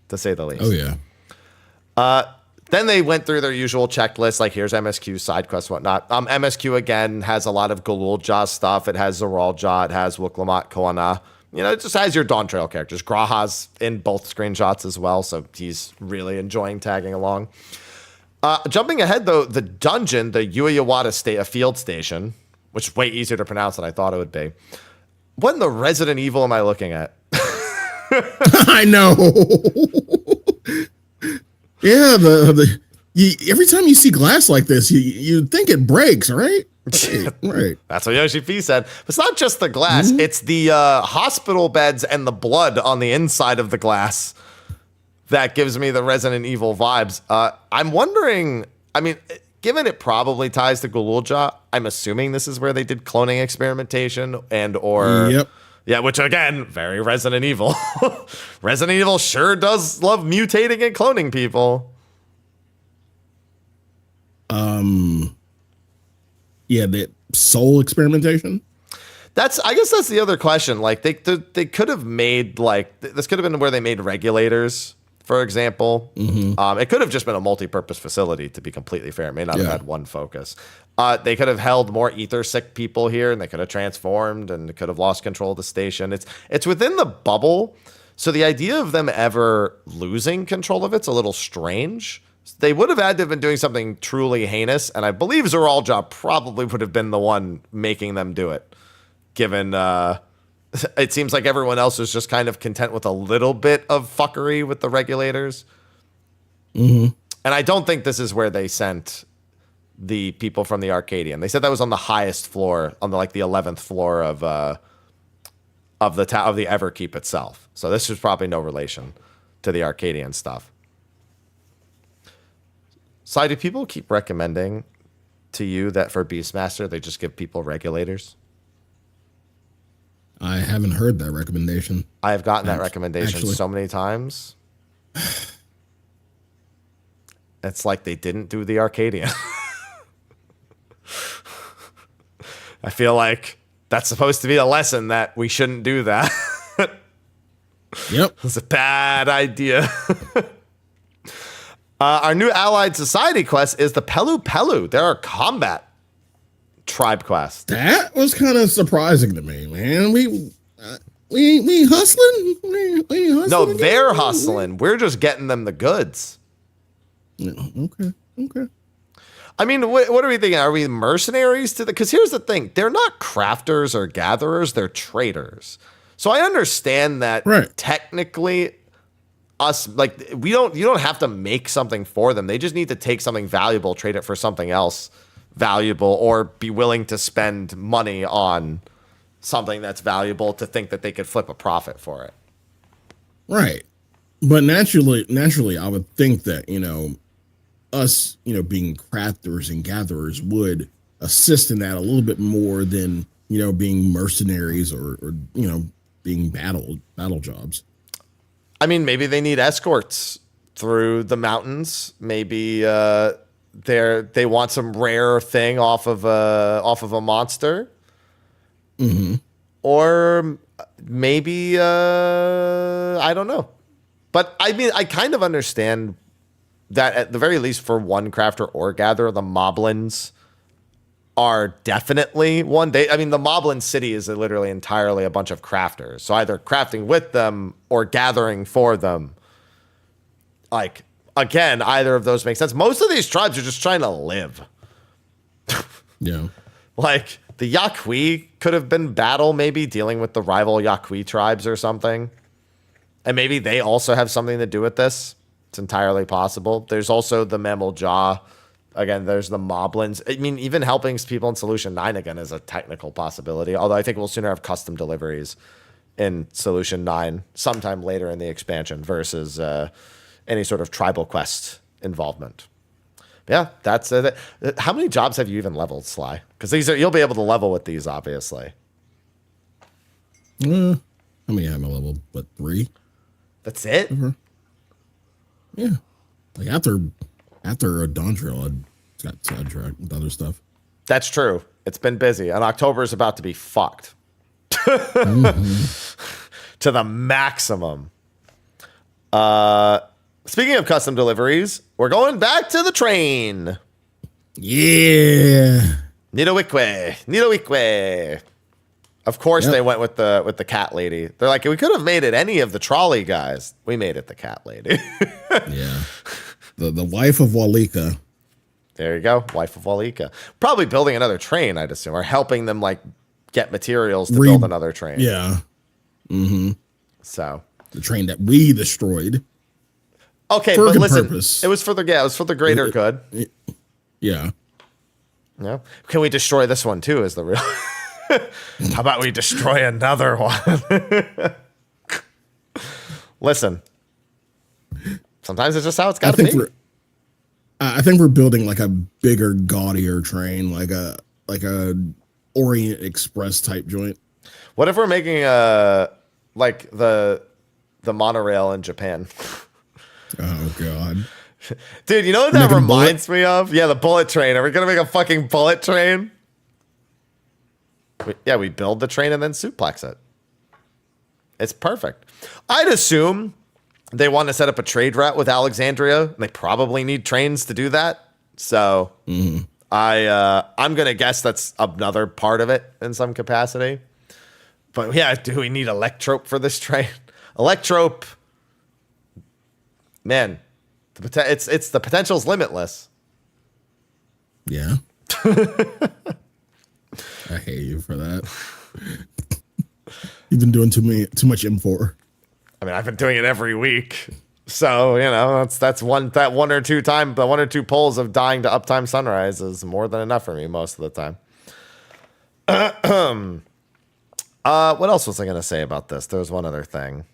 to say the least. Oh, yeah. Then they went through their usual checklist, like here's MSQ, side quests, whatnot. MSQ, again, has a lot of Galul-Ja stuff. It has Zoral-Ja. It has Wuklamat Koana. It just has your Dawn Trail characters. Graha's in both screenshots as well, so he's really enjoying tagging along. Jumping ahead, though, the dungeon, the Ueyawada field station, which is way easier to pronounce than I thought it would be. What in the Resident Evil am I looking at? I know. Yeah, every time you see glass like this, you think it breaks, right? Right. That's what Yoshi P said. It's not just the glass; it's the hospital beds and the blood on the inside of the glass that gives me the Resident Evil vibes. I'm wondering. I mean, given it probably ties to Galul-Ja, I'm assuming this is where they did cloning experimentation or. Yep. Yeah, which again, very Resident Evil. Resident Evil sure does love mutating and cloning people. Yeah, the soul experimentation. I guess that's the other question. Like they could have made this could have been where they made regulators, for example. It could have just been a multi-purpose facility, to be completely fair. It may not have had one focus. They could have held more ether sick people here, and they could have transformed, and they could have lost control of the station. It's within the bubble, so the idea of them ever losing control of it's a little strange. They would have had to have been doing something truly heinous, and I believe Zoral-Ja probably would have been the one making them do it, given it seems like everyone else was just kind of content with a little bit of fuckery with the regulators. And I don't think this is where they sent the people from the Arcadian. They said that was on the highest floor, on the 11th floor of the Everkeep itself. So this was probably no relation to the Arcadian stuff. So do people keep recommending to you that for Beastmaster they just give people regulators? I haven't heard that recommendation. I have gotten that recommendation so many times. It's like they didn't do the Arcadian. I feel like that's supposed to be a lesson that we shouldn't do that. Yep. It's a bad idea. Our new Allied Society quest is the Pelu Pelu. There are combat tribe quests. That was kind of surprising to me, man. We hustling? We hustling? No, again? they're hustling. We're just getting them the goods. Okay. I mean, what are we thinking? Are we mercenaries to the? Because here's the thing: they're not crafters or gatherers; they're traders. So I understand that technically, you don't have to make something for them. They just need to take something valuable, trade it for something else valuable or be willing to spend money on something that's valuable to think that they could flip a profit for it. Right. But naturally, I would think that, us, being crafters and gatherers would assist in that a little bit more than, being mercenaries or being battle jobs. I mean, maybe they need escorts through the mountains. Maybe they want some rare thing off of a monster. Mm-hmm. Or maybe I don't know. But I mean, I kind of understand that at the very least for one crafter or gatherer, the moblins are definitely one. The Moblin city is literally entirely a bunch of crafters. So either crafting with them or gathering for them. Like, again, either of those makes sense. Most of these tribes are just trying to live. Yeah. Like, the Yaqui could have been battle, maybe, dealing with the rival Yaqui tribes or something. And maybe they also have something to do with this. It's entirely possible. There's also the Mammal Jaw. Again, there's the Moblins. I mean, even helping people in Solution 9 again is a technical possibility. Although I think we'll sooner have custom deliveries in Solution 9 sometime later in the expansion versus any sort of tribal quest involvement. Yeah, that's it. How many jobs have you even leveled, Sly? Because you'll be able to level with these, obviously. How many have I leveled? But 3? That's it? Mm-hmm. Yeah. Like after a dawn trail, I got sidetracked with other stuff. That's true. It's been busy, and October is about to be fucked to the maximum. Speaking of custom deliveries, we're going back to the train. Yeah. Nidowique. Of course, They went with the cat lady. They're like, we could have made it any of the trolley guys. We made it the cat lady. Yeah. The wife of Walika. There you go. Wife of Walika. Probably building another train, I'd assume, or helping them like get materials to build another train. Yeah. Mm-hmm. So the train that we destroyed. Okay, but listen, it was for the greater good. Yeah. Yeah. Can we destroy this one too? Is the real? How about we destroy another one? Listen, sometimes it's just how it's got to be. I think we're building like a bigger, gaudier train, like a Orient Express type joint. What if we're making like the monorail in Japan? Oh God, dude! You know what that reminds me of? Yeah, the bullet train. Are we gonna make a fucking bullet train? We build the train and then suplex it. It's perfect. I'd assume they want to set up a trade route with Alexandria. And they probably need trains to do that. So I'm gonna guess that's another part of it in some capacity. But yeah, do we need Electrope for this train? Electrope, man, it's the potential's limitless. Yeah. I hate you for that. You've been doing too much M4. I mean, I've been doing it every week. So, that's one or two pulls of dying to Uptime Sunrise is more than enough for me most of the time. What else was I going to say about this? There was one other thing.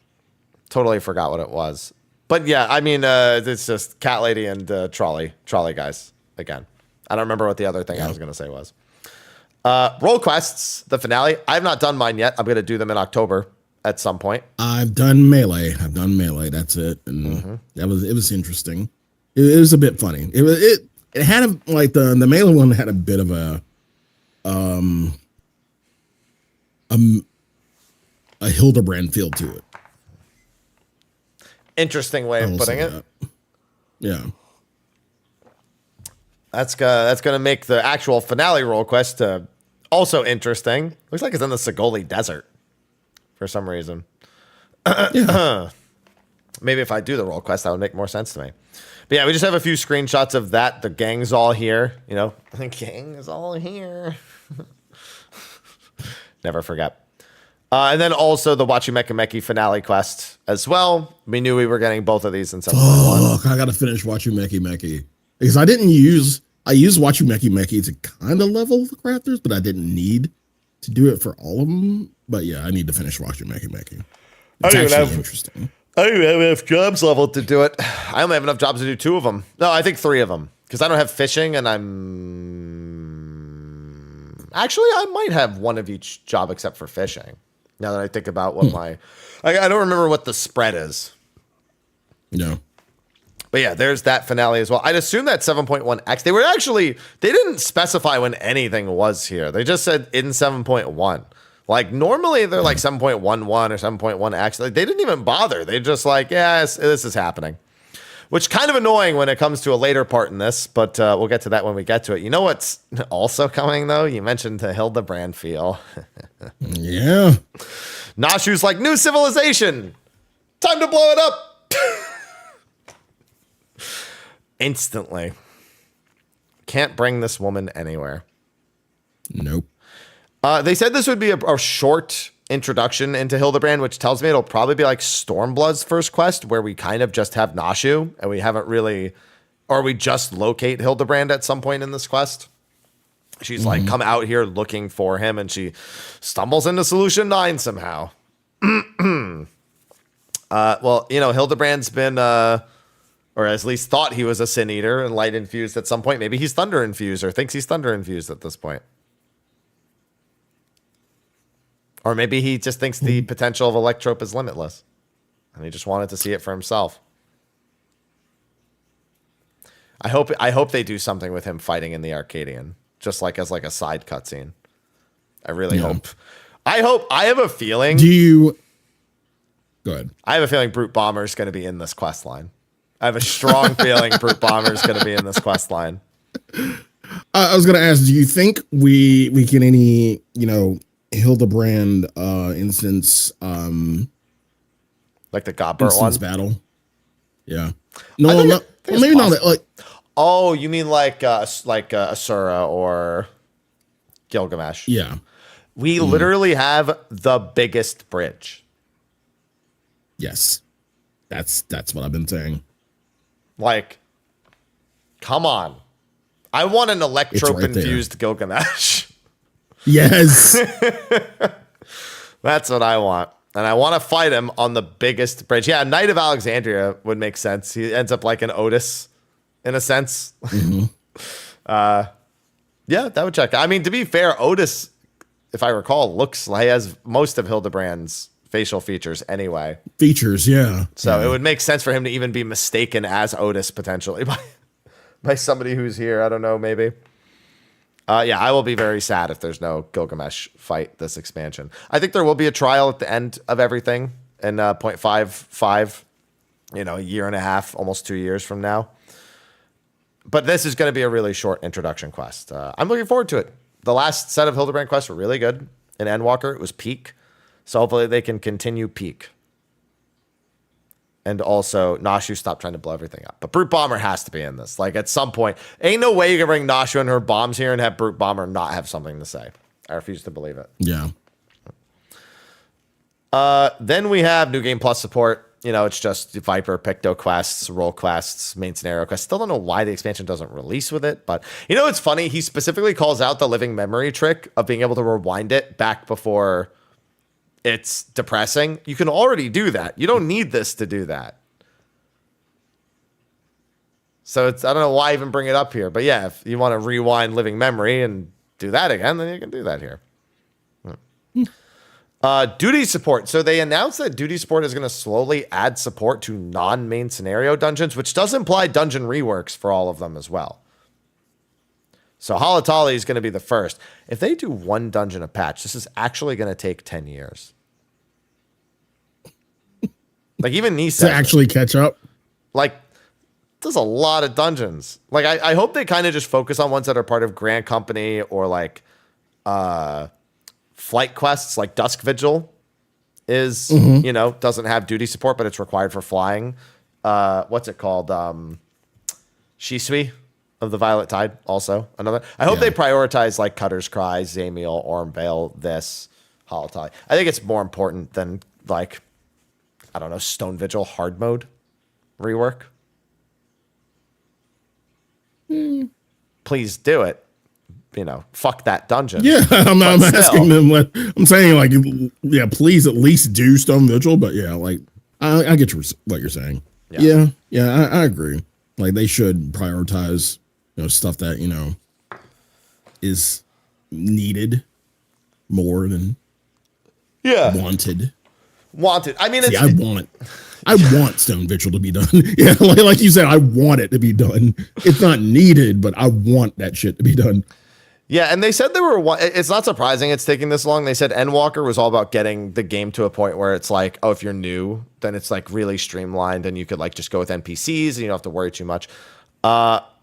Totally forgot what it was. But yeah, I mean, it's just Cat Lady and Trolley guys again. I don't remember what the other thing I was going to say was. Roll quests, the finale. I have not done mine yet. I'm going to do them in October at some point. I've done melee. That's it. And it was interesting. It was a bit funny. It had the melee one had a bit of a Hildebrand feel to it. Interesting way of putting it. Yeah. That's going to make the actual finale roll quest also interesting. Looks like it's in the Segoli Desert for some reason. Maybe if I do the roll quest, that would make more sense to me. But yeah, we just have a few screenshots of that. The gang's all here. The gang is all here. Never forget. And then also the Wachimekimeki finale quest as well. We knew we were getting both of these in 7.1. I got to finish Wachimekimeki because I didn't use I used Watchu Meki Meki to kind of level the crafters, but I didn't need to do it for all of them. But yeah, I need to finish Watchu Meki Meki. It's actually interesting. I don't even have enough jobs leveled to do it. I only have enough jobs to do 2 of them. No, I think 3 of them. Because I don't have fishing, and Actually, I might have 1 of each job except for fishing. Now that I think about what I don't remember what the spread is. No. But yeah, there's that finale as well. I'd assume that 7.1X, they didn't specify when anything was here. They just said in 7.1. Like, normally they're like 7.11 or 7.1X. Like, they didn't even bother. They just like, yeah, this is happening. Which kind of annoying when it comes to a later part in this, but we'll get to that when we get to it. You know what's also coming, though? You mentioned the Hildebrand feel. Yeah. Nashu's like, new civilization. Time to blow it up. Instantly. Can't bring this woman anywhere. Nope. They said this would be a short introduction into Hildebrand, which tells me it'll probably be like Stormblood's first quest, where we kind of just have Nashu, and we haven't really, or we just locate Hildebrand at some point in this quest. She's like, come out here looking for him, and she stumbles into Solution 9 somehow. Well, Hildebrand's been, or at least thought he was a Sin Eater and light infused at some point. Maybe he's thunder infused or thinks he's thunder infused at this point. Or maybe he just thinks the potential of Electrope is limitless, and he just wanted to see it for himself. I hope they do something with him fighting in the Arcadian, just like as like a side cutscene. I really hope. I have a feeling. Go ahead. I have a feeling Brute Bomber is going to be in this quest line. I have a strong feeling Brute Bomber is going to be in this quest line. I was going to ask, do you think we get any, Hildebrand instance like the Godbert one battle? Yeah. No, not maybe not that, like. Oh, you mean like Asura or Gilgamesh? Yeah. We literally have the biggest bridge. Yes. That's what I've been saying. Like, come on. I want an Electrope infused Gilgamesh. Yes. That's what I want. And I want to fight him on the biggest bridge. Yeah, Knight of Alexandria would make sense. He ends up like an Otis in a sense. Yeah, that would check. I mean, to be fair, Otis, if I recall, looks like he has most of Hildebrand's facial features anyway. Yeah. So it would make sense for him to even be mistaken as Otis potentially by somebody who's here. I don't know, maybe. Yeah, I will be very sad if there's no Gilgamesh fight this expansion. I think there will be a trial at the end of everything in 0.55, a year and a half, almost 2 years from now. But this is going to be a really short introduction quest. I'm looking forward to it. The last set of Hildebrand quests were really good. In Endwalker, it was peak. So hopefully they can continue peak. And also, Nashu stopped trying to blow everything up. But Brute Bomber has to be in this. Like, at some point, ain't no way you can bring Nashu and her bombs here and have Brute Bomber not have something to say. I refuse to believe it. Yeah. Then we have New Game Plus support. It's just Viper, Picto quests, role quests, main scenario quests. Still don't know why the expansion doesn't release with it. But, it's funny. He specifically calls out the living memory trick of being able to rewind it back before it's depressing. You can already do that. You don't need this to do that. So I don't know why even bring it up here. But yeah, if you want to rewind living memory and do that again, then you can do that here. Duty support. So they announced that duty support is going to slowly add support to non-main scenario dungeons, which does imply dungeon reworks for all of them as well. So Halatali is going to be the first. If they do one dungeon a patch, this is actually going to take 10 years. Like, even Nisa to actually catch up. Like, there's a lot of dungeons. Like, I hope they kind of just focus on ones that are part of Grand Company or like flight quests, like Dusk Vigil is, doesn't have duty support, but it's required for flying. What's it called? Shisui of the Violet Tide, also another. I hope they prioritize like Cutter's Cry, Zamiel, Ormvale, this, Halatali. I think it's more important than like, I don't know, Stone Vigil hard mode rework. please do it. You know, fuck that dungeon. Yeah, I'm asking them. I'm saying like, yeah, please at least do Stone Vigil. But yeah, like I get what you're saying. Yeah, I agree. Like they should prioritize, you know, stuff that, you know, is needed more than wanted. I mean, see, I want Stone Vigil to be done. Yeah, like you said, I want it to be done. It's not needed, but I want that shit to be done. Yeah, and they said it's not surprising it's taking this long. They said Endwalker was all about getting the game to a point where it's like, oh, if you're new, then it's like really streamlined and you could like just go with NPCs and you don't have to worry too much. But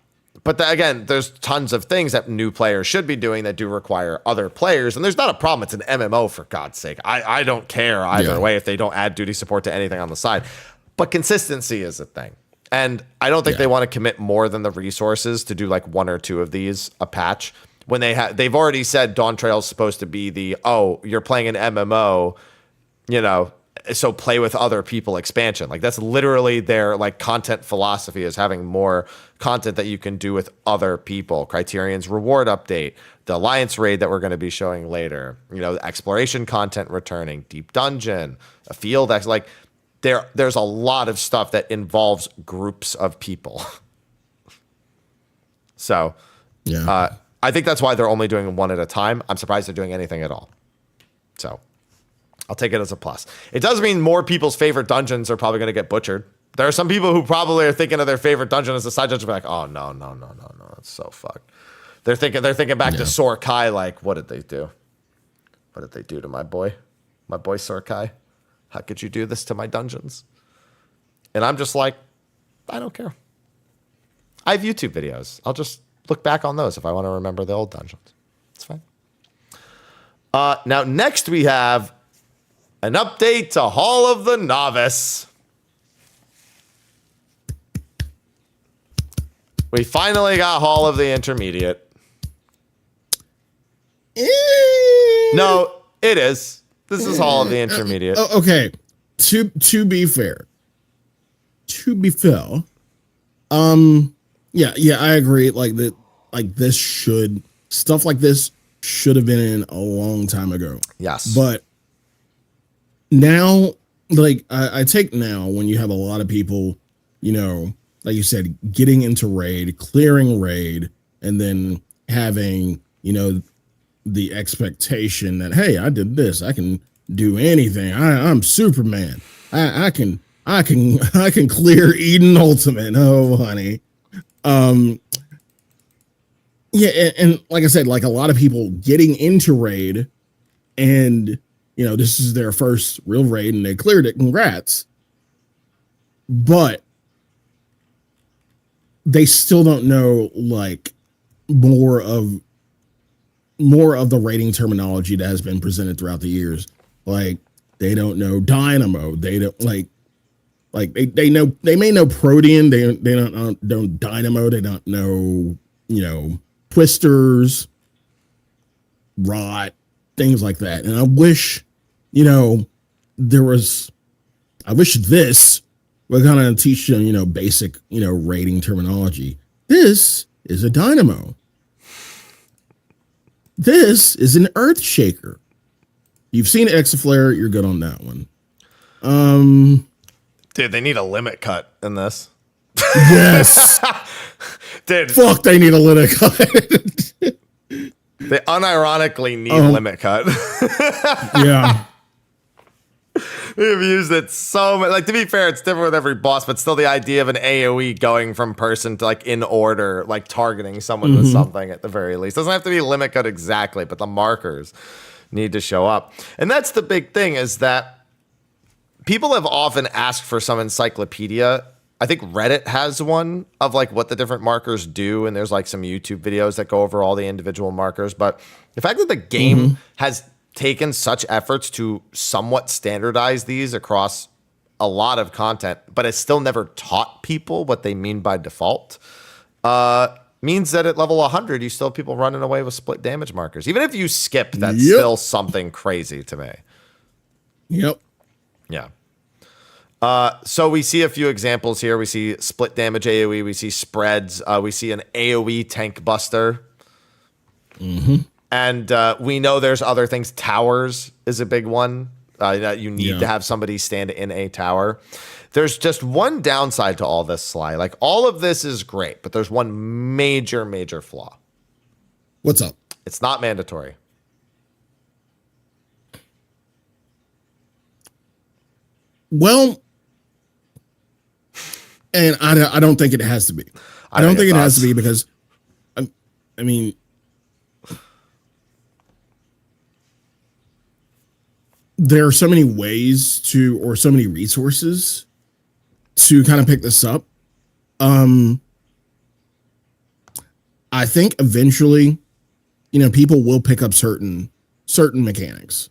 again, there's tons of things that new players should be doing that do require other players. And there's not a problem. It's an MMO, for God's sake. I don't care either way if they don't add duty support to anything on the side. But consistency is a thing. And I don't think they want to commit more than the resources to do like one or two of these a patch. When they've already said Dawn Trail is supposed to be you're playing an MMO, you know, so play with other people expansion. Like that's literally their like content philosophy, is having more content that you can do with other people. Criterion's reward update, the Alliance raid that we're going to be showing later, you know, the exploration content returning, deep dungeon, a field like there's a lot of stuff that involves groups of people. So, I think that's why they're only doing one at a time. I'm surprised they're doing anything at all. So I'll take it as a plus. It does mean more people's favorite dungeons are probably going to get butchered. There are some people who probably are thinking of their favorite dungeon as a side dungeon, like, oh no, it's so fucked. They're thinking back to Sorkai, like, what did they do? What did they do to my boy Sorkai? How could you do this to my dungeons? And I'm just like, I don't care. I have YouTube videos. I'll just look back on those if I want to remember the old dungeons. It's fine. Now, next we have an update to Hall of the Novice. We finally got Hall of the Intermediate. No, it is. This is Hall of the Intermediate. Okay. To be fair. Yeah, I agree. Like that, like stuff like this should have been in a long time ago. Yes. But now, like I take now when you have a lot of people, you know, like you said, getting into raid, clearing raid, and then having, you know, the expectation that, hey, I did this, I can do anything. I'm Superman. I can clear Eden Ultimate. Oh, honey. Yeah, and like I said, like a lot of people getting into raid, and you know, this is their first real raid and they cleared it. Congrats. But they still don't know like more of the rating terminology that has been presented throughout the years. Like they don't know Dynamo. They don't like they know, they may know Protean. They don't Dynamo. They don't know, you know, Twisters, Rot, things like that. And I wish, you know, I wish this would kind of teach them, you know, basic, you know, rating terminology. This is a Dynamo. This is an Earth Shaker. You've seen Exaflare, you're good on that one. Dude, they need a limit cut in this. Yes. Dude. Fuck, they need a limit cut. They unironically need limit cut. Yeah. We've used it so much. Like, to be fair, it's different with every boss, but still the idea of an AoE going from person to like in order, like targeting someone with something at the very least. Doesn't have to be limit cut exactly, but the markers need to show up. And that's the big thing, is that people have often asked for some encyclopedia. I think Reddit has one of like what the different markers do, and there's like some YouTube videos that go over all the individual markers. But the fact that the game has taken such efforts to somewhat standardize these across a lot of content, but has still never taught people what they mean by default, means that at level 100, you still have people running away with split damage markers. Even if you skip, that's still something crazy to me. Yep. Yeah. So we see a few examples here. We see split damage AoE. We see spreads. We see an AoE tank buster. And we know there's other things. Towers is a big one. That you need to have somebody stand in a tower. There's just one downside to all this, Sly. Like, all of this is great, but there's one major, major flaw. What's up? It's not mandatory. Well, and I don't think it has to be. I don't think it has to be because, I mean, there are so many ways to, or so many resources to kind of pick this up. I think eventually, you know, people will pick up certain mechanics.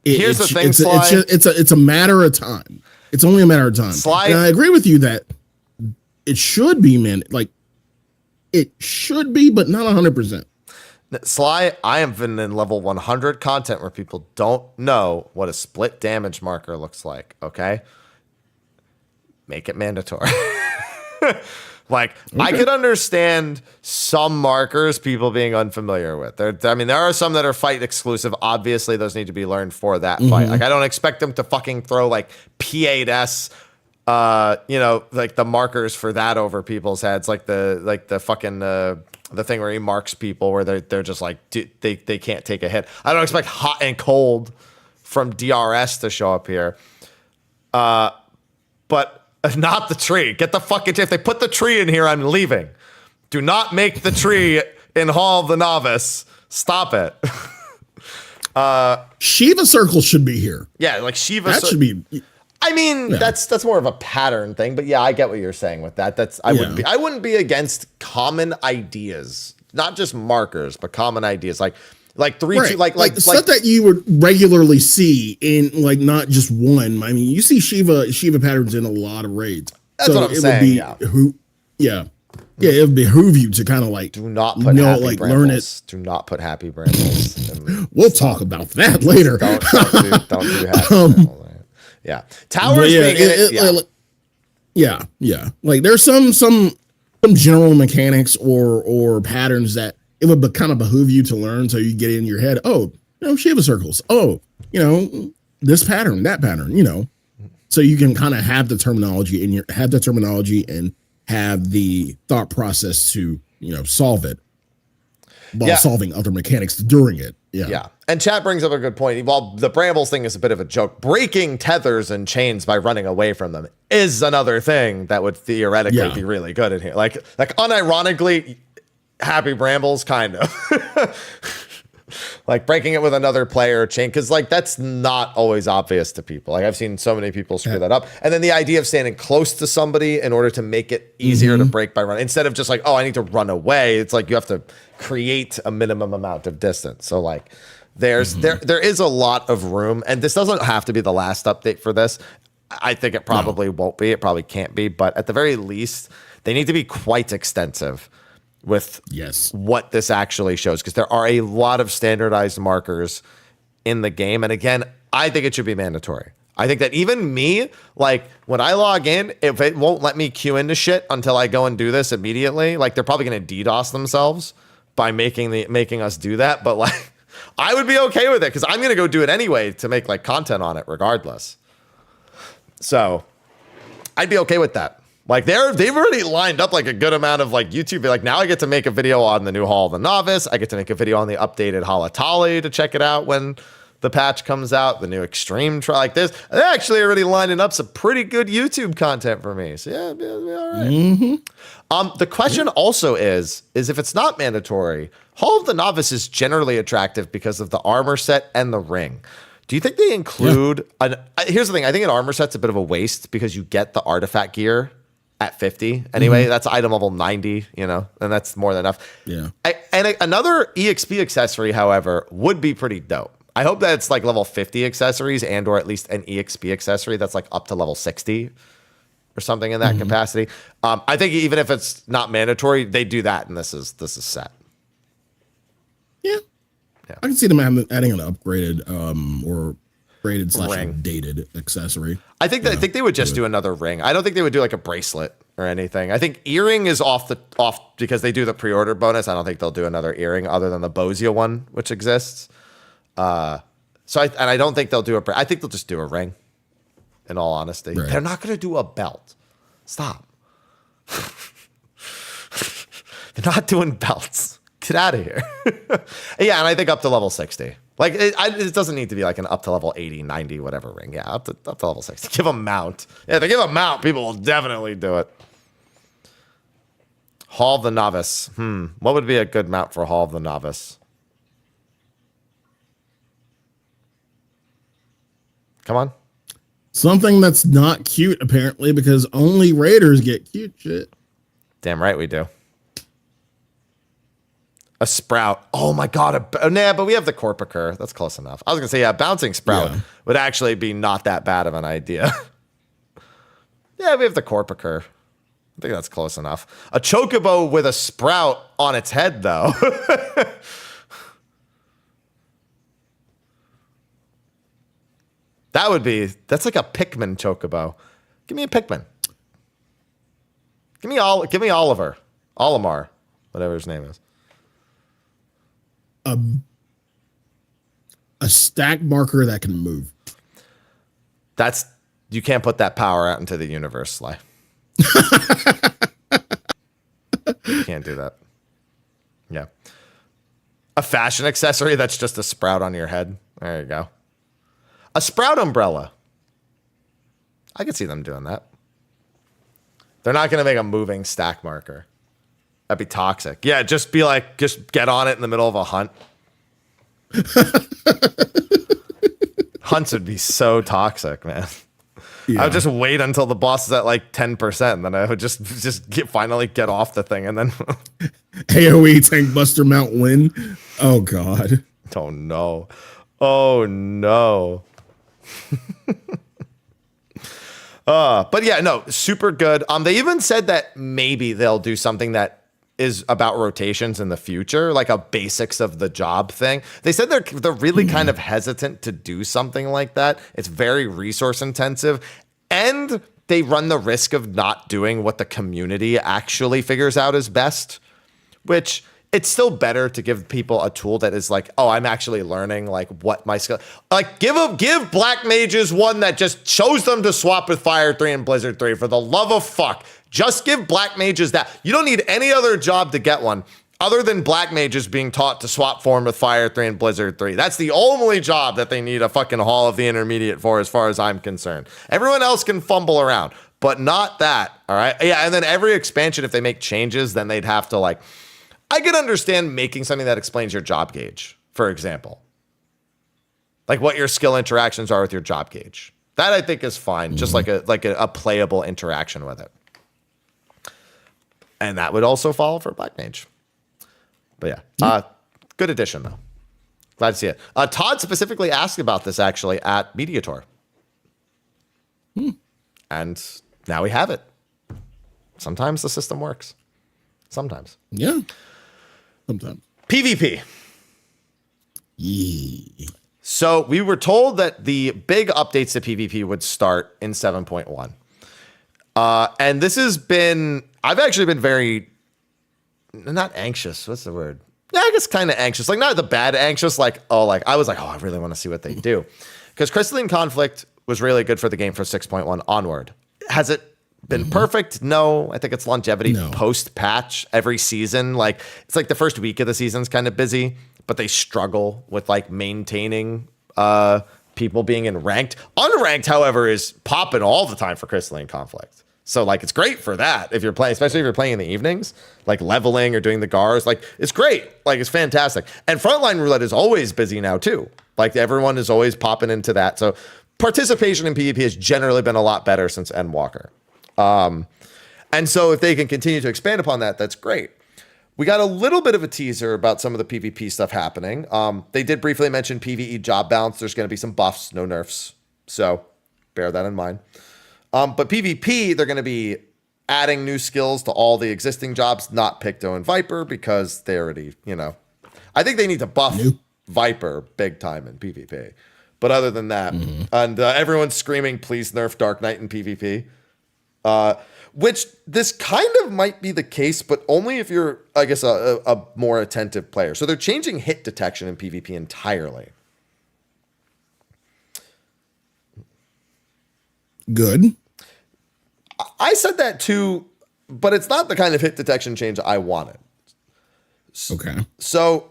Here's the thing, Sly. It's a matter of time. It's only a matter of time. Sly, and I agree with you that it should be, it should be, but not 100%. Sly, I am in level 100 content where people don't know what a split damage marker looks like, okay? Make it mandatory. I could understand some markers people being unfamiliar with. There are some that are fight exclusive. Obviously, those need to be learned for that fight. Like, I don't expect them to fucking throw like P8S, like the markers for that over people's heads, like the fucking the thing where he marks people where they're just like they can't take a hit. I don't expect hot and cold from DRS to show up here, but. Not the tree. Get the fucking tree. If they put the tree in here, I'm leaving. Do not make the tree in Hall of the Novice. Stop it. Shiva Circle should be here. Yeah, like Shiva. That should be. I mean, that's more of a pattern thing, but yeah, I get what you're saying with that. I wouldn't be against common ideas, not just markers, but common ideas like three, right. two, like stuff that you would regularly see in not just one. I mean, you see Shiva patterns in a lot of raids. That's what I'm saying. It would behoove you to kind of do not put happy brambles. Learn it. Do not put happy brambles. We'll talk about that later. Don't do happy brambles. Yeah, towers. Like there's some general mechanics or patterns that it would kind of behoove you to learn, so you get it in your head. Oh, Shiva circles. Oh, this pattern, that pattern. So you can kind of have the terminology and have the thought process to solve it while solving other mechanics during it. Yeah. And chat brings up a good point. While the brambles thing is a bit of a joke, breaking tethers and chains by running away from them is another thing that would theoretically be really good in here. Like unironically, happy brambles, kind of. Like breaking it with another player chain, because that's not always obvious to people. Like I've seen so many people screw that up. And then the idea of standing close to somebody in order to make it easier to break by running, instead of just I need to run away. It's like you have to create a minimum amount of distance. So there is a lot of room, and this doesn't have to be the last update for this. I think it probably won't be. It probably can't be, but at the very least, they need to be quite extensive with what this actually shows, because there are a lot of standardized markers in the game. And again, I think it should be mandatory. I think that even me, when I log in, if it won't let me queue into shit until I go and do this immediately, they're probably going to DDoS themselves by making us do that. But I would be okay with it, because I'm going to go do it anyway to make content on it regardless. So I'd be okay with that. They've already lined up a good amount of YouTube. Now I get to make a video on the new Hall of the Novice. I get to make a video on the updated Halatali to check it out when the patch comes out. The new Extreme trial this. They actually already lining up some pretty good YouTube content for me. So yeah, it'll be all right. The question also is if it's not mandatory, Hall of the Novice is generally attractive because of the armor set and the ring. Do you think they include here's the thing. I think an armor set's a bit of a waste because you get the artifact gear at 50 anyway. That's item level 90, and that's more than enough. Yeah. Another EXP accessory, however, would be pretty dope. I hope that it's level 50 accessories and or at least an EXP accessory that's up to level 60 or something in that capacity. I think even if it's not mandatory, they do that, and this is set. Yeah. I can see them adding an upgraded or Braided / ring. dated accessory. I think I think they would just do another ring. I don't think they would do like a bracelet or anything. I think earring is off because they do the pre-order bonus. I don't think they'll do another earring other than the Bozia one, which exists. I don't think they'll do I think they'll just do a ring. In all honesty, right. They're not going to do a belt. Stop. They're not doing belts. Get out of here. Yeah, and I think up to level 60. Like, it doesn't need to be like an up to level 80, 90, whatever ring. Yeah, up to level 60. Give a mount. Yeah, if they give a mount, people will definitely do it. Hall of the Novice. What would be a good mount for Hall of the Novice? Come on. Something that's not cute, apparently, because only raiders get cute shit. Damn right we do. A sprout. Oh my god. But we have the Corpicur. That's close enough. I was going to say, yeah, bouncing sprout would actually be not that bad of an idea. Yeah, we have the Corpicur. I think that's close enough. A chocobo with a sprout on its head, though. That's like a Pikmin chocobo. Give me a Pikmin. Give me Oliver. Olimar. Whatever his name is. A stack marker that can move. You can't put that power out into the universe, Sly. You can't do that. Yeah. A fashion accessory that's just a sprout on your head. There you go. A sprout umbrella. I could see them doing that. They're not going to make a moving stack marker. That'd be toxic. Yeah, just get on it in the middle of a hunt. Hunts would be so toxic, man. Yeah. I would just wait until the boss is at like 10%, and then I would just finally get off the thing, and then AoE tank buster mount win. Oh god. Oh no. Oh no. But yeah, no, super good. They even said that maybe they'll do something that is about rotations in the future, like a basics of the job thing. They said they're really kind of hesitant to do something like that. It's very resource intensive, and they run the risk of not doing what the community actually figures out is best, which it's still better to give people a tool that is like, oh, I'm actually learning like what my skill. Like give black mages one that just shows them to swap with Fire 3 and Blizzard 3 for the love of fuck. Just give black mages that. You don't need any other job to get one other than black mages being taught to swap form with Fire 3 and Blizzard 3. That's the only job that they need a fucking Hall of the Intermediate for, as far as I'm concerned. Everyone else can fumble around, but not that. All right. Yeah. And then every expansion, if they make changes, then they'd have to like, I could understand making something that explains your job gauge, for example. Like what your skill interactions are with your job gauge. That I think is fine. Just like a playable interaction with it. And that would also follow for Black Mage. But yeah, good addition though. Glad to see it. Todd specifically asked about this actually at Media Tour. And now we have it. Sometimes the system works. Sometimes. Yeah. Sometimes. PvP. Yeah. So we were told that the big updates to PvP would start in 7.1. And this has been, I've actually been very, not anxious. What's the word? Yeah, I guess kind of anxious. Like not the bad anxious, I really want to see what they do. Because Crystalline Conflict was really good for the game for 6.1 onward. Has it been perfect? No. I think it's longevity post-patch every season. Like it's like the first week of the season's kind of busy, but they struggle with like maintaining people being in ranked. Unranked, however, is popping all the time for Crystalline Conflict. So like it's great for that if you're playing, especially if you're playing in the evenings, like leveling or doing the GARs. Like it's great. Like it's fantastic. And Frontline Roulette is always busy now too. Like everyone is always popping into that. So participation in PvP has generally been a lot better since Endwalker. And so if they can continue to expand upon that, that's great. We got a little bit of a teaser about some of the PvP stuff happening. They did briefly mention PvE job balance. There's going to be some buffs, no nerfs. So bear that in mind. But PvP, they're going to be adding new skills to all the existing jobs, not Picto and Viper, because they already, I think they need to buff Viper big time in PvP. But other than that, and everyone's screaming, please nerf Dark Knight in PvP. Which this kind of might be the case, but only if you're, I guess, a more attentive player. So they're changing hit detection in PvP entirely. Good. I said that too, but it's not the kind of hit detection change I wanted. Okay. So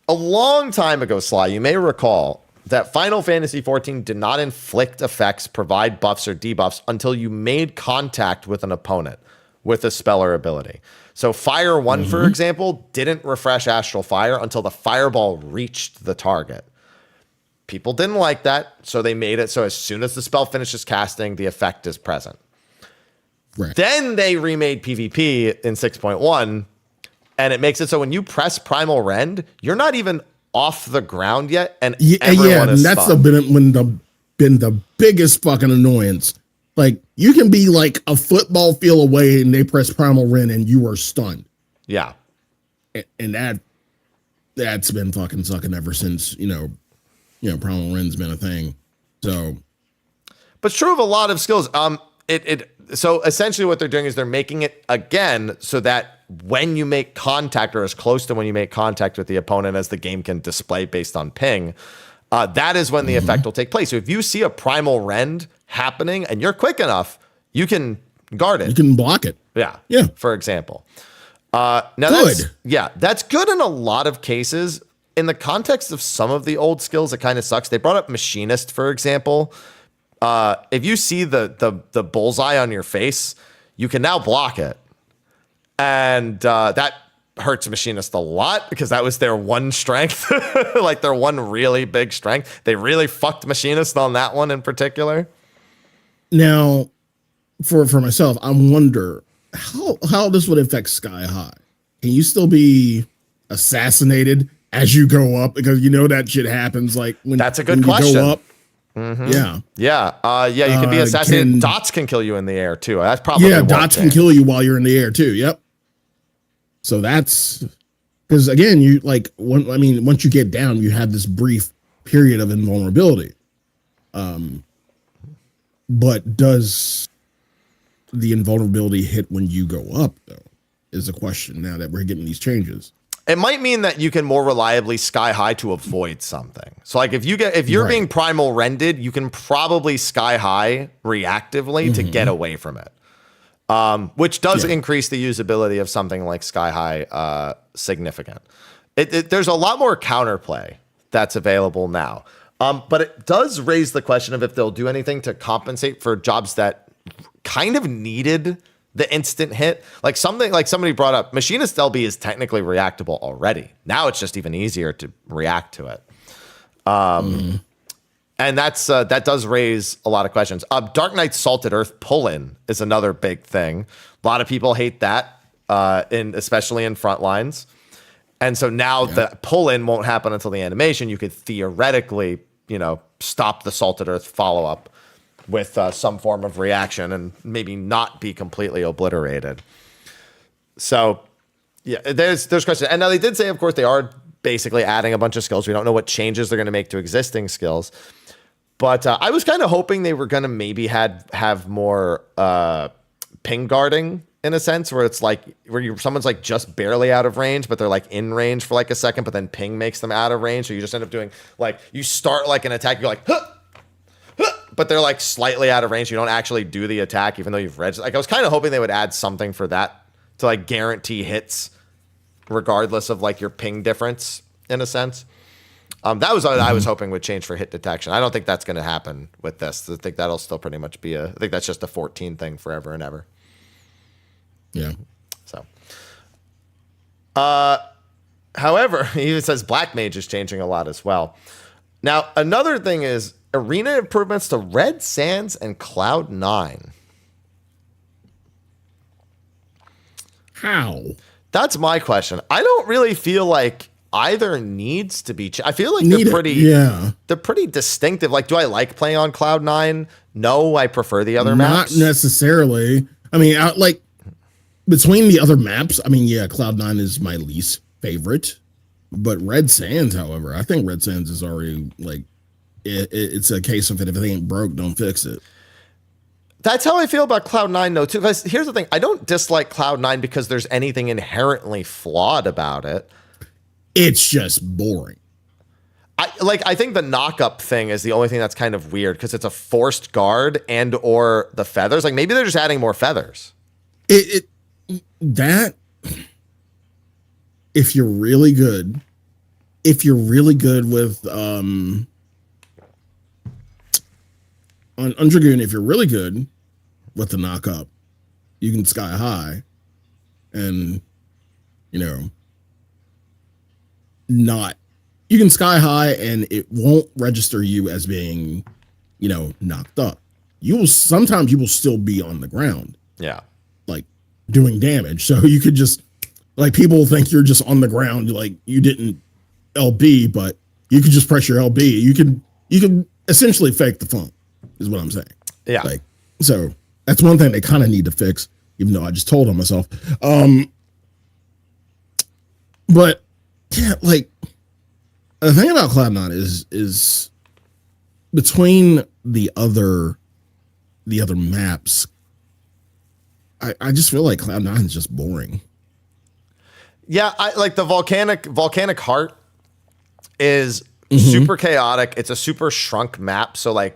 a long time ago, Sly, you may recall that Final Fantasy XIV did not inflict effects, provide buffs or debuffs until you made contact with an opponent with a spell or ability. So Fire 1, for example, didn't refresh Astral Fire until the fireball reached the target. People didn't like that, so they made it so as soon as the spell finishes casting, the effect is present. Right. Then they remade PvP in 6.1, and it makes it so when you press Primal Rend, you're not even off the ground yet, and everyone is that's stunned. been the biggest fucking annoyance. Like, you can be like a football field away and they press Primal Rend and you are stunned. Yeah. And that's been fucking sucking ever since, Primal Rend's been a thing. So, but it's true of a lot of skills. So essentially what they're doing is they're making it again so that when you make contact, or as close to when you make contact with the opponent as the game can display based on ping, that is when the effect will take place. So if you see a Primal Rend happening and you're quick enough, you can guard it. You can block it. Yeah. Yeah. For example. Now that's good in a lot of cases. In the context of some of the old skills, it kind of sucks. They brought up Machinist, for example. If you see the bullseye on your face, you can now block it. And that hurts Machinist a lot because that was their one strength, like their one really big strength. They really fucked Machinist on that one in particular. Now, for myself, I wonder how this would affect Sky High. Can you still be assassinated as you go up? Because that shit happens. Like that's a good question. Go up. Yeah. You can be assassinated. Dots can kill you in the air too. That's probably dots can kill you while you're in the air too. Yep. So that's because again, once you get down, you have this brief period of invulnerability. But does the invulnerability hit when you go up though? Is the question now that we're getting these changes. It might mean that you can more reliably Sky High to avoid something. So like if you're being Primal Rended, you can probably Sky High reactively to get away from it. Which does increase the usability of something like Sky High significant. There's a lot more counterplay that's available now. But it does raise the question of if they'll do anything to compensate for jobs that kind of needed the instant hit. Like somebody brought up, Machinist LB is technically reactable already. Now it's just even easier to react to it. And that does raise a lot of questions. Dark Knight Salted Earth pull-in is another big thing. A lot of people hate that, especially in front lines. And so now the pull-in won't happen until the animation. You could theoretically, stop the Salted Earth follow-up with some form of reaction and maybe not be completely obliterated. So, yeah, there's questions. And now they did say, of course, they are basically adding a bunch of skills. We don't know what changes they're going to make to existing skills. But I was kind of hoping they were going to maybe have more ping guarding in a sense, where it's like someone's like just barely out of range, but they're like in range for like a second, but then ping makes them out of range. So you just end up doing like, you start like an attack, you're like, huh, but they're like slightly out of range. You don't actually do the attack, even though you've read. Like I was kind of hoping they would add something for that to like guarantee hits, regardless of like your ping difference in a sense. That was what I was hoping would change for hit detection. I don't think that's going to happen with this. I think that'll still pretty much be I think that's just a 14 thing forever and ever. Yeah. So, however, he even says Black Mage is changing a lot as well. Now, another thing is arena improvements to Red Sands and Cloud 9. How? That's my question. I don't really feel like either needs to be. I feel like they're pretty distinctive. Like, do I like playing on Cloud 9? No, I prefer the other maps. Not necessarily. I mean, between the other maps, I mean, yeah, Cloud 9 is my least favorite. But Red Sands, however, I think Red Sands is already like it's a case of if it ain't broke, don't fix it. That's how I feel about Cloud9 though too. Because here's the thing, I don't dislike Cloud9 because there's anything inherently flawed about it. It's just boring. I think the knock-up thing is the only thing that's kind of weird because it's a forced guard and or the feathers. Like maybe they're just adding more feathers. That if you're really good with on Dragoon, if you're really good with the knock-up, you can sky high and you can sky high and it won't register you as being, knocked up. Sometimes you will still be on the ground. Yeah. Like doing damage. So you could just people think you're just on the ground, like you didn't LB, but you could just press your LB. You can essentially fake the funk, is what I'm saying. Yeah. So that's one thing they kind of need to fix, even though I just told on myself. But yeah, the thing about Cloud9 is between the other maps, I just feel like Cloud9 is just boring. Yeah, I like the volcanic heart is super chaotic. It's a super shrunk map, so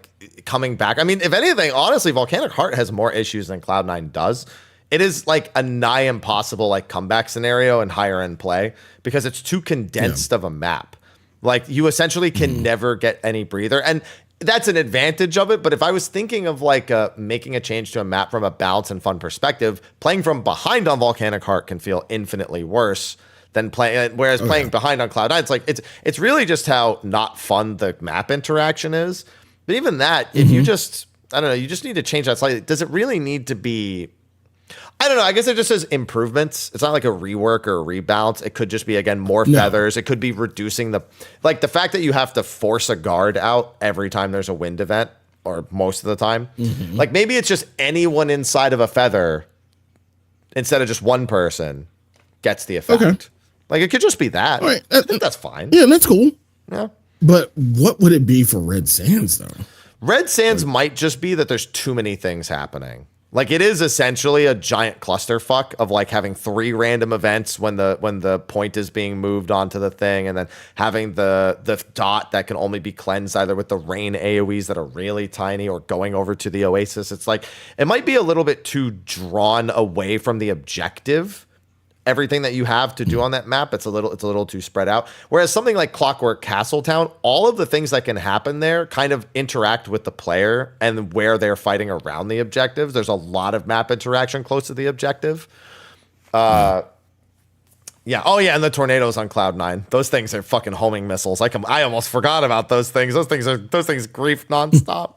coming back. I mean, if anything, honestly, volcanic heart has more issues than Cloud9 does. It is a nigh impossible comeback scenario in higher end play because it's too condensed of a map. You essentially can never get any breather, and that's an advantage of it. But if I was thinking of making a change to a map from a balance and fun perspective, playing from behind on Volcanic Heart can feel infinitely worse than playing. Whereas playing behind on Cloud9, it's really just how not fun the map interaction is. But even that, if you just you just need to change that slightly. Does it really need to be? I don't know. I guess it just says improvements. It's not like a rework or a rebalance. It could just be, again, more feathers. It could be reducing the fact that you have to force a guard out every time there's a wind event, or most of the time. Maybe it's just anyone inside of a feather instead of just one person gets the effect. Okay. It could just be that. Right. I think that's fine. Yeah, that's cool. Yeah. But what would it be for Red Sands though? Red Sands might just be that there's too many things happening. It is essentially a giant clusterfuck of having 3 random events when the point is being moved onto the thing, and then having the dot that can only be cleansed either with the rain AoEs that are really tiny or going over to the oasis. It's it might be a little bit too drawn away from the objective. Everything that you have to do on that map, it's a little too spread out. Whereas something like Clockwork Castletown, all of the things that can happen there kind of interact with the player and where they're fighting around the objectives. There's a lot of map interaction close to the objective. Yeah. Oh yeah, and the tornadoes on Cloud9. Those things are fucking homing missiles. I almost forgot about those things. Those things grief nonstop.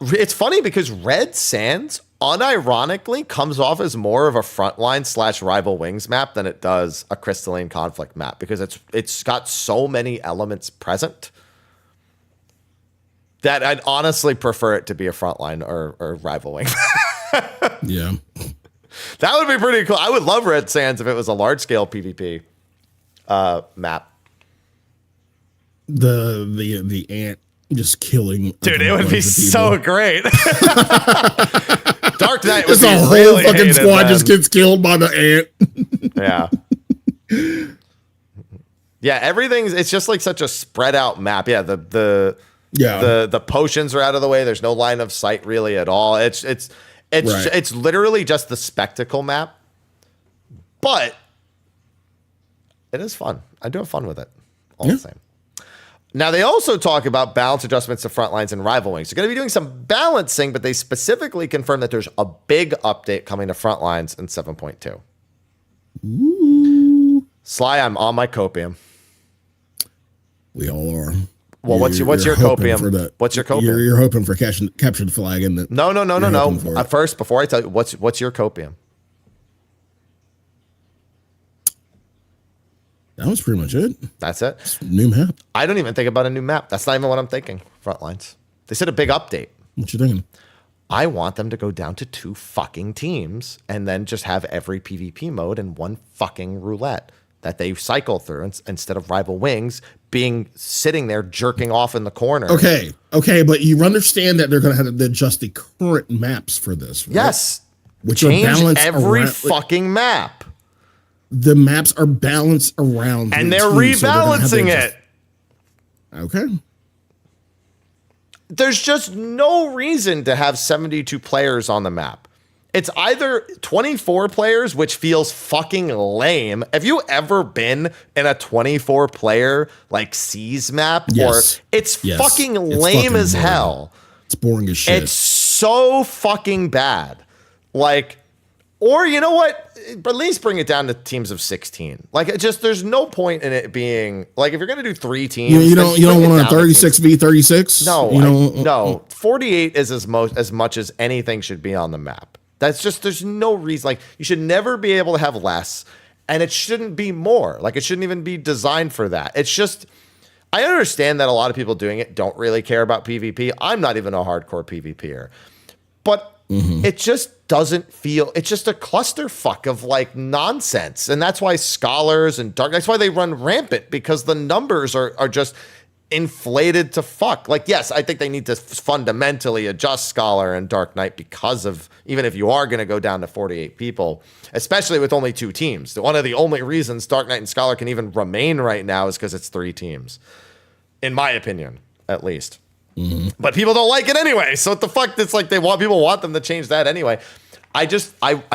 It's funny because Red Sands unironically comes off as more of a frontline / rival wings map than it does a crystalline conflict map, because it's got so many elements present that I'd honestly prefer it to be a frontline or rival wing. Yeah. That would be pretty cool. I would love Red Sands if it was a large scale PvP map. The ant just killing. Dude, it would be so great. Dark Knight was a whole really fucking squad just gets killed by the ant. Yeah. Yeah, it's just such a spread out map. Yeah, the potions are out of the way. There's no line of sight really at all. It's literally just the spectacle map. But it is fun. I do have fun with it all the same. Now, they also talk about balance adjustments to front lines and rival wings. They're going to be doing some balancing, but they specifically confirm that there's a big update coming to front lines in 7.2. Ooh. Sly, I'm on my copium. We all are. Well, what's your copium? What's your copium? You're hoping for capture the flag, and that. No. First, before I tell you, what's your copium? That was pretty much it. That's it. It's new map. I don't even think about a new map. That's not even what I'm thinking. Frontlines. They said a big update. What you thinking? I want them to go down to 2 fucking teams and then just have every PvP mode in one fucking roulette. that they cycle through instead of rival wings being sitting there jerking off in the corner. Okay, but you understand that they're going to have to adjust the current maps for this, right? Yes. Which change are balanced every around, fucking map. The maps are balanced around, and they're rebalancing it. Okay. There's just no reason to have 72 players on the map. It's either 24 players, which feels fucking lame. Have you ever been in a 24 player like Seas map? Yes. Or it's fucking lame as hell. It's boring as shit. It's so fucking bad. Like, or you know what? But at least bring it down to teams of 16. Like, it just, there's no point in it being like, if you're gonna do 3 teams, you don't want a 36v36. No, no. 48 is as much as anything should be on the map. That's just, there's no reason. Like, you should never be able to have less, and it shouldn't be more. Like, it shouldn't even be designed for that. It's just, I understand that a lot of people doing it don't really care about PvP. I'm not even a hardcore PvPer, but it just doesn't feel, it's just a clusterfuck of like nonsense. And that's why Scholars and Dark, that's why they run rampant, because the numbers are just inflated to fuck. Like, yes, I think they need to fundamentally adjust Scholar and Dark Knight because of, even if you are going to go down to 48 people, especially with only 2 teams. One of the only reasons Dark Knight and Scholar can even remain right now is because it's 3 teams, in my opinion, at least. But people don't like it anyway. So what the fuck? It's like people want them to change that anyway. I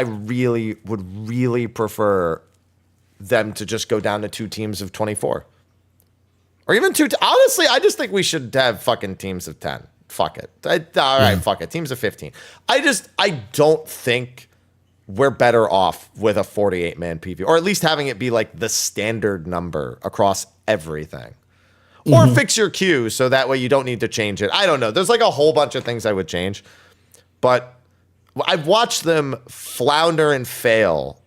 really would prefer them to just go down to 2 teams of 24. Or even 2. Honestly, I just think we should have fucking teams of 10. Fuck it. All right, fuck it. Teams of 15. I don't think we're better off with a 48-man PvP, or at least having it be like the standard number across everything. Or fix your queue so that way you don't need to change it. I don't know. There's like a whole bunch of things I would change. But I've watched them flounder and fail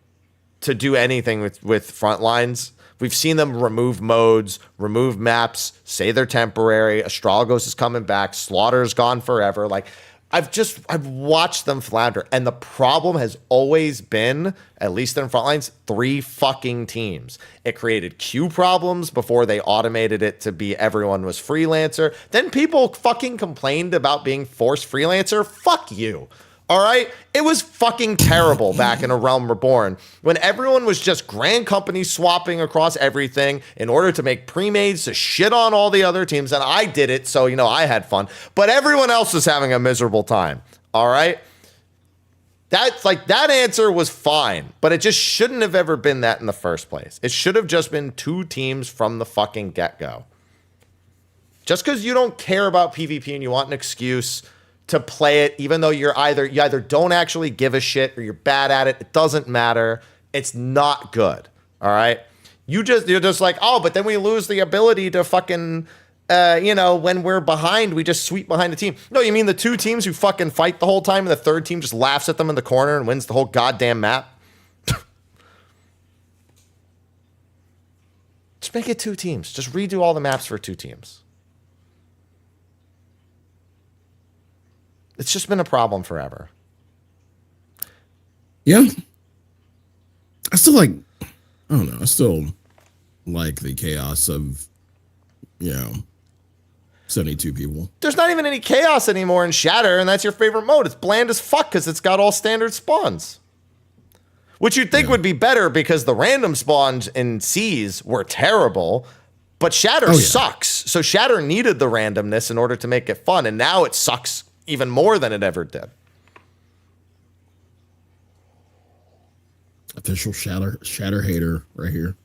to do anything with front lines. We've seen them remove modes, remove maps, say they're temporary. Astrologos is coming back. Slaughter's gone forever. Like, I've watched them flounder. And the problem has always been, at least in Frontlines, 3 fucking teams. It created queue problems before they automated it to be everyone was freelancer. Then people fucking complained about being forced freelancer. Fuck you. All right? It was fucking terrible back in A Realm Reborn when everyone was just grand companies swapping across everything in order to make pre-mades to shit on all the other teams. And I did it, so, I had fun. But everyone else was having a miserable time. All right? That's like, that answer was fine, but it just shouldn't have ever been that in the first place. It should have just been 2 teams from the fucking get-go. Just because you don't care about PvP and you want an excuse to play it, even though you either don't actually give a shit or you're bad at it. It doesn't matter. It's not good. All right. You're just like, oh, but then we lose the ability to fucking, when we're behind, we just sweep behind the team. No, you mean the 2 teams who fucking fight the whole time and the 3rd team just laughs at them in the corner and wins the whole goddamn map? Just make it 2 teams. Just redo all the maps for 2 teams. It's just been a problem forever. Yeah. I still like the chaos of, 72 people. There's not even any chaos anymore in Shatter, and that's your favorite mode. It's bland as fuck because it's got all standard spawns. Which you'd think would be better because the random spawns in Seas were terrible, but Shatter sucks. So Shatter needed the randomness in order to make it fun, and now it sucks even more than it ever did. Official shatter hater right here.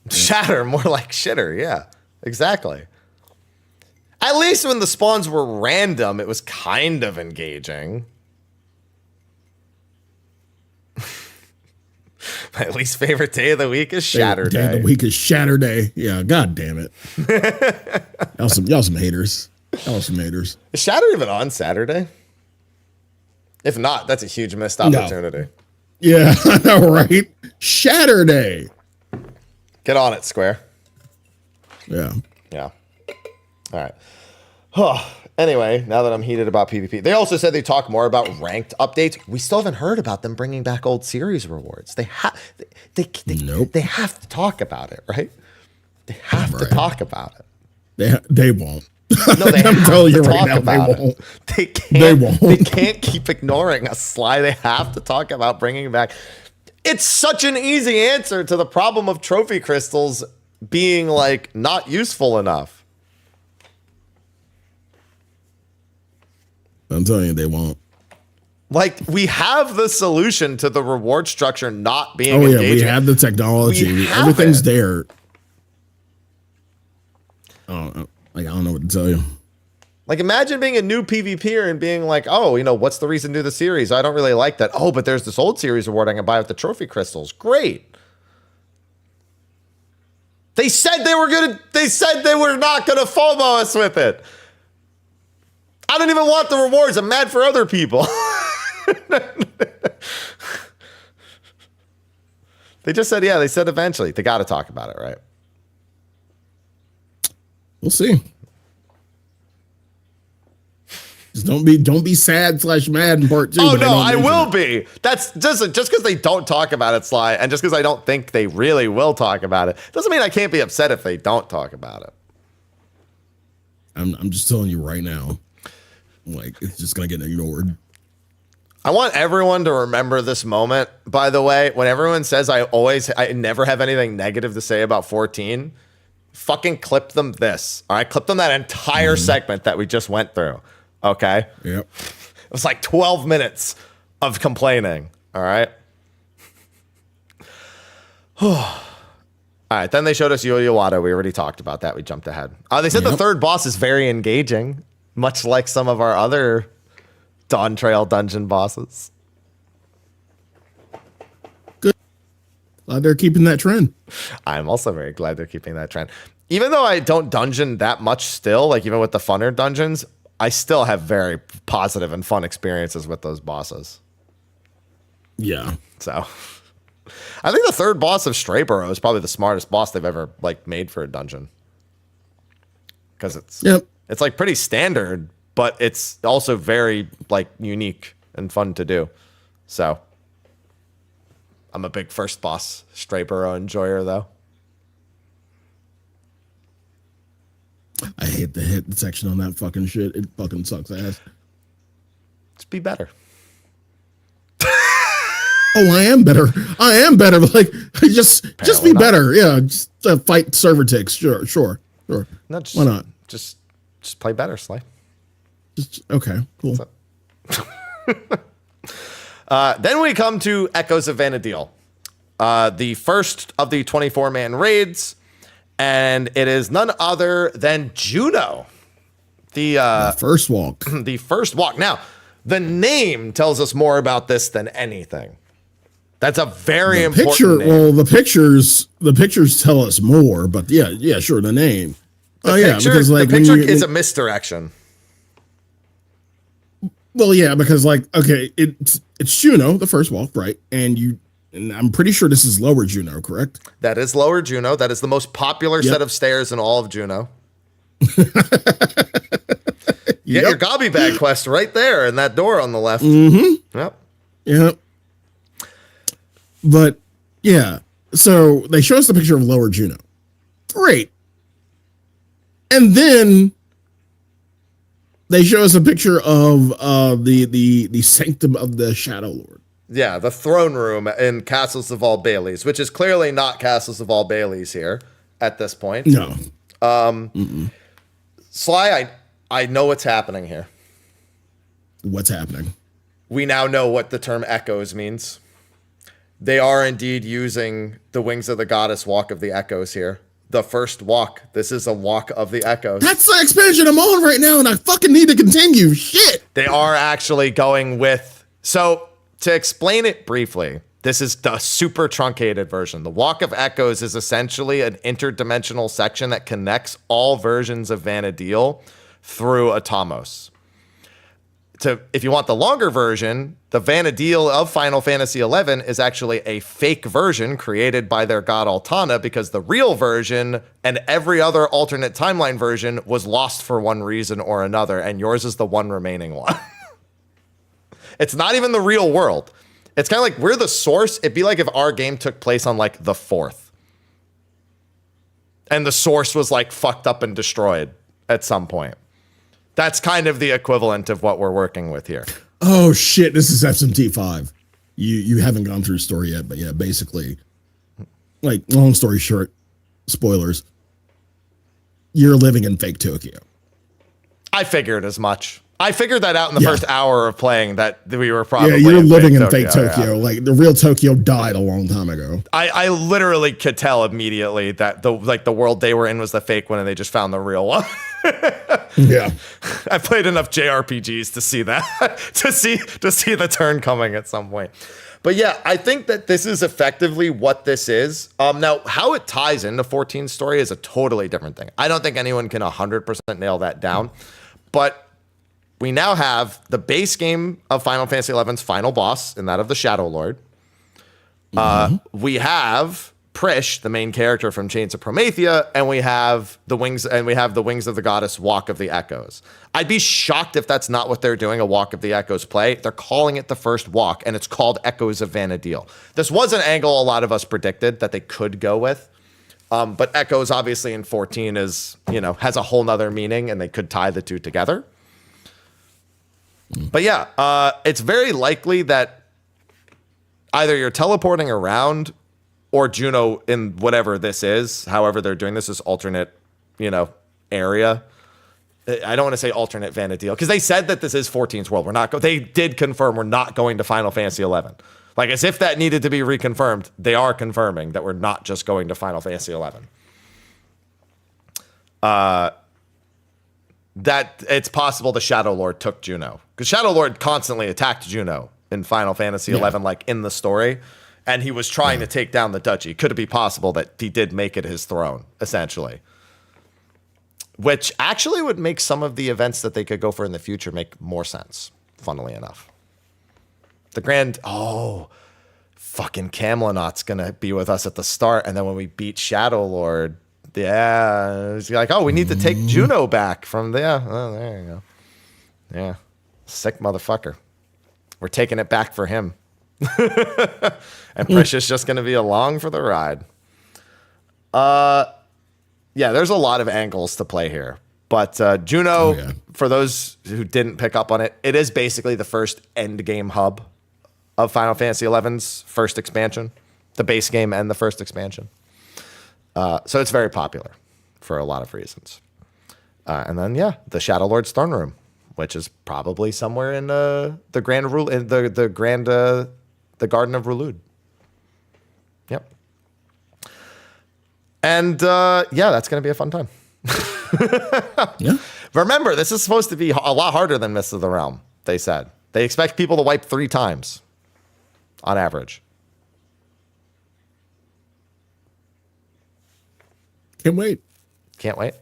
Shatter, more like shitter. Yeah, exactly. At least when the spawns were random, it was kind of engaging. My least favorite day of the week is Shatter Day. Day of the week is Shatter Day. Yeah, god damn it. y'all some haters. Is Shatter even on Saturday? If not, that's a huge missed opportunity. No. Yeah, I know, right? Shatter Day. Get on it, Square. Yeah. Yeah. All right. Oh, Anyway, now that I'm heated about PvP, they also said they talk more about ranked updates. We still haven't heard about them bringing back old series rewards. They Nope. They have to talk about it, right? They have to talk about it. They won't. No, they I'm have telling to you right talk now, about they won't. it. They can't. They won't. They can't keep ignoring us, Sly. They have to talk about bringing back. It's such an easy answer to the problem of trophy crystals being like not useful enough. I'm telling you, they won't. Like, we have the solution to the reward structure not being engaging. engaging. We have the technology. Everything's there. Oh, like, I don't know what to tell you. Like, imagine being a new PvPer and being like, oh, you know, what's the reason to do the series? I don't really like that. Oh, but there's this old series reward I can buy with the trophy crystals. Great. They said they were not gonna FOMO us with it. I don't even want the rewards. I'm mad for other people. They just said, yeah, they said eventually. They got to talk about it, right? We'll see. Just don't be sad / mad in part 2. Oh no, I will be. That's just because they don't talk about it, Sly, and just because I don't think they really will talk about it, doesn't mean I can't be upset if they don't talk about it. I'm just telling you right now. Like, it's just gonna get ignored. I want everyone to remember this moment, by the way. When everyone says I never have anything negative to say about 14, fucking clip them this. All right, clip them that entire segment that we just went through. Okay? Yep. It was like 12 minutes of complaining. All right? All right, then they showed us Yo-Yo Wada. We already talked about that. We jumped ahead. They said the third boss is very engaging, much like some of our other Dawn Trail dungeon bosses. Good. Glad they're keeping that trend. I'm also very glad they're keeping that trend. Even though I don't dungeon that much still, like even with the funner dungeons, I still have very positive and fun experiences with those bosses. Yeah. So I think the third boss of Strayborough is probably the smartest boss they've ever like made for a dungeon. Because it's like pretty standard, but it's also very like unique and fun to do. So I'm a big first boss Strayborough enjoyer though. I hate the hit section on that fucking shit. It fucking sucks ass. Just be better. Oh, I am better. Like, just be not. better. Yeah, just fight server ticks. Sure. No, just, why not? Just play better, Sly. Okay, cool. Then we come to Echoes of Vanadil, the first of the 24-man raids, and it is none other than Juno, the first walk. The first walk. Now, the name tells us more about this than anything. That's a very important name. Well, the pictures tell us more, but yeah, sure, the name. Because like the picture is a misdirection. Well, yeah, because like, okay, it's Juno, the first walk, right? And I'm pretty sure this is Lower Juno, correct? That is Lower Juno. That is the most popular set of stairs in all of Juno. Get your gobby bag quest right there in that door on the left. Mm-hmm. Yep. But yeah, so they show us the picture of Lower Juno. Great. And then they show us a picture of the Sanctum of the Shadow Lord. Yeah, the throne room in Castles of All Baileys, which is clearly not Castles of All Baileys here at this point. No. Sly, I know what's happening here. What's happening? We now know what the term echoes means. They are indeed using the Wings of the Goddess Walk of the Echoes here. The first walk. This is a walk of the echoes. That's the expansion I'm on right now, and I fucking need to continue. Shit. They are actually going with... So, to explain it briefly, this is the super truncated version. The Walk of Echoes is essentially an interdimensional section that connects all versions of Vanadil through Atamos. if you want the longer version, the Vana'diel of Final Fantasy XI is actually a fake version created by their god Altana, because the real version and every other alternate timeline version was lost for one reason or another, and yours is the one remaining one. It's not even the real world. It's kind of like we're the source. It'd be like if our game took place on like the 4th. And the source was like fucked up and destroyed at some point. That's kind of the equivalent of what we're working with here. Oh shit, this is SMT5. You haven't gone through the story yet, but yeah, basically, like, long story short, spoilers, you're living in fake Tokyo. I figured as much. I figured that out in the first hour of playing, that we were probably you're living in fake Tokyo. Yeah. Like, the real Tokyo died a long time ago. I literally could tell immediately that the world they were in was the fake one, and they just found the real one. Yeah, I played enough JRPGs to see that, to see the turn coming at some point. But yeah, I think that this is effectively what this is. Now, how it ties into 14's story is a totally different thing. I don't think anyone can 100% nail that down, but we now have the base game of Final Fantasy XI's final boss, and that of the Shadow Lord. We have Prish, the main character from Chains of Promethea, and we have the Wings of the Goddess Walk of the Echoes. I'd be shocked if that's not what they're doing, a Walk of the Echoes play. They're calling it the first walk, and it's called Echoes of Vana'diel. This was an angle a lot of us predicted that they could go with. But Echoes, obviously, in 14 is, has a whole nother meaning, and they could tie the two together. But yeah, it's very likely that either you're teleporting around, or Juno, in whatever this is, however they're doing this alternate, area. I don't want to say alternate Vana'diel, because they said that this is 14's world. They did confirm we're not going to Final Fantasy XI. Like, as if that needed to be reconfirmed, they are confirming that we're not just going to Final Fantasy XI. That it's possible the Shadow Lord took Juno, because Shadow Lord constantly attacked Juno in Final Fantasy XI, like in the story, and he was trying to take down the duchy. Could it be possible that he did make it his throne, essentially? Which actually would make some of the events that they could go for in the future make more sense, funnily enough. Fucking Camelot's gonna be with us at the start, and then when we beat Shadow Lord, it's like, we need to take Juno back from there. Oh, there you go. Yeah, sick motherfucker. We're taking it back for him. And Precious just gonna be along for the ride. Yeah, there's a lot of angles to play here. But Juno, for those who didn't pick up on it, it is basically the first end game hub of Final Fantasy XI's first expansion, the base game and the first expansion. So it's very popular for a lot of reasons. And then, the Shadow Lord's throne room, which is probably somewhere in the Garden of Rulud. Yep. And that's going to be a fun time. Yeah. Remember, this is supposed to be a lot harder than Mists of the Realm, they said. They expect people to wipe 3 times on average. Can't wait.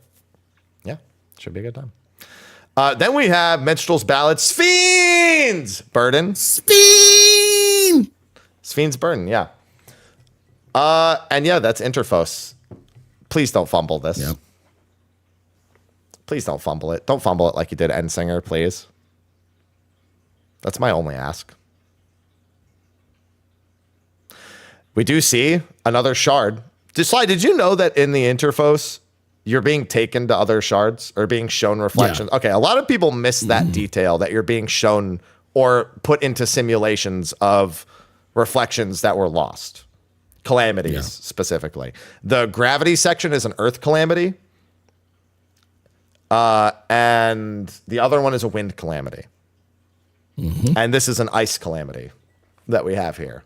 Yeah, should be a good time. Then we have Minstrel's Ballad, Spheen's Burden. Spheen's Burden, yeah. And that's Interphos. Please don't fumble this. Yeah. Please don't fumble it. Don't fumble it like you did Endsinger, please. That's my only ask. We do see another shard. Sly, did you know that in the Interphos, you're being taken to other shards or being shown reflections? Yeah. Okay, a lot of people miss that detail, that you're being shown or put into simulations of reflections that were lost. Calamities, specifically. The gravity section is an earth calamity. And the other one is a wind calamity. And this is an ice calamity that we have here.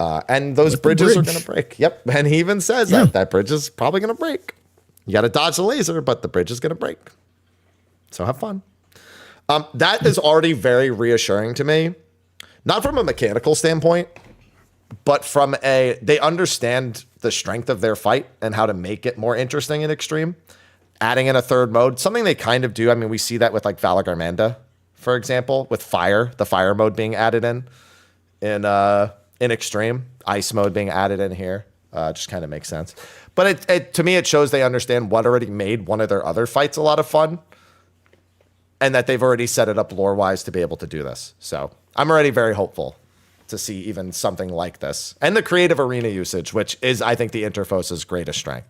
And those bridges are going to break. Yep. And he even says that bridge is probably going to break. You got to dodge the laser, but the bridge is going to break. So have fun. That is already very reassuring to me. Not from a mechanical standpoint, but from they understand the strength of their fight and how to make it more interesting and extreme. Adding in a third mode, something they kind of do. I mean, we see that with like Valagarmanda for example, with fire, the fire mode being added in extreme, ice mode being added in here. Just kind of makes sense. But it to me, it shows they understand what already made one of their other fights a lot of fun, and that they've already set it up lore-wise to be able to do this. So I'm already very hopeful to see even something like this. And the creative arena usage, which is, I think, the Interfos's greatest strength.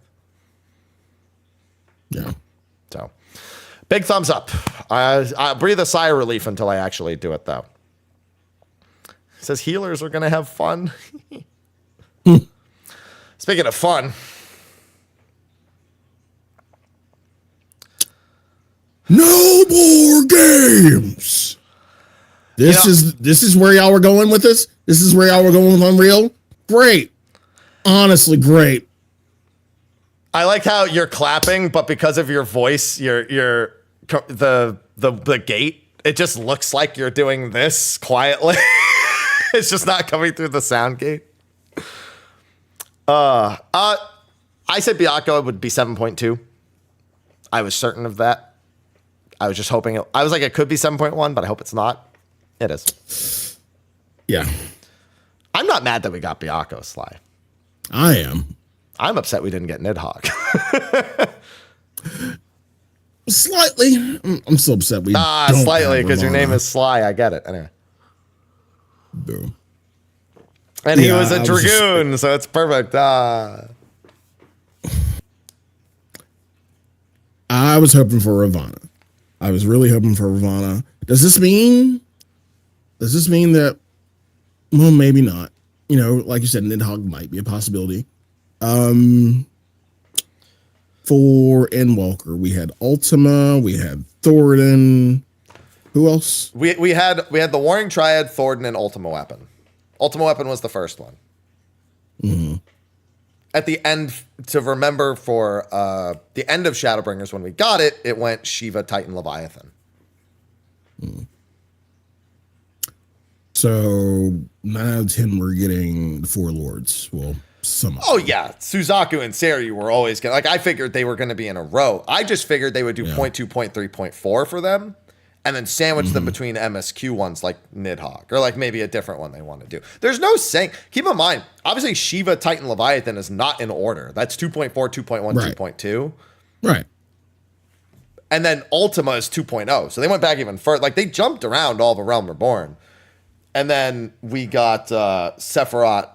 Yeah. So, big thumbs up. I breathe a sigh of relief until I actually do it, though. It says healers are going to have fun. Speaking of fun. No more games. This is where y'all were going with this. This is where y'all were going with Unreal. Great, honestly, great. I like how you're clapping, but because of your voice, the gate, it just looks like you're doing this quietly. It's just not coming through the sound gate. I said Byakko would be 7.2. I was certain of that. I was just hoping I was like, it could be 7.1, but I hope it's not. It is. Yeah. I'm not mad that we got Byakko, Sly. I am. I'm upset we didn't get Nidhogg. Slightly. I'm so upset we don't slightly, because your name is Sly. I get it. Anyway. Boom. And he was a Dragoon, so it's perfect. I was hoping for Ravana. I was really hoping for Ravana. Does this mean that, well, maybe not. You know, like you said, Nidhogg might be a possibility. For Endwalker, we had Ultima, we had Thoradin. Who else? We had the Warring Triad, Thoradin, and Ultima Weapon. Ultima Weapon was the first one. Mm-hmm. At the end, to remember for the end of Shadowbringers, when we got it, it went Shiva, Titan, Leviathan. Mm. So 9 out of 10, we're getting the 4 lords. Well, some. Oh yeah, Suzaku and Seiryu were always gonna, like, I figured they were going to be in a row. I just figured they would do 0.2, 0.3, 0.4 for them, and then sandwich them between MSQ ones like Nidhogg, or like maybe a different one they want to do. There's no saying. Keep in mind, obviously Shiva, Titan, Leviathan is not in order. That's 2.4, 2.1, Right. 2.2. Right. And then Ultima is 2.0. So they went back even further. Like, they jumped around all the Realm Reborn. And then we got Sephiroth,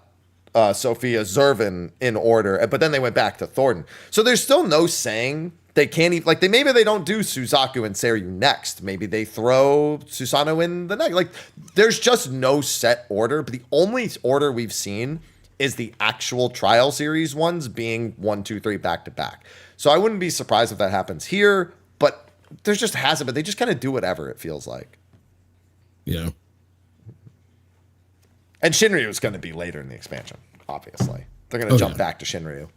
Sophia, Zervin in order. But then they went back to Thoradin. So there's still no saying they can't even, like, maybe they don't do Suzaku and Seiryu next. Maybe they throw Susanoo in the next. Like, there's just no set order. But the only order we've seen is the actual trial series ones being 1, 2, 3 back to back. So I wouldn't be surprised if that happens here. But there's just hasn't been. They just kind of do whatever it feels like. Yeah. And Shinryu is going to be later in the expansion, obviously. They're going to jump back to Shinryu,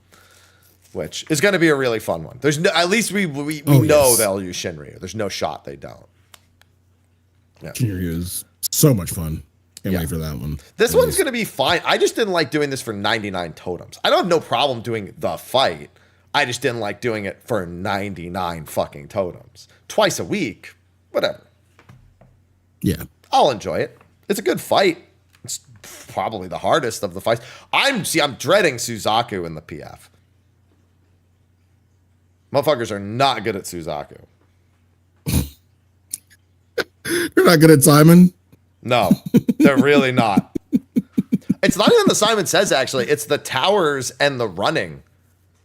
which is going to be a really fun one. There's no, at least we know they'll use Shinryu. There's no shot they don't. Yeah. Shinryu is so much fun. Can't wait for that one. This one's going to be fine. I just didn't like doing this for 99 totems. I don't have no problem doing the fight. I just didn't like doing it for 99 fucking totems. Twice a week, whatever. Yeah. I'll enjoy it. It's a good fight. It's probably the hardest of the fights. I'm dreading Suzaku in the PF. Motherfuckers are not good at Suzaku. You're not good at Simon? No, they're really not. It's not even the Simon Says, actually. It's the towers and the running.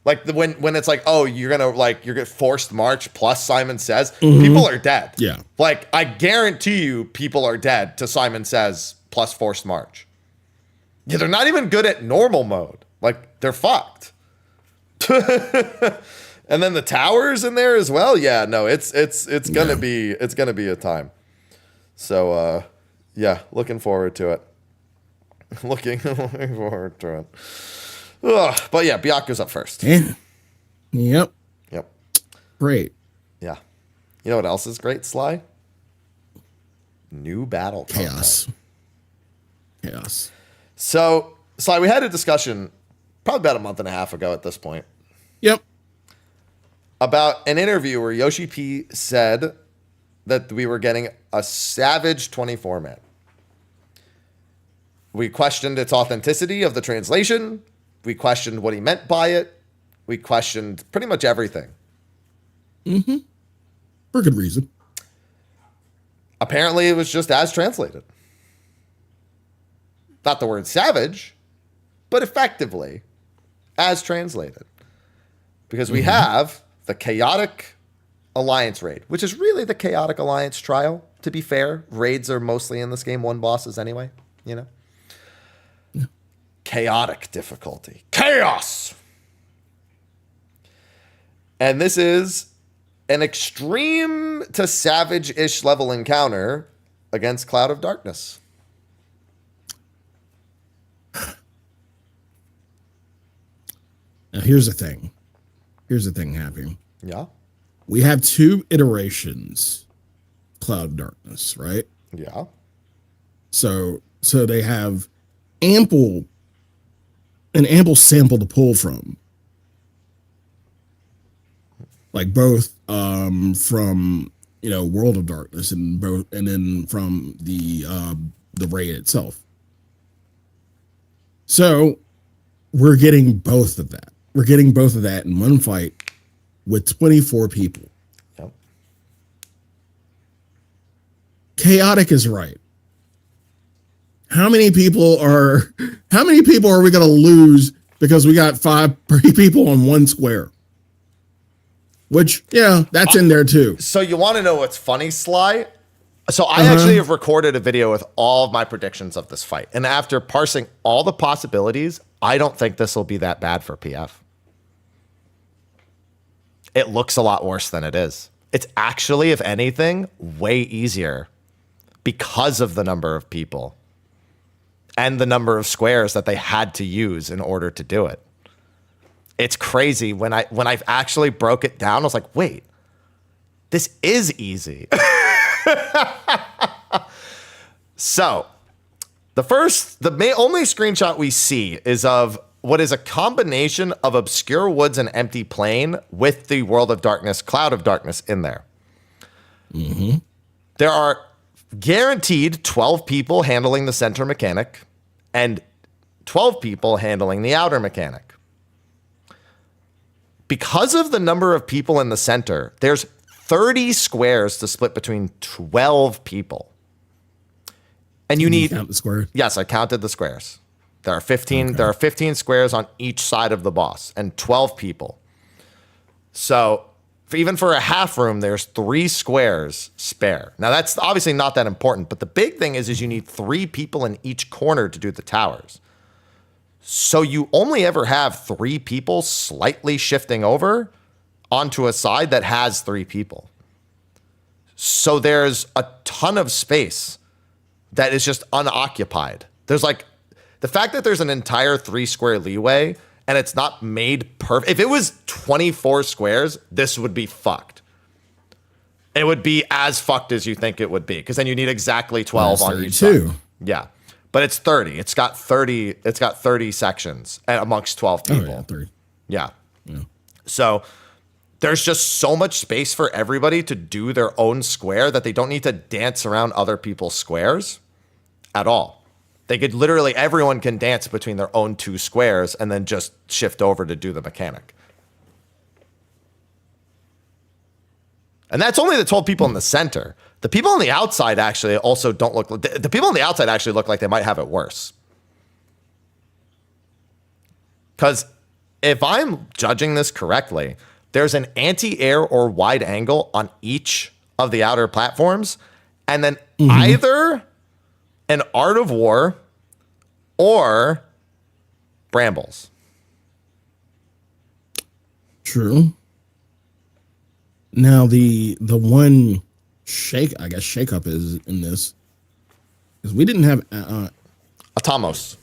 Like when it's like, oh, you're get forced march plus Simon Says, people are dead. Yeah. Like, I guarantee you people are dead to Simon Says plus forced march. Yeah, they're not even good at normal mode. Like, they're fucked. And then the towers in there as well. Yeah, no, it's gonna be a time. So yeah, looking forward to it. looking forward to it. Ugh, but yeah, Byakko's up first. Yeah. Yep. Great. Yeah. You know what else is great, Sly? New battle Chaos. content. Chaos. So, Sly, we had a discussion probably about a month and a half ago at this point. Yep. About an interview where Yoshi P said that we were getting a savage 24-man. We questioned its authenticity of the translation. We questioned what he meant by it. We questioned pretty much everything. Mm-hmm. For good reason. Apparently, it was just as translated. Not the word savage, but effectively as translated. Because we have the chaotic alliance raid, which is really the chaotic alliance trial, to be fair. Raids are mostly in this game one bosses anyway, you know? Yeah. Chaotic difficulty. Chaos! And this is an extreme to savage-ish level encounter against Cloud of Darkness. Now, here's the thing. Here's the thing, Happy. Yeah? We have 2 iterations Cloud of Darkness, right? Yeah. So they have an ample sample to pull from. Like both from World of Darkness and then from the raid itself. So we're getting both of that. We're getting both of that in one fight with 24 people. Yep. Chaotic is right. How many people are we going to lose because we got 5 people on one square? Which, yeah, that's in there too. So you want to know what's funny, Sly? So I actually have recorded a video with all of my predictions of this fight. And after parsing all the possibilities, I don't think this will be that bad for PF. It looks a lot worse than it is. It's actually, if anything, way easier because of the number of people and the number of squares that they had to use in order to do it. It's crazy. When I've actually broke it down, I was like, wait, this is easy. So the only screenshot we see is of what is a combination of obscure woods and empty plain with the World of Darkness, Cloud of Darkness in there. Mm-hmm. There are guaranteed 12 people handling the center mechanic and 12 people handling the outer mechanic. Because of the number of people in the center, there's 30 squares to split between 12 people. And you need count the squares? Yes, I counted the squares. There are 15. Okay. There are 15 squares on each side of the boss and 12 people. So even for a half room, there's 3 squares spare. Now that's obviously not that important, but the big thing is you need 3 people in each corner to do the towers. So you only ever have 3 people slightly shifting over onto a side that has 3 people. So there's a ton of space that is just unoccupied. There's like the fact that there's an entire 3 square leeway and it's not made perfect. If it was 24 squares, this would be fucked. It would be as fucked as you think it would be because then you need exactly 12 on each side. Yeah. But it's 30. It's got 30 sections amongst 12 people. Oh, yeah, 30. Yeah. So there's just so much space for everybody to do their own square that they don't need to dance around other people's squares at all. They could literally, everyone can dance between their own 2 squares and then just shift over to do the mechanic. And that's only the 12 people in the center. The people on the outside actually also don't look... The people on the outside actually look like they might have it worse. Because if I'm judging this correctly, there's an anti-air or wide angle on each of the outer platforms, and then either an Art of War or brambles. True. Now the one shake-up is in this because we didn't have Atamos.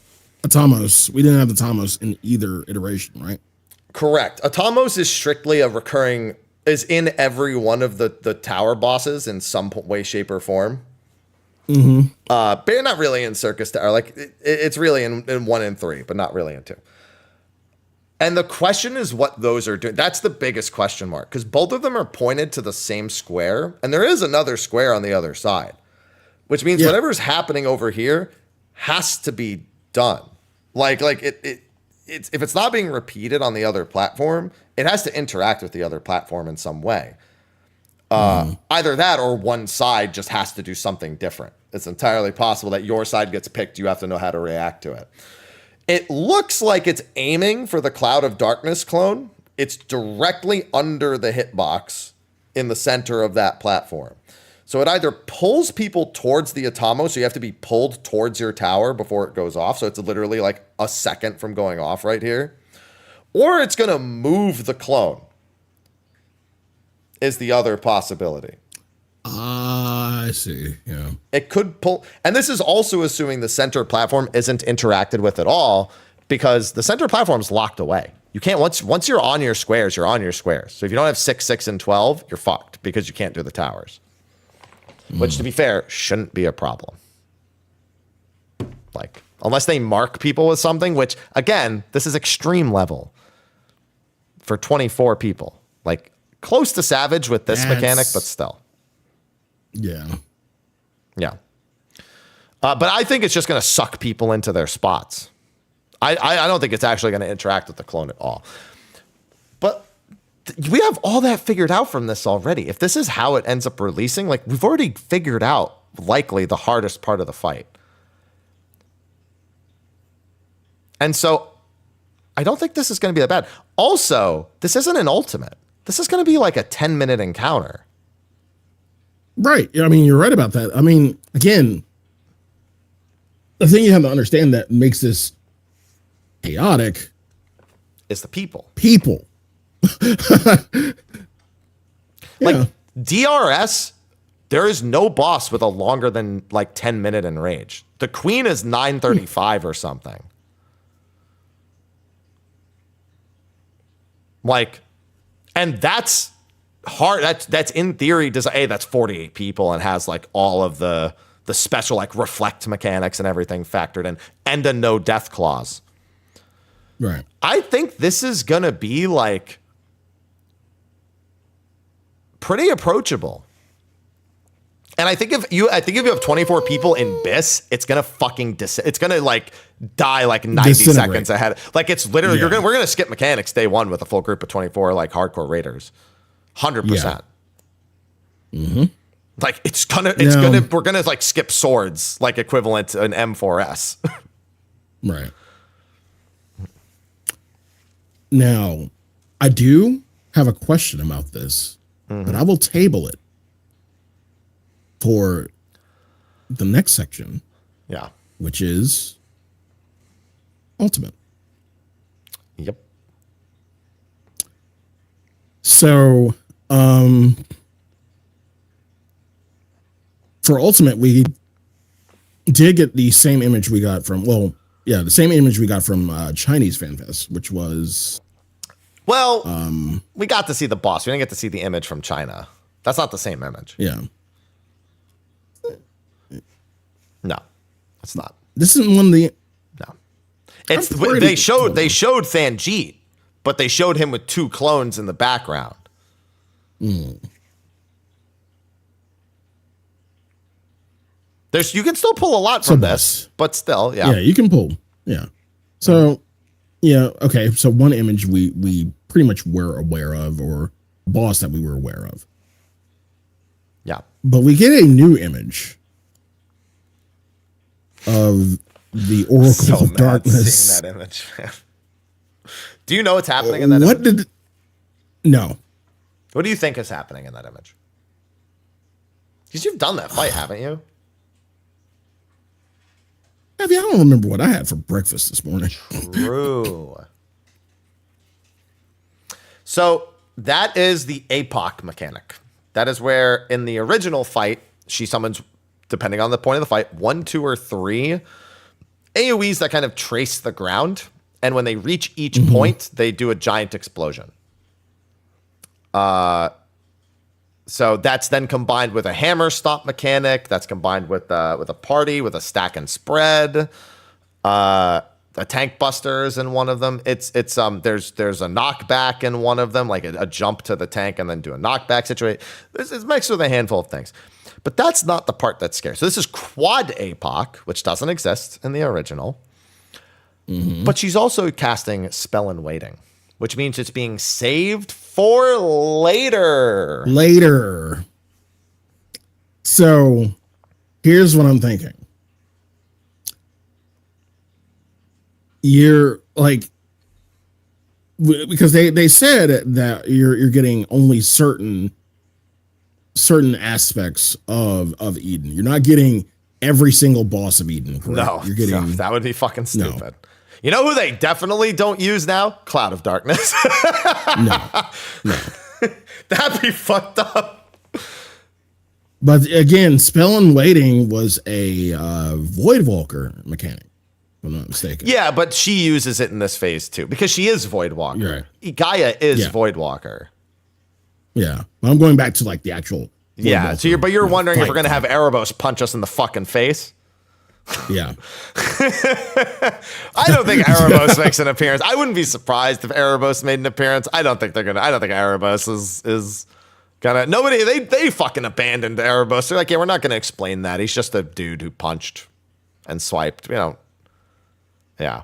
We didn't have the Atamos in either iteration, right? Correct. Atamos is strictly is in every one of the tower bosses in some way, shape, or form. But you're not really in Circus Tower. Like it's really in 1 and 3, but not really in 2. And the question is what those are doing. That's the biggest question mark, because both of them are pointed to the same square, and there is another square on the other side, which means whatever's happening over here has to be done. Like it's if it's not being repeated on the other platform, it has to interact with the other platform in some way. Either that or one side just has to do something different. It's entirely possible that your side gets picked. You have to know how to react to it. It looks like it's aiming for the Cloud of Darkness clone. It's directly under the hitbox in the center of that platform. So it either pulls people towards the Atomo, so you have to be pulled towards your tower before it goes off. So it's literally like a second from going off right here. Or it's going to move the clone is the other possibility. I see. Yeah. It could pull. And this is also assuming the center platform isn't interacted with at all, because the center platform is locked away. You can't, once you're on your squares, you're on your squares. So if you don't have 6, 6, and 12, you're fucked because you can't do the towers. Which, to be fair, shouldn't be a problem. Like, unless they mark people with something, which, again, this is extreme level for 24 people. Like, close to Savage with this mechanic, but still. Yeah. Yeah. But I think it's just going to suck people into their spots. I don't think it's actually going to interact with the clone at all. But we have all that figured out from this already. If this is how it ends up releasing, like, we've already figured out likely the hardest part of the fight. And so I don't think this is going to be that bad. Also, this isn't an ultimate. This is going to be like a 10-minute encounter. Right. I mean, you're right about that. I mean, again, the thing you have to understand that makes this chaotic is the people. People. Like, DRS, there is no boss with a longer than like 10-minute in range. The queen is 935 or something. Like, and that's hard. That's in theory, that's 48 people and has like all of the special like reflect mechanics and everything factored in, and a no death clause. Right. I think this is gonna be like pretty approachable. And I think if you have 24 people in BIS, it's gonna fucking it's gonna like die like 90 seconds ahead. Like, it's literally we're gonna skip mechanics day one with a full group of 24 like hardcore raiders. 100%. Mm-hmm. Like, we're gonna like skip swords, like equivalent to an M4S. Right. Now, I do have a question about this, but I will table it for the next section. Yeah. Which is Ultimate. Yep. So, for Ultimate, we did get the same image we got from, the same image we got from Chinese Fan Fest, which was... Well, we got to see the boss. We didn't get to see the image from China. That's not the same image. Yeah. No, it's not. This isn't one of the... No. They showed Thanjit, but they showed him with 2 clones in the background. You can still pull a lot from this, but still, yeah. Yeah, you can pull. Yeah. So, okay. So one image we pretty much were aware of, or boss that we were aware of. Yeah. But we get a new image of the Oracle of Darkness. Seeing that image, man. Do you know what's happening in that image? No. What do you think is happening in that image? Because you've done that fight, haven't you? I don't remember what I had for breakfast this morning. True. So that is the APOC mechanic. That is where in the original fight, she summons, depending on the point of the fight, 1, 2, or 3 AoEs that kind of trace the ground. And when they reach each point, they do a giant explosion. So that's then combined with a hammer stop mechanic. That's combined with a party, with a stack and spread. a tank buster is in one of them. There's a knockback in one of them, like a jump to the tank and then do a knockback situation. It's mixed with a handful of things. But that's not the part that's scary. So this is quad APOC, which doesn't exist in the original. Mm-hmm. But she's also casting Spell in Waiting, which means it's being saved for later. Later. So here's what I'm thinking. You're like, because they said that you're getting only certain aspects of Eden. You're not getting every single boss of Eden, correct? No, you're getting that would be fucking stupid. No. You know who they definitely don't use now? Cloud of Darkness. No. That'd be fucked up. But again, Spell in Waiting was a Voidwalker mechanic, if I'm not mistaken. Yeah, but she uses it in this phase too, because she is Voidwalker. Right. Gaia is Voidwalker. Yeah. I'm going back to like the actual Yeah, so you're wondering if we're gonna have Erebos punch us in the fucking face? Yeah. I don't think Erebos makes an appearance. I wouldn't be surprised if Erebos made an appearance. I don't think Erebos is gonna. Nobody. They fucking abandoned Erebos. They're like, yeah, we're not gonna explain that. He's just a dude who punched and swiped. You know. Yeah.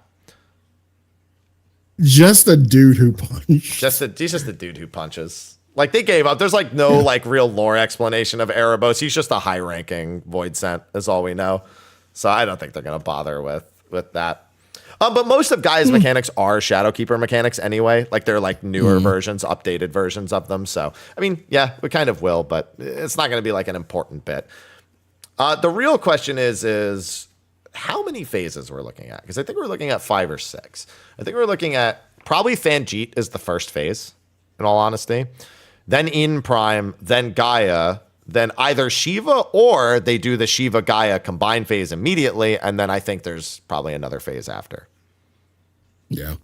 Just a dude who punched. He's just a dude who punches. Like they gave up. There's like no like real lore explanation of Erebos. He's just a high ranking Void Sent, is all we know. So I don't think they're gonna bother with that. But most of Gaia's mechanics are Shadowkeeper mechanics anyway. Like they're like newer versions, updated versions of them. So I mean, yeah, we kind of will, but it's not gonna be like an important bit. The real question is how many phases we're looking at? Because I think we're looking at 5 or 6. I think we're looking at probably Fanjit is the first phase, in all honesty. Then Eden Prime, then Gaia, then either Shiva or they do the Shiva Gaia combined phase immediately, and then I think there's probably another phase after. Yeah.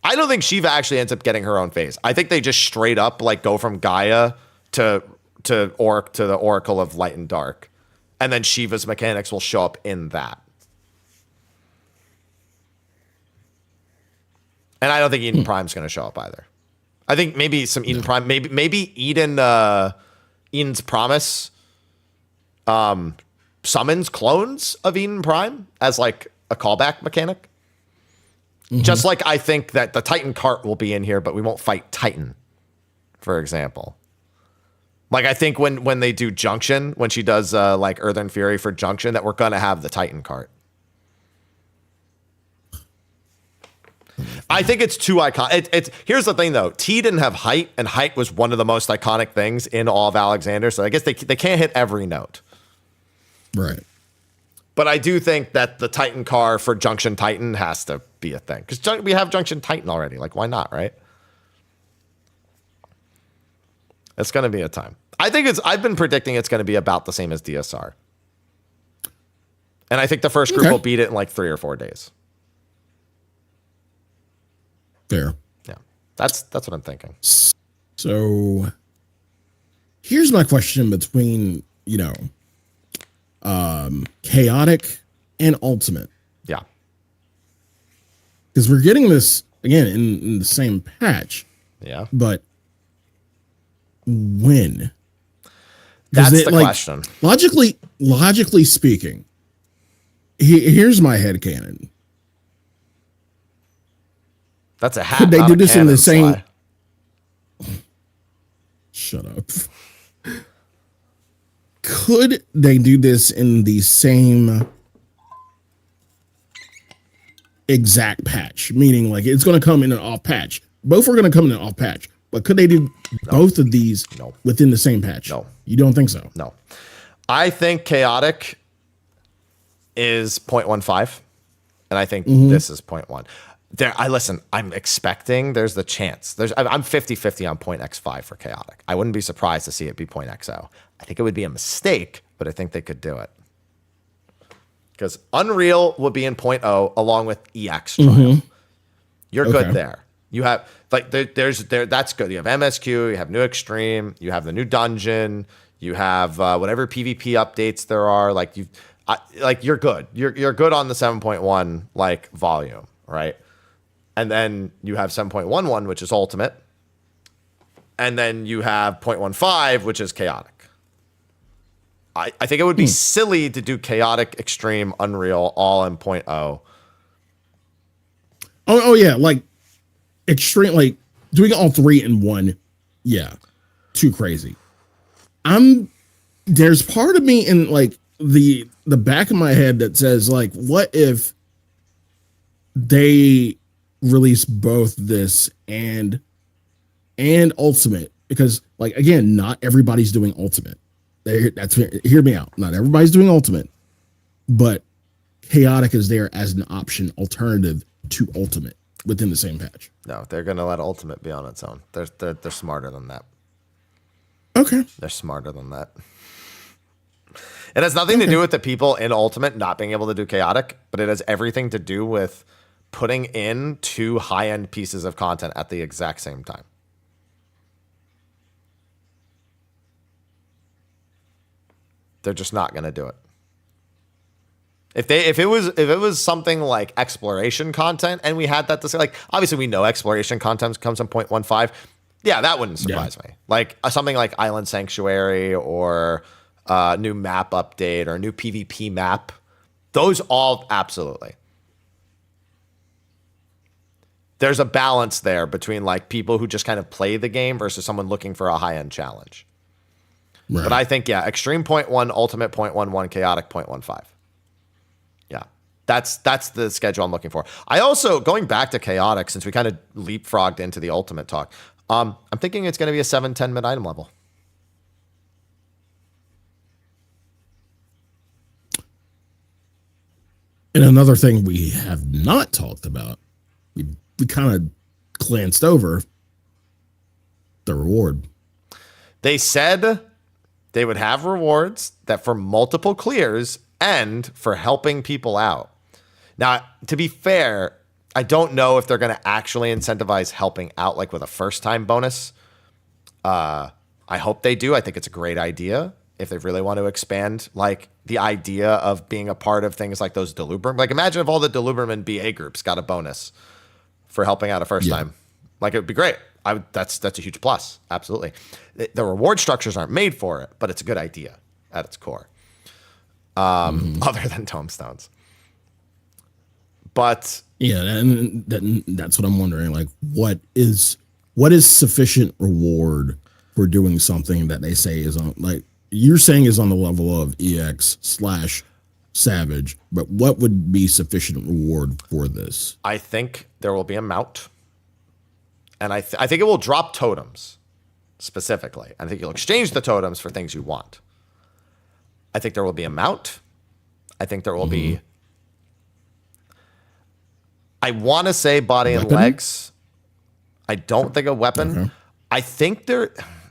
I don't think Shiva actually ends up getting her own phase. I think they just straight up like go from Gaia to the Oracle of Light and Dark, and then Shiva's mechanics will show up in that. And I don't think Eden Prime's going to show up either. I think maybe some Eden Prime, maybe Eden's Promise summons clones of Eden Prime as like a callback mechanic. Just like I think that the Titan cart will be in here, but we won't fight Titan, for example. Like I think when they do Junction, when she does like Earthen Fury for Junction, that we're gonna have the Titan cart. I think it's too iconic. It's here's the thing though. T didn't have height, and height was one of the most iconic things in all of Alexander. So I guess they can't hit every note. Right. But I do think that the Titan car for Junction Titan has to be a thing. Because we have Junction Titan already. Like, why not, right? It's going to be a time. I've been predicting it's going to be about the same as DSR. And I think the first group will beat it in like 3 or 4 days. Fair. Yeah. That's what I'm thinking. So here's my question between, chaotic and ultimate. Yeah. Because we're getting this again in the same patch. Yeah. But when? That's the question. Logically speaking, here's my headcanon. That's a hat. Could they do this in the same? Sly. Shut up. Could they do this in the same exact patch? Meaning, like, it's going to come in an off patch. Both are going to come in an off patch. But could they do both of these within the same patch? No. You don't think so? No. I think chaotic is 0.15, and I think this is 0.1. I'm expecting there's the chance. I'm 50-50 on 0.x5 for chaotic. I wouldn't be surprised to see it be 0.xo. I think it would be a mistake, but I think they could do it. Because Unreal would be in 0.0 along with EX Trial. You're good there. You have like that's good. You have MSQ, you have New Extreme, you have the new dungeon, you have whatever PvP updates there are. Like like you're good. You're good on the 7.1 like volume, right? And then you have 7.11, which is ultimate. And then you have 0.15, which is chaotic. I think it would be silly to do chaotic, extreme, unreal, all in 0.0. Oh yeah, like extreme, like doing all three in one. Yeah, too crazy. There's part of me in like the back of my head that says like, what if they release both this and ultimate? Because like again, not everybody's doing ultimate. Hear me out. Not everybody's doing ultimate, but chaotic is there as an option alternative to ultimate within the same patch. No, they're gonna let ultimate be on its own. They're smarter than that. Okay, they're smarter than that. It has nothing to do with the people in ultimate not being able to do chaotic, but it has everything to do with putting in two high-end pieces of content at the exact same time. They're just not going to do it. If it was something like exploration content and we had that to say, like, obviously we know exploration content comes in 0.15. Yeah, that wouldn't surprise me. Like something like Island Sanctuary or new map update or new PvP map. Those all absolutely. There's a balance there between like people who just kind of play the game versus someone looking for a high-end challenge. Right. But I think, yeah, extreme 0.1, ultimate 0.11, chaotic 0.15. Yeah, that's the schedule I'm looking for. I also, going back to chaotic, since we kind of leapfrogged into the ultimate talk, I'm thinking it's going to be a 7-10 mid-item level. And another thing we have not talked about, we kind of glanced over, the reward. They said they would have rewards that for multiple clears and for helping people out. Now, to be fair, I don't know if they're going to actually incentivize helping out, like with a first-time bonus. I hope they do. I think it's a great idea if they really want to expand, like, the idea of being a part of things like those Deluberman. Like, imagine if all the Deluberman BA groups got a bonus for helping out a first time. Like, it would be great. That's a huge plus. Absolutely. The reward structures aren't made for it, but it's a good idea at its core. Other than tomestones. But yeah, and that's what I'm wondering. Like, what is sufficient reward for doing something that they say is on, like you're saying is on the level of EX/Savage, but what would be sufficient reward for this? I think there will be a mount. And I think it will drop totems specifically. I think you'll exchange the totems for things you want. I think there will be a mount. I think there will be, I want to say body and legs. I don't think a weapon. Okay. I think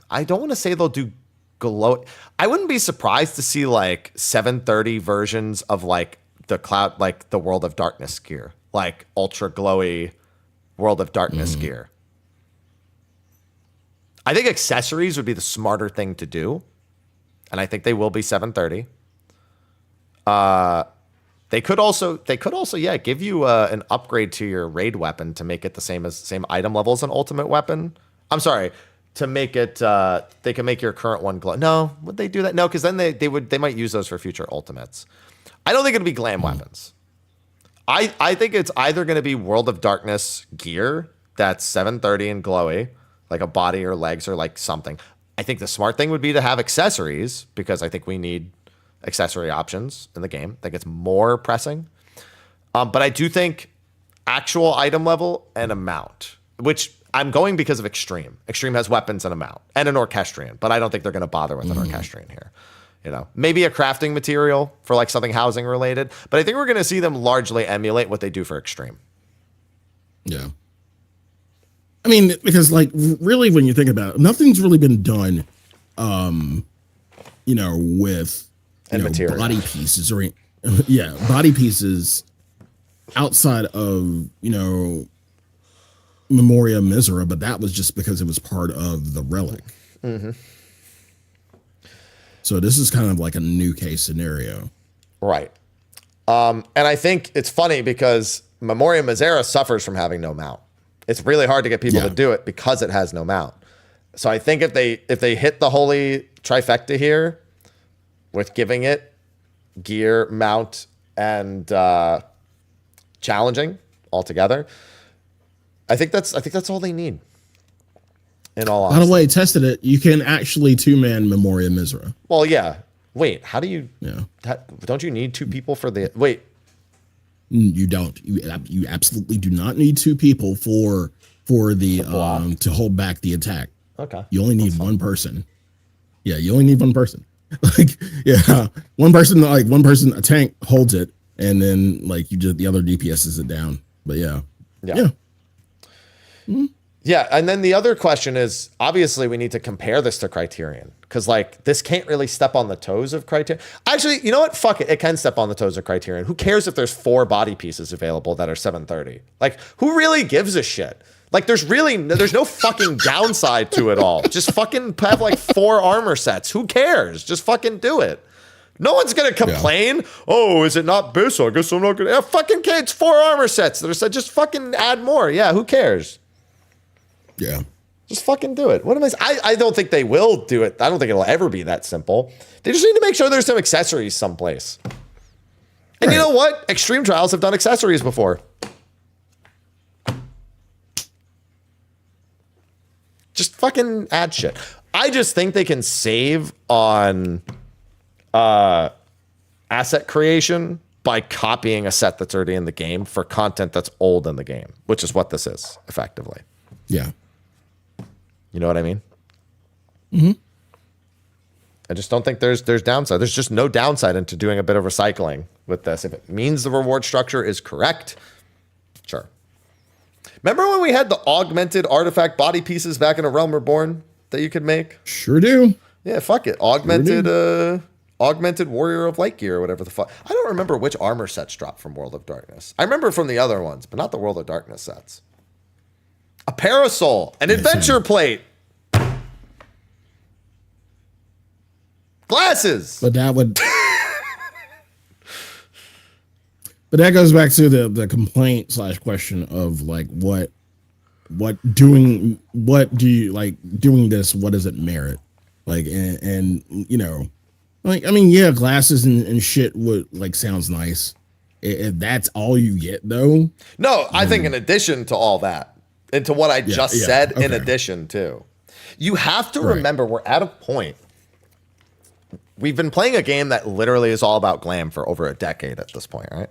I don't want to say they'll do glow. I wouldn't be surprised to see like 730 versions of like the cloud, like the World of Darkness gear, like ultra glowy World of Darkness gear. I think accessories would be the smarter thing to do. And I think they will be 730. They could also, yeah, give you an upgrade to your raid weapon to make it the same item level as an ultimate weapon. I'm sorry, to make it, they can make your current one glow. No, would they do that? No, because then they might use those for future ultimates. I don't think it'll be glam weapons. I think it's either going to be World of Darkness gear that's 730 and glowy, like a body or legs or like something. I think the smart thing would be to have accessories because I think we need accessory options in the game. I think it's more pressing. But I do think actual item level and a mount, which I'm going because of Extreme. Extreme has weapons and a mount and an Orchestrion, but I don't think they're going to bother with an Orchestrion here. You know, maybe a crafting material for like something housing related, but I think we're going to see them largely emulate what they do for Extreme. Yeah. I mean, because like really when you think about it, nothing's really been done, you know, with body pieces or body pieces outside of, you know, Memoria Misera, but that was just because it was part of the relic. So this is kind of like a new case scenario. Right. And I think it's funny because Memoria Misera suffers from having no mount. It's really hard to get people to do it because it has no mount. So I think if they hit the holy trifecta here with giving it gear, mount, and challenging altogether, I think that's all they need. In all honesty. By the way, tested it. You can actually 2-man Memoria Misera. Well, yeah. Wait, how do you? Yeah. Don't you need 2 people for the? Wait. You don't. You absolutely do not need 2 people for the to hold back the attack. Okay. You only need one person. Yeah, you only need one person. Like, yeah, one person, a tank holds it, and then like you just the other DPSs it down. But yeah. Mm-hmm. Yeah, and then the other question is, obviously, we need to compare this to Criterion. Because, like, this can't really step on the toes of Criterion. Actually, you know what? Fuck it. It can step on the toes of Criterion. Who cares if there's 4 body pieces available that are 730? Like, who really gives a shit? Like, there's no fucking downside to it all. Just fucking have, like, 4 armor sets. Who cares? Just fucking do it. No one's going to complain. Yeah. Oh, is it not this? I guess I'm not going to. Yeah, fucking kids, 4 armor sets that are said. Just fucking add more. Yeah, who cares? Yeah. Just fucking do it. What am I don't think they will do it. I don't think it'll ever be that simple. They just need to make sure there's some accessories someplace. And you know what? Extreme Trials have done accessories before. Just fucking add shit. I just think they can save on asset creation by copying a set that's already in the game for content that's old in the game, which is what this is, effectively. Yeah. You know what I mean? Mm-hmm. I just don't think there's downside. There's just no downside into doing a bit of recycling with this. If it means the reward structure is correct, sure. Remember when we had the augmented artifact body pieces back in A Realm Reborn that you could make? Sure do. Yeah, fuck it. Augmented Warrior of Light Gear or whatever the fuck. I don't remember which armor sets dropped from World of Darkness. I remember from the other ones, but not the World of Darkness sets. A parasol, an adventure plate, glasses. But that would. But that goes back to the complaint / question of like what do you like doing this? What does it merit? Like and you know, like I mean, yeah, glasses and shit would like sounds nice. If that's all you get though. No, I think in addition to all that. Into what I just said in addition to. You have to remember we're at a point. We've been playing a game that literally is all about glam for over a decade at this point, right?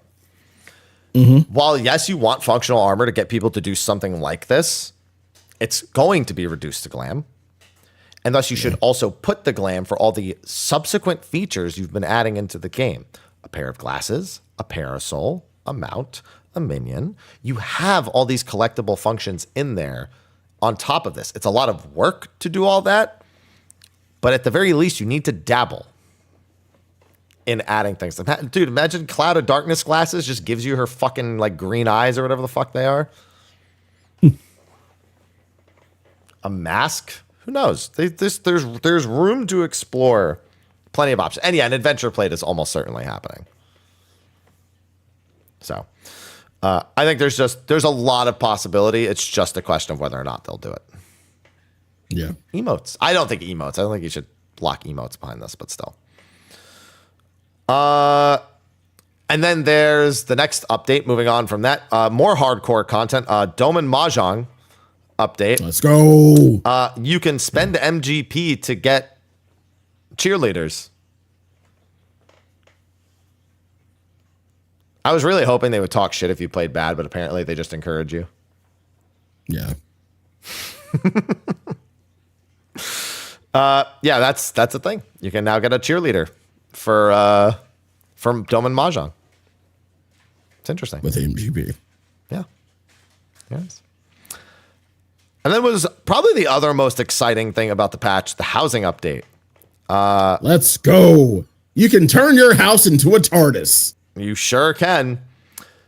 Mm-hmm. While, yes, you want functional armor to get people to do something like this, it's going to be reduced to glam. And thus you should also put the glam for all the subsequent features you've been adding into the game. A pair of glasses, a parasol, a mount, a minion. You have all these collectible functions in there on top of this. It's a lot of work to do all that, but at the very least, you need to dabble in adding things. Dude, imagine Cloud of Darkness glasses just gives you her fucking like green eyes or whatever the fuck they are. A mask? Who knows? There's room to explore plenty of options. And yeah, an adventure plate is almost certainly happening. So I think there's a lot of possibility. It's just a question of whether or not they'll do it. Yeah. Emotes. I don't think you should block emotes behind this, but still. And then there's the next update. Moving on from that, more hardcore content. Doman Mahjong update. Let's go. You can spend MGP to get cheerleaders. I was really hoping they would talk shit if you played bad, but apparently they just encourage you. Yeah. Yeah, that's a thing. You can now get a cheerleader for from Doman Mahjong. It's interesting. With MGP. Yeah. Yes. And then was probably the other most exciting thing about the patch, the housing update. Let's go. You can turn your house into a TARDIS. You sure can.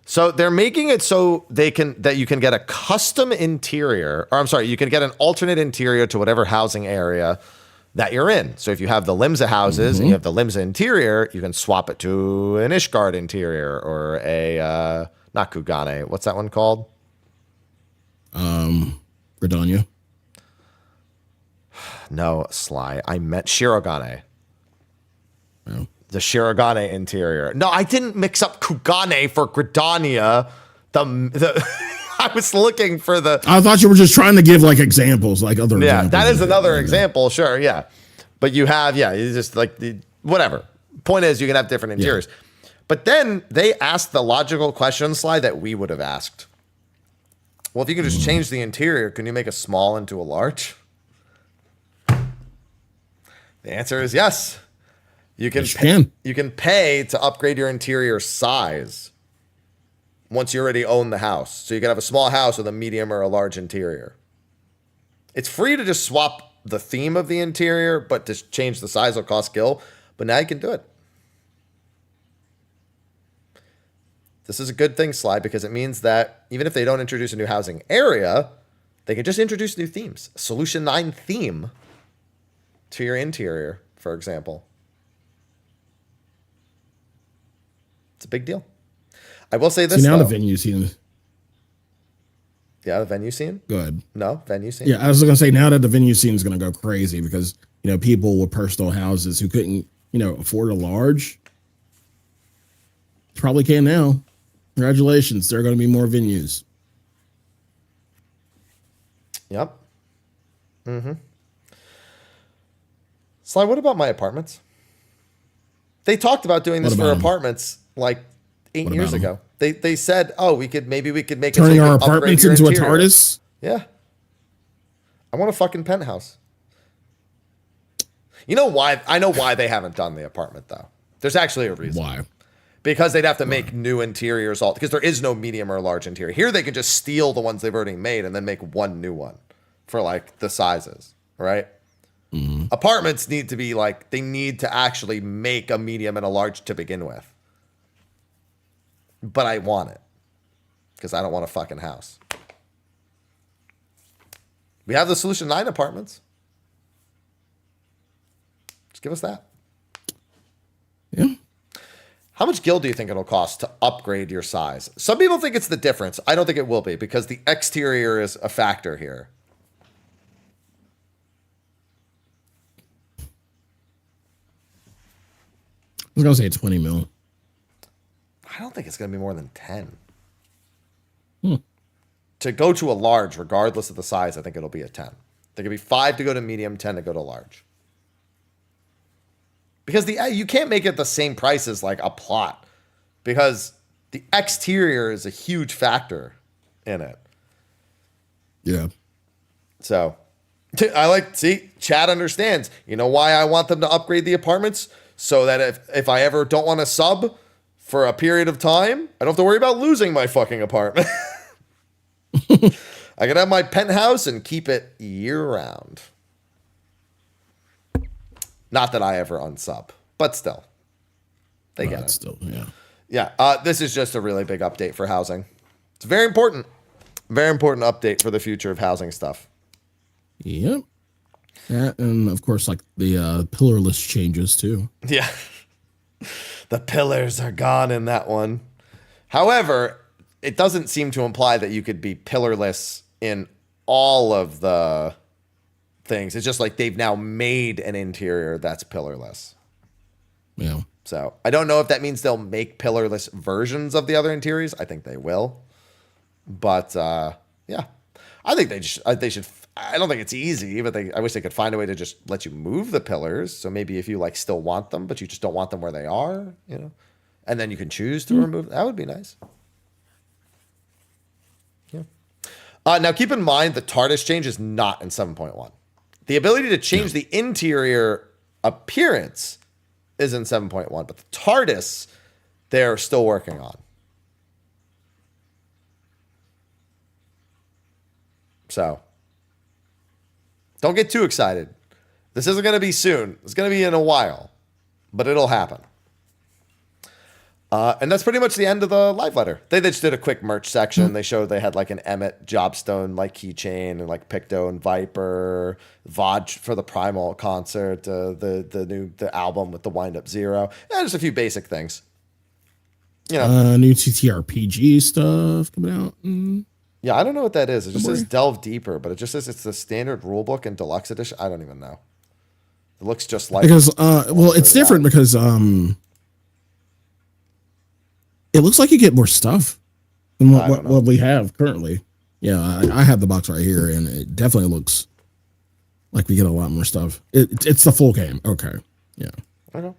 So they're making it so that you can get a custom interior, or I'm sorry, you can get an alternate interior to whatever housing area that you're in. So if you have the Limsa houses and you have the Limsa interior, you can swap it to an Ishgard interior or a, not Kugane. What's that one called? Gridania. No, Sly. I meant Shirogane. Oh. The Shirogane interior. No, I didn't mix up Kugane for Gridania. I was looking for the... I thought you were just trying to give like examples, like other Yeah, examples. that is another example. Sure, yeah. But you have, you just like, whatever. Point is, you can have different interiors. Yeah. But then they asked the logical question, Sly, that we would have asked. Well, if you can just change the interior, can you make a small into a large? The answer is yes. You can pay to upgrade your interior size once you already own the house. So you can have a small house with a medium or a large interior. It's free to just swap the theme of the interior, but to change the size will cost skill. But now you can do it. This is a good thing, Sly, because it means that even if they don't introduce a new housing area, they can just introduce new themes. A Solution 9 theme to your interior, for example. It's a big deal. I will say this, now though. the venue scene. Yeah, the venue scene? Go ahead. No, venue scene? Yeah, I was going to say now that the venue scene is going to go crazy because, people with personal houses who couldn't, afford a large probably can now. Congratulations. There are going to be more venues. Yep. Mm-hmm. Sly, what about my apartments? They talked about doing this for apartments like 8 years ago. They said, maybe we could make turning our apartments into a TARDIS. Yeah. I want a fucking penthouse. You know why? I know why they haven't done the apartment though. There's actually a reason. Why? Because they'd have to make new interiors because there is no medium or large interior. Here they can just steal the ones they've already made and then make one new one for like the sizes, right? Mm-hmm. Apartments need to be like, they need to actually make a medium and a large to begin with. But I want it because I don't want a fucking house. We have the Solution 9 apartments. Just give us that. Yeah. How much gil do you think it'll cost to upgrade your size? Some people think it's the difference. I don't think it will be because the exterior is a factor here. I was going to say 20 mil. I don't think it's going to be more than 10. To go to a large, regardless of the size, I think it'll be a 10. There could be 5 to go to medium, 10 to go to large. Because you can't make it the same price as like a plot. Because the exterior is a huge factor in it. Yeah. So, Chad understands. You know why I want them to upgrade the apartments? So that if I ever don't want to sub for a period of time, I don't have to worry about losing my fucking apartment. I can have my penthouse and keep it year-round. Not that I ever unsub, but still. They get it. Still, yeah. Yeah, this is just a really big update for housing. It's very important. Very important update for the future of housing stuff. Yep. And, of course, like the pillarless changes, too. Yeah. The pillars are gone in that one. However, it doesn't seem to imply that you could be pillarless in all of the things. It's just like they've now made an interior that's pillarless. Yeah. So I don't know if that means they'll make pillarless versions of the other interiors. I think they will. But yeah, I think they should. I don't think it's easy, but I wish they could find a way to just let you move the pillars. So maybe if you like still want them, but you just don't want them where they are, and then you can choose to remove. That would be nice. Yeah. Now keep in mind the TARDIS change is not in 7.1. The ability to change the interior appearance is in 7.1, but the TARDIS they're still working on. So don't get too excited. This isn't going to be soon. It's going to be in a while, but it'll happen. And that's pretty much the end of the live letter. They just did a quick merch section. They showed they had like an Emmett Jobstone like keychain and like Picto and Viper, Vaj for the Primal concert, the album with the Wind Up Zero, and just a few basic things. You know, new TTRPG stuff coming out. Yeah, I don't know what that is. It just says Delve Deeper, but it just says it's the standard rulebook and deluxe edition. I don't even know. It looks just like because well, it's different because it looks like you get more stuff than what we have currently. Yeah, I have the box right here, and it definitely looks like we get a lot more stuff. It's the full game. Okay, yeah. I know.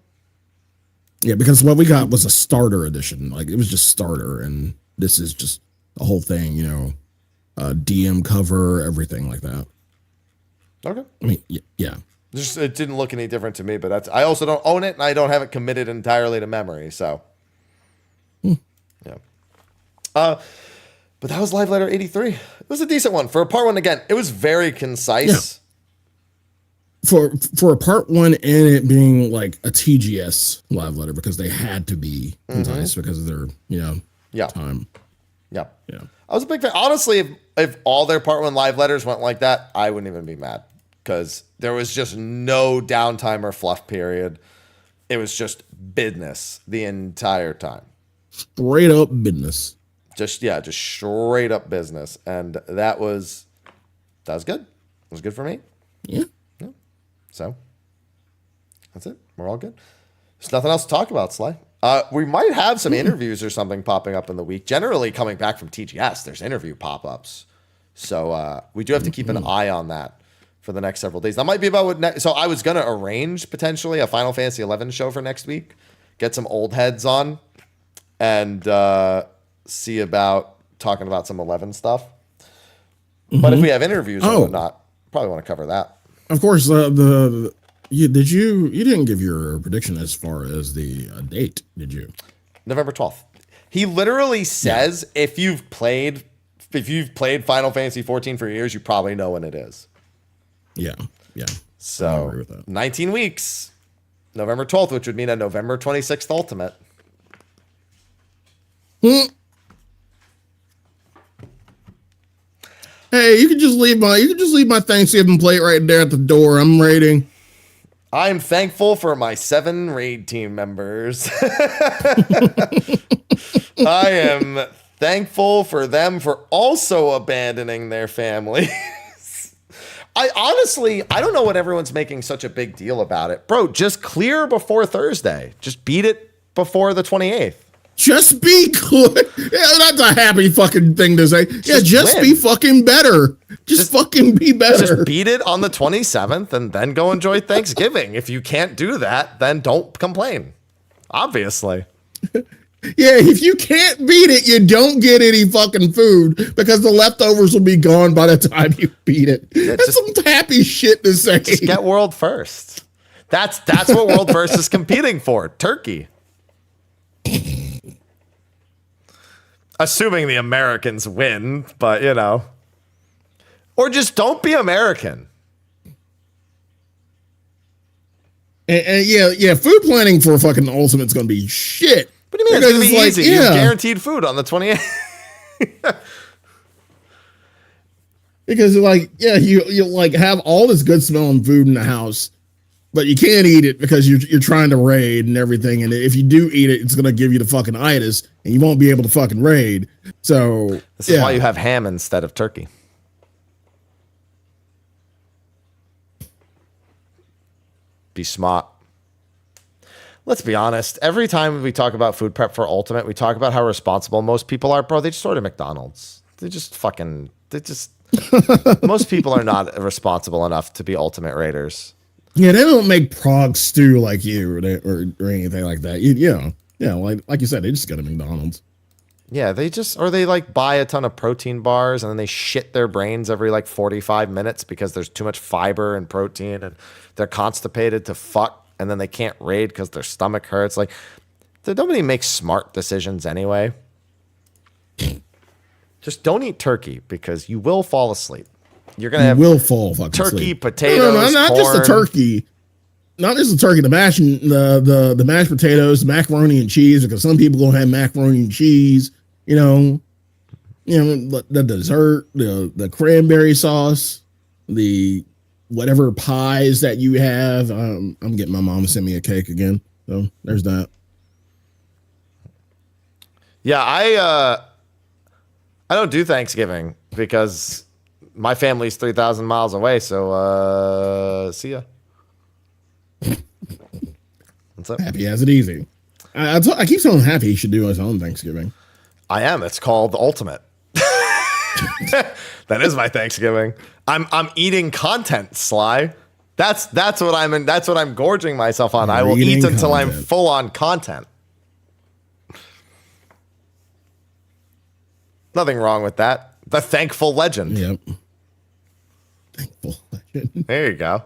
Yeah, because what we got was a starter edition. Like it was just starter, and this is just the whole thing. You know, DM cover, everything like that. Okay. I mean, yeah. Just it didn't look any different to me, but I also don't own it, and I don't have it committed entirely to memory. So. Yeah. But that was live letter 83. It was a decent one for a part one. Again, it was very concise. Yeah. For a part one and it being like a TGS live letter because they had to be concise because of their time. Yeah. Yeah. I was a big fan. Honestly, if all their part one live letters went like that, I wouldn't even be mad because there was just no downtime or fluff period. It was just business the entire time. Straight up business. Just straight up business. And that was good. It was good for me. Yeah. So that's it. We're all good. There's nothing else to talk about, Sly. We might have some interviews or something popping up in the week. Generally coming back from TGS, there's interview pop-ups. So we do have to keep an eye on that for the next several days. That might be about what so I was going to arrange potentially a Final Fantasy 11 show for next week. Get some old heads on. And see about talking about some 11 stuff. But if we have interviews or whatnot, probably want to cover that. Of course, you didn't give your prediction as far as the date, did you? November 12th. He literally says if you've played Final Fantasy 14 for years, you probably know when it is. Yeah. So I agree with that. 19 weeks, November 12th, which would mean a November 26th Ultimate. Hey, you can just leave my Thanksgiving plate right there at the door. I'm raiding. I'm thankful for my 7 raid team members. I am thankful for them for also abandoning their families. I don't know what everyone's making such a big deal about it. Bro, just clear before Thursday. Just beat it before the 28th. Just be good. Yeah, that's a happy fucking thing to say. Just be fucking better. Just fucking be better. Just beat it on the 27th and then go enjoy Thanksgiving. If you can't do that, then don't complain. Obviously. Yeah, if you can't beat it, you don't get any fucking food because the leftovers will be gone by the time you beat it. Yeah, that's some happy shit to say. Just get world first. That's what world first is competing for. Turkey. Assuming the Americans win, but or just don't be American. And food planning for fucking Ultimate's gonna be shit. What do you mean? It's gonna be easy. You have guaranteed food on the 28th. Because you like have all this good smelling food in the house, but you can't eat it because you're trying to raid and everything. And if you do eat it, it's gonna give you the fucking itis, and you won't be able to fucking raid. So this is why you have ham instead of turkey. Be smart. Let's be honest. Every time we talk about food prep for Ultimate, we talk about how responsible most people are. Bro, they just order McDonald's. Most people are not responsible enough to be Ultimate Raiders. Yeah, they don't make prog stew like you or anything like that. Like you said, they just go to McDonald's. Yeah, they buy a ton of protein bars and then they shit their brains every 45 minutes because there's too much fiber and protein and they're constipated to fuck and then they can't raid because their stomach hurts. Nobody makes smart decisions anyway. Just don't eat turkey because you will fall asleep. You're gonna have fall fucking turkey, asleep. potatoes, not corn. just the turkey. not just the turkey, the mash, the mashed potatoes, macaroni and cheese, because some people gonna have macaroni and cheese. The dessert, the cranberry sauce, the whatever pies that you have. I'm getting my mom to send me a cake again. So there's that. Yeah, I don't do Thanksgiving because my family's 3,000 miles away. So see ya. What's up? Happy has it easy. I keep telling Happy he should do his own Thanksgiving. I am. It's called Ultimate. That is my Thanksgiving. I'm eating content, Sly. That's what I'm gorging myself on. I will eat until I'm full on content. Nothing wrong with that. The thankful legend. Yep. Thankful legend. There you go.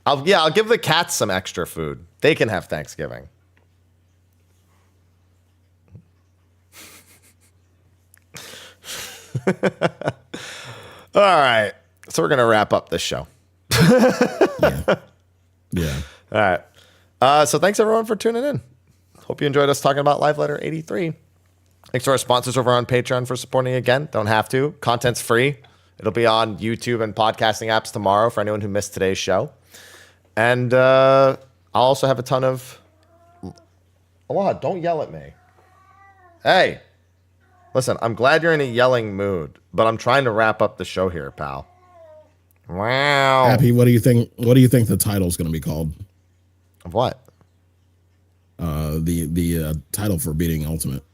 I'll give the cats some extra food. They can have Thanksgiving. All right. So we're going to wrap up this show. Yeah. All right. So thanks everyone for tuning in. Hope you enjoyed us talking about Live Letter 83. Thanks to our sponsors over on Patreon for supporting again. Don't have to. Content's free. It'll be on YouTube and podcasting apps tomorrow for anyone who missed today's show. And I'll also have a ton of... Aloha, don't yell at me. Hey. Listen, I'm glad you're in a yelling mood, but I'm trying to wrap up the show here, pal. Wow. Happy, what do you think the title's going to be called? Of what? The title for beating Ultimate.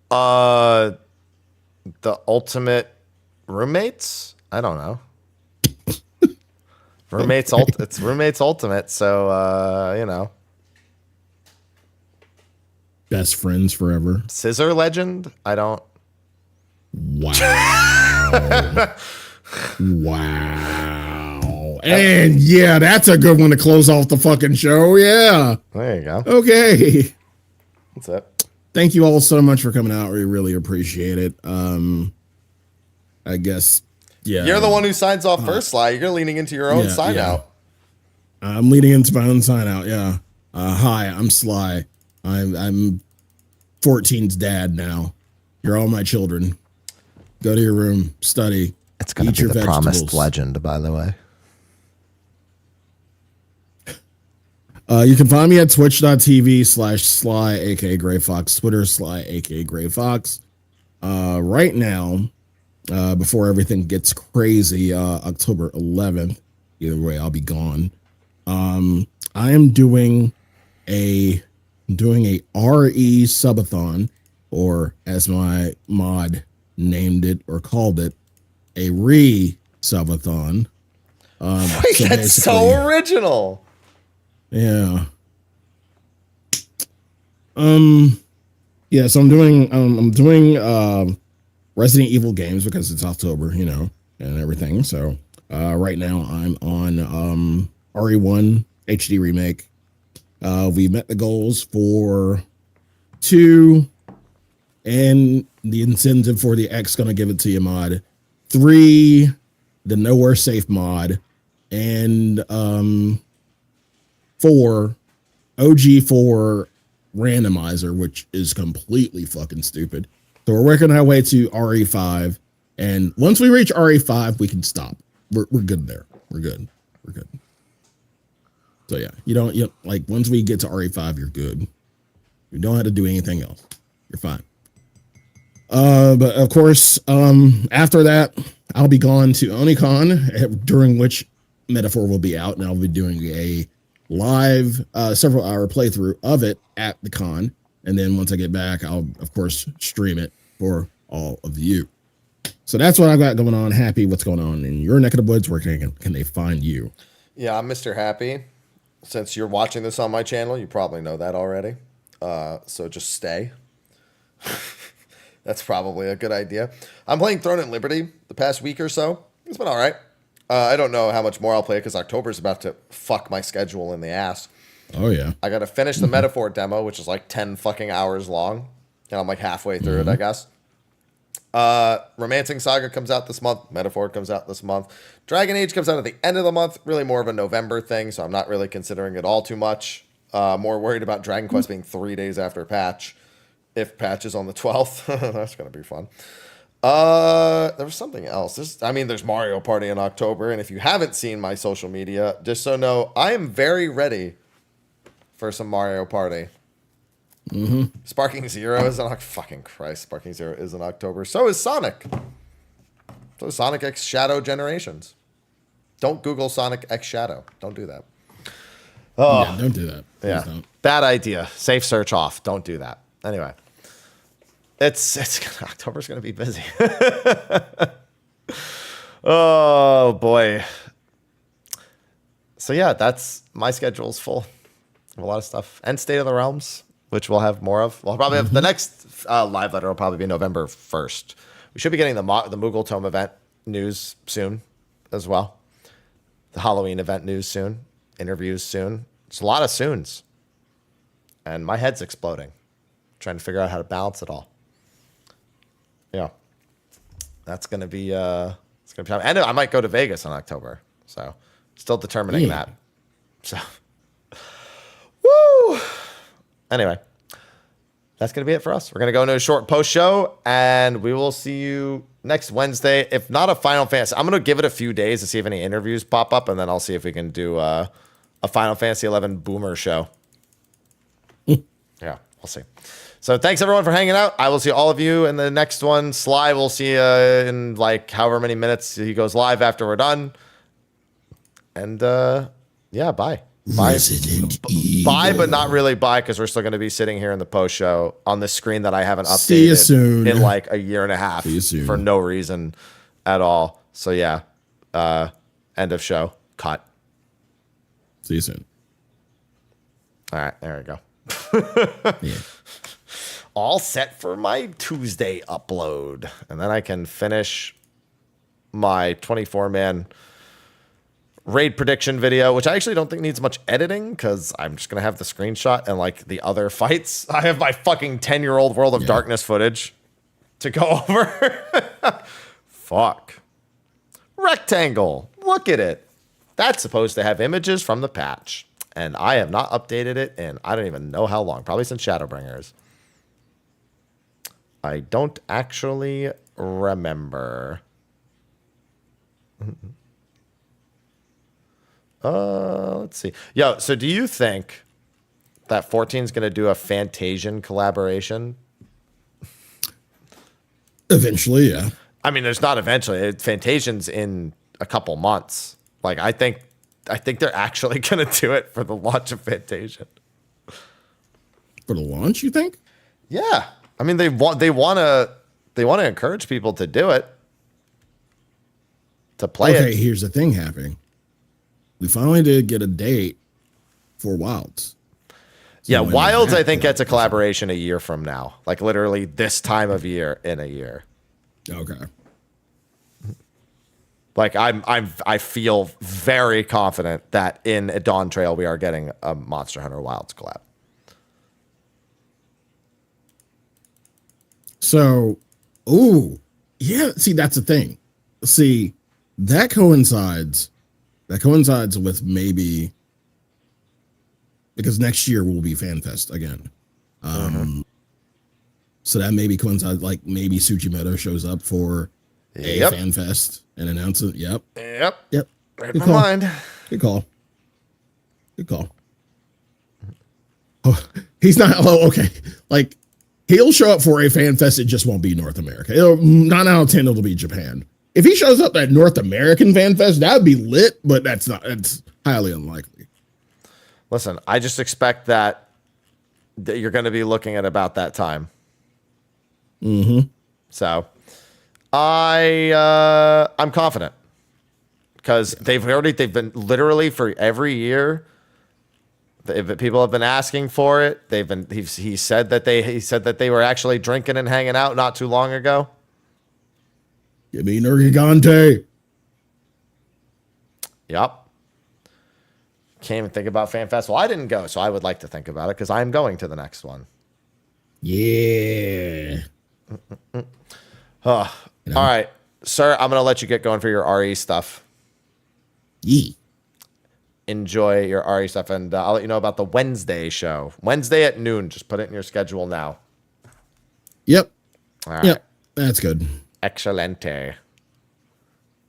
The Ultimate Roommates? I don't know. It's Roommates Ultimate, so Best friends forever. Scissor Legend? I don't. Wow. Wow. And yeah, that's a good one to close off the fucking show. Yeah. There you go. Okay. That's it. Thank you all so much for coming out. We really appreciate it. I guess, yeah. You're the one who signs off first, Sly. You're leaning into your own sign out. I'm leading into my own sign out. Yeah. Hi, I'm Sly. I'm 14's dad now. You're all my children. Go to your room, study. It's going to be the promised legend, by the way. You can find me at twitch.tv/Sly, aka Gray Fox, Twitter Sly, aka Gray Fox. Right now, before everything gets crazy, October 11th, either way, I'll be gone. I am doing a RE subathon, or as my mod named it or called it, a subathon. Wait, that's so original. Yeah. Yeah, so I'm doing Resident Evil games because it's October, and everything. So right now I'm on RE1 HD remake. We met the goals for 2, and the incentive for the X gonna give it to you mod. 3, the Nowhere Safe mod, and 4, OG4 randomizer, which is completely fucking stupid. So we're working our way to RE5, and once we reach RE5, we can stop. We're good there. We're good. So yeah, you don't like once we get to RE5, you're good. You don't have to do anything else. You're fine. But of course, after that, I'll be gone to OniCon, during which Metaphor will be out, and I'll be doing a live several hour playthrough of it at the con. And then once I get back, I'll of course stream it for all of you. So that's what I've got going on. Happy, what's going on in your neck of the woods? Where can they find you? Yeah, I'm Mr. Happy. Since you're watching this on my channel, you probably know that already. So just stay. That's probably a good idea. I'm playing Throne and Liberty the past week or so. It's been all right. I don't know how much more I'll play because October's about to fuck my schedule in the ass. Oh, yeah. I got to finish the Metaphor demo, which is like 10 fucking hours long. And I'm like halfway through it, I guess. Romancing Saga comes out this month. Metaphor comes out this month. Dragon Age comes out at the end of the month. Really more of a November thing, so I'm not really considering it all too much. More worried about Dragon Quest being 3 days after patch. If patch is on the 12th. That's going to be fun. There was something else. There's Mario Party in October, and if you haven't seen my social media, just so know, I am very ready for some Mario Party. Sparking Zero is in fucking Christ. Sparking Zero is in October. So is Sonic. So is Sonic X Shadow Generations. Don't Google Sonic X Shadow. Don't do that. Oh, yeah, don't do that. Please yeah, don't. bad idea. Safe search off. Don't do that. Anyway, it's October's gonna be busy. Oh boy. So yeah, that's my schedule's full. I have a lot of stuff and State of the Realms, which we'll have more of. We'll probably have the next live letter will probably be November 1st. We should be getting the Moogle Tome event news soon as well. The Halloween event news soon. Interviews soon. It's a lot of soons. And my head's exploding. Trying to figure out how to balance it all. Yeah. That's going to be, it's going to be, and I might go to Vegas in October. So still determining that. So, woo! Anyway, that's going to be it for us. We're going to go into a short post show, and we will see you next Wednesday. If not a Final Fantasy, I'm going to give it a few days to see if any interviews pop up, and then I'll see if we can do a Final Fantasy 11 boomer show. Yeah, we'll see. So thanks everyone for hanging out. I will see all of you in the next one. Sly will see you in like however many minutes he goes live after we're done. And yeah, bye. Bye. Bye, but not really bye, because we're still going to be sitting here in the post show on the screen that I haven't updated See you soon. in like a year and a half for no reason at all. So yeah, end of show. Cut. See you soon. All right, there we go. Yeah. All set for my Tuesday upload, and then I can finish my 24-man raid prediction video, which I actually don't think needs much editing because I'm just going to have the screenshot and like the other fights. I have my fucking 10-year-old World of Darkness footage to go over. Fuck. Rectangle. Look at it. That's supposed to have images from the patch. And I have not updated it in I don't even know how long. Probably since Shadowbringers. I don't actually remember. Let's see. Yo, so do you think that 14 is going to do a Fantasian collaboration? Eventually, yeah. I mean, there's not eventually. Fantasian's in a couple months. Like, I think they're actually going to do it for the launch of Fantasian. For the launch, you think? Yeah. I mean, they want to encourage people to do it. To play it. Okay, here's the thing happening. We finally did get a date for Wilds. So yeah, Wilds, I think, gets a collaboration a year from now. Like, literally this time of year in a year. Okay. Like, I feel very confident that in a Dawn Trail we are getting a Monster Hunter Wilds collab. So, yeah. See, that's the thing. See, that coincides with maybe because next year will be FanFest again. So that maybe coincides, like maybe Tsuchimoto shows up for a FanFest and announces. Yep. Right in my mind. Good call. Oh, he's not. Oh, okay. Like he'll show up for a FanFest. It just won't be North America. 9 out of 10 it'll be Japan. If he shows up at North American FanFest, that would be lit, but it's highly unlikely. Listen, I just expect that you're going to be looking at about that time. So I'm confident because they've been literally for every year. People have been asking for it. He said that they were actually drinking and hanging out not too long ago. Give me Nergigante. Yep. Can't even think about FanFest. Well, I didn't go, so I would like to think about it because I'm going to the next one. Yeah. All right, sir, I'm going to let you get going for your RE stuff. Yee. Enjoy your RE stuff, and I'll let you know about the Wednesday show. Wednesday at noon. Just put it in your schedule now. Yep. All right. Yep. That's good. Excelente.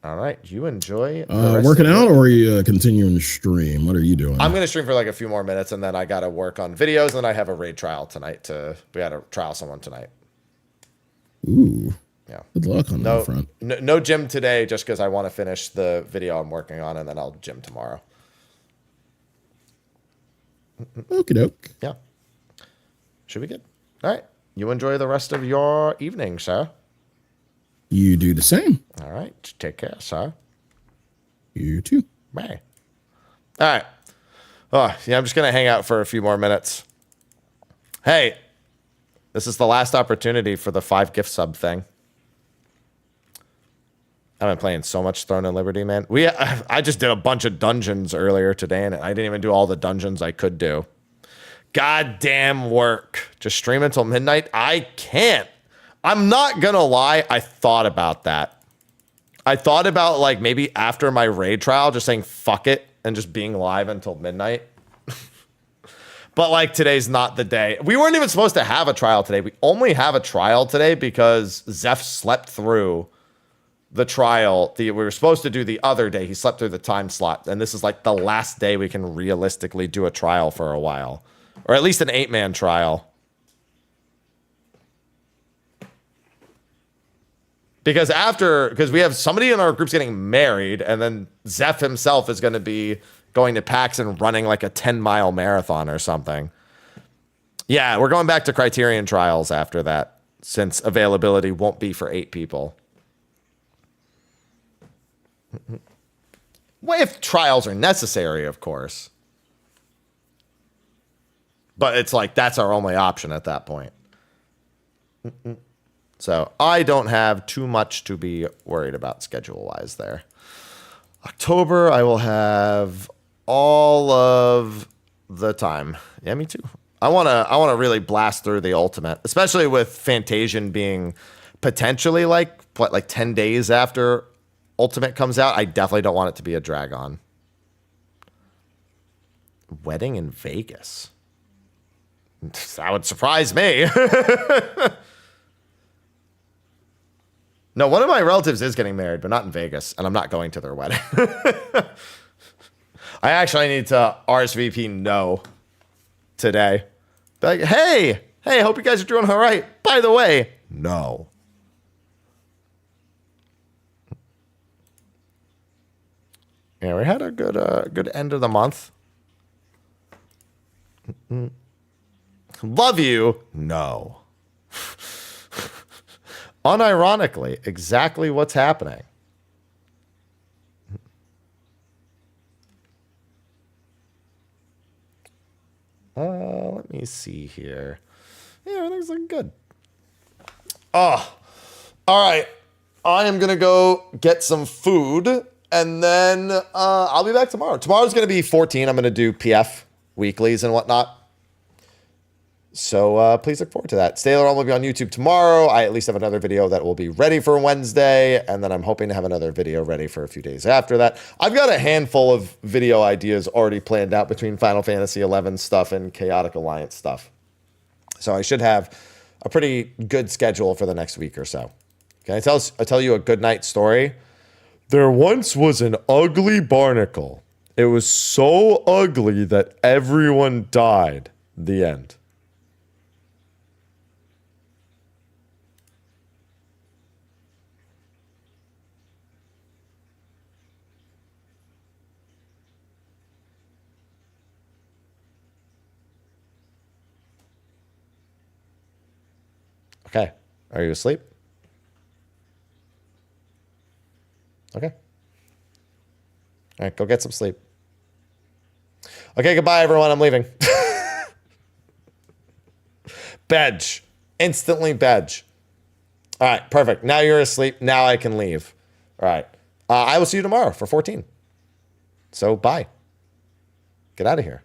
All right. You enjoy working out, or are you continuing to stream? What are you doing? I'm going to stream for like a few more minutes, and then I got to work on videos, and then I have a raid trial tonight. We got to trial someone tonight. Ooh. Yeah. Good luck on that front. No gym today, just because I want to finish the video I'm working on, and then I'll gym tomorrow. Okie doke. Yeah. Should be good. All right. You enjoy the rest of your evening, sir. You do the same. All right. Take care, sir. You too. Bye. All right. Oh, yeah, I'm just going to hang out for a few more minutes. Hey, this is the last opportunity for the 5 gift sub thing. I've been playing so much Throne and Liberty, man. I just did a bunch of dungeons earlier today, and I didn't even do all the dungeons I could do. Goddamn work. Just stream until midnight? I can't. I'm not gonna lie, I thought about that. I thought about, like, maybe after my raid trial, just saying fuck it and just being live until midnight. But, like, today's not the day. We weren't even supposed to have a trial today. We only have a trial today because Zeph slept through the trial we were supposed to do the other day. He slept through the time slot, and this is like the last day we can realistically do a trial for a while, or at least an 8-man trial, because we have somebody in our group's getting married, and then Zeph himself is going to be going to PAX and running like a 10-mile marathon or something. Yeah, we're going back to Criterion trials after that, since availability won't be for 8 people. Well, if trials are necessary, of course. But it's like, that's our only option at that point. So I don't have too much to be worried about schedule-wise there. October, I will have all of the time. Yeah, me too. I wanna really blast through the Ultimate, especially with Fantasian being potentially like 10 days after Ultimate comes out. I definitely don't want it to be a drag on. Wedding in Vegas. That would surprise me. No, one of my relatives is getting married, but not in Vegas, and I'm not going to their wedding. I actually need to RSVP no today. Be like, hey, I hope you guys are doing all right. By the way, no. Yeah, we had a good end of the month. Love you? No. Unironically, exactly what's happening. Let me see here. Yeah, everything's looking good. Oh, all right. I am going to go get some food, and then I'll be back tomorrow. Tomorrow's going to be 14. I'm going to do PF weeklies and whatnot. So please look forward to that. Stay Alarm will be on YouTube tomorrow. I at least have another video that will be ready for Wednesday, and then I'm hoping to have another video ready for a few days after that. I've got a handful of video ideas already planned out between Final Fantasy XI stuff and Chaotic Alliance stuff. So I should have a pretty good schedule for the next week or so. Can I tell you a good night story? There once was an ugly barnacle. It was so ugly that everyone died. The end. Okay. Are you asleep? Okay. All right, go get some sleep. Okay, goodbye, everyone. I'm leaving. Bedge. Instantly bedge. All right, perfect. Now you're asleep. Now I can leave. All right. I will see you tomorrow for 14. So, bye. Get out of here.